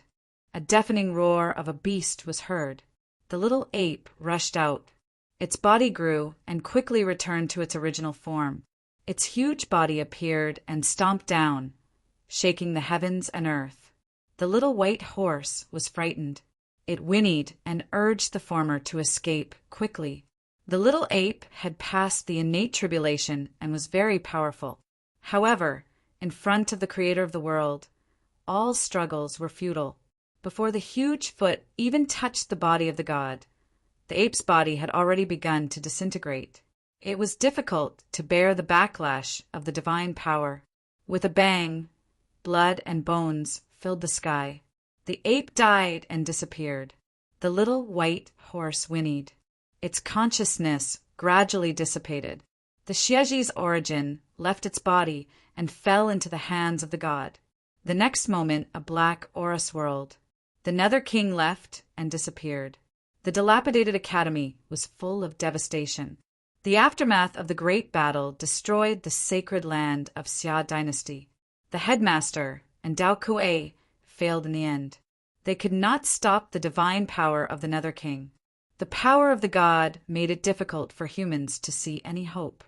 A deafening roar of a beast was heard. The little ape rushed out. Its body grew and quickly returned to its original form. Its huge body appeared and stomped down, shaking the heavens and earth. The little white horse was frightened. It whinnied and urged the former to escape quickly. The little ape had passed the innate tribulation and was very powerful. However, in front of the Creator of the world, all struggles were futile. Before the huge foot even touched the body of the god, the ape's body had already begun to disintegrate. It was difficult to bear the backlash of the divine power. With a bang, blood and bones filled the sky. The ape died and disappeared. The little white horse whinnied. Its consciousness gradually dissipated. The Xiaji's origin left its body and fell into the hands of the god. The next moment a black aura swirled. The Nether King left and disappeared. The dilapidated academy was full of devastation. The aftermath of the great battle destroyed the sacred land of Xia dynasty. The headmaster and Dao Kuei failed in the end. They could not stop the divine power of the Nether King. The power of the god made it difficult for humans to see any hope.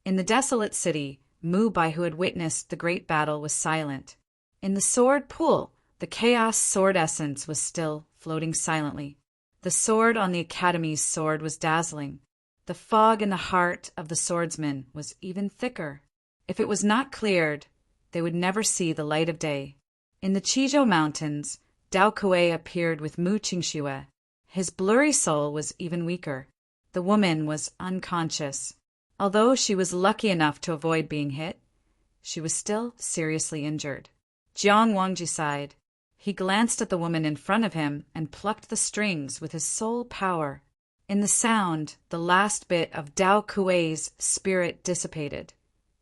In the desolate city, Mu Bai, who had witnessed the great battle, was silent. In the sword pool, the chaos sword essence was still floating silently. The sword on the academy's sword was dazzling. The fog in the heart of the swordsman was even thicker. If it was not cleared, they would never see the light of day. In the Qizhou Mountains, Dao Kuei appeared with Mu Qingxue. His blurry soul was even weaker. The woman was unconscious. Although she was lucky enough to avoid being hit, she was still seriously injured. Jiang Wangji sighed. He glanced at the woman in front of him and plucked the strings with his soul power. In the sound, the last bit of Dao Kuei's spirit dissipated,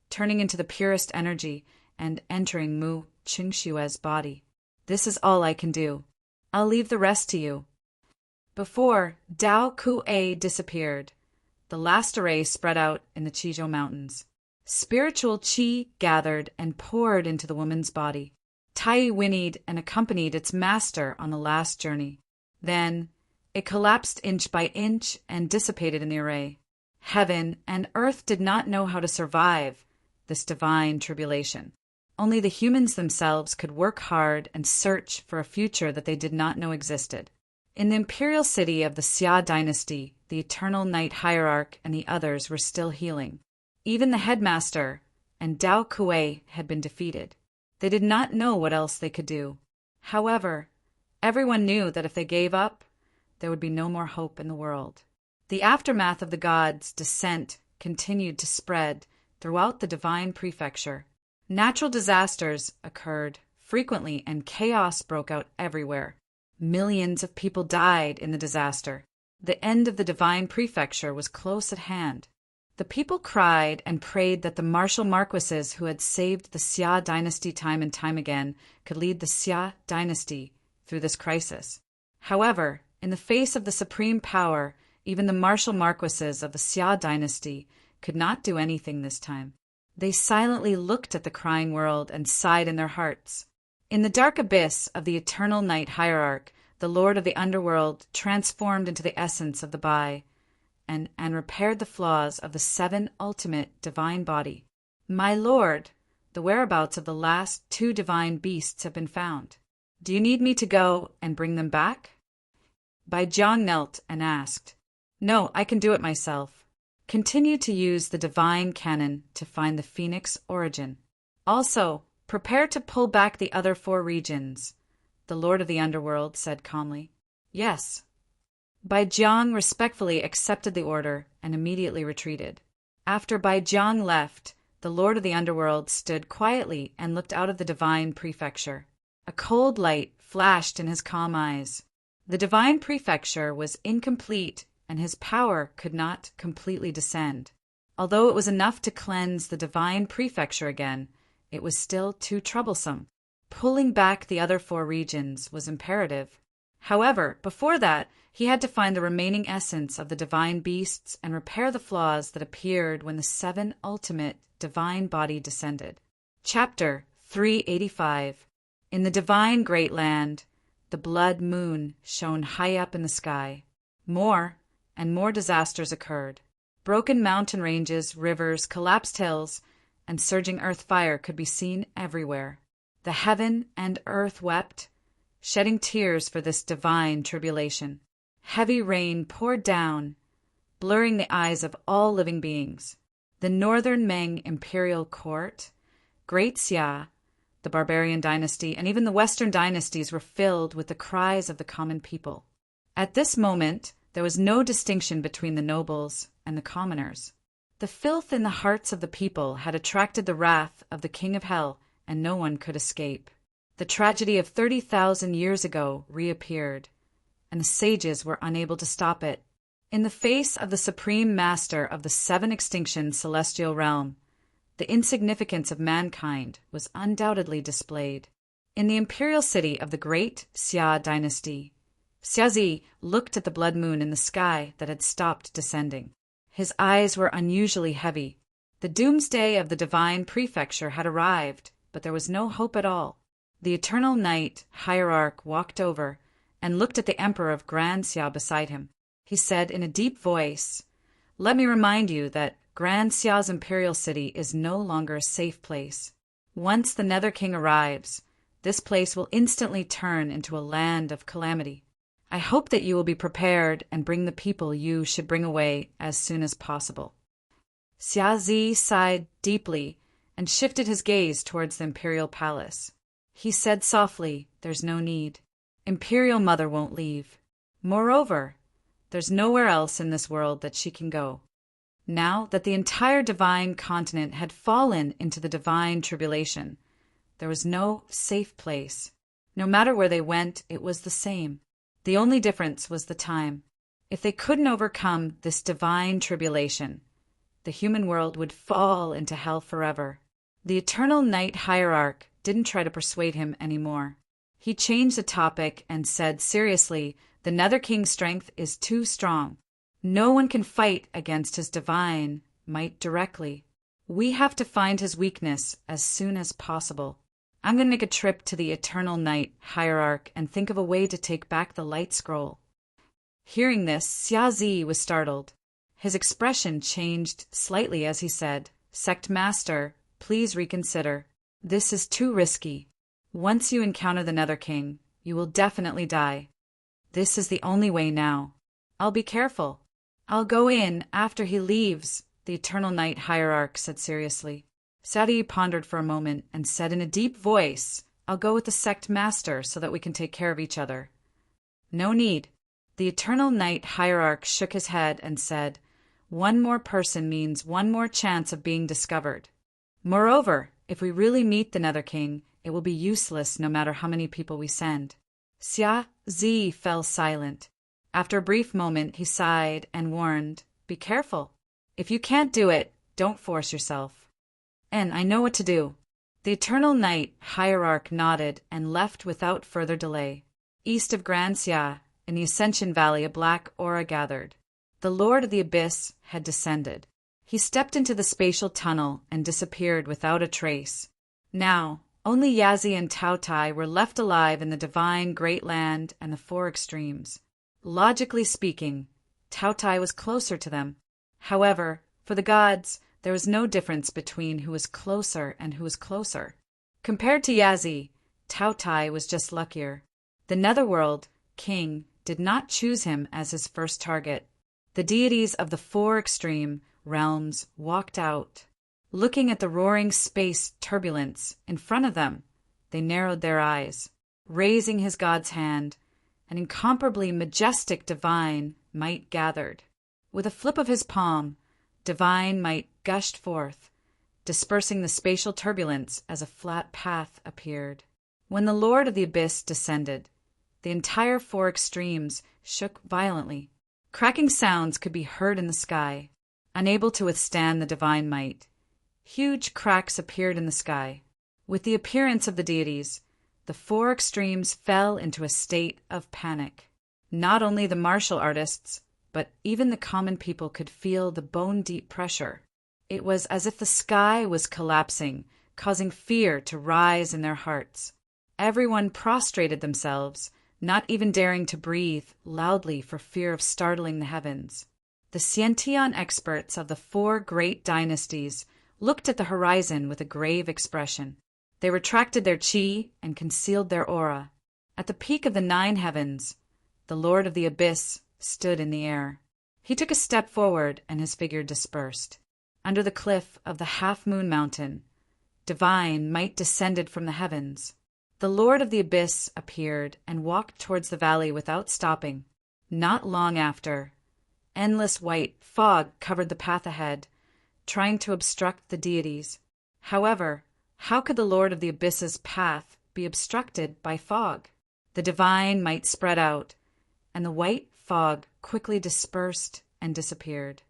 turning into the purest energy and entering Mu Qingxue's body. This is all I can do. I'll leave the rest to you. Before Dao Kuei disappeared, the last array spread out in the Qizhou Mountains. Spiritual qi gathered and poured into the woman's body. Tai whinnied and accompanied its master on the last journey. Then it collapsed inch by inch and dissipated in the array. Heaven and earth did not know how to survive this divine tribulation. Only the humans themselves could work hard and search for a future that they did not know existed. In the imperial city of the Xia dynasty, the eternal night hierarch and the others were still healing. Even the headmaster and Dao Kuei had been defeated. They did not know what else they could do. However, everyone knew that if they gave up, there would be no more hope in the world. The aftermath of the gods' descent continued to spread throughout the divine prefecture. Natural disasters occurred frequently and chaos broke out everywhere. Millions of people died in the disaster. The end of the divine prefecture was close at hand. The people cried and prayed that the martial marquises who had saved the Xia dynasty time and time again could lead the Xia dynasty through this crisis. However, in the face of the supreme power, even the martial marquises of the Xia dynasty could not do anything this time. They silently looked at the crying world and sighed in their hearts. In the dark abyss of the eternal night hierarch, the lord of the underworld transformed into the essence of the Bai and repaired the flaws of the seven ultimate divine body. My lord, the whereabouts of the last two divine beasts have been found. Do you need me to go and bring them back? Bai Jiang knelt and asked. No, I can do it myself. Continue to use the divine cannon to find the phoenix origin. Also, prepare to pull back the other 4 regions, the lord of the underworld said calmly. Yes. Bai Jiang respectfully accepted the order and immediately retreated. After Bai Jiang left, the lord of the underworld stood quietly and looked out of the divine prefecture. A cold light flashed in his calm eyes. The divine prefecture was incomplete and his power could not completely descend. Although it was enough to cleanse the divine prefecture again, it was still too troublesome. Pulling back the other 4 regions was imperative. However, before that, he had to find the remaining essence of the divine beasts and repair the flaws that appeared when the 7 ultimate divine body descended. Chapter 385. In the divine great land, the blood moon shone high up in the sky. More and more disasters occurred. Broken mountain ranges, rivers, collapsed hills, and surging earth fire could be seen everywhere. The heaven and earth wept, shedding tears for this divine tribulation. Heavy rain poured down, blurring the eyes of all living beings. The northern Ming imperial court, Great Xia, the barbarian dynasty, and even the western dynasties were filled with the cries of the common people. At this moment, there was no distinction between the nobles and the commoners. The filth in the hearts of the people had attracted the wrath of the King of Hell, and no one could escape. The tragedy of 30,000 years ago reappeared, and the sages were unable to stop it. In the face of the supreme master of the seven extinction celestial realm, the insignificance of mankind was undoubtedly displayed. In the imperial city of the Great Xia dynasty, Xiazi looked at the blood moon in the sky that had stopped descending. His eyes were unusually heavy. The doomsday of the divine prefecture had arrived, but there was no hope at all. The eternal night hierarch walked over and looked at the emperor of Grand Xia beside him. He said in a deep voice, "Let me remind you that Grand Xia's imperial city is no longer a safe place. Once the Nether King arrives, this place will instantly turn into a land of calamity. I hope that you will be prepared and bring the people you should bring away as soon as possible." Xiazi sighed deeply and shifted his gaze towards the imperial palace. He said softly, "There's no need. Imperial Mother won't leave. Moreover, there's nowhere else in this world that she can go." Now that the entire divine continent had fallen into the divine tribulation, there was no safe place. No matter where they went, it was the same. The only difference was the time. If they couldn't overcome this divine tribulation, the human world would fall into hell forever. The eternal night hierarch didn't try to persuade him anymore. He changed the topic and said seriously, "The Nether King's strength is too strong. No one can fight against his divine might directly. We have to find his weakness as soon as possible. I'm going to make a trip to the Eternal Night hierarch and think of a way to take back the light scroll." Hearing this, Xiazi was startled. His expression changed slightly as he said, "Sect Master, please reconsider. This is too risky. Once you encounter the Nether King, you will definitely die. This is the only way now. I'll be careful. I'll go in after he leaves," the Eternal Night hierarch said seriously. Xiazi pondered for a moment and said in a deep voice, "I'll go with the sect master so that we can take care of each other." "No need." The Eternal Night hierarch shook his head and said, "One more person means one more chance of being discovered. Moreover, if we really meet the Nether King, it will be useless no matter how many people we send." Xiazi fell silent. After a brief moment, he sighed and warned, "Be careful. If you can't do it, don't force yourself." "And I know what to do." The Eternal Night hierarch nodded and left without further delay. East of Grand Xia, in the Ascension Valley, a black aura gathered. The Lord of the Abyss had descended. He stepped into the spatial tunnel and disappeared without a trace. Now, only Yazi and Taotai were left alive in the divine Great Land and the Four Extremes. Logically speaking, Taotai was closer to them. However, for the gods, there was no difference between who was closer and who was closer. Compared to Yazi, Taotai was just luckier. The Netherworld king did not choose him as his first target. The deities of the Four Extreme realms walked out. Looking at the roaring space turbulence in front of them, they narrowed their eyes. Raising his god's hand, an incomparably majestic divine might gathered. With a flip of his palm, divine might gushed forth, dispersing the spatial turbulence as a flat path appeared. When the Lord of the Abyss descended, the entire Four Extremes shook violently. Cracking sounds could be heard in the sky. Unable to withstand the divine might, huge cracks appeared in the sky. With the appearance of the deities, the Four Extremes fell into a state of panic. Not only the martial artists, but even the common people could feel the bone-deep pressure. It was as if the sky was collapsing, causing fear to rise in their hearts. Everyone prostrated themselves, not even daring to breathe loudly for fear of startling the heavens. The Xiantian experts of the four great dynasties looked at the horizon with a grave expression. They retracted their qi and concealed their aura. At the peak of the 9 heavens, the Lord of the Abyss stood in the air. He took a step forward, and his figure dispersed. Under the cliff of the half-moon mountain, divine might descended from the heavens. The Lord of the Abyss appeared and walked towards the valley without stopping. Not long after, endless white fog covered the path ahead, trying to obstruct the deities. However, how could the Lord of the Abyss's path be obstructed by fog? The divine might spread out, and the white fog quickly dispersed and disappeared.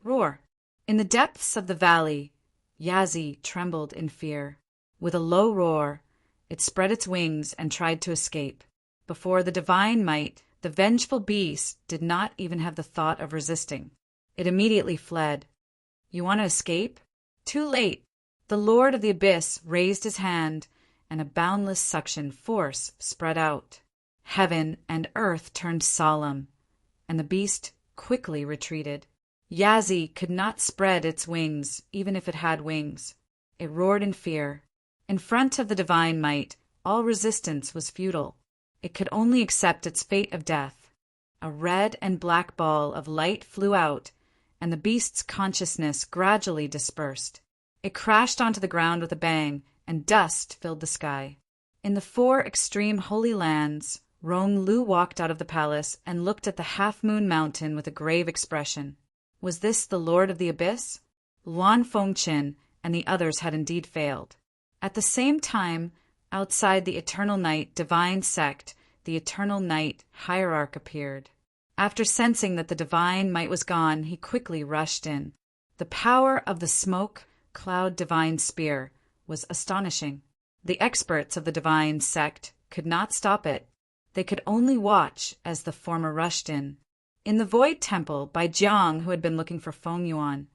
Roar! In the depths of the valley, Yazi trembled in fear. With a low roar, it spread its wings and tried to escape. Before the divine might, the vengeful beast did not even have the thought of resisting. It immediately fled. You want to escape? Too late. The Lord of the Abyss raised his hand, and a boundless suction force spread out. Heaven and earth turned solemn, and the beast quickly retreated. Yazi could not spread its wings, even if it had wings. It roared in fear. In front of the divine might, all resistance was futile. It could only accept its fate of death. A red and black ball of light flew out, and the beast's consciousness gradually dispersed. It crashed onto the ground with a bang, and dust filled the sky. In the 4 extreme holy lands, Rong Lu walked out of the palace and looked at the half-moon mountain with a grave expression. Was this the Lord of the Abyss? Luan Fengqin and the others had indeed failed. At the same time, outside the Eternal Night divine sect, the Eternal Night hierarch appeared. After sensing that the divine might was gone, he quickly rushed in. The power of the smoke cloud divine spear was astonishing. The experts of the divine sect could not stop it. They could only watch as the former rushed in. In the Void Temple, Bai Jiang, who had been looking for Feng Yuan,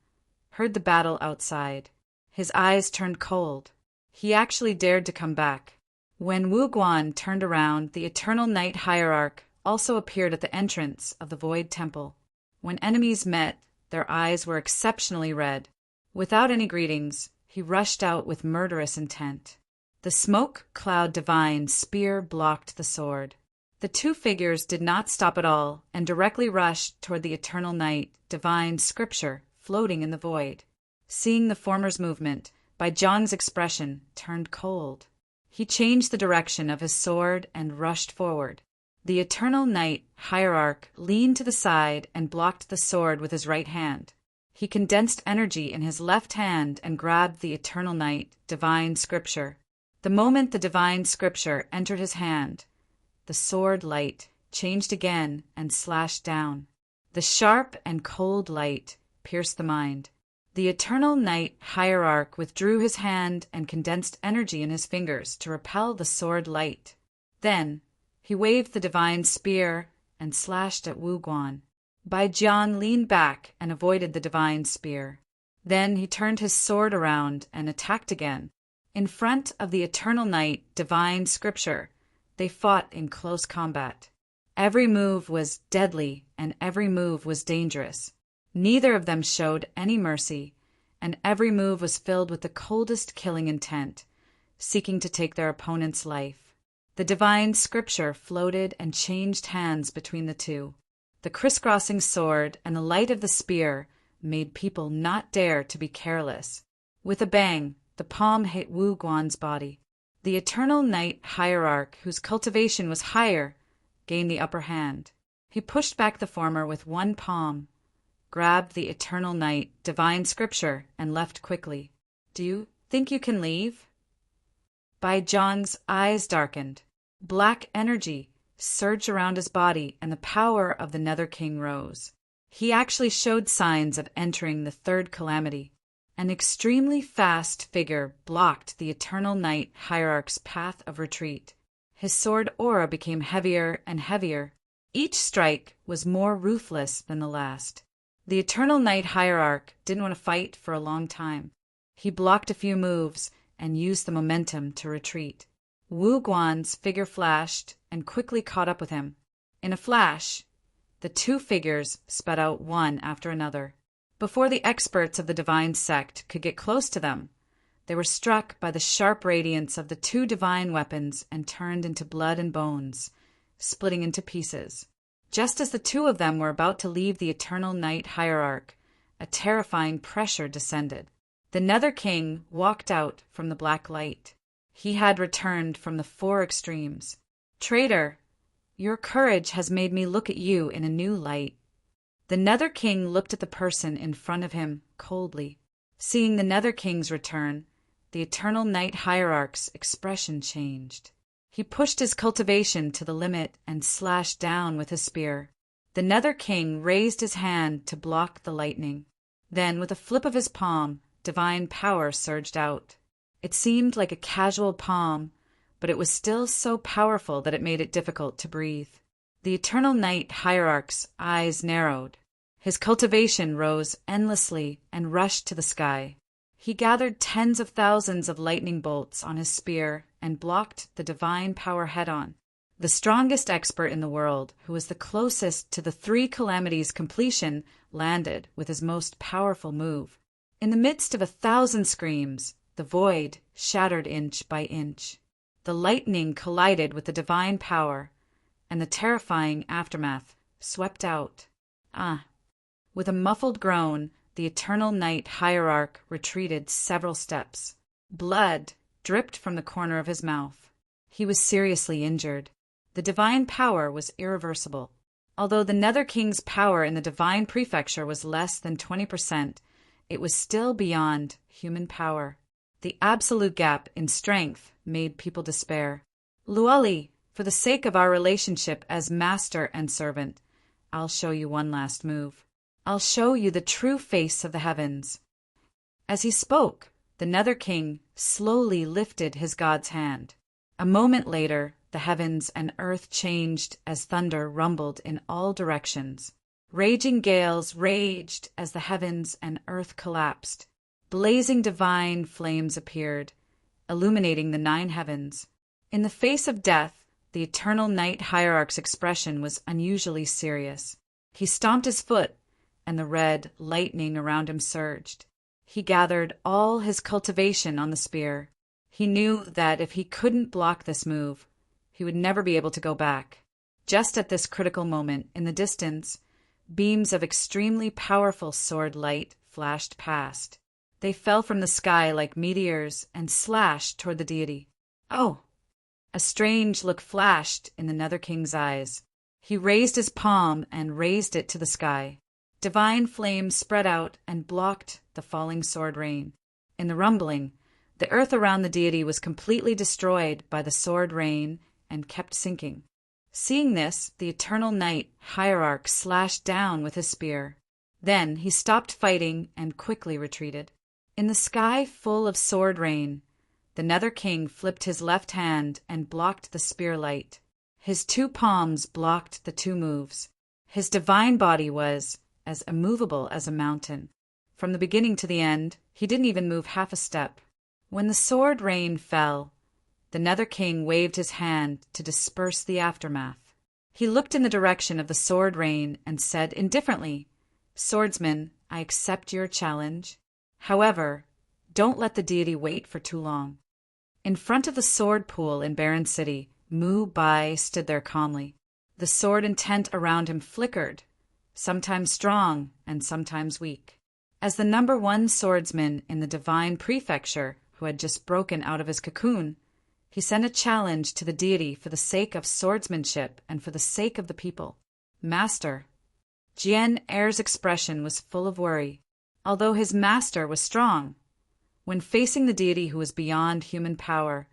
heard the battle outside. His eyes turned cold. He actually dared to come back. When Wu Guan turned around, the Eternal Night hierarch also appeared at the entrance of the Void Temple. When enemies met, their eyes were exceptionally red. Without any greetings, he rushed out with murderous intent. The smoke cloud divine spear blocked the sword. The 2 figures did not stop at all and directly rushed toward the Eternal Night divine scripture floating in the void. Seeing the former's movement, Bai Jiang's expression turned cold. He changed the direction of his sword and rushed forward. The Eternal Night hierarch leaned to the side and blocked the sword with his right hand. He condensed energy in his left hand and grabbed the Eternal Night divine scripture. The moment the divine scripture entered his hand, the sword light changed again and slashed down. The sharp and cold light pierced the mind. The Eternal Night hierarch withdrew his hand and condensed energy in his fingers to repel the sword light. Then he waved the divine spear and slashed at Wu Guan. Bai Jiang leaned back and avoided the divine spear. Then he turned his sword around and attacked again. In front of the Eternal Night divine scripture, they fought in close combat. Every move was deadly and every move was dangerous. Neither of them showed any mercy, and every move was filled with the coldest killing intent, seeking to take their opponent's life. The divine scripture floated and changed hands between the 2. The crisscrossing sword and the light of the spear made people not dare to be careless. With a bang, the palm hit Wu Guan's body. The Eternal Night hierarch, whose cultivation was higher, gained the upper hand. He pushed back the former with one palm, grabbed the Eternal Night divine scripture, and left quickly. Do you think you can leave? Bai Jiang's eyes darkened. Black energy surged around his body, and the power of the Nether King rose. He actually showed signs of entering the 3rd calamity. An extremely fast figure blocked the Eternal Night hierarch's path of retreat. His sword aura became heavier and heavier. Each strike was more ruthless than the last. The Eternal Night hierarch didn't want to fight for a long time. He blocked a few moves and used the momentum to retreat. Wu Guan's figure flashed and quickly caught up with him. In a flash, the 2 figures sped out one after another. Before the experts of the divine sect could get close to them, They were struck by the sharp radiance of the two divine weapons and turned into blood and bones, splitting into pieces. Just as the two of them were about to leave the Eternal Night Hierarch, a terrifying pressure descended. The Nether King walked out from the black light. He had returned from the four extremes. "Traitor, your courage has made me look at you in a new light." The Nether King looked at the person in front of him coldly. Seeing the Nether King's return, the Eternal Night Hierarch's expression changed. He pushed his cultivation to the limit and slashed down with his spear. The Nether King raised his hand to block the lightning. Then, with a flip of his palm, divine power surged out. It seemed like a casual palm, but it was still so powerful that it made it difficult to breathe. The Eternal Night Hierarch's eyes narrowed. His cultivation rose endlessly and rushed to the sky. He gathered tens of thousands of lightning bolts on his spear and blocked the divine power head-on. The strongest expert in the world, who was the closest to the three calamities' completion, landed with his most powerful move. In the midst of 1,000 screams, the void shattered inch by inch. The lightning collided with the divine power, and the terrifying aftermath swept out. With a muffled groan, the Eternal Night Hierarch retreated several steps. Blood dripped from the corner of his mouth. He was seriously injured. The divine power was irreversible. Although the Nether King's power in the divine prefecture was less than 20%, it was still beyond human power. The absolute gap in strength made people despair. "Luali, for the sake of our relationship as master and servant, I'll show you one last move. I'll show you the true face of the heavens." As he spoke, the Nether King slowly lifted his god's hand. A moment later, the heavens and earth changed as thunder rumbled in all directions. Raging gales raged as the heavens and earth collapsed. Blazing divine flames appeared, illuminating the 9 heavens. In the face of death, the Eternal Night Hierarch's expression was unusually serious. He stomped his foot, and the red lightning around him surged. He gathered all his cultivation on the spear. He knew that if he couldn't block this move, he would never be able to go back. Just at this critical moment, in the distance, beams of extremely powerful sword light flashed past. They fell from the sky like meteors and slashed toward the deity. "Oh!" A strange look flashed in the Nether King's eyes. He raised his palm and raised it to the sky. Divine flames spread out and blocked the falling sword rain. In the rumbling, the earth around the deity was completely destroyed by the sword rain and kept sinking. Seeing this, the Eternal Night Hierarch slashed down with his spear. Then he stopped fighting and quickly retreated. In the sky full of sword rain, the Nether King flipped his left hand and blocked the spear light. His 2 palms blocked the 2 moves. His divine body was as immovable as a mountain. From the beginning to the end, he didn't even move half a step. When the sword rain fell, the Nether King waved his hand to disperse the aftermath. He looked in the direction of the sword rain and said indifferently, "Swordsman, I accept your challenge. However, don't let the deity wait for too long." In front of the sword pool in Barren City, Mu Bai stood there calmly. The sword intent around him flickered, sometimes strong and sometimes weak. As the number 1 swordsman in the divine prefecture, who had just broken out of his cocoon, he sent a challenge to the deity for the sake of swordsmanship and for the sake of the people. "Master." Jian Er's expression was full of worry. Although his master was strong, when facing the deity who was beyond human power,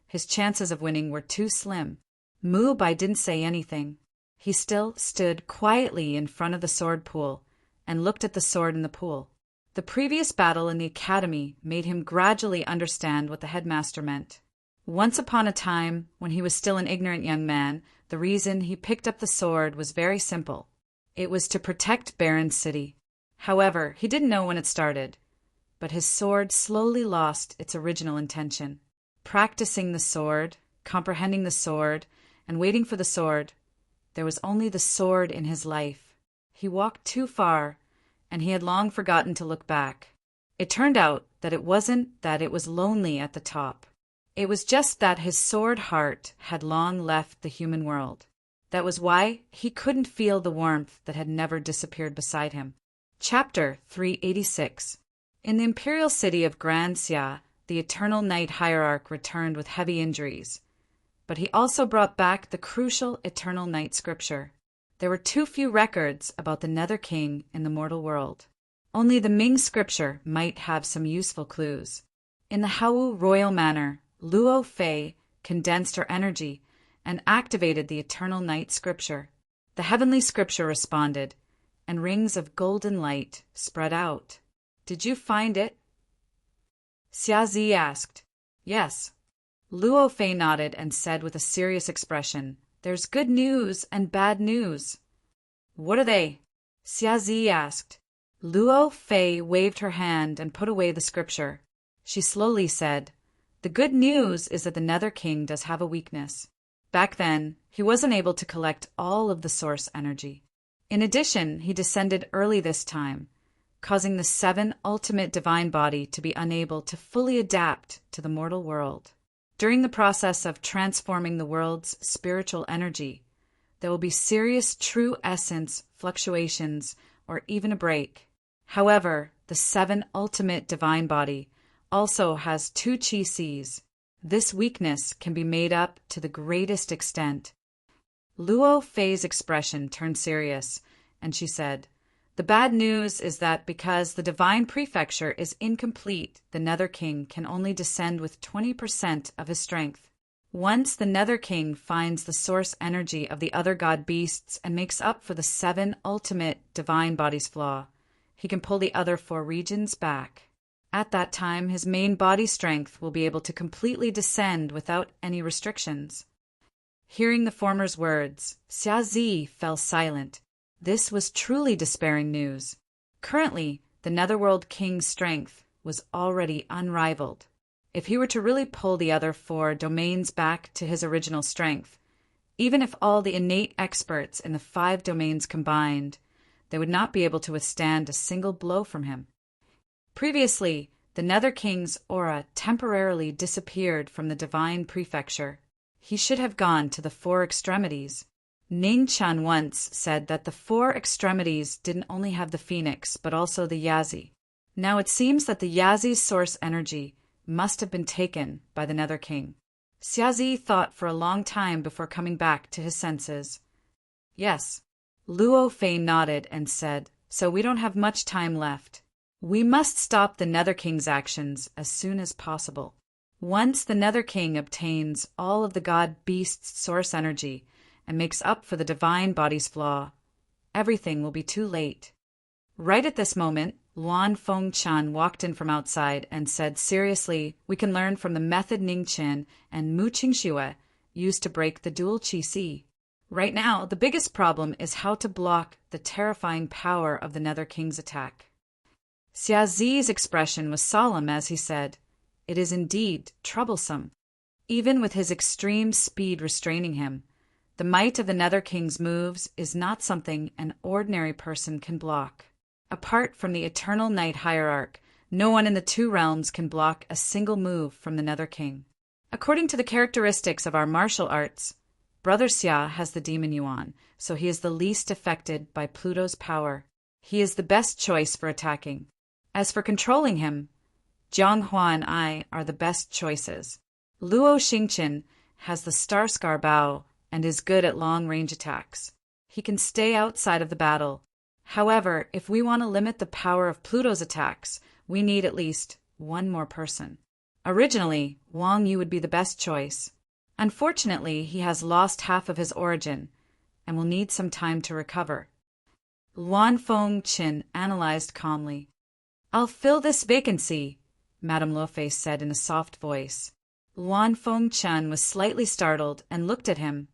his chances of winning were too slim. Mu Bai didn't say anything. He still stood quietly in front of the sword pool and looked at the sword in the pool. The previous battle in the academy made him gradually understand what the headmaster meant. Once upon a time, when he was still an ignorant young man, the reason he picked up the sword was very simple. It was to protect Barren City. However, he didn't know when it started, but his sword slowly lost its original intention. Practicing the sword, comprehending the sword, and waiting for the sword, there was only the sword in his life. He walked too far, and he had long forgotten to look back. It turned out that it wasn't that it was lonely at the top. It was just that his sword heart had long left the human world. That was why he couldn't feel the warmth that had never disappeared beside him. Chapter 386. In the imperial city of Grand Xia, the Eternal Night Hierarch returned with heavy injuries. But he also brought back the crucial Eternal Night scripture. There were too few records about the Nether King in the mortal world. Only the Ming scripture might have some useful clues. In the Hao royal manor, Luo Fei condensed her energy and activated the Eternal Night scripture. The heavenly scripture responded, and rings of golden light spread out. "Did you find it?" Xia Zi asked. "Yes." Luo Fei nodded and said with a serious expression, "There's good news and bad news." "What are they?" Xia Zi asked. Luo Fei waved her hand and put away the scripture. She slowly said, "The good news is that the Nether King does have a weakness. Back then, he wasn't able to collect all of the source energy. In addition, he descended early this time, causing the 7 ultimate divine body to be unable to fully adapt to the mortal world. During the process of transforming the world's spiritual energy, there will be serious true essence fluctuations or even a break. However, the 7 ultimate divine body also has 2 chi Cs. This weakness can be made up to the greatest extent." Luo Fei's expression turned serious, and she said, "The bad news is that because the divine prefecture is incomplete, the Nether King can only descend with 20% of his strength. Once the Nether King finds the source energy of the other god beasts and makes up for the 7 ultimate divine bodies flaw, he can pull the other 4 regions back. At that time, his main body strength will be able to completely descend without any restrictions." Hearing the former's words, Xia Zi fell silent. This was truly despairing news. Currently, the Netherworld King's strength was already unrivaled. If he were to really pull the other 4 domains back to his original strength, even if all the innate experts in the 5 domains combined, they would not be able to withstand a single blow from him. Previously, the Nether King's aura temporarily disappeared from the divine prefecture. He should have gone to the 4 extremities. Ning Chan once said that the 4 extremities didn't only have the phoenix, but also the Yazi. Now it seems that the Yazi's source energy must have been taken by the Nether King. Xia Zi thought for a long time before coming back to his senses. "Yes." Luo Fei nodded and said, "So we don't have much time left. We must stop the Nether King's actions as soon as possible. Once the Nether King obtains all of the god beast's source energy and makes up for the divine body's flaw, everything will be too late." Right at this moment, Luan Fengchan walked in from outside and said seriously, "We can learn from the method Ningqian and Mu Qingxue used to break the dual Qi Si. Right now, the biggest problem is how to block the terrifying power of the Nether King's attack." Xia Zi's expression was solemn as he said, "It is indeed troublesome. Even with his extreme speed restraining him, the might of the Nether King's moves is not something an ordinary person can block. Apart from the Eternal Night Hierarch, no one in the 2 realms can block a single move from the Nether King. According to the characteristics of our martial arts, Brother Xia has the demon Yuan, so he is the least affected by Pluto's power. He is the best choice for attacking. As for controlling him, Jianghua and I are the best choices. Luo Xingqian has the Star Scar Bao and is good at long-range attacks. He can stay outside of the battle. However, if we want to limit the power of Pluto's attacks, we need at least 1 more person. Originally, Wang Yu would be the best choice. Unfortunately, he has lost half of his origin and will need some time to recover." Luan Fengqin analyzed calmly. "I'll fill this vacancy," Madame Luofei said in a soft voice. Luan Fengchan was slightly startled and looked at him,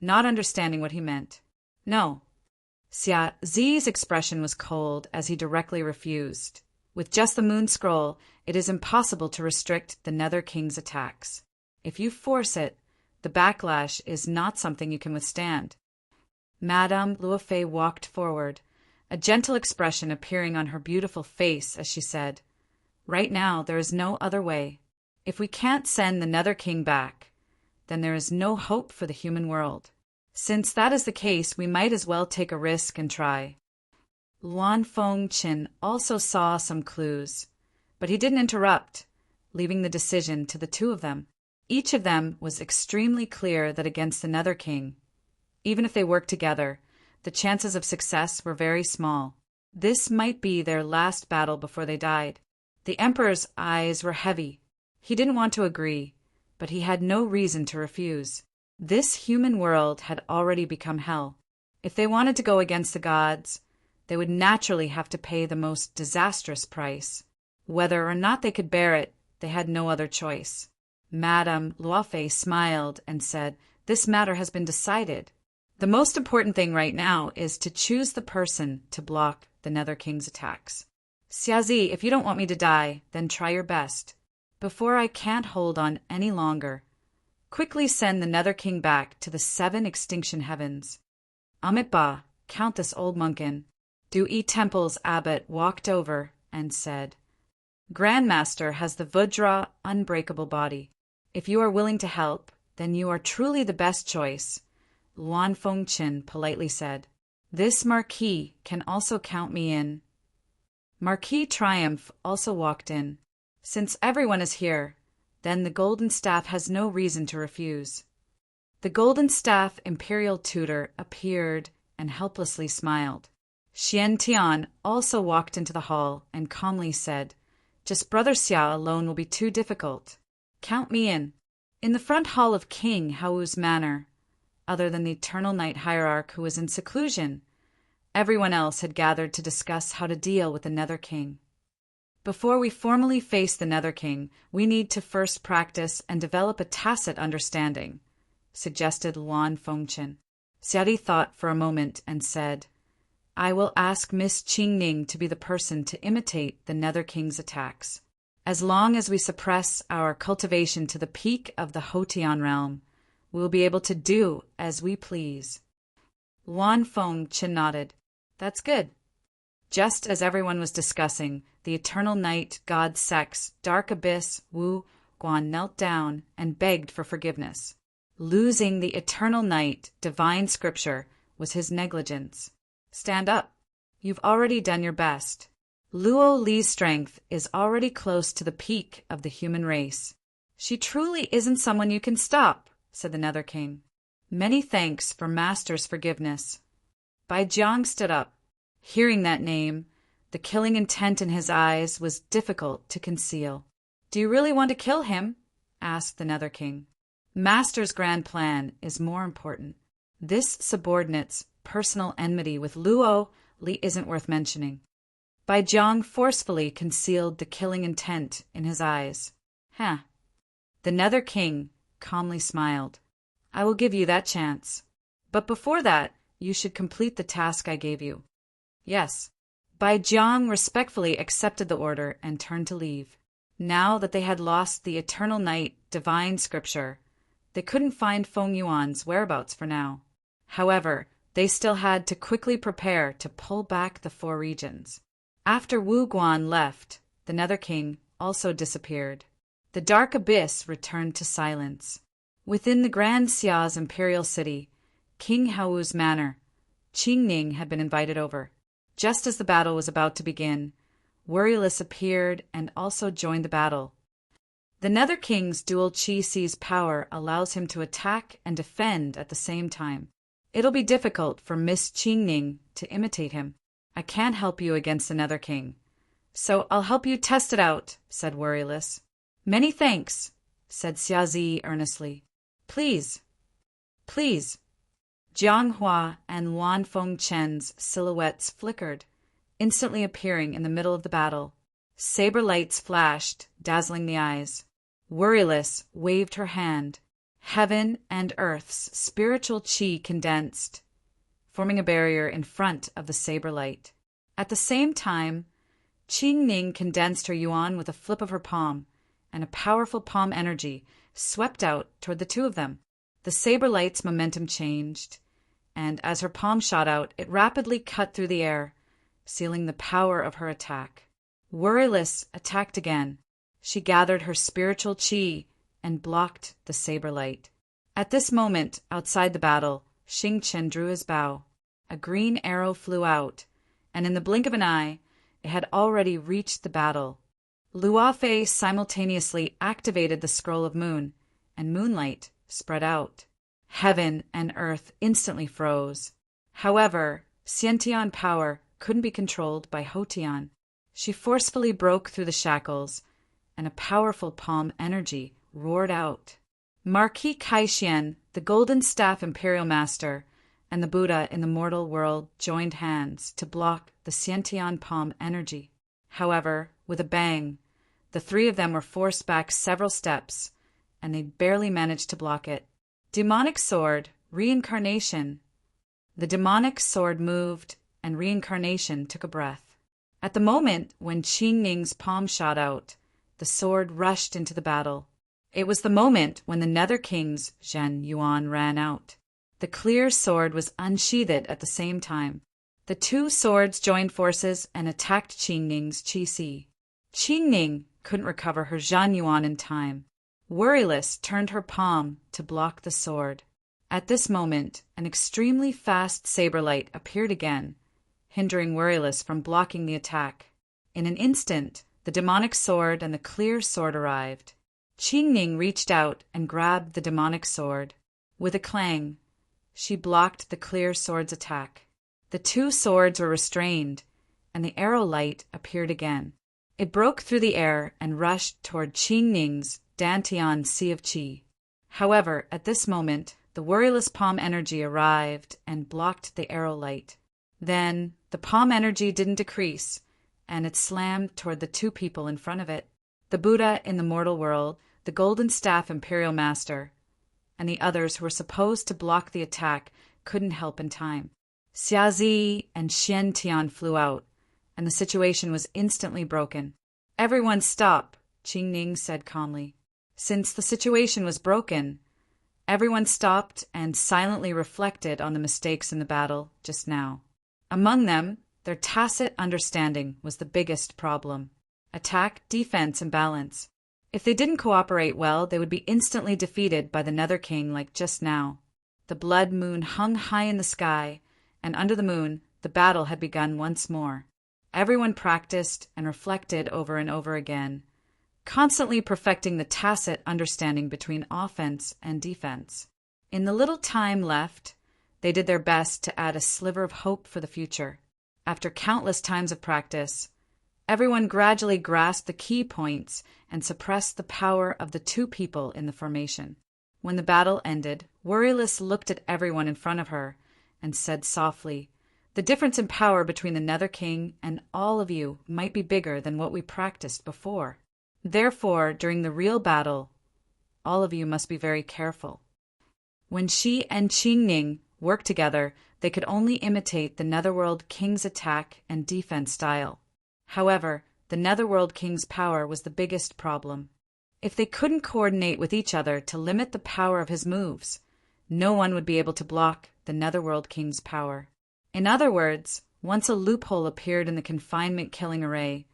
not understanding what he meant. "No." Xia Zi's expression was cold as he directly refused. With just the moon scroll, it is impossible to restrict the Nether King's attacks. If you force it, the backlash is not something you can withstand. Madame Luofei walked forward, a gentle expression appearing on her beautiful face as she said, Right now, there is no other way. If we can't send the Nether King back, then there is no hope for the human world. Since that is the case, we might as well take a risk and try. Luan Fengqin also saw some clues, but he didn't interrupt, leaving the decision to the two of them. Each of them was extremely clear that against the Nether King, even if they worked together, the chances of success were very small. This might be their last battle before they died. The Emperor's eyes were heavy. He didn't want to agree, but he had no reason to refuse. This human world had already become hell. If they wanted to go against the gods, they would naturally have to pay the most disastrous price. Whether or not they could bear it, they had no other choice. Madame Luofei smiled and said, "This matter has been decided. The most important thing right now is to choose the person to block the Nether King's attacks. Xiazi, if you don't want me to die, then try your best. Before I can't hold on any longer, quickly send the Nether King back to the 7 extinction heavens." Amitba, Countess Old Munkin, Dui Temple's abbot walked over and said, "Grandmaster has the Vudra unbreakable body. If you are willing to help, then you are truly the best choice," Luan Fengqin politely said. "This Marquis can also count me in." Marquis Triumph also walked in. Since everyone is here, then the Golden Staff has no reason to refuse. The Golden Staff Imperial Tutor appeared and helplessly smiled. Xian Tian also walked into the hall and calmly said, "Just Brother Xia alone will be too difficult. Count me in." In the front hall of King Hao's manor, other than the Eternal Night Hierarch who was in seclusion, everyone else had gathered to discuss how to deal with the Nether King. "Before we formally face the Nether King, we need to first practice and develop a tacit understanding," suggested Luan Fengqin. Xiadi thought for a moment and said, "I will ask Miss Qingning to be the person to imitate the Nether King's attacks. As long as we suppress our cultivation to the peak of the Hotian realm, we will be able to do as we please." Luan Fengqin nodded. "That's good." Just as everyone was discussing, the Eternal Night God Sex Dark Abyss Wu Guan knelt down and begged for forgiveness. Losing the Eternal Night Divine Scripture was his negligence. "Stand up. You've already done your best. Luo Li's strength is already close to the peak of the human race. She truly isn't someone you can stop," said the Nether King. "Many thanks for Master's forgiveness." Bai Jiang stood up. Hearing that name, the killing intent in his eyes was difficult to conceal. "Do you really want to kill him?" asked the Nether King. "Master's grand plan is more important. This subordinate's personal enmity with Luo Li isn't worth mentioning." Bai Jiang forcefully concealed the killing intent in his eyes. "Huh." The Nether King calmly smiled. "I will give you that chance. But before that, you should complete the task I gave you." "Yes." Bai Jiang respectfully accepted the order and turned to leave. Now that they had lost the Eternal Night Divine Scripture, they couldn't find Feng Yuan's whereabouts for now. However, they still had to quickly prepare to pull back the 4 regions. After Wu Guan left, the Nether King also disappeared. The Dark Abyss returned to silence. Within the Grand Xia's imperial city, King Hao's manor, Qingning had been invited over. Just as the battle was about to begin, Worryless appeared and also joined the battle. The Nether King's dual Qi Si's power allows him to attack and defend at the same time. It'll be difficult for Miss Qingning to imitate him. "I can't help you against the Nether King, so I'll help you test it out," said Worryless. "Many thanks," said Xiazi earnestly. "Please, please." Jiang Hua and Luan Fengqin's silhouettes flickered, instantly appearing in the middle of the battle. Saber lights flashed, dazzling the eyes. Worryless waved her hand. Heaven and Earth's spiritual qi condensed, forming a barrier in front of the saber light. At the same time, Qingning condensed her yuan with a flip of her palm, and a powerful palm energy swept out toward the two of them. The saber light's momentum changed, and as her palm shot out, it rapidly cut through the air, sealing the power of her attack. Worryless attacked again. She gathered her spiritual chi and blocked the saber light. At this moment, outside the battle, Xing Chen drew his bow. A green arrow flew out, and in the blink of an eye, it had already reached the battle. Luofei simultaneously activated the scroll of moon, and moonlight spread out. Heaven and earth instantly froze. However, Xiantian power couldn't be controlled by Hotian. She forcefully broke through the shackles, and a powerful palm energy roared out. Marquis Kaixien, the Golden Staff Imperial Master, and the Buddha in the mortal world joined hands to block the Xiantian palm energy. However, with a bang, the three of them were forced back several steps, and they barely managed to block it. Demonic sword, reincarnation. The demonic sword moved, and reincarnation took a breath. At the moment when Qing Ning's palm shot out, the sword rushed into the battle. It was the moment when the Nether King's Zhen Yuan ran out. The clear sword was unsheathed at the same time. The two swords joined forces and attacked Qing Ning's Qi Si. Qing Ning couldn't recover her Zhan Yuan in time. Worryless turned her palm to block the sword. At this moment, an extremely fast saber light appeared again, hindering Worryless from blocking the attack. In an instant, the demonic sword and the clear sword arrived. Qing Ning reached out and grabbed the demonic sword. With a clang, she blocked the clear sword's attack. The two swords were restrained, and the arrow light appeared again. It broke through the air and rushed toward Qing Ning's Dantian Sea of Qi. However, at this moment, the Worryless palm energy arrived and blocked the arrow light. Then, the palm energy didn't decrease, and it slammed toward the two people in front of it. The Buddha in the mortal world, the Golden Staff Imperial Master, and the others who were supposed to block the attack couldn't help in time. Xiazi and Xian Tian flew out, and the situation was instantly broken. "Everyone stop," Qing Ning said calmly. Since the situation was broken, everyone stopped and silently reflected on the mistakes in the battle just now. Among them, their tacit understanding was the biggest problem. Attack, defense, and balance. If they didn't cooperate well, they would be instantly defeated by the Nether King like just now. The blood moon hung high in the sky, and under the moon, the battle had begun once more. Everyone practiced and reflected over and over again, constantly perfecting the tacit understanding between offense and defense. In the little time left, they did their best to add a sliver of hope for the future. After countless times of practice, everyone gradually grasped the key points and suppressed the power of the two people in the formation. When the battle ended, Worryless looked at everyone in front of her and said softly, "The difference in power between the Nether King and all of you might be bigger than what we practiced before. Therefore, during the real battle, all of you must be very careful." When she and Qing Ning worked together, they could only imitate the Netherworld King's attack and defense style. However, the Netherworld King's power was the biggest problem. If they couldn't coordinate with each other to limit the power of his moves, no one would be able to block the Netherworld King's power. In other words, once a loophole appeared in the confinement killing array,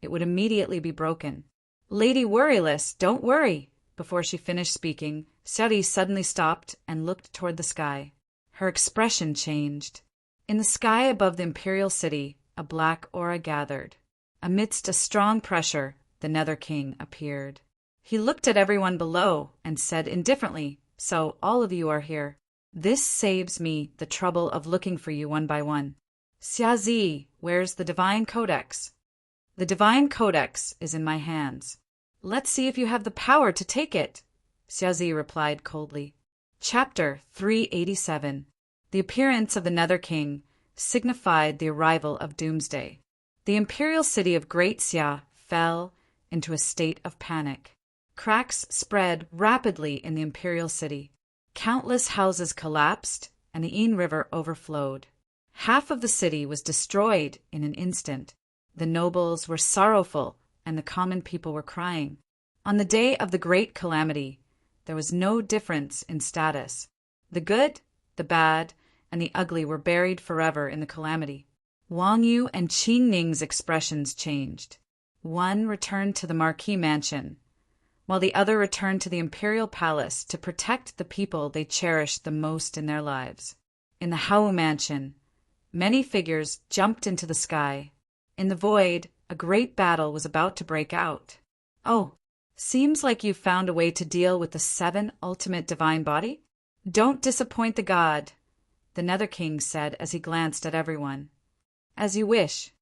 it would immediately be broken. "Lady Worryless, don't worry." Before she finished speaking, Seri suddenly stopped and looked toward the sky. Her expression changed. In the sky above the Imperial City, a black aura gathered. Amidst a strong pressure, the Nether King appeared. He looked at everyone below and said indifferently, "So all of you are here. This saves me the trouble of looking for you one by one. Xiazi, where's the Divine Codex?" "The Divine Codex is in my hands." "Let's see if you have the power to take it," Xiazi replied coldly. Chapter 387. The appearance of the Nether King signified the arrival of doomsday. The imperial city of Great Xia fell into a state of panic. Cracks spread rapidly in the imperial city. Countless houses collapsed, and the Yin River overflowed. Half of the city was destroyed in an instant. The nobles were sorrowful, and the common people were crying. On the day of the great calamity, there was no difference in status. The good, the bad, and the ugly were buried forever in the calamity. Wang Yu and Qing Ning's expressions changed. One returned to the Marquis mansion, while the other returned to the imperial palace to protect the people they cherished the most in their lives. In the Hau mansion, many figures jumped into the sky. In the void, a great battle was about to break out. Oh, seems like you've found a way to deal with the 7 ultimate divine body? Don't disappoint the god, the Nether King said as he glanced at everyone. As you wish.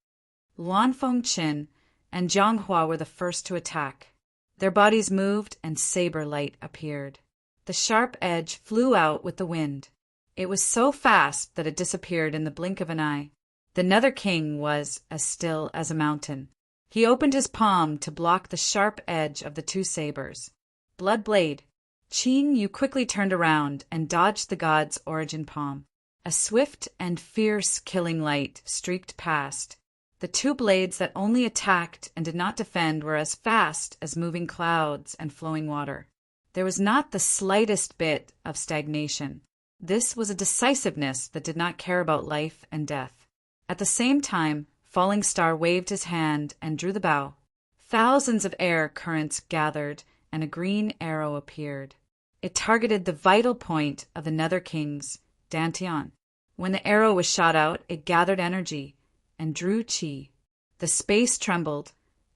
Luan Fengqin and Zhang Hua were the first to attack. Their bodies moved and saber light appeared. The sharp edge flew out with the wind. It was so fast that it disappeared in the blink of an eye. The Nether King was as still as a mountain. He opened his palm to block the sharp edge of the 2 sabers. Blood blade. Qing Yu quickly turned around and dodged the god's origin palm. A swift and fierce killing light streaked past. The 2 blades that only attacked and did not defend were as fast as moving clouds and flowing water. There was not the slightest bit of stagnation. This was a decisiveness that did not care about life and death. At the same time, Falling Star waved his hand and drew the bow. Thousands of air currents gathered, and a green arrow appeared. It targeted the vital point of the Nether King's Dantian. When the arrow was shot out, it gathered energy and drew qi. The space trembled,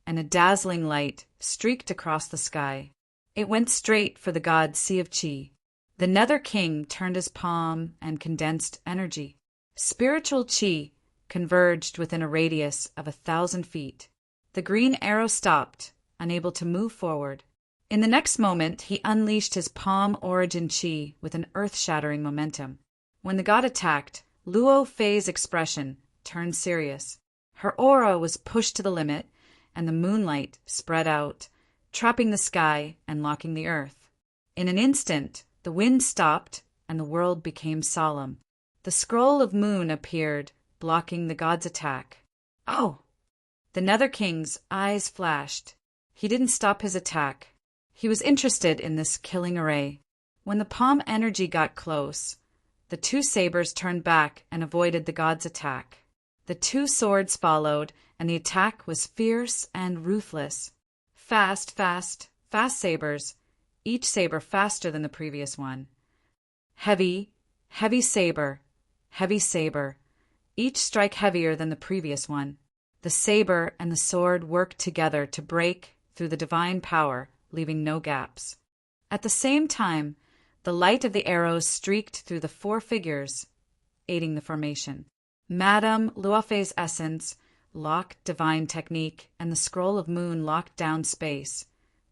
and a dazzling light streaked across the sky. It went straight for the god's sea of qi. The Nether King turned his palm and condensed energy. Spiritual qi converged within a radius of 1,000 feet. The green arrow stopped, unable to move forward. In the next moment, he unleashed his palm origin qi with an earth-shattering momentum. When the god attacked, Luo Fei's expression turned serious. Her aura was pushed to the limit, and the moonlight spread out, trapping the sky and locking the earth. In an instant, the wind stopped, and the world became solemn. The scroll of moon appeared, blocking the god's attack. Oh! The Nether King's eyes flashed. He didn't stop his attack. He was interested in this killing array. When the palm energy got close, the 2 sabers turned back and avoided the god's attack. The 2 swords followed, and the attack was fierce and ruthless. Fast sabers, each saber faster than the previous one. Heavy saber, each strike heavier than the previous one. The saber and the sword worked together to break through the divine power, leaving no gaps. At the same time, the light of the arrows streaked through the 4 figures, aiding the formation. Madame Luofei's essence locked divine technique, and the scroll of moon locked down space,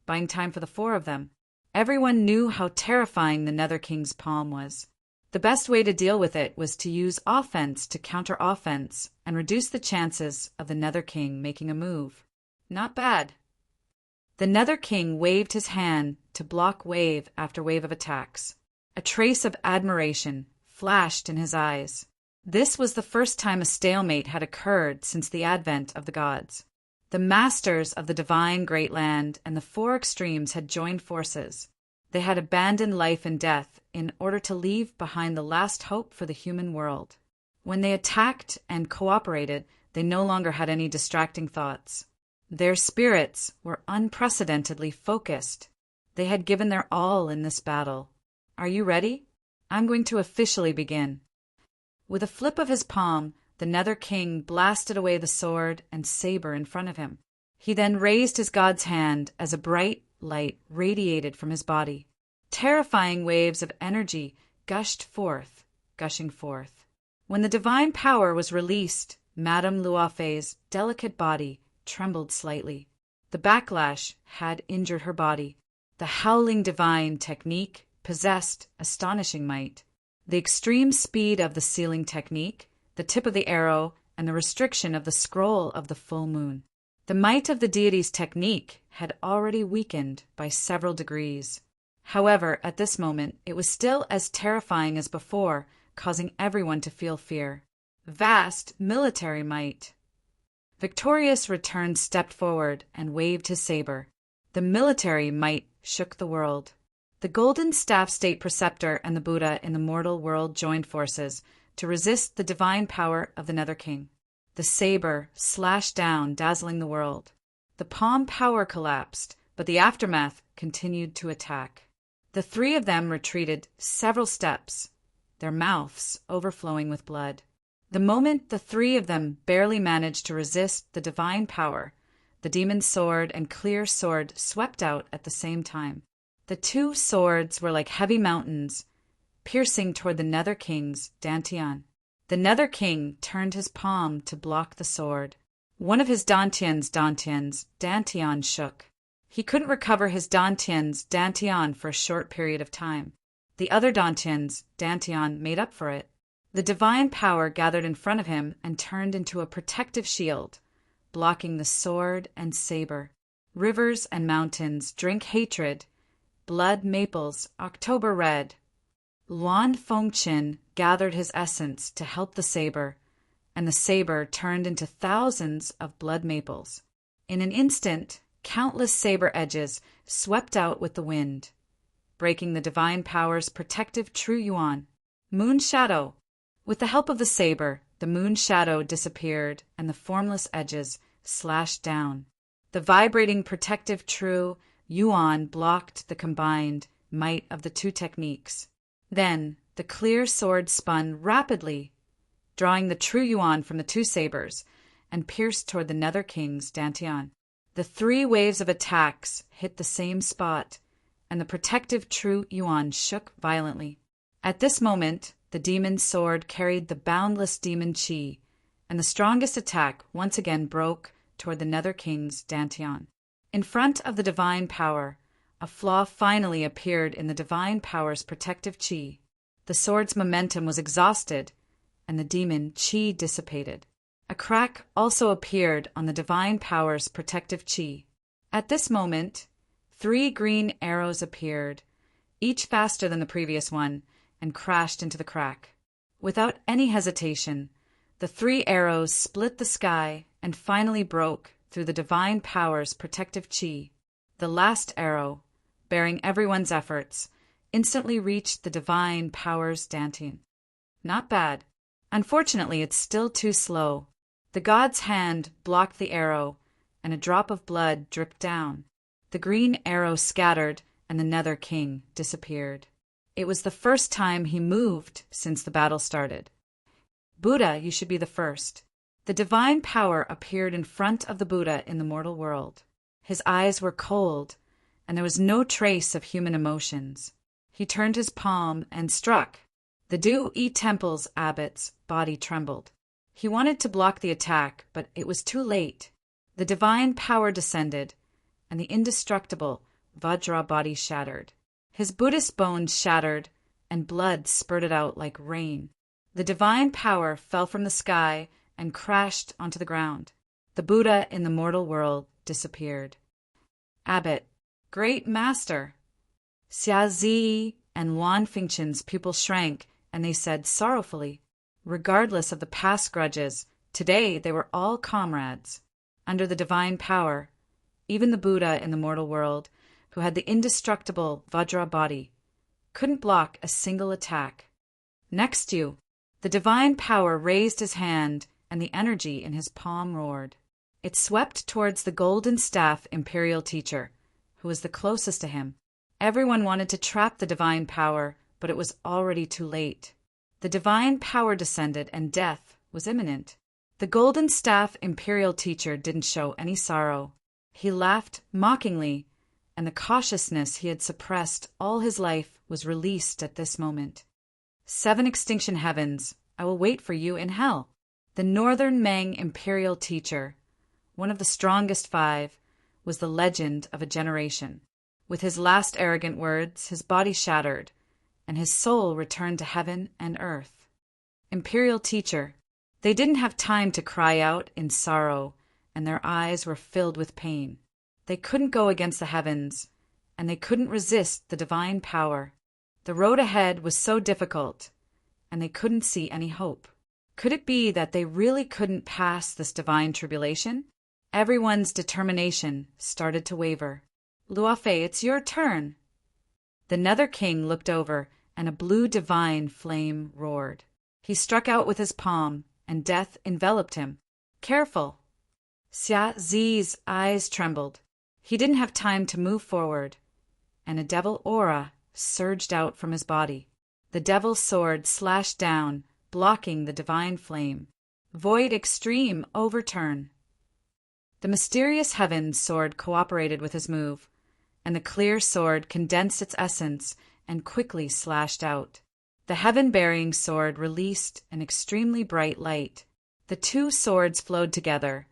buying time for the 4 of them. Everyone knew how terrifying the Nether King's palm was. The best way to deal with it was to use offense to counter offense and reduce the chances of the Nether King making a move. Not bad. The Nether King waved his hand to block wave after wave of attacks. A trace of admiration flashed in his eyes. This was the first time a stalemate had occurred since the advent of the gods. The masters of the divine great land and the 4 extremes had joined forces. They had abandoned life and death in order to leave behind the last hope for the human world. When they attacked and cooperated, they no longer had any distracting thoughts. Their spirits were unprecedentedly focused. They had given their all in this battle. Are you ready? I'm going to officially begin. With a flip of his palm, the Nether King blasted away the sword and saber in front of him. He then raised his god's hand as a bright light radiated from his body. Terrifying waves of energy gushing forth. When the divine power was released, Madame Luofei's delicate body trembled slightly. The backlash had injured her body. The howling divine technique possessed astonishing might. The extreme speed of the sealing technique, the tip of the arrow, and the restriction of the scroll of the full moon. The might of the deity's technique had already weakened by several degrees. However, at this moment, it was still as terrifying as before, causing everyone to feel fear. Vast military might. Victorious Return stepped forward and waved his saber. The military might shook the world. The Golden Staff State Preceptor and the Buddha in the mortal world joined forces to resist the divine power of the Nether King. The saber slashed down, dazzling the world. The palm power collapsed, but the aftermath continued to attack. The three of them retreated several steps, their mouths overflowing with blood. The moment the three of them barely managed to resist the divine power, the demon's sword and clear sword swept out at the same time. The two swords were like heavy mountains, piercing toward the Nether King's dantian. The Nether King turned his palm to block the sword. One of his dantian shook. He couldn't recover his dantian for a short period of time. The other dantian made up for it. The divine power gathered in front of him and turned into a protective shield, blocking the sword and saber. Rivers and mountains drink hatred, blood maples, October red. Luan Fengqin gathered his essence to help the saber, and the saber turned into thousands of blood maples. In an instant, countless saber edges swept out with the wind, breaking the divine power's protective true yuan. Moon shadow. With the help of the saber, the moon shadow disappeared and the formless edges slashed down. The vibrating protective true yuan blocked the combined might of the two techniques. Then the clear sword spun rapidly, drawing the true yuan from the two sabers, and pierced toward the Nether King's dantian. The three waves of attacks hit the same spot, and the protective true yuan shook violently. At this moment, the demon's sword carried the boundless demon chi, and the strongest attack once again broke toward the Nether King's dantian. In front of the divine power, a flaw finally appeared in the divine power's protective chi. The sword's momentum was exhausted, and the demon chi dissipated. A crack also appeared on the divine power's protective chi. At this moment, 3 green arrows appeared, each faster than the previous one, and crashed into the crack. Without any hesitation, the 3 arrows split the sky and finally broke through the divine power's protective chi. The last arrow, bearing everyone's efforts, instantly reached the divine power's dantian. Not bad. Unfortunately, it's still too slow. The god's hand blocked the arrow, and a drop of blood dripped down. The green arrow scattered, and the Nether King disappeared. It was the first time he moved since the battle started. Buddha, you should be the first. The divine power appeared in front of the Buddha in the mortal world. His eyes were cold, and there was no trace of human emotions. He turned his palm and struck. The Du-Yi Temple's abbot's body trembled. He wanted to block the attack, but it was too late. The divine power descended, and the indestructible Vajra body shattered. His Buddhist bones shattered, and blood spurted out like rain. The divine power fell from the sky and crashed onto the ground. The Buddha in the mortal world disappeared. Abbot, great master! Xia Zi and Luan Fengqin's pupils shrank, and they said sorrowfully, regardless of the past grudges, today they were all comrades. Under the divine power, even the Buddha in the mortal world, who had the indestructible Vajra body, couldn't block a single attack. Next you, the divine power raised his hand, and the energy in his palm roared. It swept towards the golden staff imperial teacher, who was the closest to him. Everyone wanted to trap the divine power, but it was already too late. The divine power descended, and death was imminent. The golden staff imperial teacher didn't show any sorrow. He laughed mockingly, and the cautiousness he had suppressed all his life was released at this moment. 7 extinction heavens, I will wait for you in hell. The northern Meng imperial teacher, one of the strongest 5, was the legend of a generation. With his last arrogant words, his body shattered, and his soul returned to heaven and earth. Imperial teacher, they didn't have time to cry out in sorrow, and their eyes were filled with pain. They couldn't go against the heavens, and they couldn't resist the divine power. The road ahead was so difficult, and they couldn't see any hope. Could it be that they really couldn't pass this divine tribulation? Everyone's determination started to waver. Luofei, it's your turn. The Nether King looked over, and a blue divine flame roared. He struck out with his palm, and death enveloped him. Careful! Xia Zi's eyes trembled. He didn't have time to move forward, and a devil aura surged out from his body. The devil's sword slashed down, blocking the divine flame. Void extreme overturn. The mysterious heaven sword cooperated with his move, and the clear sword condensed its essence and quickly slashed out. The heaven-bearing sword released an extremely bright light. The two swords flowed together,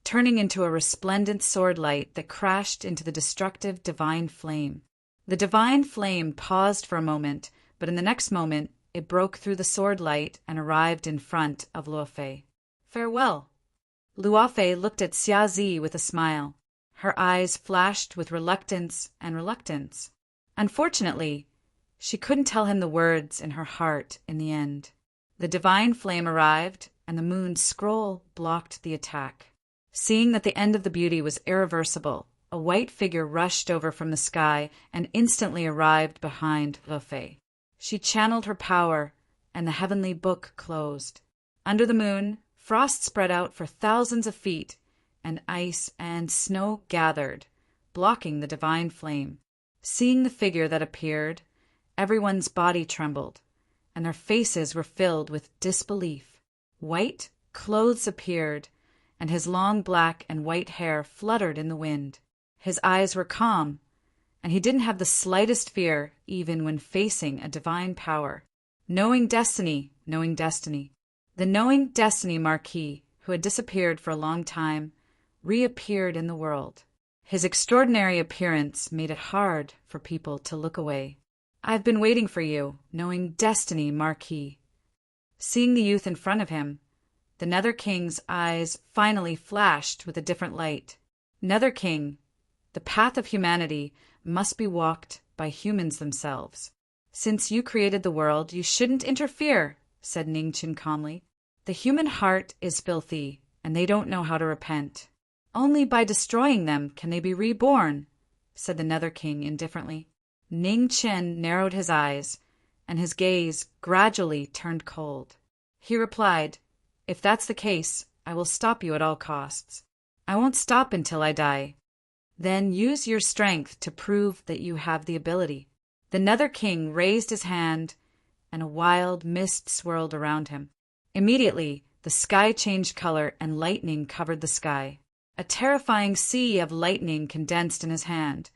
turning into a resplendent sword light that crashed into the destructive divine flame. The divine flame paused for a moment, but in the next moment it broke through the sword light and arrived in front of Luofei. Farewell. Luofei looked at Xia Zi with a smile. Her eyes flashed with reluctance and reluctance. Unfortunately, she couldn't tell him the words in her heart in the end. The divine flame arrived, and the moon's scroll blocked the attack. Seeing that the end of the beauty was irreversible, a white figure rushed over from the sky and instantly arrived behind Luofei. She channeled her power, and the heavenly book closed. Under the moon, frost spread out for thousands of feet, and ice and snow gathered, blocking the divine flame. Seeing the figure that appeared, everyone's body trembled, and their faces were filled with disbelief. White clothes appeared, and his long black and white hair fluttered in the wind. His eyes were calm, and he didn't have the slightest fear even when facing a divine power. Knowing destiny, knowing destiny. The knowing destiny Marquis, who had disappeared for a long time, reappeared in the world. His extraordinary appearance made it hard for people to look away. I've been waiting for you, knowing destiny Marquis. Seeing the youth in front of him, the Nether King's eyes finally flashed with a different light. Nether King, the path of humanity must be walked by humans themselves. Since you created the world, you shouldn't interfere, said Ningchen calmly. The human heart is filthy, and they don't know how to repent. Only by destroying them can they be reborn, said the Nether King indifferently. Ningchen narrowed his eyes, and his gaze gradually turned cold. He replied, If that's the case, I will stop you at all costs. I won't stop until I die. Then use your strength to prove that you have the ability. The Nether King raised his hand, and a wild mist swirled around him. Immediately, the sky changed color and lightning covered the sky. A terrifying sea of lightning condensed in his hand,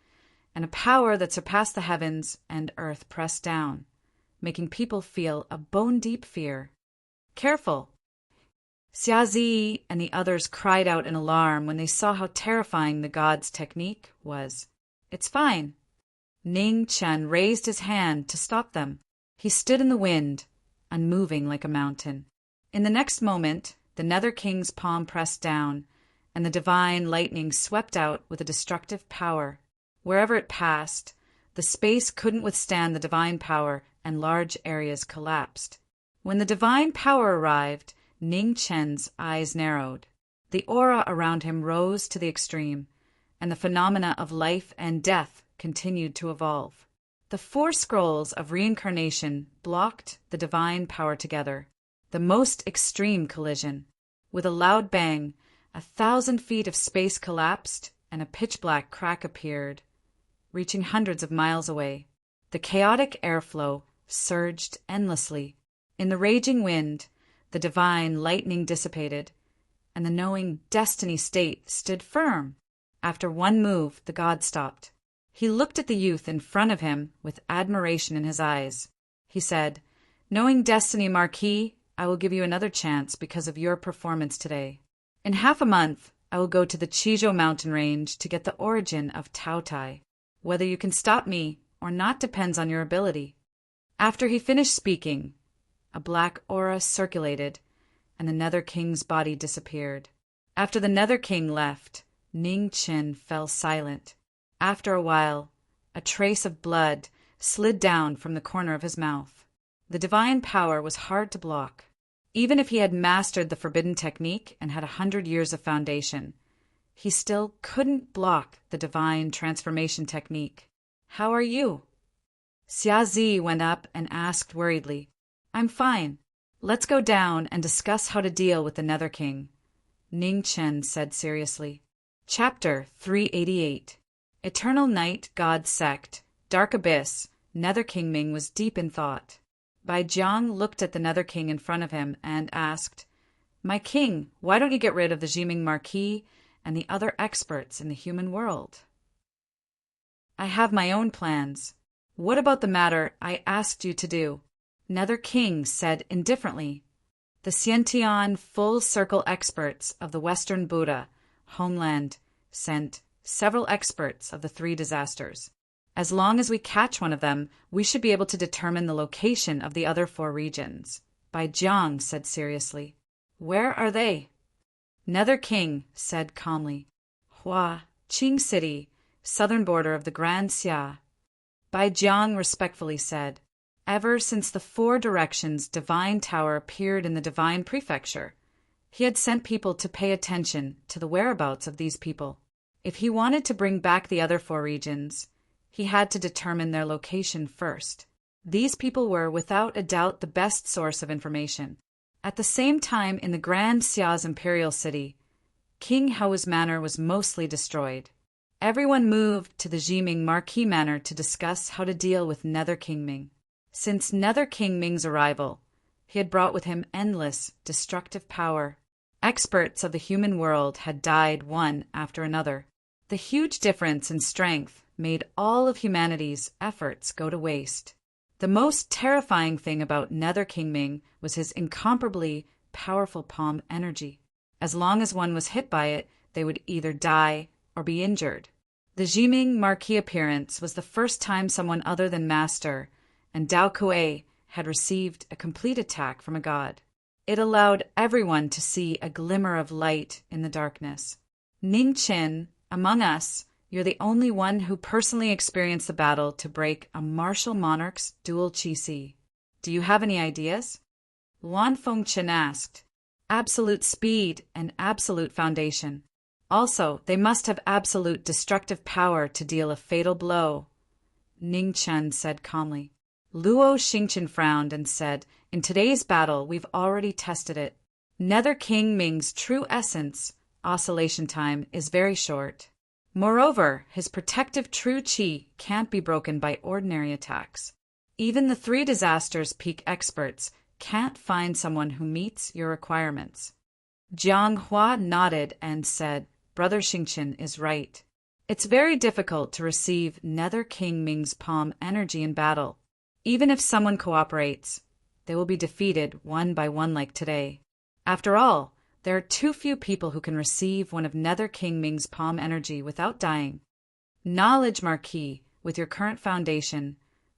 and a power that surpassed the heavens and earth pressed down, making people feel a bone-deep fear. Careful! Xia Zi and the others cried out in alarm when they saw how terrifying the god's technique was. It's fine. Ning Chen raised his hand to stop them. He stood in the wind, unmoving like a mountain. In the next moment, the Nether King's palm pressed down, and the divine lightning swept out with a destructive power. Wherever it passed, the space couldn't withstand the divine power, and large areas collapsed. When the divine power arrived, Ning Chen's eyes narrowed. The aura around him rose to the extreme, and the phenomena of life and death continued to evolve. The 4 scrolls of reincarnation blocked the divine power together, the most extreme collision. With a loud bang, 1,000 feet of space collapsed, and a pitch-black crack appeared, reaching hundreds of miles away. The chaotic airflow surged endlessly. In the raging wind, the divine lightning dissipated, and the knowing destiny state stood firm. After one move, the god stopped. He looked at the youth in front of him with admiration in his eyes. He said, Knowing destiny Marquis, I will give you another chance because of your performance today. In half a month, I will go to the Chizhou mountain range to get the origin of Taotai. Whether you can stop me or not depends on your ability. After he finished speaking, a black aura circulated, and the Nether King's body disappeared. After the Nether King left, Ning Chen fell silent. After a while, a trace of blood slid down from the corner of his mouth. The divine power was hard to block. Even if he had mastered the forbidden technique and had 100 years of foundation, he still couldn't block the divine transformation technique. How are you? Xia Zi went up and asked worriedly. I'm fine. Let's go down and discuss how to deal with the Nether King. Ning Chen said seriously. Chapter 388. Eternal Night God Sect, Dark Abyss. Nether King Ming was deep in thought. Bai Jiang looked at the Nether King in front of him and asked, My king, why don't you get rid of the Jiming Marquis and the other experts in the human world? I have my own plans. What about the matter I asked you to do? Nether King said indifferently. The Xiantian full circle experts of the Western Buddha homeland sent several experts of the three disasters. As long as we catch one of them, we should be able to determine the location of the other four regions. Bai Jiang said seriously. Where are they? Nether King said calmly. Hua, Qing City, southern border of the Grand Xia. Bai Jiang respectfully said, Ever since the Four Directions Divine Tower appeared in the Divine Prefecture, he had sent people to pay attention to the whereabouts of these people. If he wanted to bring back the other four regions, he had to determine their location first. These people were, without a doubt, the best source of information. At the same time, in the Grand Xia's imperial city, King Hou's manor was mostly destroyed. Everyone moved to the Jiming Marquis manor to discuss how to deal with Nether King Ming. Since Nether King Ming's arrival, he had brought with him endless, destructive power. Experts of the human world had died one after another. The huge difference in strength made all of humanity's efforts go to waste. The most terrifying thing about Nether King Ming was his incomparably powerful palm energy. As long as one was hit by it, they would either die or be injured. The Jiming Marquis appearance was the first time someone other than Master and Dao Kuei had received a complete attack from a god. It allowed everyone to see a glimmer of light in the darkness. Ning Qin, among us, you're the only one who personally experienced the battle to break a martial monarch's dual qi. Do you have any ideas? Luan Fengchen asked. Absolute speed and absolute foundation. Also, they must have absolute destructive power to deal a fatal blow. Ning Chen said calmly. Luo Xingchen frowned and said, In today's battle, we've already tested it. Nether King Ming's true essence, oscillation time, is very short. Moreover, his protective true qi can't be broken by ordinary attacks. Even the three disasters peak experts can't find someone who meets your requirements. Jiang Hua nodded and said, Brother Xingchen is right. It's very difficult to receive Nether King Ming's palm energy in battle. Even if someone cooperates, they will be defeated one by one like today. After all, there are too few people who can receive one of Nether King Ming's palm energy without dying. Knowledge Marquis, with your current foundation,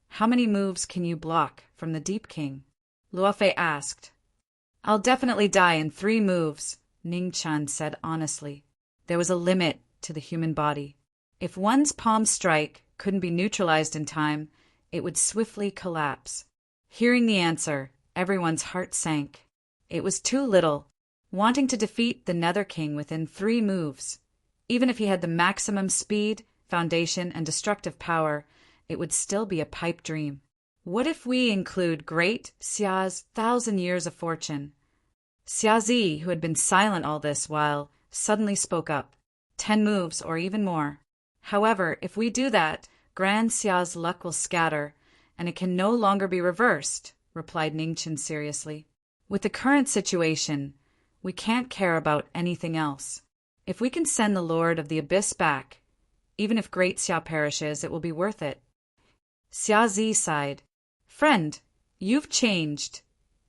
how many moves can you block from the Deep King? Luofei asked. I'll definitely die in 3 moves, Ning Chan said honestly. There was a limit to the human body. If one's palm strike couldn't be neutralized in time, it would swiftly collapse. Hearing the answer, everyone's heart sank. It was too little. Wanting to defeat the Nether King within 3 moves. Even if he had the maximum speed, foundation, and destructive power, it would still be a pipe dream. What if we include Great Xia's 1,000 years of fortune? Xiazi, who had been silent all this while, suddenly spoke up. 10 moves or even more. However, if we do that, Grand Xia's luck will scatter, and it can no longer be reversed, replied Ningchen seriously. With the current situation, we can't care about anything else. If we can send the Lord of the Abyss back, even if Great Xia perishes, it will be worth it. Xiazi sighed. Friend, you've changed,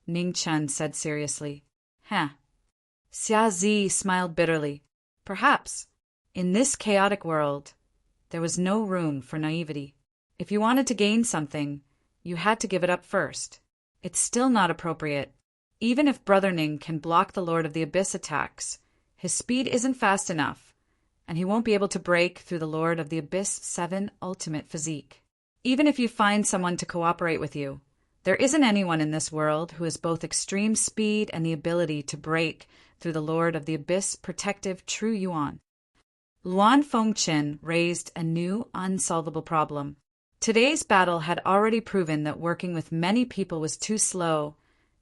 Ning Chen said seriously. Huh. Xiazi smiled bitterly. Perhaps, in this chaotic world, there was no room for naivety. If you wanted to gain something, you had to give it up first. It's still not appropriate. Even if Brother Ning can block the Lord of the Abyss attacks, his speed isn't fast enough, and he won't be able to break through the Lord of the Abyss 7 ultimate physique. Even if you find someone to cooperate with you, there isn't anyone in this world who has both extreme speed and the ability to break through the Lord of the Abyss protective True Yuan. Luan Fengchen raised a new, unsolvable problem. Today's battle had already proven that working with many people was too slow,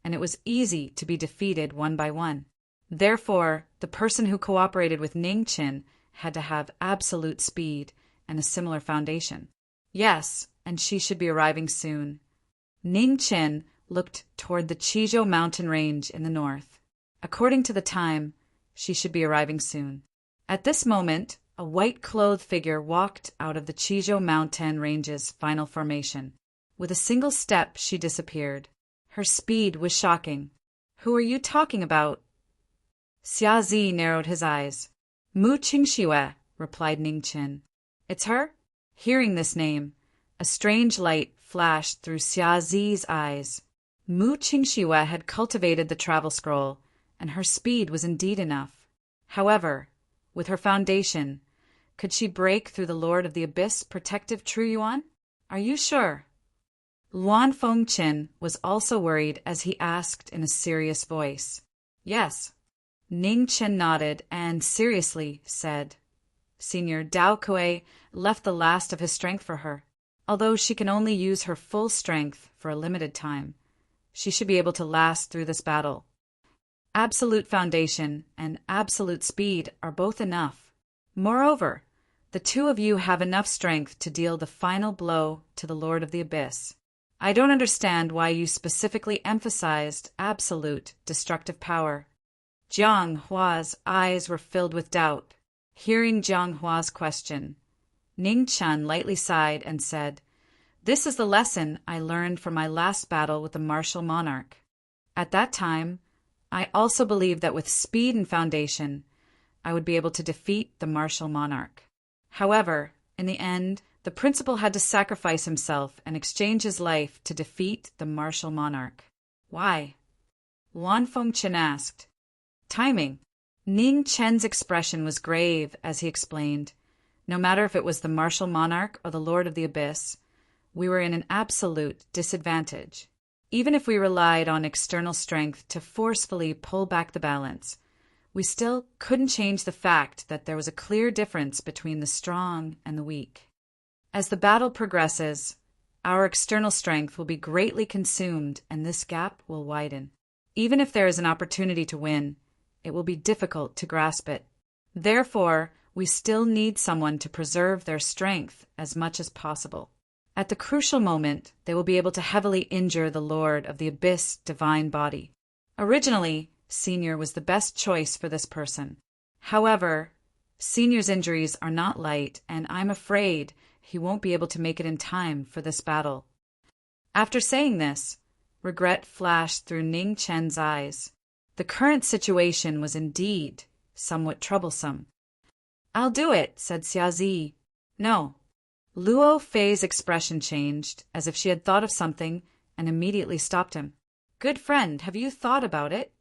and it was easy to be defeated one by one. Therefore, The person who cooperated with Ning Qin had to have absolute speed and a similar foundation. Yes, and she should be arriving soon. Ning Qin looked toward the Chizhou mountain range in the north. According to the time, she should be arriving soon. At this moment, a white-clothed figure walked out of the Chizhou mountain range's final formation. With a single step, she disappeared. Her speed was shocking. "Who are you talking about?" Xia Zi narrowed his eyes. "Mu Qingxue," replied Ning Qin. "It's her?" Hearing this name, a strange light flashed through Xia Zi's eyes. Mu Qingxue had cultivated the travel scroll, and her speed was indeed enough. However, with her foundation, could she break through the Lord of the Abyss protective True Yuan? "Are you sure?" Luan Fengqin was also worried as he asked in a serious voice. "Yes." Ning Qin nodded and seriously said, "Senior Dao Kuei left the last of his strength for her. Although she can only use her full strength for a limited time, she should be able to last through this battle. Absolute foundation and absolute speed are both enough. Moreover, the two of you have enough strength to deal the final blow to the Lord of the Abyss. I don't understand why you specifically emphasized absolute destructive power." Jiang Hua's eyes were filled with doubt. Hearing Jiang Hua's question, Ning Chen lightly sighed and said, "This is the lesson I learned from my last battle with the martial monarch. At that time, I also believed that with speed and foundation, I would be able to defeat the martial monarch. However, in the end, the principal had to sacrifice himself and exchange his life to defeat the martial monarch." "Why?" Luan Fengqin asked. "Timing." Ning Chen's expression was grave as he explained, "No matter if it was the martial monarch or the Lord of the Abyss, we were in an absolute disadvantage. Even if we relied on external strength to forcefully pull back the balance, we still couldn't change the fact that there was a clear difference between the strong and the weak. As the battle progresses, our external strength will be greatly consumed and this gap will widen. Even if there is an opportunity to win, it will be difficult to grasp it. Therefore, we still need someone to preserve their strength as much as possible. At the crucial moment, they will be able to heavily injure the Lord of the Abyss divine body. Originally, Senior was the best choice for this person. However, Senior's injuries are not light, and I'm afraid he won't be able to make it in time for this battle." After saying this, regret flashed through Ning Chen's eyes. The current situation was indeed somewhat troublesome. "I'll do it," said Xia Zi. "No." Luo Fei's expression changed, as if she had thought of something and immediately stopped him. "Good friend, have you thought about it?"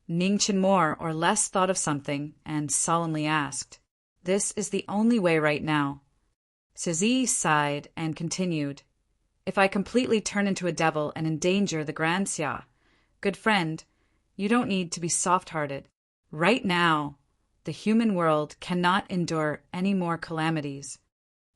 Ning Chen more or less thought of something and solemnly asked, "This is the only way right now." Xia Zi sighed and continued, "If I completely turn into a devil and endanger the Grand Xia, good friend, you don't need to be soft-hearted. Right now, the human world cannot endure any more calamities.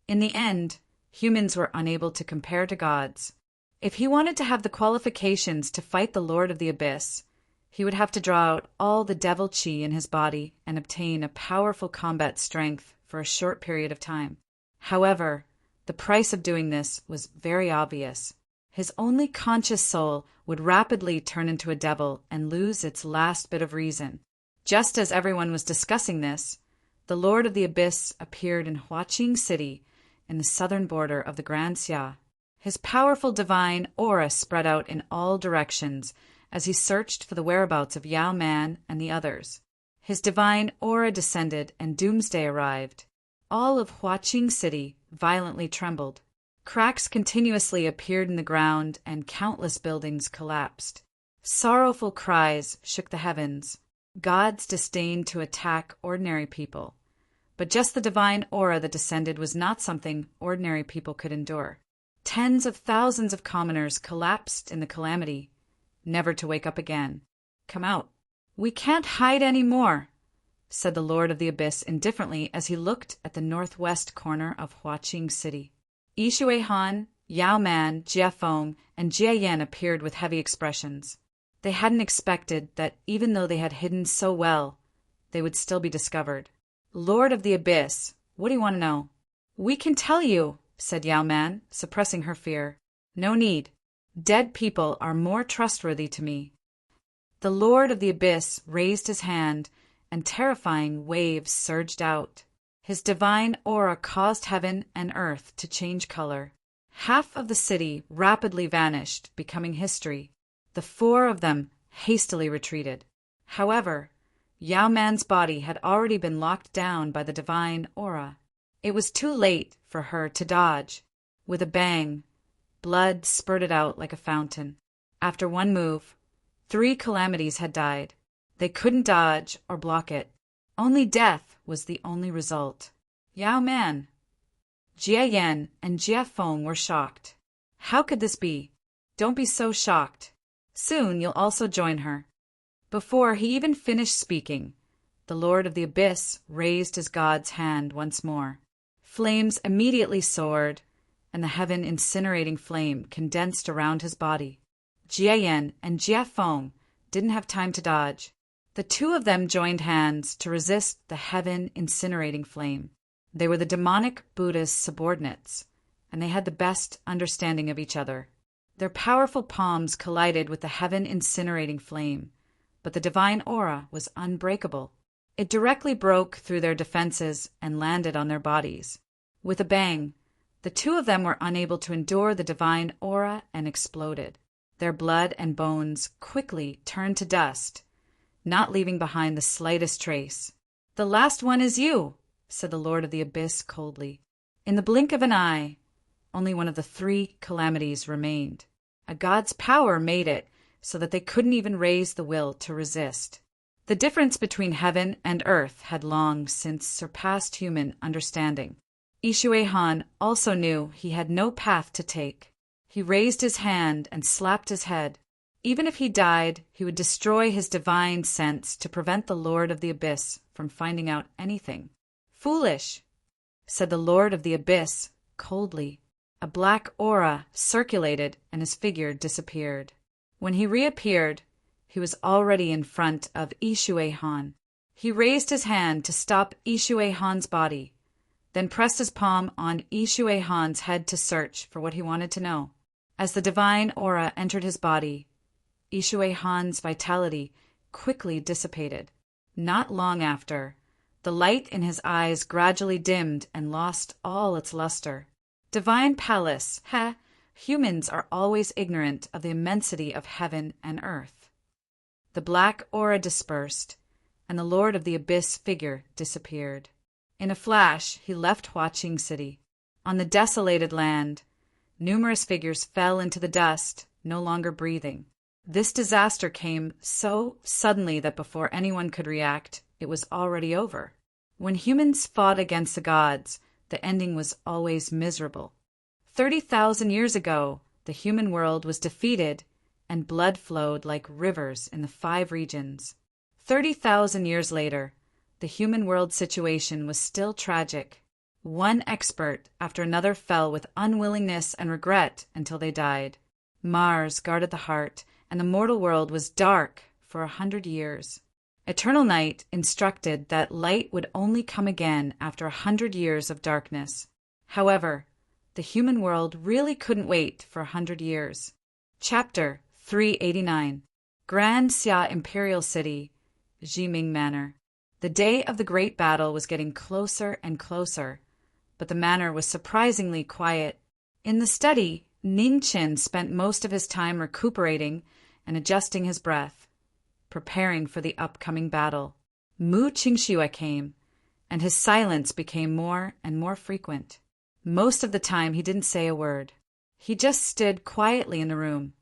In the end, humans were unable to compare to gods. If he wanted to have the qualifications to fight the Lord of the Abyss, he would have to draw out all the devil chi in his body and obtain a powerful combat strength for a short period of time. However, the price of doing this was very obvious. His only conscious soul would rapidly turn into a devil and lose its last bit of reason. Just as everyone was discussing this, the Lord of the Abyss appeared in Huaqing City in the southern border of the Grand Xia. His powerful divine aura spread out in all directions as he searched for the whereabouts of Yao Man and the others. His divine aura descended and doomsday arrived. All of Huaqing City violently trembled. Cracks continuously appeared in the ground and countless buildings collapsed. Sorrowful cries shook the heavens. Gods disdained to attack ordinary people. But just the divine aura that descended was not something ordinary people could endure. Tens of thousands of commoners collapsed in the calamity, never to wake up again. "Come out." "We can't hide any more," said the Lord of the Abyss indifferently as he looked at the northwest corner of Huaqing City. Yi Shuihan, Yao Man, Jia Feng, and Jia Yan appeared with heavy expressions. They hadn't expected that even though they had hidden so well, they would still be discovered. Lord of the Abyss, what do you want to know? We can tell you, said Yao Man, suppressing her fear. No need. Dead people are more trustworthy to me. The Lord of the Abyss raised his hand, and terrifying waves surged out. His divine aura caused heaven and earth to change color. Half of the city rapidly vanished, becoming history. The four of them hastily retreated. However, Yao Man's body had already been locked down by the divine aura. It was too late for her to dodge. With a bang, blood spurted out like a fountain. After one move, 3 calamities had died. They couldn't dodge or block it. Only death was the only result. Yao Man, Jia Yan, and Jia Feng were shocked. How could this be? Don't be so shocked. Soon you'll also join her. Before he even finished speaking, the Lord of the Abyss raised his god's hand once more. Flames immediately soared, and the heaven incinerating flame condensed around his body. Jia Yan and Jia Feng didn't have time to dodge. The two of them joined hands to resist the heaven incinerating flame. They were the demonic Buddha's subordinates, and they had the best understanding of each other. Their powerful palms collided with the heaven incinerating flame, but the divine aura was unbreakable. It directly broke through their defenses and landed on their bodies. With a bang, the two of them were unable to endure the divine aura and exploded. Their blood and bones quickly turned to dust, not leaving behind the slightest trace. "The last one is you," said the Lord of the Abyss coldly. In the blink of an eye, only one of the 3 calamities remained. A god's power made it so that they couldn't even raise the will to resist. The difference between heaven and earth had long since surpassed human understanding. Yishui Han also knew he had no path to take. He raised his hand and slapped his head. Even if he died, he would destroy his divine sense to prevent the Lord of the Abyss from finding out anything. "Foolish," said the Lord of the Abyss coldly. A black aura circulated and his figure disappeared. When he reappeared, he was already in front of Yishui Han. He raised his hand to stop Yishui Han's body, then pressed his palm on Yishui Han's head to search for what he wanted to know. As the divine aura entered his body, Yishui Han's vitality quickly dissipated. Not long after, the light in his eyes gradually dimmed and lost all its luster. Divine Palace, humans are always ignorant of the immensity of heaven and earth. The black aura dispersed, and the Lord of the Abyss figure disappeared. In a flash, he left Huaqing City. On the desolated land, numerous figures fell into the dust, no longer breathing. This disaster came so suddenly that before anyone could react, it was already over. When humans fought against the gods, the ending was always miserable. 30,000 years ago, the human world was defeated, and blood flowed like rivers in the 5 regions. 30,000 years later, the human world situation was still tragic. One expert after another fell with unwillingness and regret until they died. Mars guarded the heart, and the mortal world was dark for 100 years. Eternal Night instructed that light would only come again after 100 years of darkness. However, the human world really couldn't wait for 100 years. Chapter 389. Grand Xia Imperial City, Jiming Manor. The day of the great battle was getting closer and closer, but the manor was surprisingly quiet. In the study, Ning Qin spent most of his time recuperating and adjusting his breath, preparing for the upcoming battle. Mu Qingxue came, and his silence became more and more frequent. Most of the time he didn't say a word. He just stood quietly in the room,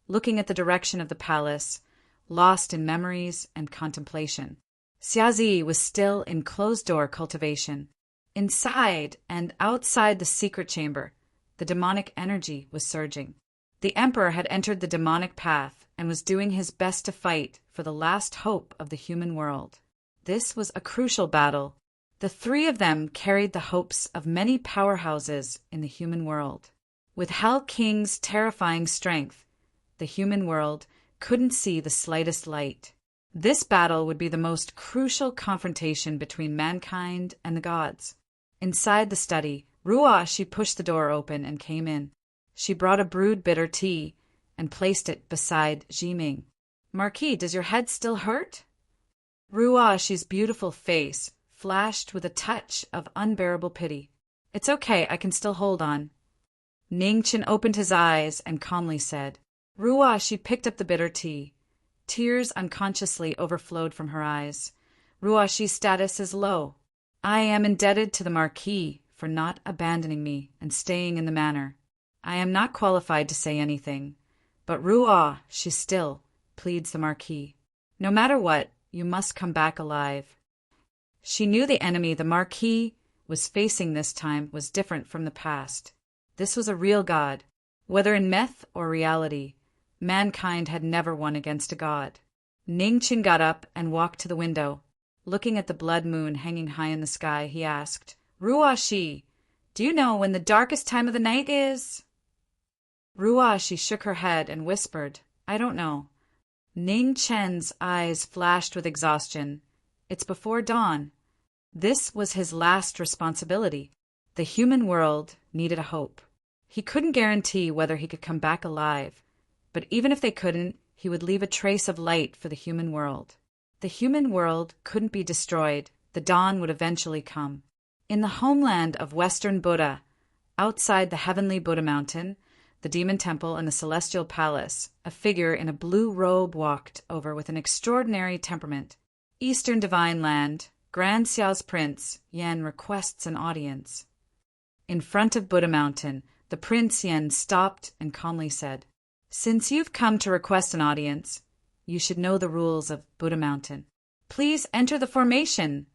looking at the direction of the palace, lost in memories and contemplation. Xiazi was still in closed-door cultivation. Inside and outside the secret chamber, the demonic energy was surging. The emperor had entered the demonic path and was doing his best to fight for the last hope of the human world. This was a crucial battle. The 3 of them carried the hopes of many powerhouses in the human world. With Hell King's terrifying strength, the human world couldn't see the slightest light. This battle would be the most crucial confrontation between mankind and the gods. Inside the study, Ruashi pushed the door open and came in. She brought a brewed bitter tea and placed it beside Jiming. "Marquis, does your head still hurt?" Ruashi's beautiful face flashed with a touch of unbearable pity. "It's okay, I can still hold on." Ningchen opened his eyes and calmly said. Ruashi picked up the bitter tea. Tears unconsciously overflowed from her eyes. "Ruashi's status is low. I am indebted to the Marquis for not abandoning me and staying in the manor. I am not qualified to say anything, but she still," pleads the Marquis. "No matter what, you must come back alive." She knew the enemy the Marquis was facing this time was different from the past. This was a real god. Whether in myth or reality, mankind had never won against a god. Ningchen got up and walked to the window. Looking at the blood moon hanging high in the sky, he asked, "Ruashi, do you know when the darkest time of the night is?" Ruashi shook her head and whispered, "I don't know." Ningchen's eyes flashed with exhaustion. "It's before dawn." This was his last responsibility. The human world needed a hope. He couldn't guarantee whether he could come back alive, but even if they couldn't, he would leave a trace of light for the human world. The human world couldn't be destroyed. The dawn would eventually come. In the homeland of Western Buddha, outside the heavenly Buddha mountain, the demon temple, and the celestial palace, a figure in a blue robe walked over with an extraordinary temperament. "Eastern Divine Land, Grand Xiao's Prince, Yan requests an audience." In front of Buddha Mountain, the Prince Yan stopped and calmly said, "Since you've come to request an audience, you should know the rules of Buddha Mountain." "Please enter the formation,"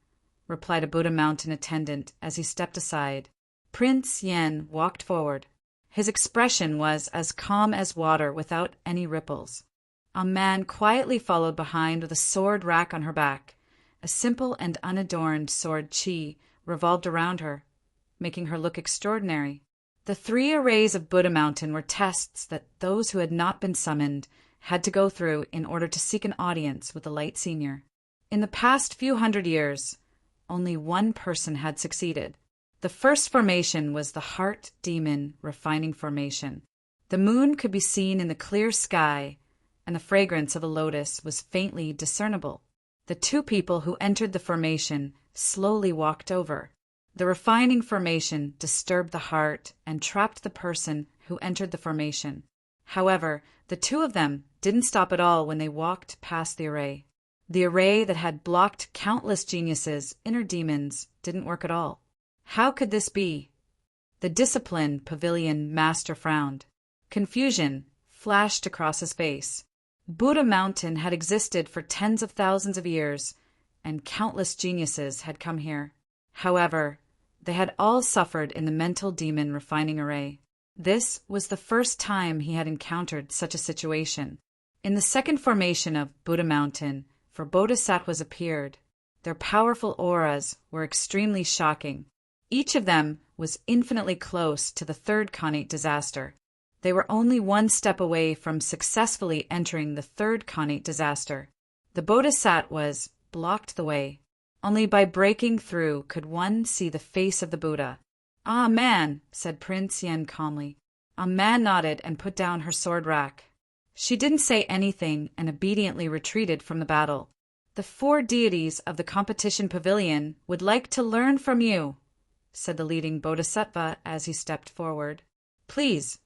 replied a Buddha Mountain attendant as he stepped aside. Prince Yan walked forward. His expression was as calm as water without any ripples. A man quietly followed behind with a sword rack on her back. A simple and unadorned sword chi revolved around her, making her look extraordinary. The 3 arrays of Buddha Mountain were tests that those who had not been summoned had to go through in order to seek an audience with the Light Senior. In the past few hundred years, only one person had succeeded. The first formation was the Heart Demon Refining Formation. The moon could be seen in the clear sky, and the fragrance of a lotus was faintly discernible. The 2 people who entered the formation slowly walked over. The refining formation disturbed the heart and trapped the person who entered the formation. However, the 2 of them didn't stop at all when they walked past the array. The array that had blocked countless geniuses, inner demons, didn't work at all. How could this be? The Discipline Pavilion Master frowned. Confusion flashed across his face. Buddha Mountain had existed for tens of thousands of years, and countless geniuses had come here. However, they had all suffered in the mental demon refining array. This was the first time he had encountered such a situation. In the second formation of Buddha Mountain, 4 bodhisattvas appeared. Their powerful auras were extremely shocking. Each of them was infinitely close to the 3rd Khanate disaster. They were only 1 step away from successfully entering the 3rd Khanate disaster. The bodhisattvas blocked the way. Only by breaking through could one see the face of the Buddha. "Ah, man," said Prince Yen calmly. A man nodded and put down her sword rack. She didn't say anything and obediently retreated from the battle. "The 4 deities of the competition pavilion would like to learn from you," said the leading bodhisattva as he stepped forward. "Please."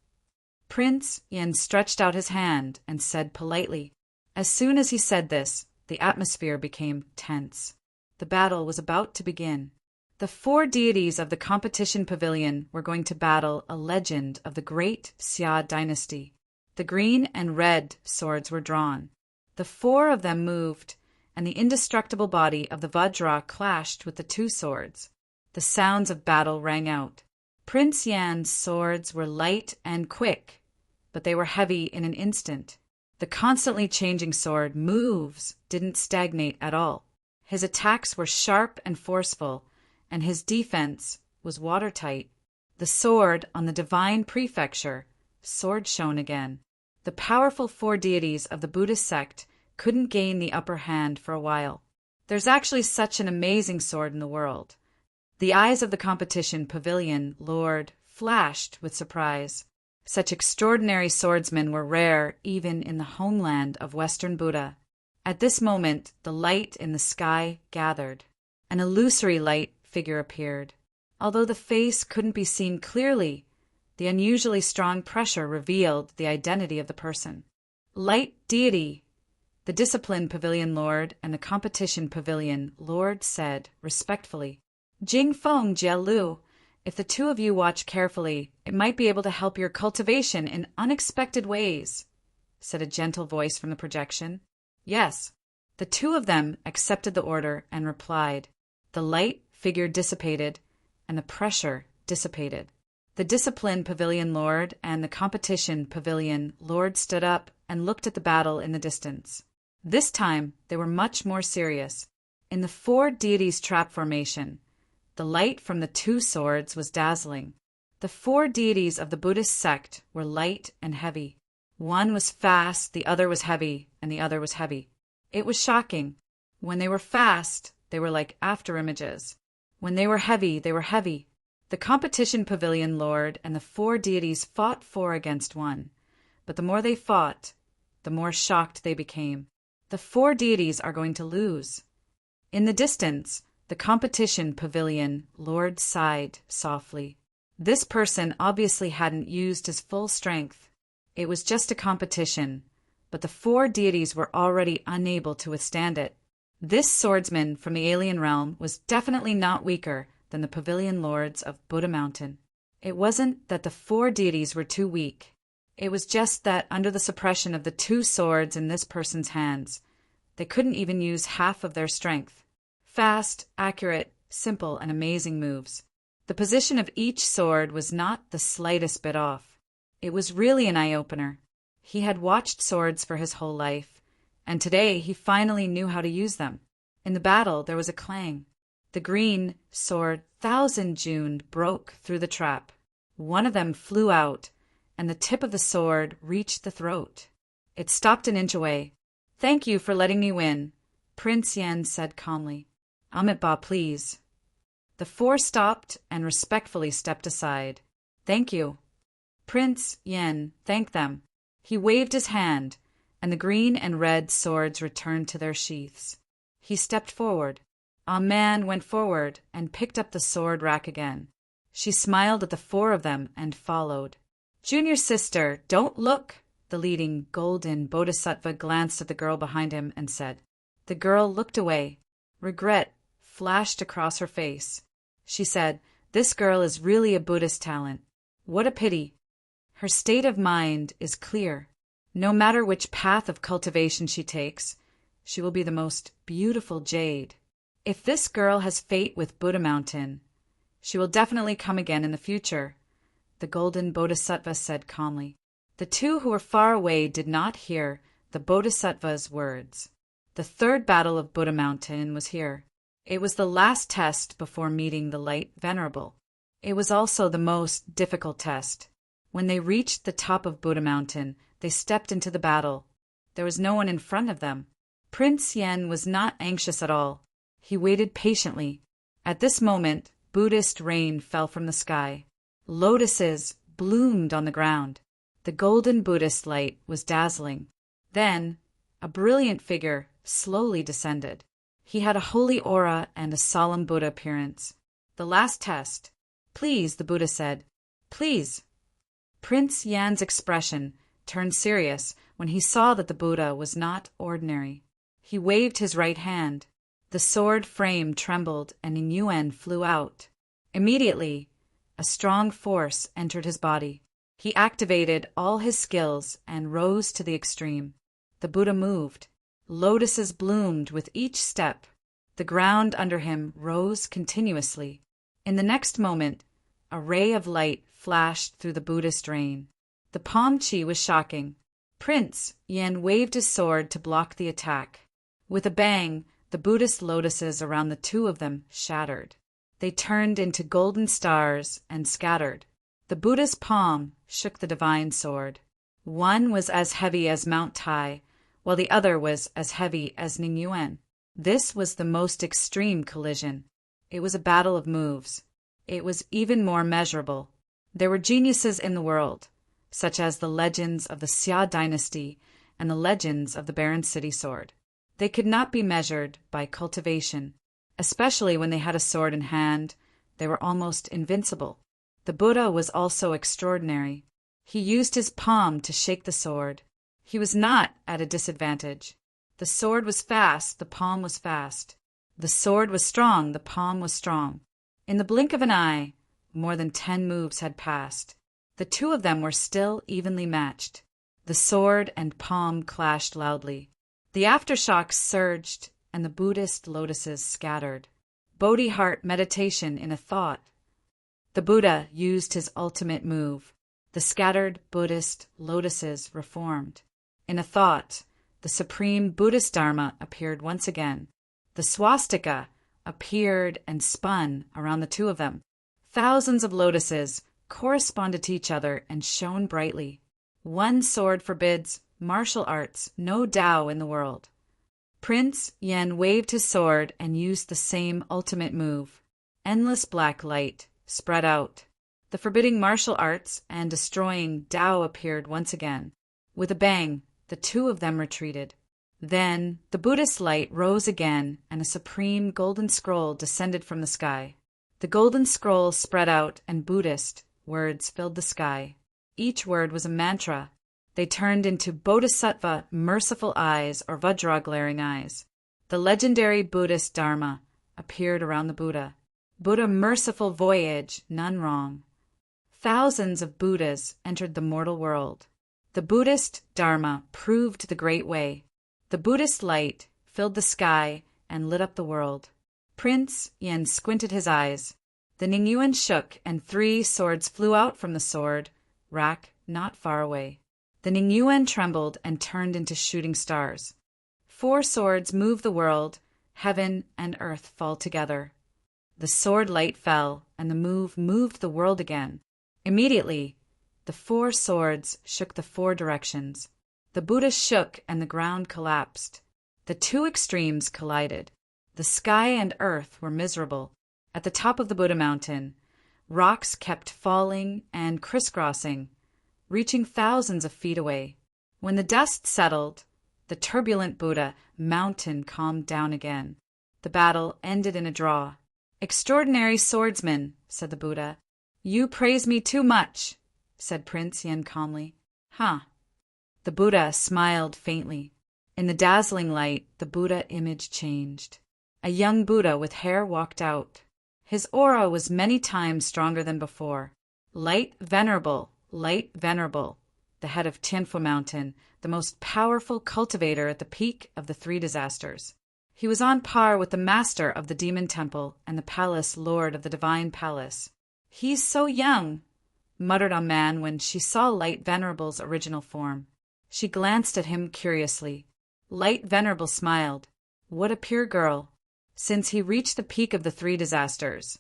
Prince Yen stretched out his hand and said politely. As soon as he said this, the atmosphere became tense. The battle was about to begin. The 4 deities of the competition pavilion were going to battle a legend of the great Xia dynasty. The green and red swords were drawn. The 4 of them moved, and the indestructible body of the Vajra clashed with the 2 swords. The sounds of battle rang out. Prince Yan's swords were light and quick, but they were heavy in an instant. The constantly changing sword moves didn't stagnate at all. His attacks were sharp and forceful, and his defense was watertight. The sword on the divine prefecture, sword shone again. The powerful 4 deities of the Buddhist sect couldn't gain the upper hand for a while. There's actually such an amazing sword in the world. The eyes of the competition pavilion lord flashed with surprise. Such extraordinary swordsmen were rare even in the homeland of Western Buddha. At this moment, the light in the sky gathered. An illusory light figure appeared. Although the face couldn't be seen clearly, the unusually strong pressure revealed the identity of the person. Light deity, the discipline pavilion lord and the competition pavilion lord said respectfully. Jing Feng Jia Lu, if the two of you watch carefully, it might be able to help your cultivation in unexpected ways, said a gentle voice from the projection. Yes. The two of them accepted the order and replied. The light figure dissipated, and the pressure dissipated. The discipline pavilion lord and the competition pavilion lord stood up and looked at the battle in the distance. This time, they were much more serious. In the four deities' trap formation, the light from the two swords was dazzling. The four deities of the Buddhist sect were light and heavy. One was fast, the other was heavy, and the other was heavy. It was shocking. When they were fast, they were like afterimages. When they were heavy, they were heavy. The competition pavilion lord and the four deities fought four against one. But the more they fought, the more shocked they became. The four deities are going to lose. In the distance, the competition pavilion lord sighed softly. This person obviously hadn't used his full strength. It was just a competition, but the four deities were already unable to withstand it. This swordsman from the alien realm was definitely not weaker than the pavilion lords of Buddha Mountain. It wasn't that the four deities were too weak. It was just that under the suppression of the two swords in this person's hands, they couldn't even use half of their strength. Fast, accurate, simple, and amazing moves. The position of each sword was not the slightest bit off. It was really an eye-opener. He had watched swords for his whole life, and today he finally knew how to use them. In the battle, there was a clang. The green sword, Thousand June, broke through the trap. One of them flew out, and the tip of the sword reached the throat. It stopped an inch away. "Thank you for letting me win," Prince Yen said calmly. "Amitabha, please." The four stopped and respectfully stepped aside. "Thank you." Prince Yen thanked them. He waved his hand, and the green and red swords returned to their sheaths. He stepped forward. A man went forward and picked up the sword rack again. She smiled at the four of them and followed. "Junior sister, don't look!" The leading golden bodhisattva glanced at the girl behind him and said. The girl looked away. Regret flashed across her face. She said, "This girl is really a Buddhist talent. What a pity." Her state of mind is clear. No matter which path of cultivation she takes, she will be the most beautiful jade. If this girl has fate with Buddha Mountain, she will definitely come again in the future, the golden bodhisattva said calmly. The two who were far away did not hear the bodhisattva's words. The third battle of Buddha Mountain was here. It was the last test before meeting the Light Venerable. It was also the most difficult test. When they reached the top of Buddha Mountain, they stepped into the battle. There was no one in front of them. Prince Yen was not anxious at all. He waited patiently. At this moment, Buddhist rain fell from the sky. Lotuses bloomed on the ground. The golden Buddhist light was dazzling. Then, a brilliant figure slowly descended. He had a holy aura and a solemn Buddha appearance. "The last test. Please," the Buddha said. "Please." Prince Yan's expression turned serious when he saw that the Buddha was not ordinary. He waved his right hand. The sword frame trembled and a yuan flew out. Immediately, a strong force entered his body. He activated all his skills and rose to the extreme. The Buddha moved. Lotuses bloomed with each step. The ground under him rose continuously. In the next moment, a ray of light flashed through the Buddhist rain. The palm chi was shocking. Prince Yen waved his sword to block the attack. With a bang, the Buddhist lotuses around the two of them shattered. They turned into golden stars and scattered. The Buddha's palm shook the divine sword. One was as heavy as Mount Tai, while the other was as heavy as Ningyuan. This was the most extreme collision. It was a battle of moves. It was even more measurable. There were geniuses in the world, such as the legends of the Xia dynasty and the legends of the Barren City sword. They could not be measured by cultivation, especially when they had a sword in hand. They were almost invincible. The Buddha was also extraordinary. He used his palm to shake the sword. He was not at a disadvantage. The sword was fast, the palm was fast. The sword was strong, the palm was strong. In the blink of an eye, more than 10 moves had passed. The two of them were still evenly matched. The sword and palm clashed loudly. The aftershocks surged, and the Buddhist lotuses scattered. Bodhi-heart meditation in a thought. The Buddha used his ultimate move. The scattered Buddhist lotuses reformed. In a thought, the supreme Buddhist Dharma appeared once again. The swastika appeared and spun around the two of them. Thousands of lotuses corresponded to each other and shone brightly. One sword forbids martial arts, no Tao in the world. Prince Yen waved his sword and used the same ultimate move. Endless black light spread out. The forbidding martial arts and destroying Tao appeared once again. With a bang, the two of them retreated. Then the Buddhist light rose again, and a supreme golden scroll descended from the sky. The golden scroll spread out, and Buddhist words filled the sky. Each word was a mantra. They turned into Bodhisattva merciful eyes or Vajra glaring eyes. The legendary Buddhist Dharma appeared around the Buddha. Buddha merciful voyage, none wrong. Thousands of Buddhas entered the mortal world. The Buddhist Dharma proved the great way. The Buddhist light filled the sky and lit up the world. Prince Yen squinted his eyes. The Ningyuan shook, and 3 swords flew out from the sword rack not far away. The Ningyuan trembled and turned into shooting stars. 4 swords moved the world, heaven and earth fall together. The sword light fell, and the move moved the world again. Immediately, the 4 swords shook the 4 directions. The Buddha shook and the ground collapsed. The 2 extremes collided. The sky and earth were miserable. At the top of the Buddha mountain, rocks kept falling and crisscrossing, reaching thousands of feet away. When the dust settled, the turbulent Buddha mountain calmed down again. The battle ended in a draw. "Extraordinary swordsman," said the Buddha. "You praise me too much," said Prince Yen calmly. "Huh." The Buddha smiled faintly. In the dazzling light, the Buddha image changed. A young Buddha with hair walked out. His aura was many times stronger than before. Light Venerable, the head of Tianfu Mountain, the most powerful cultivator at the peak of the 3 disasters. He was on par with the master of the Demon Temple and the palace lord of the Divine Palace. "He's so young," muttered a man when she saw Light Venerable's original form. She glanced at him curiously. Light Venerable smiled. What a pure girl. Since he reached the peak of the 3 disasters,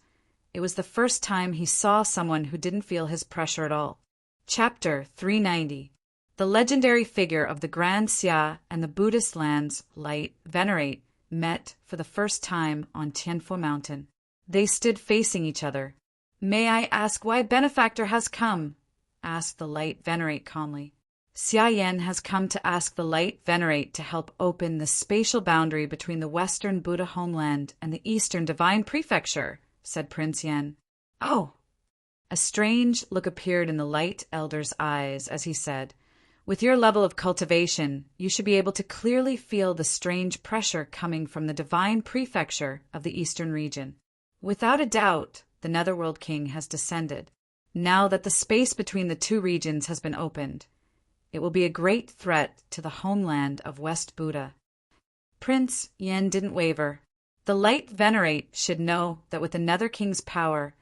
it was the first time he saw someone who didn't feel his pressure at all. Chapter 390. The legendary figure of the Grand Xia and the Buddhist lands Light Venerate met for the first time on Tianfu Mountain. They stood facing each other. "May I ask why Benefactor has come?" asked the Light Venerate calmly. "Xia Yan has come to ask the Light Venerate to help open the spatial boundary between the Western Buddha homeland and the Eastern Divine Prefecture," said Prince Yen. "Oh!" A strange look appeared in the Light Elder's eyes as he said, "With your level of cultivation, you should be able to clearly feel the strange pressure coming from the Divine Prefecture of the Eastern region. Without a doubt, the Netherworld King has descended. Now that the space between the 2 regions has been opened, it will be a great threat to the homeland of West Buddha." Prince Yen didn't waver. The Light Venerate should know that with the Nether King's power,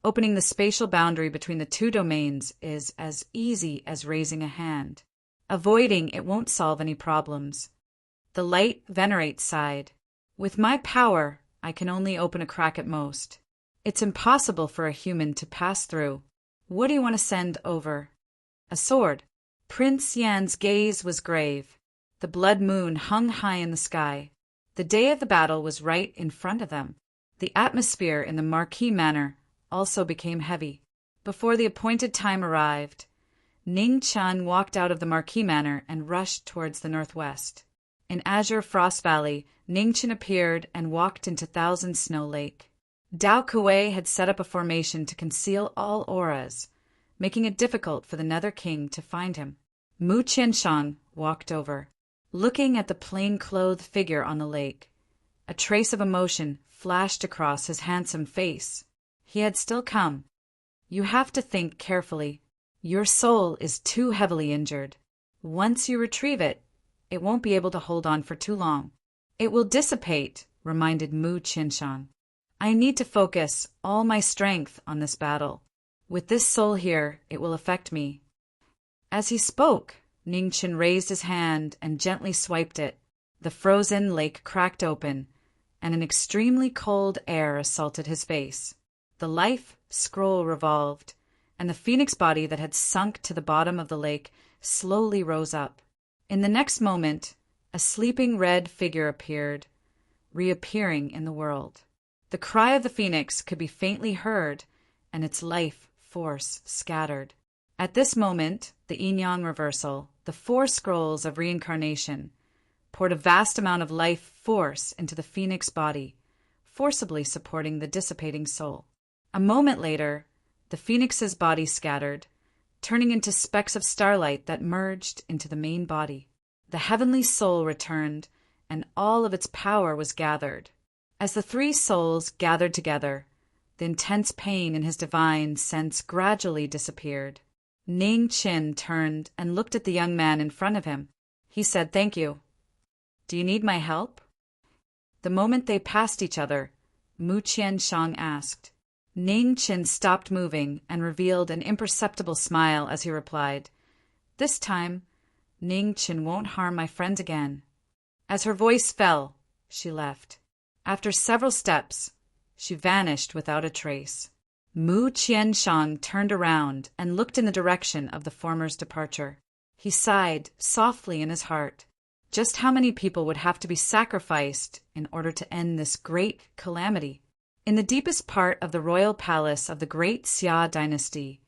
opening the spatial boundary between the 2 domains is as easy as raising a hand. Avoiding it won't solve any problems. The Light Venerate sighed. "With my power, I can only open a crack at most. It's impossible for a human to pass through. What do you want to send over?" "A sword." Prince Yan's gaze was grave. The blood moon hung high in the sky. The day of the battle was right in front of them. The atmosphere in the Marquis manor also became heavy. Before the appointed time arrived, Ning Chen walked out of the Marquis manor and rushed towards the northwest. In Azure Frost Valley, Ning Chen appeared and walked into Thousand Snow Lake. Dao Kuei had set up a formation to conceal all auras, making it difficult for the Nether King to find him. Mu Qianshang walked over. Looking at the plain-clothed figure on the lake, a trace of emotion flashed across his handsome face. He had still come. You have to think carefully. Your soul is too heavily injured. Once you retrieve it, it won't be able to hold on for too long. It will dissipate, reminded Mu Qianshang. I need to focus all my strength on this battle. With this soul here, it will affect me. As he spoke, Ning Chen raised his hand and gently swiped it. The frozen lake cracked open, and an extremely cold air assaulted his face. The life scroll revolved, and the phoenix body that had sunk to the bottom of the lake slowly rose up. In the next moment, a sleeping red figure appeared, reappearing in the world. The cry of the phoenix could be faintly heard, and its life force scattered. At this moment, the yin-yang reversal, the 4 scrolls of reincarnation, poured a vast amount of life force into the phoenix body, forcibly supporting the dissipating soul. A moment later, the phoenix's body scattered, turning into specks of starlight that merged into the main body. The heavenly soul returned, and all of its power was gathered. As the 3 souls gathered together, the intense pain in his divine sense gradually disappeared. Ning Chen turned and looked at the young man in front of him. He said, "Thank you. Do you need my help?" The moment they passed each other, Mu Qianshang asked. Ning Chen stopped moving and revealed an imperceptible smile as he replied, "This time, Ning Chen won't harm my friend again." As her voice fell, she left. After several steps, she vanished without a trace. Mu Qianshang turned around and looked in the direction of the former's departure. He sighed softly in his heart. Just how many people would have to be sacrificed in order to end this great calamity? In the deepest part of the royal palace of the great Xia dynasty,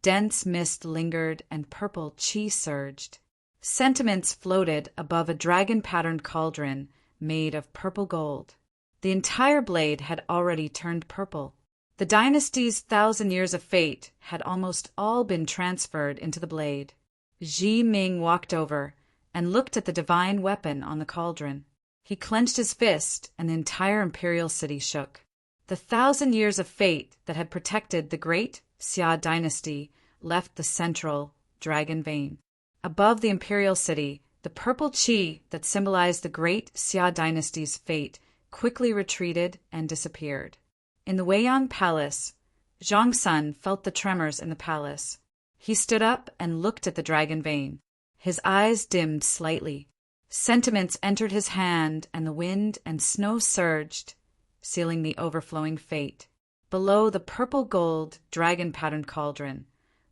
dense mist lingered and purple qi surged. Sentiments floated above a dragon-patterned cauldron made of purple gold. The entire blade had already turned purple. The dynasty's 1,000 years of fate had almost all been transferred into the blade. Ji Ming walked over and looked at the divine weapon on the cauldron. He clenched his fist, and the entire imperial city shook. The 1,000 years of fate that had protected the great Xia dynasty left the central dragon vein. Above the imperial city, the purple qi that symbolized the great Xia dynasty's fate quickly retreated and disappeared. In the Weiyang Palace, Zhang Sun felt the tremors in the palace. He stood up and looked at the dragon vein. His eyes dimmed slightly. Sentiments entered his hand, and the wind and snow surged, sealing the overflowing fate. Below the purple-gold, dragon-patterned cauldron,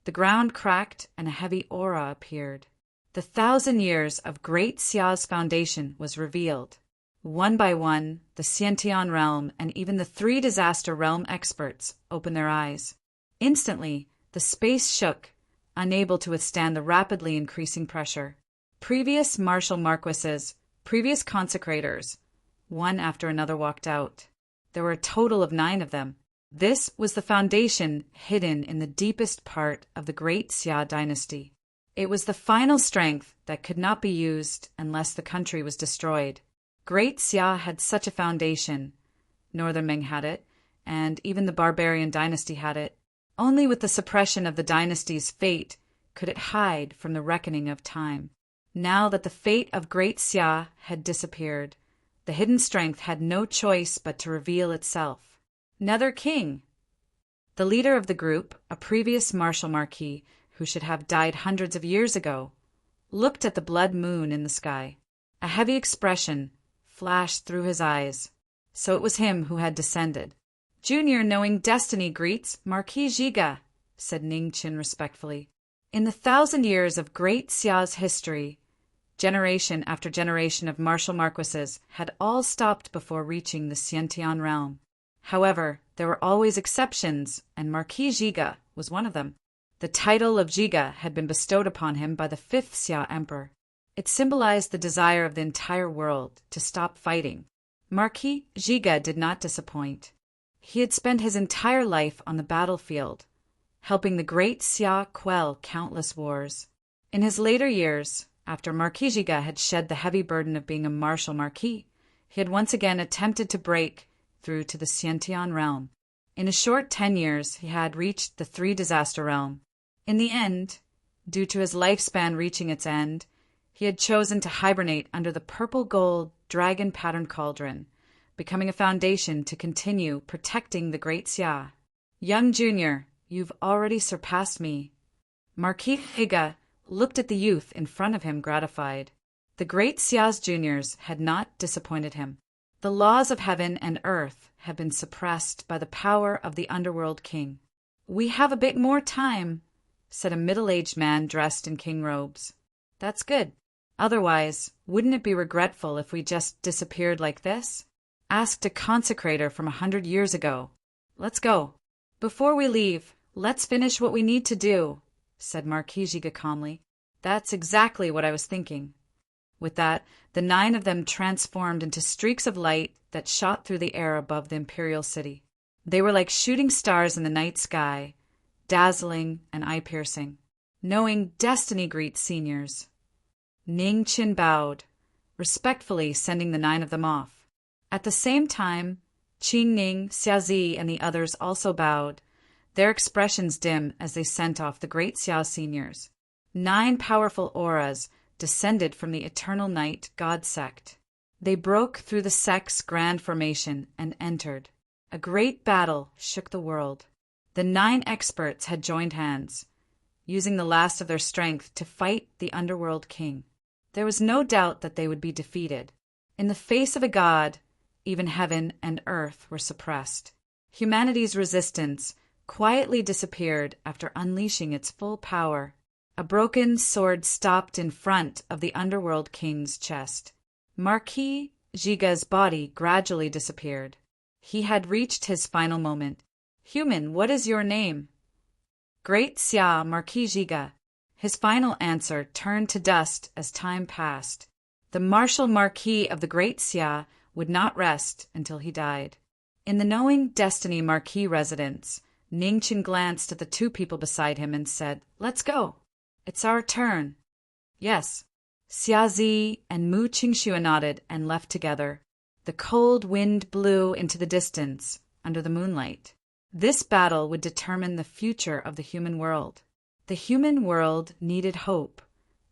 the ground cracked and a heavy aura appeared. The 1,000 years of Great Xia's foundation was revealed. One by one, the Xiantian realm and even the 3 disaster realm experts opened their eyes. Instantly, the space shook, unable to withstand the rapidly increasing pressure. Previous martial marquises, previous consecrators, one after another walked out. There were a total of 9 of them. This was the foundation hidden in the deepest part of the great Xia dynasty. It was the final strength that could not be used unless the country was destroyed. Great Xia had such a foundation. Northern Ming had it, and even the barbarian dynasty had it. Only with the suppression of the dynasty's fate could it hide from the reckoning of time. Now that the fate of Great Xia had disappeared, the hidden strength had no choice but to reveal itself. Nether King! The leader of the group, a previous martial marquis who should have died hundreds of years ago, looked at the blood moon in the sky. A heavy expression flashed through his eyes. So it was him who had descended. "Junior knowing destiny greets Marquis Zhiga," said Ning Chen respectfully. "In the 1,000 years of Great Xia's history, Generation after generation of martial marquises had all stopped before reaching the Xiantian realm. However, there were always exceptions, and Marquis Zhiga was one of them. The title of Zhiga had been bestowed upon him by the fifth Xia emperor. It symbolized the desire of the entire world to stop fighting. Marquis Zhiga did not disappoint. He had spent his entire life on the battlefield, helping the great Xia quell countless wars. In his later years, after Marquis Zhiga had shed the heavy burden of being a martial marquis, he had once again attempted to break through to the Xiantian realm. In a short 10 years, he had reached the three-disaster realm. In the end, due to his lifespan reaching its end, he had chosen to hibernate under the purple-gold dragon-patterned cauldron, becoming a foundation to continue protecting the Great Xia. Young Junior, you've already surpassed me. Marquis Zhiga looked at the youth in front of him gratified. The Great Xia's juniors had not disappointed him. The laws of heaven and earth had been suppressed by the power of the underworld king. We have a bit more time, said a middle-aged man dressed in king robes. That's good. Otherwise, wouldn't it be regretful if we just disappeared like this? Asked a consecrator from 100 years ago. Let's go. Before we leave, let's finish what we need to do, said Marquis Zhiga calmly. That's exactly what I was thinking. With that, the 9 of them transformed into streaks of light that shot through the air above the imperial city. They were like shooting stars in the night sky, dazzling and eye-piercing. Knowing destiny greets seniors. Ning Qin bowed, respectfully sending the 9 of them off. At the same time, Qing Ning, Xiazi, and the others also bowed, their expressions dim as they sent off the great Xia seniors. 9 powerful auras descended from the eternal night god sect. They broke through the sect's grand formation and entered. A great battle shook the world. The 9 experts had joined hands, using the last of their strength to fight the underworld king. There was no doubt that they would be defeated. In the face of a god, even heaven and earth were suppressed. Humanity's resistance quietly disappeared after unleashing its full power. A broken sword stopped in front of the underworld king's chest. Marquis Zhiga's body gradually disappeared. He had reached his final moment. Human, what is your name? Great Xia Marquis Zhiga. His final answer turned to dust as time passed. The martial marquis of the Great Xia would not rest until he died. In the Knowing Destiny Marquis residence, Ningqin glanced at the 2 people beside him and said, Let's go. It's our turn. Yes. Xiazi and Mu Qingxue nodded and left together. The cold wind blew into the distance under the moonlight. This battle would determine the future of the human world. The human world needed hope,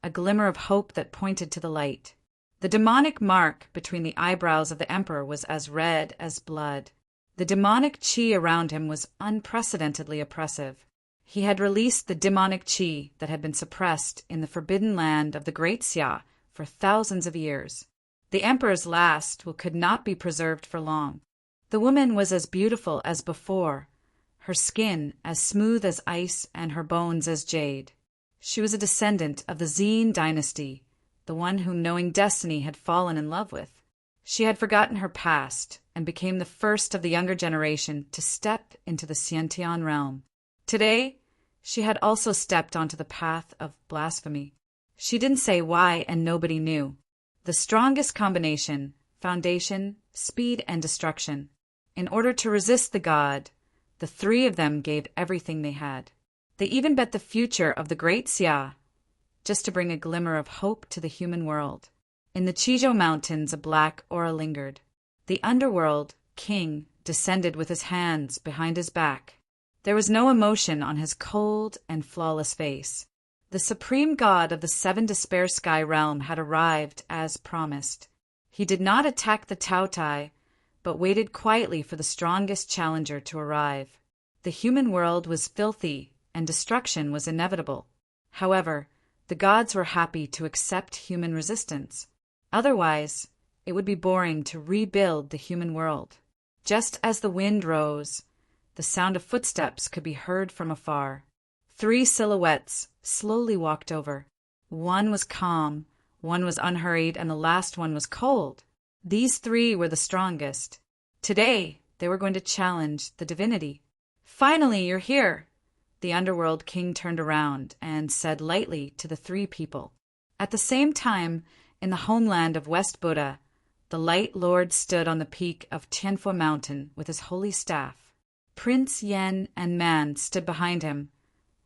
a glimmer of hope that pointed to the light. The demonic mark between the eyebrows of the emperor was as red as blood. The demonic qi around him was unprecedentedly oppressive. He had released the demonic qi that had been suppressed in the forbidden land of the Great Xia for thousands of years. The emperor's last could not be preserved for long. The woman was as beautiful as before, her skin as smooth as ice and her bones as jade. She was a descendant of the Xin dynasty, the one whom Knowing Destiny had fallen in love with. She had forgotten her past and became the first of the younger generation to step into the Xiantian realm. Today, she had also stepped onto the path of blasphemy. She didn't say why, and nobody knew. The strongest combination, foundation, speed, and destruction. In order to resist the god, the 3 of them gave everything they had. They even bet the future of the Great Xia, just to bring a glimmer of hope to the human world. In the Qizhou Mountains, a black aura lingered. The underworld king descended with his hands behind his back. There was no emotion on his cold and flawless face. The supreme god of the 7 Despair Sky realm had arrived as promised. He did not attack the Taotai, but waited quietly for the strongest challenger to arrive. The human world was filthy, and destruction was inevitable. However, the gods were happy to accept human resistance. Otherwise, it would be boring to rebuild the human world. Just as the wind rose, the sound of footsteps could be heard from afar. 3 silhouettes slowly walked over. One was calm, One was unhurried, and the last one was cold. These three were the strongest. Today, they were going to challenge the divinity. "Finally, you're here!" The underworld king turned around and said lightly to the three people. At the same time, in the homeland of West Buddha, the Light Lord stood on the peak of Tianfo Mountain with his holy staff. Prince Yen and Man stood behind him,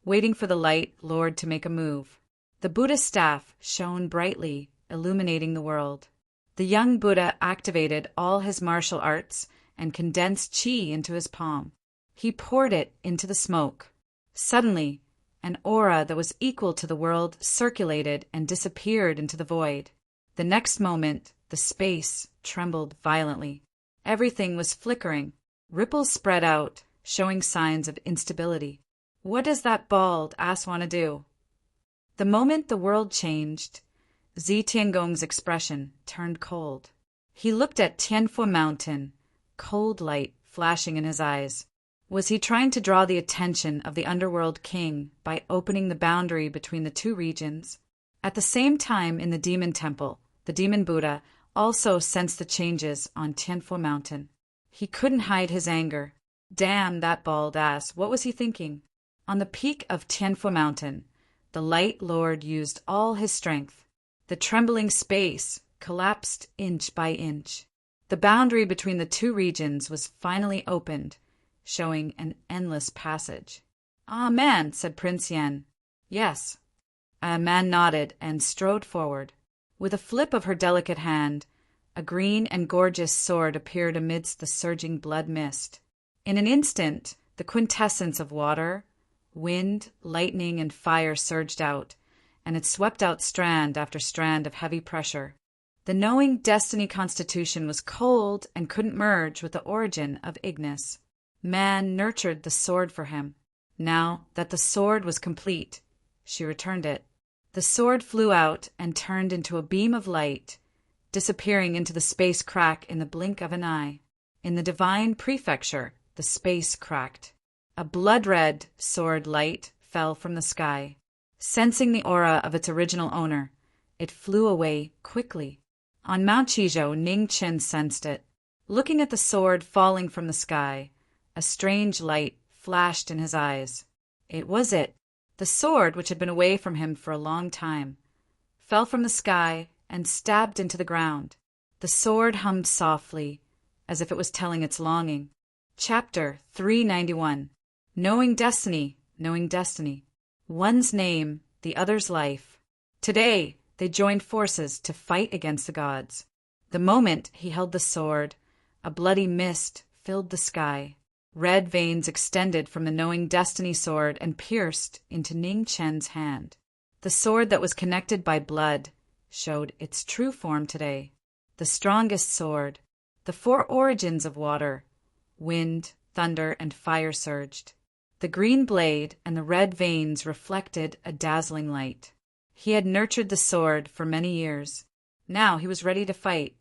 waiting for the Light Lord to make a move. The Buddha staff shone brightly, illuminating the world. The young Buddha activated all his martial arts and condensed qi into his palm. He poured it into the smoke. Suddenly, an aura that was equal to the world circulated and disappeared into the void. The next moment, the space trembled violently. Everything was flickering. Ripples spread out, showing signs of instability. "What does that bald ass want to do?" The moment the world changed, Zi Tiangong's expression turned cold. He looked at Tianfo Mountain, cold light flashing in his eyes. Was he trying to draw the attention of the underworld king by opening the boundary between the two regions? At the same time, in the demon temple, the demon Buddha also sensed the changes on Tianfo Mountain. He couldn't hide his anger. Damn that bald ass, what was he thinking? On the peak of Tianfo Mountain, the Light Lord used all his strength. The trembling space collapsed inch by inch. The boundary between the two regions was finally opened, showing an endless passage. "Ah, Man," said Prince Yen. "Yes." Man nodded and strode forward. With a flip of her delicate hand, a green and gorgeous sword appeared amidst the surging blood mist. In an instant, the quintessence of water, wind, lightning, and fire surged out, and it swept out strand after strand of heavy pressure. The knowing destiny constitution was cold and couldn't merge with the origin of Ignis. Man nurtured the sword for him. Now that the sword was complete, she returned it. The sword flew out and turned into a beam of light, disappearing into the space crack in the blink of an eye. In the divine prefecture, the space cracked. A blood-red sword light fell from the sky. Sensing the aura of its original owner, it flew away quickly. On Mount Chizhou, Ning Chen sensed it. Looking at the sword falling from the sky, a strange light flashed in his eyes. It was it. The sword, which had been away from him for a long time, fell from the sky and stabbed into the ground. The sword hummed softly, as if it was telling its longing. Chapter 391. Knowing Destiny, Knowing Destiny. One's name, the other's life. Today, they joined forces to fight against the gods. The moment he held the sword, a bloody mist filled the sky. Red veins extended from the Knowing Destiny sword and pierced into Ning Chen's hand. The sword that was connected by blood showed its true form today. The strongest sword, the four origins of water, wind, thunder, and fire surged. The green blade and the red veins reflected a dazzling light. He had nurtured the sword for many years. Now he was ready to fight.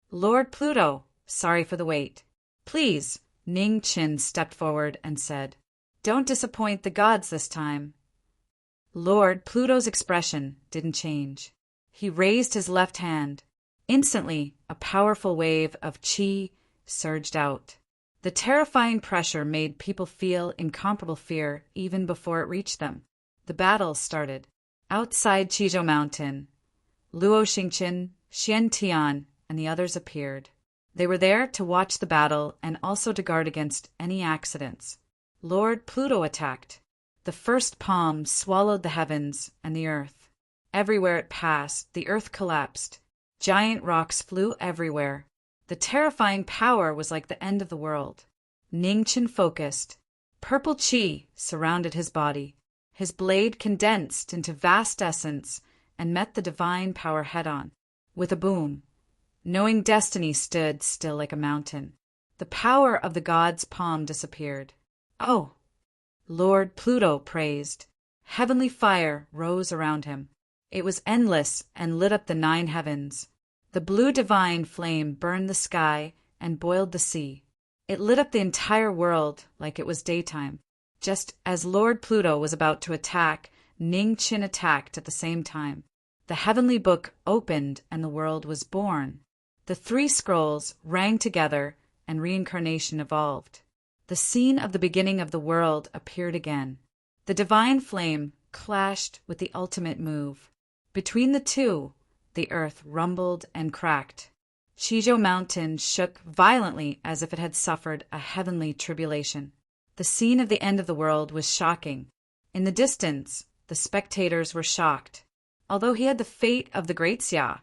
"Lord Pluto, sorry for the wait." "Please," Ning Chen stepped forward and said. "Don't disappoint the gods this time." Lord Pluto's expression didn't change. He raised his left hand. Instantly, a powerful wave of qi surged out. The terrifying pressure made people feel incomparable fear even before it reached them. The battle started. Outside Chizhou Mountain, Luo Xingqian, Xian Tian, and the others appeared. They were there to watch the battle and also to guard against any accidents. Lord Pluto attacked. The first palm swallowed the heavens and the earth. Everywhere it passed, the earth collapsed. Giant rocks flew everywhere. The terrifying power was like the end of the world. Ning Chen focused. Purple qi surrounded his body. His blade condensed into vast essence and met the divine power head-on. With a boom, Knowing Destiny stood still like a mountain. The power of the god's palm disappeared. "Oh!" Lord Pluto praised. Heavenly fire rose around him. It was endless and lit up the 9 heavens. The blue divine flame burned the sky and boiled the sea. It lit up the entire world like it was daytime. Just as Lord Pluto was about to attack, Ning Chen attacked at the same time. The heavenly book opened and the world was born. The three scrolls rang together and reincarnation evolved. The scene of the beginning of the world appeared again. The divine flame clashed with the ultimate move. Between the two, the earth rumbled and cracked. Shizhou Mountain shook violently as if it had suffered a heavenly tribulation. The scene of the end of the world was shocking. In the distance, the spectators were shocked. Although he had the fate of the great Xia,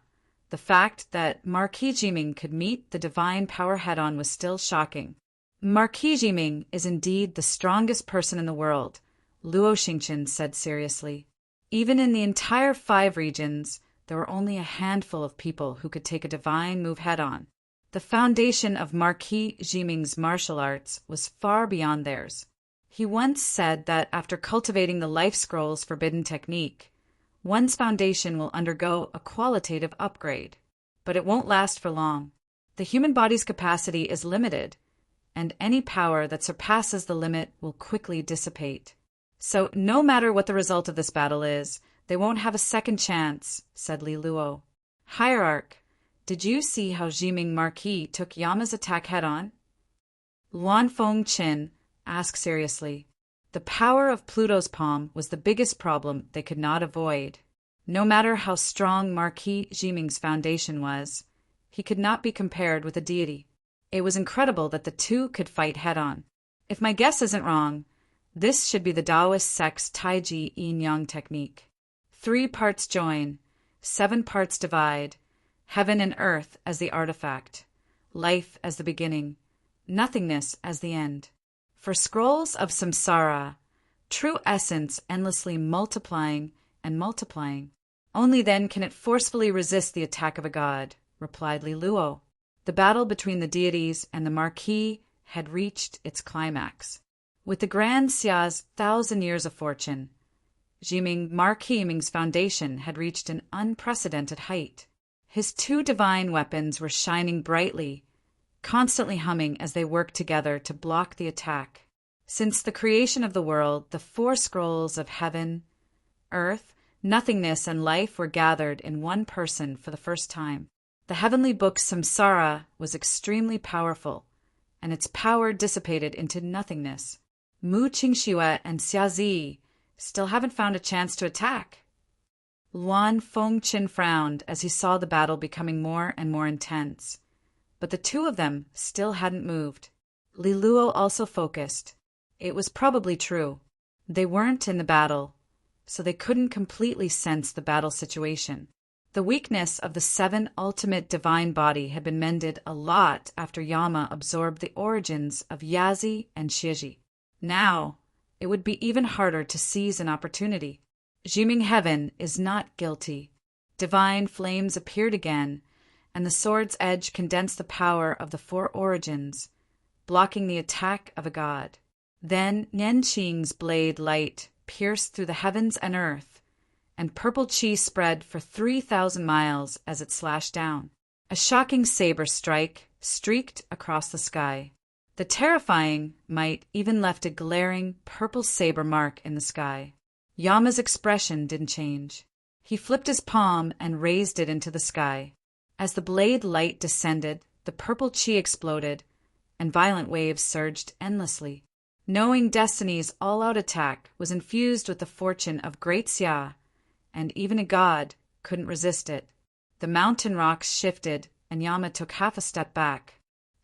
the fact that Marquis Jiming could meet the divine power head-on was still shocking. Marquis Jiming is indeed the strongest person in the world, Luo Xingqian said seriously. Even in the entire 5 regions, there were only a handful of people who could take a divine move head-on. The foundation of Marquis Jiming's martial arts was far beyond theirs. He once said that after cultivating the Life Scroll's forbidden technique, one's foundation will undergo a qualitative upgrade, but it won't last for long. The human body's capacity is limited, and any power that surpasses the limit will quickly dissipate. So no matter what the result of this battle is, they won't have a second chance, said Li Luo. Hierarch, did you see how Jiming Marquis took Yama's attack head-on? Luan Fengqin asked seriously. The power of Pluto's palm was the biggest problem they could not avoid. No matter how strong Marquis Jiming's foundation was, he could not be compared with a deity. It was incredible that the two could fight head-on. If my guess isn't wrong, this should be the Taoist sect's Taiji Yin-Yang technique. 3 parts join, 7 parts divide, heaven and earth as the artifact, life as the beginning, nothingness as the end. For scrolls of samsara, true essence endlessly multiplying and multiplying. Only then can it forcefully resist the attack of a god, replied Li Luo. The battle between the deities and the Marquis had reached its climax. With the Grand Xia's 1,000 years of fortune, Jiming Marquis Ming's foundation had reached an unprecedented height. His 2 divine weapons were shining brightly, constantly humming as they worked together to block the attack. Since the creation of the world, the 4 scrolls of heaven, earth, nothingness, and life were gathered in one person for the first time. The heavenly book Samsara was extremely powerful, and its power dissipated into nothingness. Mu Qingxue and Xiazi still haven't found a chance to attack. Luan Fengqin frowned as he saw the battle becoming more and more intense. But the 2 of them still hadn't moved. Li Luo also focused. It was probably true. They weren't in the battle, so they couldn't completely sense the battle situation. The weakness of the 7 ultimate divine body had been mended a lot after Yama absorbed the origins of Yazi and Shiji. Now, it would be even harder to seize an opportunity. Jiming Heaven is not guilty. Divine flames appeared again, and the sword's edge condensed the power of the 4 origins, blocking the attack of a god. Then Nianqing's blade light pierced through the heavens and earth, and purple chi spread for 3,000 miles as it slashed down. A shocking saber strike streaked across the sky. The terrifying might even left a glaring purple saber mark in the sky. Yama's expression didn't change. He flipped his palm and raised it into the sky. As the blade light descended, the purple chi exploded, and violent waves surged endlessly. Knowing Destiny's all-out attack was infused with the fortune of Great Xia, and even a god couldn't resist it. The mountain rocks shifted, and Yama took half a step back.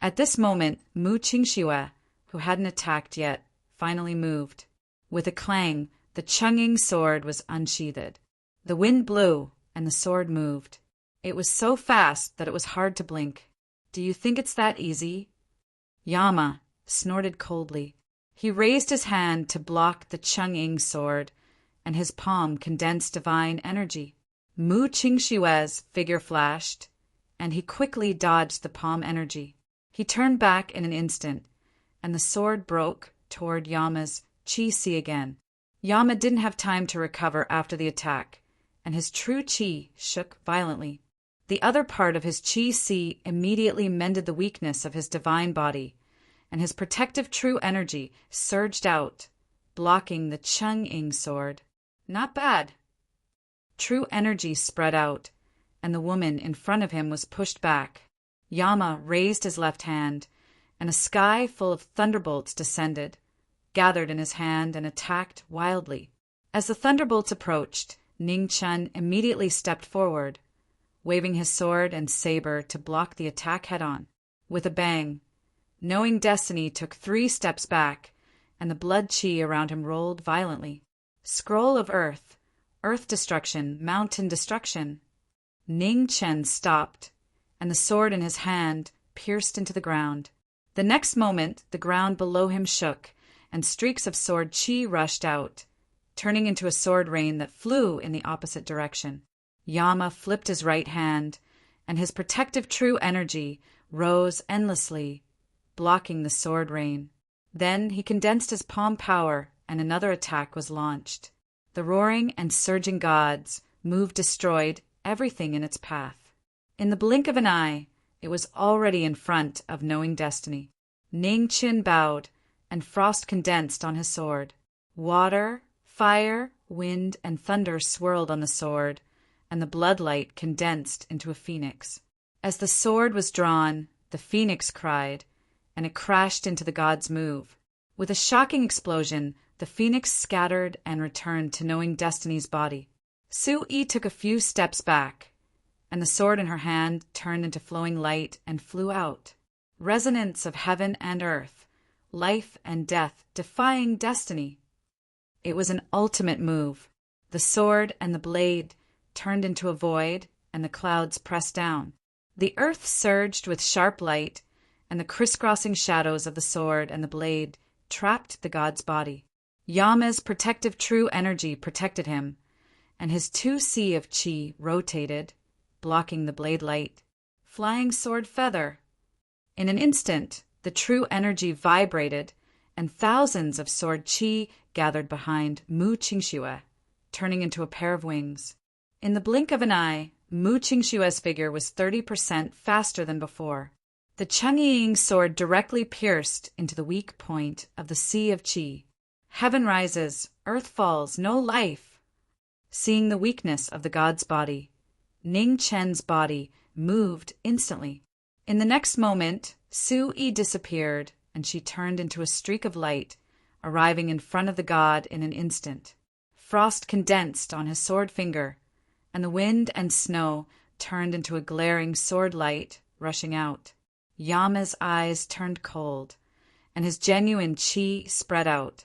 At this moment, Mu Qingxue, who hadn't attacked yet, finally moved. With a clang, the Chengying sword was unsheathed. The wind blew, and the sword moved. It was so fast that it was hard to blink. Do you think it's that easy? Yama snorted coldly. He raised his hand to block the Chengying sword, and his palm condensed divine energy. Mu Qingxue's figure flashed, and he quickly dodged the palm energy. He turned back in an instant, and the sword broke toward Yama's Qi-Si again. Yama didn't have time to recover after the attack, and his true Qi shook violently. The other part of his Qi-Si immediately mended the weakness of his divine body, and his protective true energy surged out, blocking the Chengying sword. Not bad. true energy spread out, and the woman in front of him was pushed back. Yama raised his left hand, and a sky full of thunderbolts descended, gathered in his hand, and attacked wildly. As the thunderbolts approached, Ning Chen immediately stepped forward, waving his sword and saber to block the attack head-on. With a bang, Knowing Destiny took 3 steps back, and the blood chi around him rolled violently. Scroll of Earth, Earth destruction, mountain destruction. Ning Chen stopped, and the sword in his hand pierced into the ground. The next moment, the ground below him shook, and streaks of sword chi rushed out, turning into a sword rain that flew in the opposite direction. Yama flipped his right hand, and his protective true energy rose endlessly, blocking the sword rain. Then he condensed his palm power, and another attack was launched. The roaring and surging gods moved destroyed everything in its path. In the blink of an eye, it was already in front of Knowing Destiny. Ning Chen bowed, and frost condensed on his sword. Water, fire, wind, and thunder swirled on the sword, and the bloodlight condensed into a phoenix. As the sword was drawn, the phoenix cried, and it crashed into the god's move. With a shocking explosion, the phoenix scattered and returned to Knowing Destiny's body. Su-yi took a few steps back, and the sword in her hand turned into flowing light and flew out. Resonance of heaven and earth, life and death, defying destiny. It was an ultimate move. The sword and the blade turned into a void, and the clouds pressed down. The earth surged with sharp light, and the crisscrossing shadows of the sword and the blade trapped the god's body. Yama's protective true energy protected him, and his 2C of chi rotated, blocking the blade light. Flying sword feather. In an instant, the true energy vibrated, and thousands of sword chi gathered behind Mu Qingxue, turning into a pair of wings. In the blink of an eye, Mu Qingxue's figure was 30% faster than before. The Chang'ying sword directly pierced into the weak point of the sea of chi. Heaven rises, earth falls, no life. Seeing the weakness of the god's body, Ning Chen's body moved instantly. In the next moment, Su-yi disappeared, and she turned into a streak of light, arriving in front of the god in an instant. Frost condensed on his sword finger, and the wind and snow turned into a glaring sword light rushing out. Yama's eyes turned cold, and his genuine chi spread out,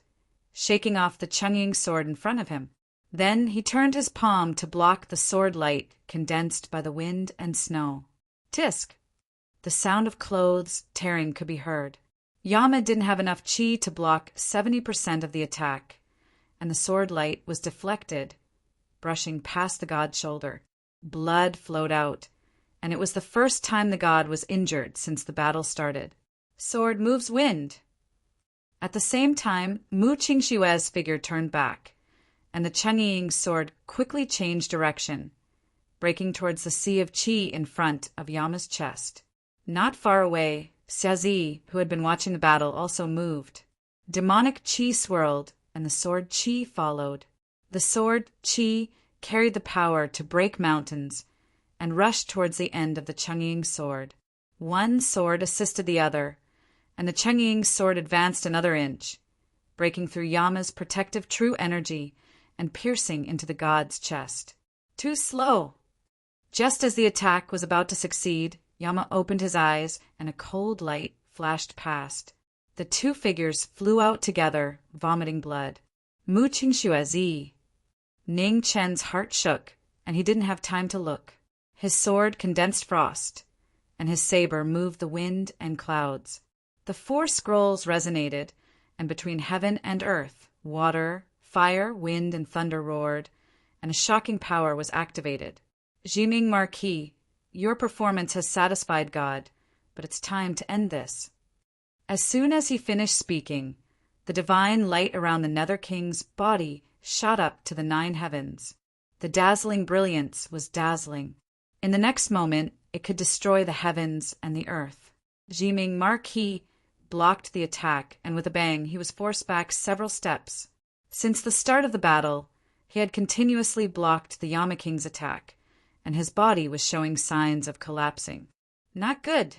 shaking off the Chang'ying sword in front of him. Then he turned his palm to block the sword light condensed by the wind and snow. Tisk! The sound of clothes tearing could be heard. Yama didn't have enough chi to block 70% of the attack, and the sword light was deflected, brushing past the god's shoulder. Blood flowed out, and it was the first time the god was injured since the battle started. Sword moves wind. At the same time, Mu Qingxue's figure turned back, and the Chang'ying sword quickly changed direction, breaking towards the sea of chi in front of Yama's chest. Not far away, Xiazi, who had been watching the battle, also moved. Demonic chi swirled, and the sword chi followed. The sword chi carried the power to break mountains and rushed towards the end of the Chang'ying sword. One sword assisted the other, and the Chang'ying sword advanced another inch, breaking through Yama's protective true energy and piercing into the god's chest. Too slow! Just as the attack was about to succeed, Yama opened his eyes, and a cold light flashed past. The two figures flew out together, vomiting blood. Mu Qingxue zi. Ning Chen's heart shook, and he didn't have time to look. His sword condensed frost, and his saber moved the wind and clouds. The 4 scrolls resonated, and between heaven and earth, water, fire, wind, and thunder roared, and a shocking power was activated. Jiming Marquis, your performance has satisfied God, but it's time to end this. As soon as he finished speaking, the divine light around the Nether King's body shot up to the 9 heavens. The dazzling brilliance was dazzling. In the next moment, it could destroy the heavens and the earth. Jiming Marquis blocked the attack, and with a bang, he was forced back several steps. Since the start of the battle, He had continuously blocked the Yama King's attack, and his body was showing signs of collapsing. Not good.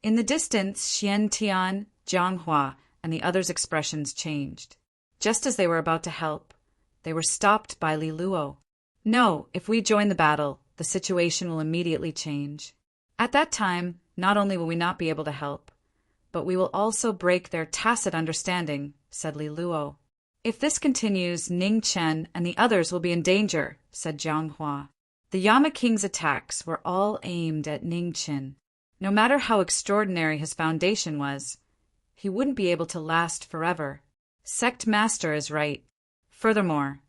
In the distance, Xian Tian, Jiang Hua, and the others' expressions changed. Just as they were about to help, they were stopped by Li Luo. No, if we join the battle, the situation will immediately change. At that time, not only will we not be able to help, but we will also break their tacit understanding, said Li Luo. If this continues, Ning Chen and the others will be in danger, said Jiang Hua. The Yama King's attacks were all aimed at Ning Chen. No matter how extraordinary his foundation was, he wouldn't be able to last forever. Sect Master is right. Furthermore,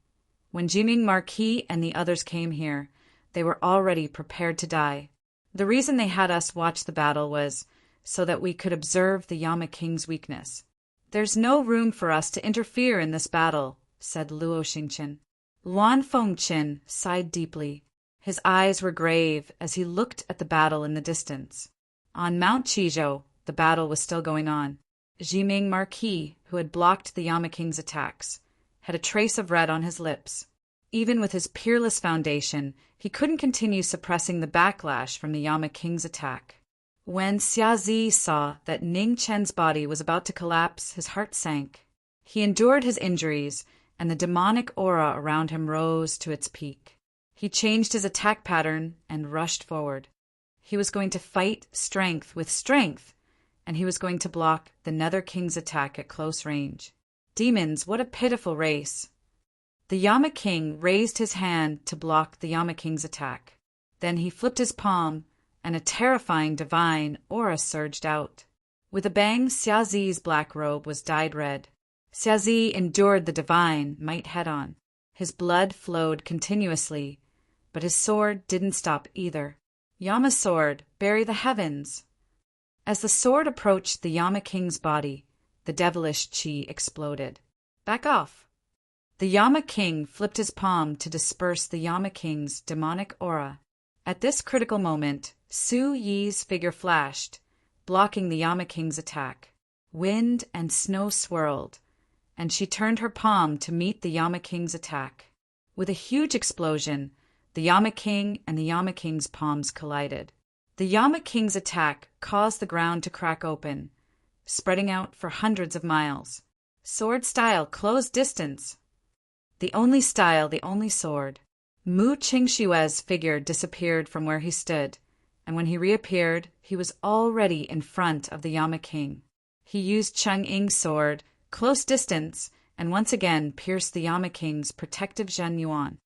when Jiming Marquis and the others came here, they were already prepared to die. The reason they had us watch the battle was so that we could observe the Yama King's weakness. There's no room for us to interfere in this battle, said Luo Xingqian. Luan Fengqin sighed deeply. His eyes were grave as he looked at the battle in the distance. On Mount Qizhou, the battle was still going on. Jiming Marquis, who had blocked the Yama King's attacks, had a trace of red on his lips. Even with his peerless foundation, he couldn't continue suppressing the backlash from the Yama King's attack. When Xiazi saw that Ning Chen's body was about to collapse, his heart sank. He endured his injuries, and the demonic aura around him rose to its peak. He changed his attack pattern and rushed forward. He was going to fight strength with strength, and he was going to block the Nether King's attack at close range. Demons, what a pitiful race! The Yama King raised his hand to block the Yama King's attack. Then he flipped his palm, and a terrifying divine aura surged out. With a bang, Xiazi's black robe was dyed red. Xiazi endured the divine might head-on. His blood flowed continuously, but his sword didn't stop either. Yama's sword, bury the heavens! As the sword approached the Yama King's body, the devilish chi exploded. Back off! The Yama King flipped his palm to disperse the Yama King's demonic aura. At this critical moment, Su Yi's figure flashed, blocking the Yama King's attack. Wind and snow swirled, and she turned her palm to meet the Yama King's attack. With a huge explosion, the Yama King and the Yama King's palms collided. The Yama King's attack caused the ground to crack open, spreading out for hundreds of miles. Sword style, close distance. The only style, the only sword. Mu Qingshue's figure disappeared from where he stood, and when he reappeared, he was already in front of the Yama King. He used Cheng Ying's sword, close distance, and once again pierced the Yama King's protective Zhen Yuan.